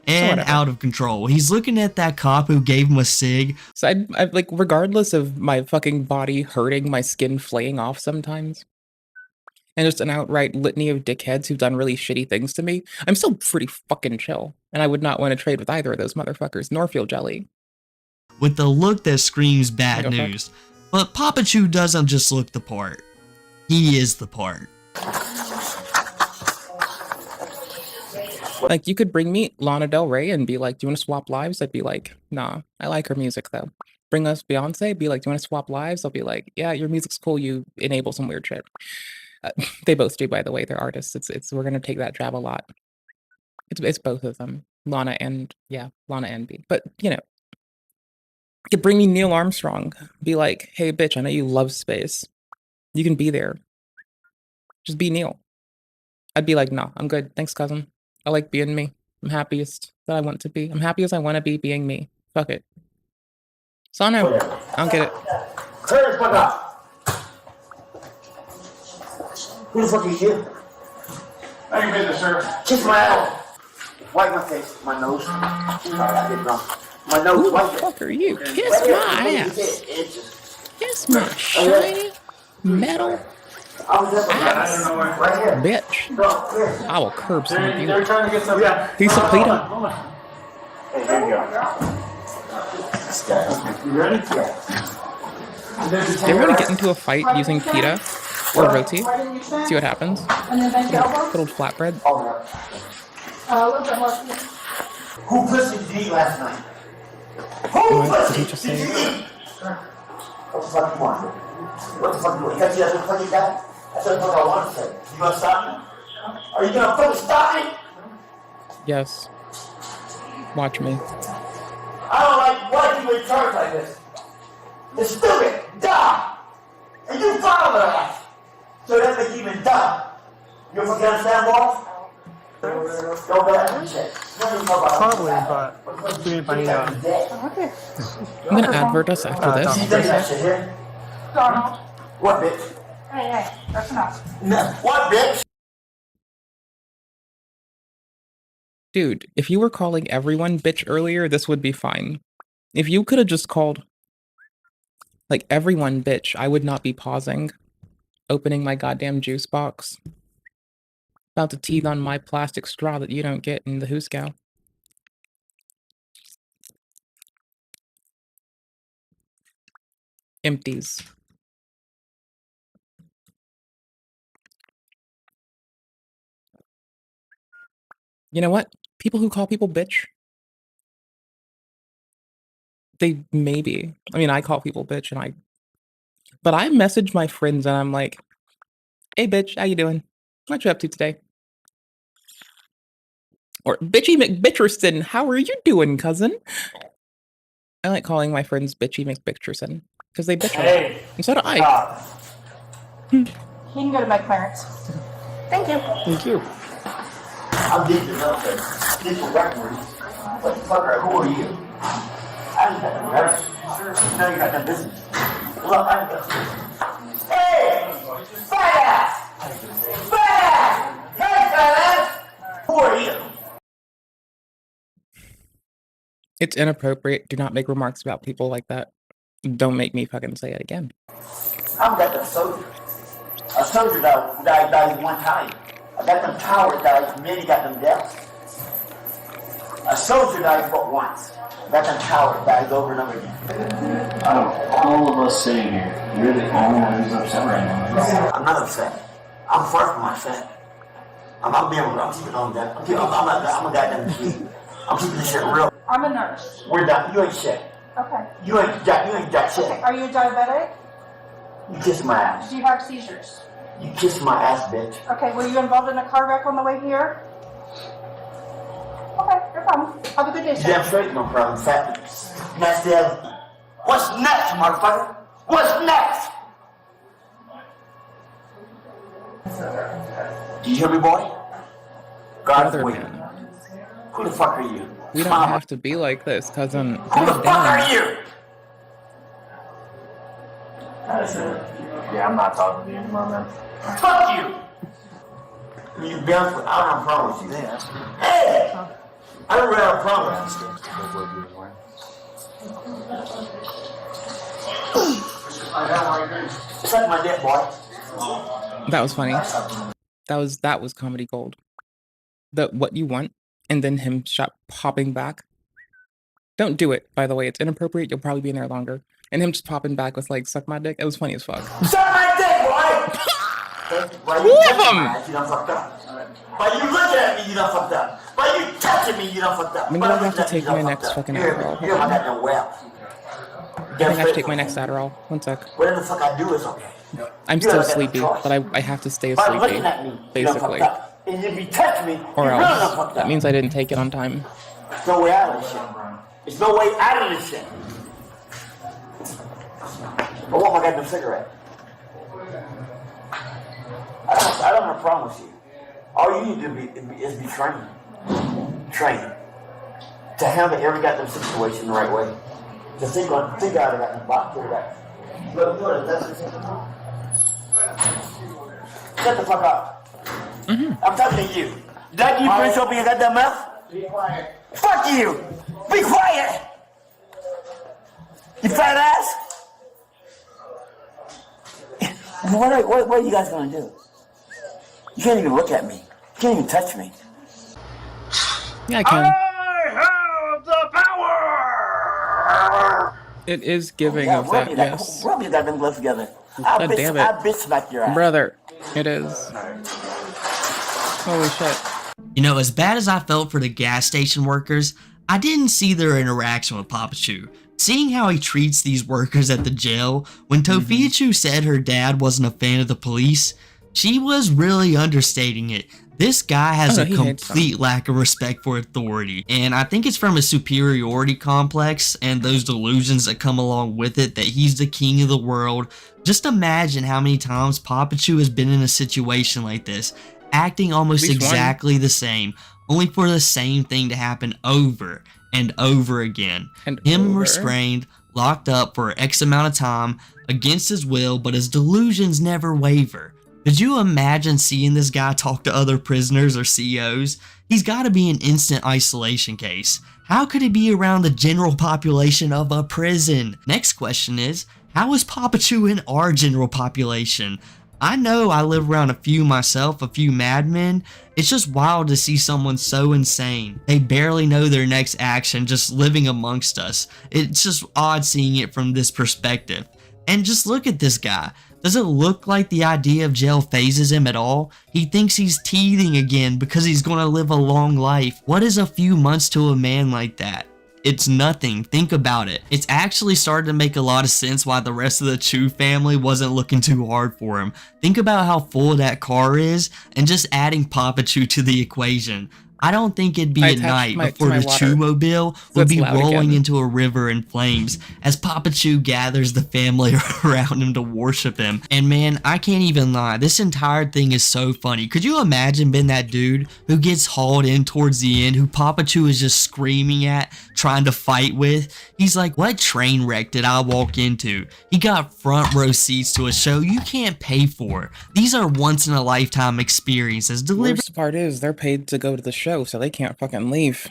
And out of control. He's looking at that cop who gave him a cig. So I'd like, regardless of my fucking body hurting, my skin flaying off sometimes, and just an outright litany of dickheads who've done really shitty things to me, I'm still pretty fucking chill, and I would not want to trade with either of those motherfuckers, nor feel jelly. With the look that screams bad news. But Papa Chew doesn't just look the part. He is the part. Like, you could bring me Lana Del Rey and be like, do you want to swap lives? I'd be like, nah, I like her music though. Bring us Beyonce, be like, do you want to swap lives? I'll be like, yeah, your music's cool, you enable some weird shit. They both do, by the way, they're artists. We're gonna take that jab a lot. It's both of them. Lana and B. But, you know, you could bring me Neil Armstrong, be like, hey bitch, I know you love space. You can be there. Just be Neil. I'd be like, nah, I'm good. Thanks, cousin. I like being me. I'm happiest that I want to be. I'm happy as I want to be being me. Fuck it. So no, I don't get it. Clear the fuck up. Who the fuck are you? How you business, sir? Kiss my ass. Wipe my face, my nose. Sorry, I get drunk. My nose. Who the fuck are you? Kiss my ass. Kiss my shiny metal ass. Bitch. I will curb some of you. Piece of pita. Hey, here you go. You ready? They were gonna get into a fight using pita or roti. See what happens. Little flatbread. Who pussy did you eat last night? What did he just say? What the fuck you want? What the fuck you want? That's what the fuck you got? That's what the fuck I want to say. You gonna stop me? Are you gonna fucking stop me? Yes. Watch me. I don't like white people in church like this. They're stupid, dumb, and you follow their ass. So that makes you even dumb. You fucking understand, boys? Go back and check. Probably, but I'm gonna advert us after this. Donald. What bitch? Hey, that's enough. No. What bitch? Dude, if you were calling everyone bitch earlier, this would be fine. If you could have just called, like, everyone bitch, I would not be pausing, opening my goddamn juice box, about to teeth on my plastic straw that you don't get in the hoosegow. Empties. You know what? People who call people bitch, they maybe. I mean, I call people bitch, but I message my friends and I'm like, "Hey, bitch, how you doing? What you up to today?" Or Bitchy McBitcherson, how are you doing, cousin? I like calling my friends Bitchy McBitcherson because they bitch a lot, and so do I. You can go to my clearance. Thank you. Thank you. I'm deep enough that people recognize. What the fuck are, who are you? I just got the rest. Now you got that business. Look, I got this. Hey! Fat ass! Fat ass! Hey, fat ass! Who are you? It's inappropriate. Do not make remarks about people like that. Don't make me fucking say it again. I've got the soldier. A soldier that died one time. I got them cowards that many got them deaths. A soldier dies but once. I got them cowards dies over and over again. Out of all of us sitting here, you're the only one who's upset right now. I'm not upset. I'm far from upset. I'm keeping on that. I'm a goddamn kid. I'm keeping this shit real. I'm a nurse. We're done. You ain't shit. Okay. You ain't jack shit. Okay. Are you a diabetic? You kiss my ass. Do you have seizures? You kissed my ass, bitch. Okay, were you involved in a car wreck on the way here? Okay, no problem. Have a good day, sir. Damn straight, no problem. Fat, nasty ass. What's next, motherfucker? What's next? Do you hear me, boy? God's waiting. Who the fuck are you? We don't have to be like this, cousin. Who the fuck are you? Yeah, I'm not talking to you anymore, man. Fuck you! You bounce with, I don't have a problem with you. Hey! I don't really have a problem with you. Suck my dick, boy. That was funny. That was comedy gold. The what you want, and then him popping back. Don't do it, by the way. It's inappropriate. You'll probably be in there longer. And him just popping back with like, suck my dick. It was funny as fuck. Suck my dick, boy! Two of them! You done fucked up. By you looking at me, you done fucked up. By you touching me, you done fucked up. I'm gonna have to take my next fucking Adderall. You don't got no well. I think I have to take my next Adderall. One sec. Whatever the fuck I do is okay. I'm still sleepy, but I have to stay By sleepy, looking at me, you done fucked basically. up. And if you touch me, Or you really done else. fucked That up. means I didn't take it on time. There's no way out of this shit. There's no way out of this shit. But what if I got no cigarette? I don't have a problem with you. All you need to be is be trained. Trained. To handle every goddamn situation the right way. To think out of that box. Shut the fuck up. I'm talking to you. That you Prince open your goddamn mouth? Be quiet. Fuck you! Be quiet! You fat ass! What are you guys gonna do? You can't even look at me. You can't even touch me. Yeah, I can. I have the power! It is giving of that, yes. Rub your goddamn gloves together. God damn it. I'll bitch smack your ass. Brother, it is. Holy shit. You know, as bad as I felt for the gas station workers, I didn't see their interaction with Papa Chu. Seeing how he treats these workers at the jail, when Tofia Chu said her dad wasn't a fan of the police, she was really understating it. This guy has a complete lack of respect for authority, and I think it's from a superiority complex and those delusions that come along with it that he's the king of the world. Just imagine how many times Papa Chu has been in a situation like this, acting almost exactly the same, only for the same thing to happen over and over again. Him restrained, locked up for X amount of time, against his will, but his delusions never waver. Could you imagine seeing this guy talk to other prisoners or COs? He's got to be an instant isolation case. How could he be around the general population of a prison? Next question is, how is Papa Chu in our general population? I know I live around a few myself, a few madmen. It's just wild to see someone so insane. They barely know their next action just living amongst us. It's just odd seeing it from this perspective. And just look at this guy. Does it look like the idea of jail phases him at all? He thinks he's teething again because he's going to live a long life. What is a few months to a man like that? It's nothing. Think about it. It's actually starting to make a lot of sense why the rest of the Chu family wasn't looking too hard for him. Think about how full that car is and just adding Papa Chu to the equation. I don't think it'd be a night before the Chu-mobile would be rolling into a river in flames as Papa Chu gathers the family around him to worship him. And man, I can't even lie, this entire thing is so funny. Could you imagine being that dude who gets hauled in towards the end, who Papa Chu is just screaming at, trying to fight with? He's like, what train wreck did I walk into? He got front row seats to a show you can't pay for. These are once in a lifetime experiences. Worst part is they're paid to go to the show, so they can't fucking leave.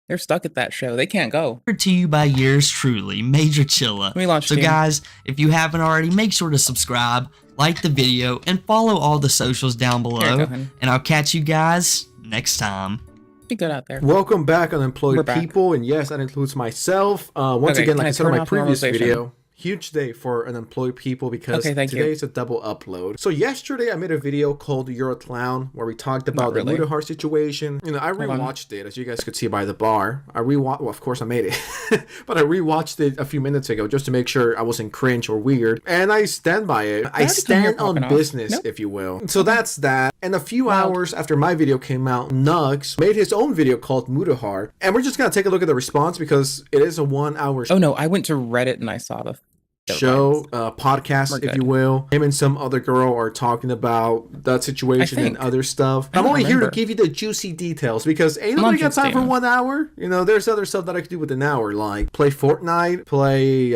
They're stuck at that show. They can't go. To you by yours truly, Major Chilla. So Team. guys, if you haven't already, make sure to subscribe, like the video, and follow all the socials down below. And I'll catch you guys next time. Be good out there. Welcome back, unemployed people, and yes, that includes myself. Once again, like I said on my previous video, huge day for unemployed people because today is a double upload. So yesterday I made a video called You're a Clown where we talked about the Mutahar situation. You know, I rewatched it, as you guys could see by the bar. Well, of course I made it, but I rewatched it a few minutes ago just to make sure I wasn't cringe or weird. And I stand by it. I stand on business, if you will. So that's that. And a few hours after my video came out, Nux made his own video called Mutahar. And we're just going to take a look at the response because it is a 1 hour show. Oh no, I went to Reddit and I saw the podcast, if you will. Him and some other girl are talking about that situation and other stuff. I'm only here to give you the juicy details because ain't nobody got time for 1 hour. You know, there's other stuff that I could do with an hour, like play Fortnite, play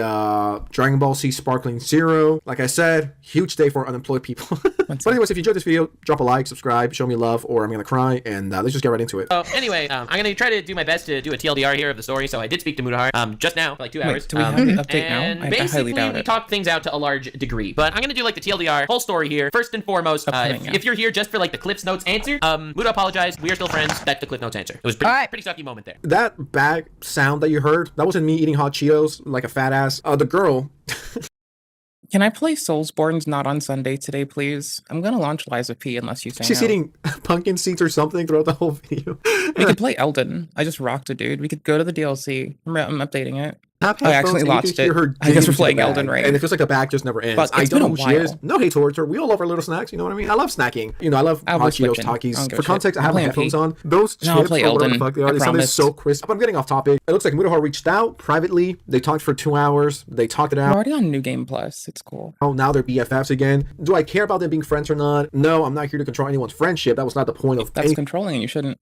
Dragon Ball Z Sparkling Zero. Like I said, huge day for unemployed people. But anyways, if you enjoyed this video, drop a like, subscribe, show me love, or I'm gonna cry, and let's just get right into it. Anyway, I'm gonna try to do my best to do a TLDR here of the story. So I did speak to Mutahar just now for like 2 hours. Do we have the update now? I highly doubt it. We talked things out to a large degree, but I'm gonna do like the TLDR whole story here. First and foremost, if you're here just for like the Cliff Notes answer, Muta apologized. We are still friends. That's the Cliff Notes answer. It was pretty sucky moment there. That bag sound that you heard, that wasn't me eating hot Cheetos like a fat ass. The girl. Can I play Soulsborne's Not on Sunday today, please? I'm gonna launch Liza P unless you say She's eating pumpkin seeds or something throughout the whole video. We could play Elden. I just rocked it, dude. We could go to the DLC. I'm updating it. I actually lost it. I guess we're playing Elden Ring. And it feels like the bag just never ends. I don't know who she is. No hate towards her. We all love our little snacks. You know what I mean? I love snacking. You know, I love hot Cheetos, Takis. For context, I have my headphones on. Those chips, or whatever the fuck they are, they sounded so crisp. But I'm getting off topic. It looks like Mutahar reached out privately. They talked for 2 hours. They talked it out. We're already on New Game Plus. It's cool. Oh, now they're BFFs again. Do I care about them being friends or not? No, I'm not here to control anyone's friendship. That was not the point of That's controlling, and you shouldn't.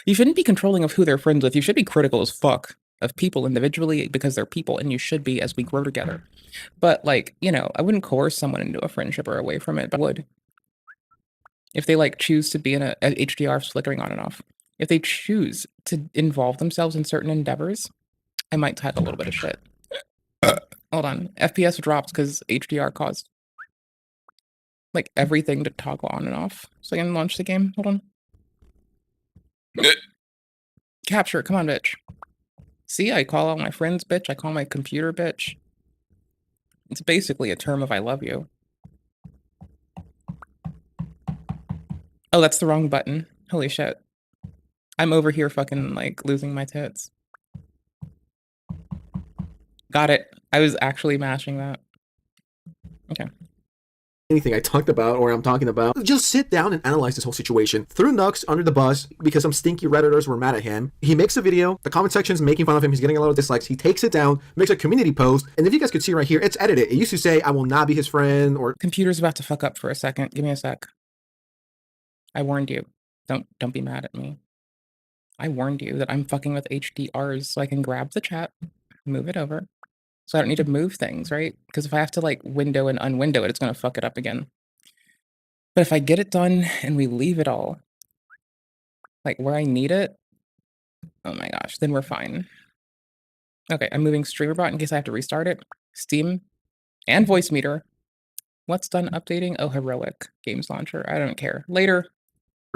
You shouldn't be controlling of who they're friends with. You should be critical as fuck of people individually because they're people, and you should be as we grow together. But like, you know, I wouldn't coerce someone into a friendship or away from it, but I would. If they like choose to be in a HDR flickering on and off. If they choose to involve themselves in certain endeavors, I might type a little bit of shit. Hold on. FPS dropped because HDR caused like everything to toggle on and off. So I can launch the game. Hold on. Capture, come on, bitch. See, I call all my friends bitch. I call my computer bitch. It's basically a term of I love you. Oh, that's the wrong button. Holy shit. I'm over here fucking like losing my tits. Got it. I was actually mashing that. Okay. Anything I talked about or I'm talking about, just sit down and analyze this whole situation. Threw Nux under the bus because some stinky Redditors were mad at him. He makes a video, the comment section is making fun of him, he's getting a lot of dislikes. He takes it down, makes a community post, and if you guys could see right here, it's edited. It used to say, I will not be his friend, or computer's about to fuck up for a second. Give me a sec. I warned you. Don't be mad at me. I warned you that I'm fucking with HDRs so I can grab the chat, move it over. So I don't need to move things, right? Because if I have to like window and unwindow it, it's going to fuck it up again. But if I get it done and we leave it all like where I need it, oh my gosh, then we're fine. Okay, I'm moving StreamerBot in case I have to restart it. Steam and Voice Meter. What's done updating? Oh, Heroic Games Launcher. I don't care. Later.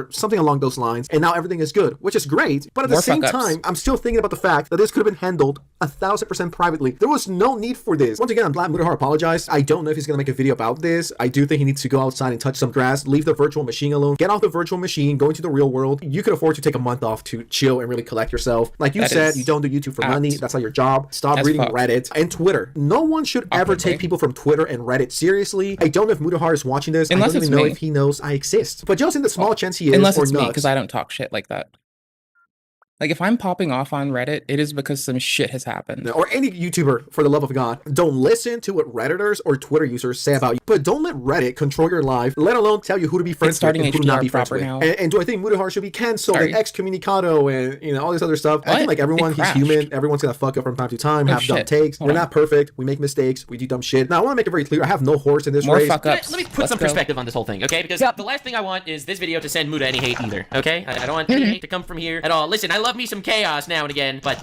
Something along those lines, and now everything is good, which is great, but at the same time, I'm still thinking about the fact that this could have been handled 1000% privately. There was no need for this. Once again, I'm glad Mutahar apologized. I don't know if he's gonna make a video about this. I do think he needs to go outside and touch some grass, leave the virtual machine alone, get off the virtual machine, go into the real world. You could afford to take a month off to chill and really collect yourself. Like you said, you don't do YouTube for money. That's not your job. Stop reading Reddit and Twitter. No one should ever take people from Twitter and Reddit seriously. I don't know if Mutahar is watching this. Unless I don't even know if he knows I exist. But just in the small chance he is, unless it's or me, not. because I don't talk shit like that. Like, if I'm popping off on Reddit, it is because some shit has happened. Or any YouTuber, for the love of God, don't listen to what Redditors or Twitter users say about you. But don't let Reddit control your life, let alone tell you who to be friends with and who to not be friends with. And do I think Mutahar should be canceled and excommunicado and, you know, all this other stuff? I think, like, everyone, he's human. Everyone's gonna fuck up from time to time, have dumb takes. We're not perfect. We make mistakes. We do dumb shit. Now, I want to make it very clear. I have no horse in this race. Let me put some perspective on this whole thing, okay? Because the last thing I want is this video to send Muta any hate either, okay? I don't want any hate to come from here at all. Listen, I love me some chaos now and again, but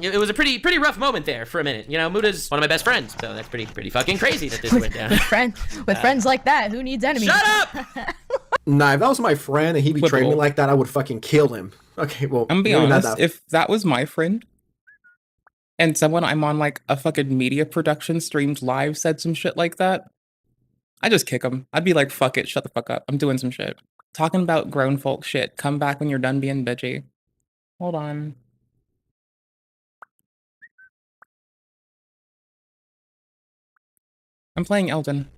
it was a pretty rough moment there for a minute. You know, Muta's one of my best friends, so that's pretty fucking crazy that this went down. With friends like that, who needs enemies? Shut up! Nah, if that was my friend and he betrayed me like that, I would fucking kill him. Okay, well, I'm gonna be honest. If that was my friend, and someone I'm on like a fucking media production streamed live said some shit like that, I just kick them. I'd be like, fuck it, shut the fuck up. I'm doing some shit. Talking about grown folk shit. Come back when you're done being bitchy. Hold on. I'm playing Elden.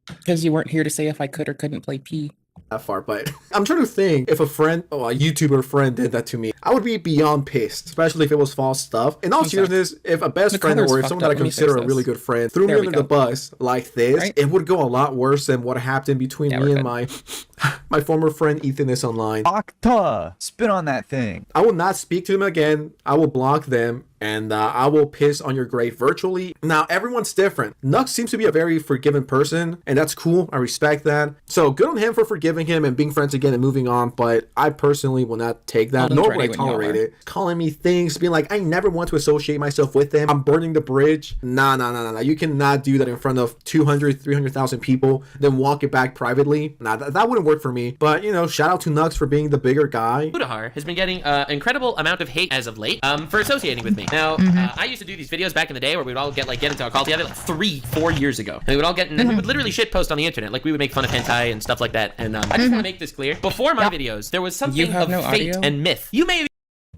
Because you weren't here to say if I could or couldn't play P. That far, but I'm trying to think if a friend, a YouTuber friend did that to me, I would be beyond pissed, especially if it was false stuff. In all seriousness, if a best friend or if someone that I consider a really good friend threw me under the bus like this, it would go a lot worse than what happened between me and my former friend Ethan is online. Octa, spit on that thing. I will not speak to him again. I will block them. And I will piss on your grave virtually. Now, everyone's different. Nux seems to be a very forgiving person, and that's cool. I respect that. So good on him for forgiving him and being friends again and moving on, but I personally will not take that, nor will I tolerate it. Calling me things, being like, I never want to associate myself with them. I'm burning the bridge. Nah. You cannot do that in front of 200, 300,000 people, then walk it back privately. Nah, that wouldn't work for me. But, you know, shout out to Nux for being the bigger guy. Mudahar has been getting an incredible amount of hate as of late for associating with me. Now, I used to do these videos back in the day where we would all get into a call together like 3-4 years ago. And we would all get and we would literally shit post on the internet. Like we would make fun of hentai and stuff like that. And I just want to make this clear. Before my videos, there was something of fate and myth. You may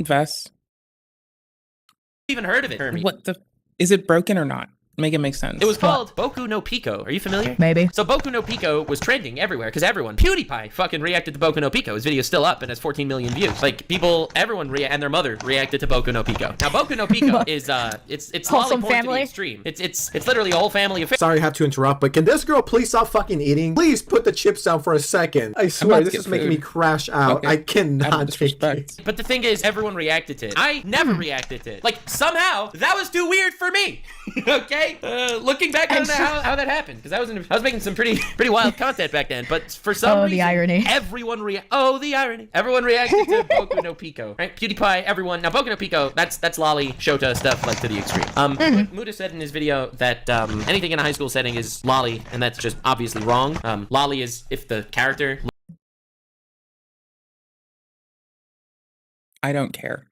have even heard of it, Hermie. What the? Is it broken or not? Make it make sense. It was called Boku no Pico. Are you familiar? Maybe. So Boku no Pico was trending everywhere because PewDiePie fucking reacted to Boku no Pico. His video's still up and has 14 million views. Like everyone and their mother reacted to Boku no Pico. Now Boku no Pico is it's wholesome lolly porn family. to the extreme. It's literally a whole family affair. Sorry I have to interrupt, but can this girl please stop fucking eating? Please put the chips down for a second. I swear this is making me crash out. Okay. I cannot take it. But the thing is, everyone reacted to it. I never reacted to it. Like somehow that was too weird for me. Okay, looking back on how that happened, because I was making some pretty wild content back then. But for some reason, the irony. Everyone reacted to Boku no Pico, right? PewDiePie, everyone. Now Boku no Pico, that's lolly Shota stuff, like to the extreme. Muda said in his video that anything in a high school setting is lolly, and that's just obviously wrong. Lolly is if the character. I don't care.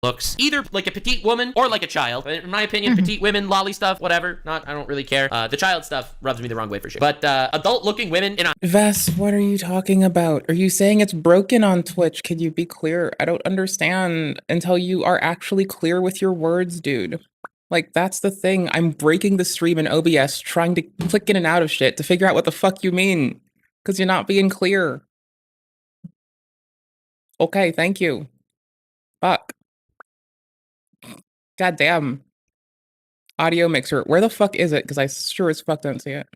Looks either like a petite woman or like a child. In my opinion, petite women, lolly stuff, whatever. I don't really care. The child stuff rubs me the wrong way for sure. But adult-looking women in a Vess, what are you talking about? Are you saying it's broken on Twitch? Can you be clear? I don't understand until you are actually clear with your words, dude. Like, that's the thing. I'm breaking the stream in OBS, trying to click in and out of shit to figure out what the fuck you mean. Because you're not being clear. Okay, thank you. Fuck. God damn. Audio mixer. Where the fuck is it? Because I sure as fuck don't see it.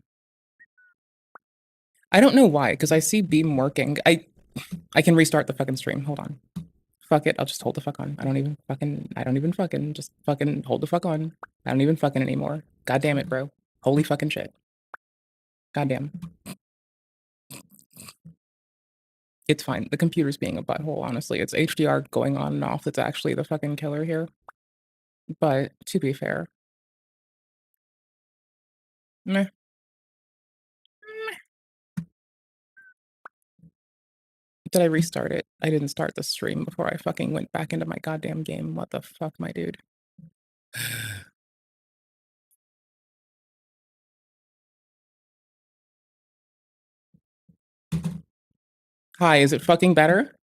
I don't know why, because I see Beam working. I can restart the fucking stream. Hold on. Fuck it. I'll just hold the fuck on. I don't even fucking just fucking hold the fuck on. I don't even fucking anymore. God damn it, bro. Holy fucking shit. God damn. It's fine. The computer's being a butthole, honestly. It's HDR going on and off that's actually the fucking killer here. But, to be fair. Meh. Did I restart it? I didn't start the stream before I fucking went back into my goddamn game. What the fuck, my dude? Hi, is it fucking better?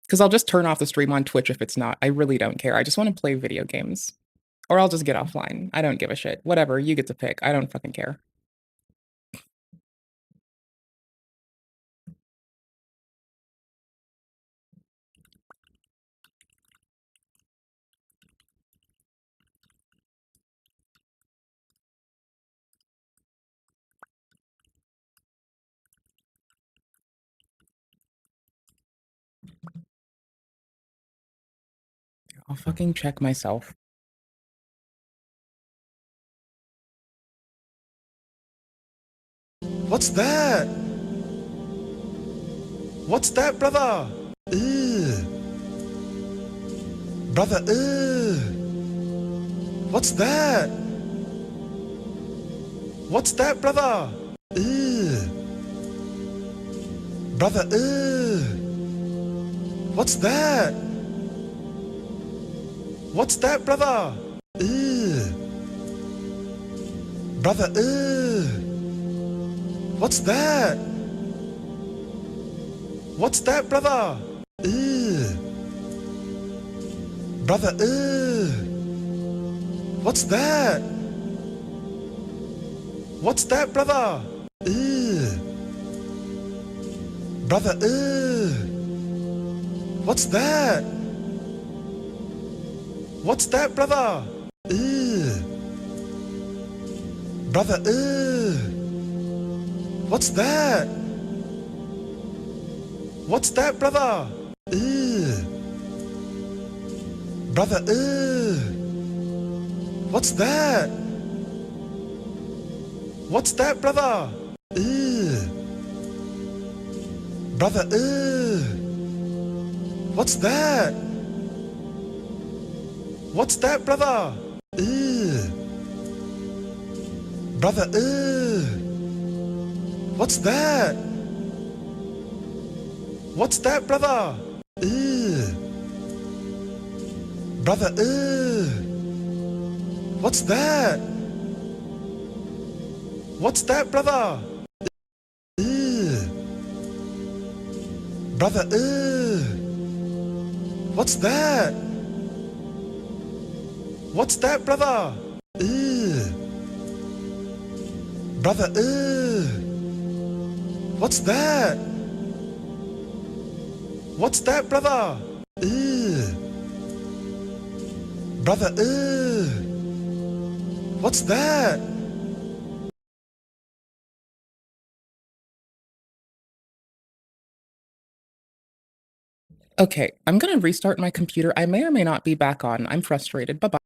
Because I'll just turn off the stream on Twitch if it's not. I really don't care. I just want to play video games. Or I'll just get offline. I don't give a shit. Whatever, you get to pick. I don't fucking care. I'll fucking check myself. What's that? What's that, brother? Ugh. Brother, ugh. What's that? What's that, brother? Ugh. Brother, what's that? What's that, brother? Brother, what's that? What's that, brother? Brother, what's that? What's that, brother? Brother, what's that? What's that, brother? Brother, what's that? What's that, brother? Brother, what's that? What's that, brother? Brother, what's that? What's that, brother? Brother, what's that? What's that, brother? Brother, what's that? What's that, brother? Brother, what's that? What's that, brother? Brother, what's that? What's that, brother? Brother, what's that? Okay, I'm gonna restart my computer. I may or may not be back on. I'm frustrated. Bye-bye.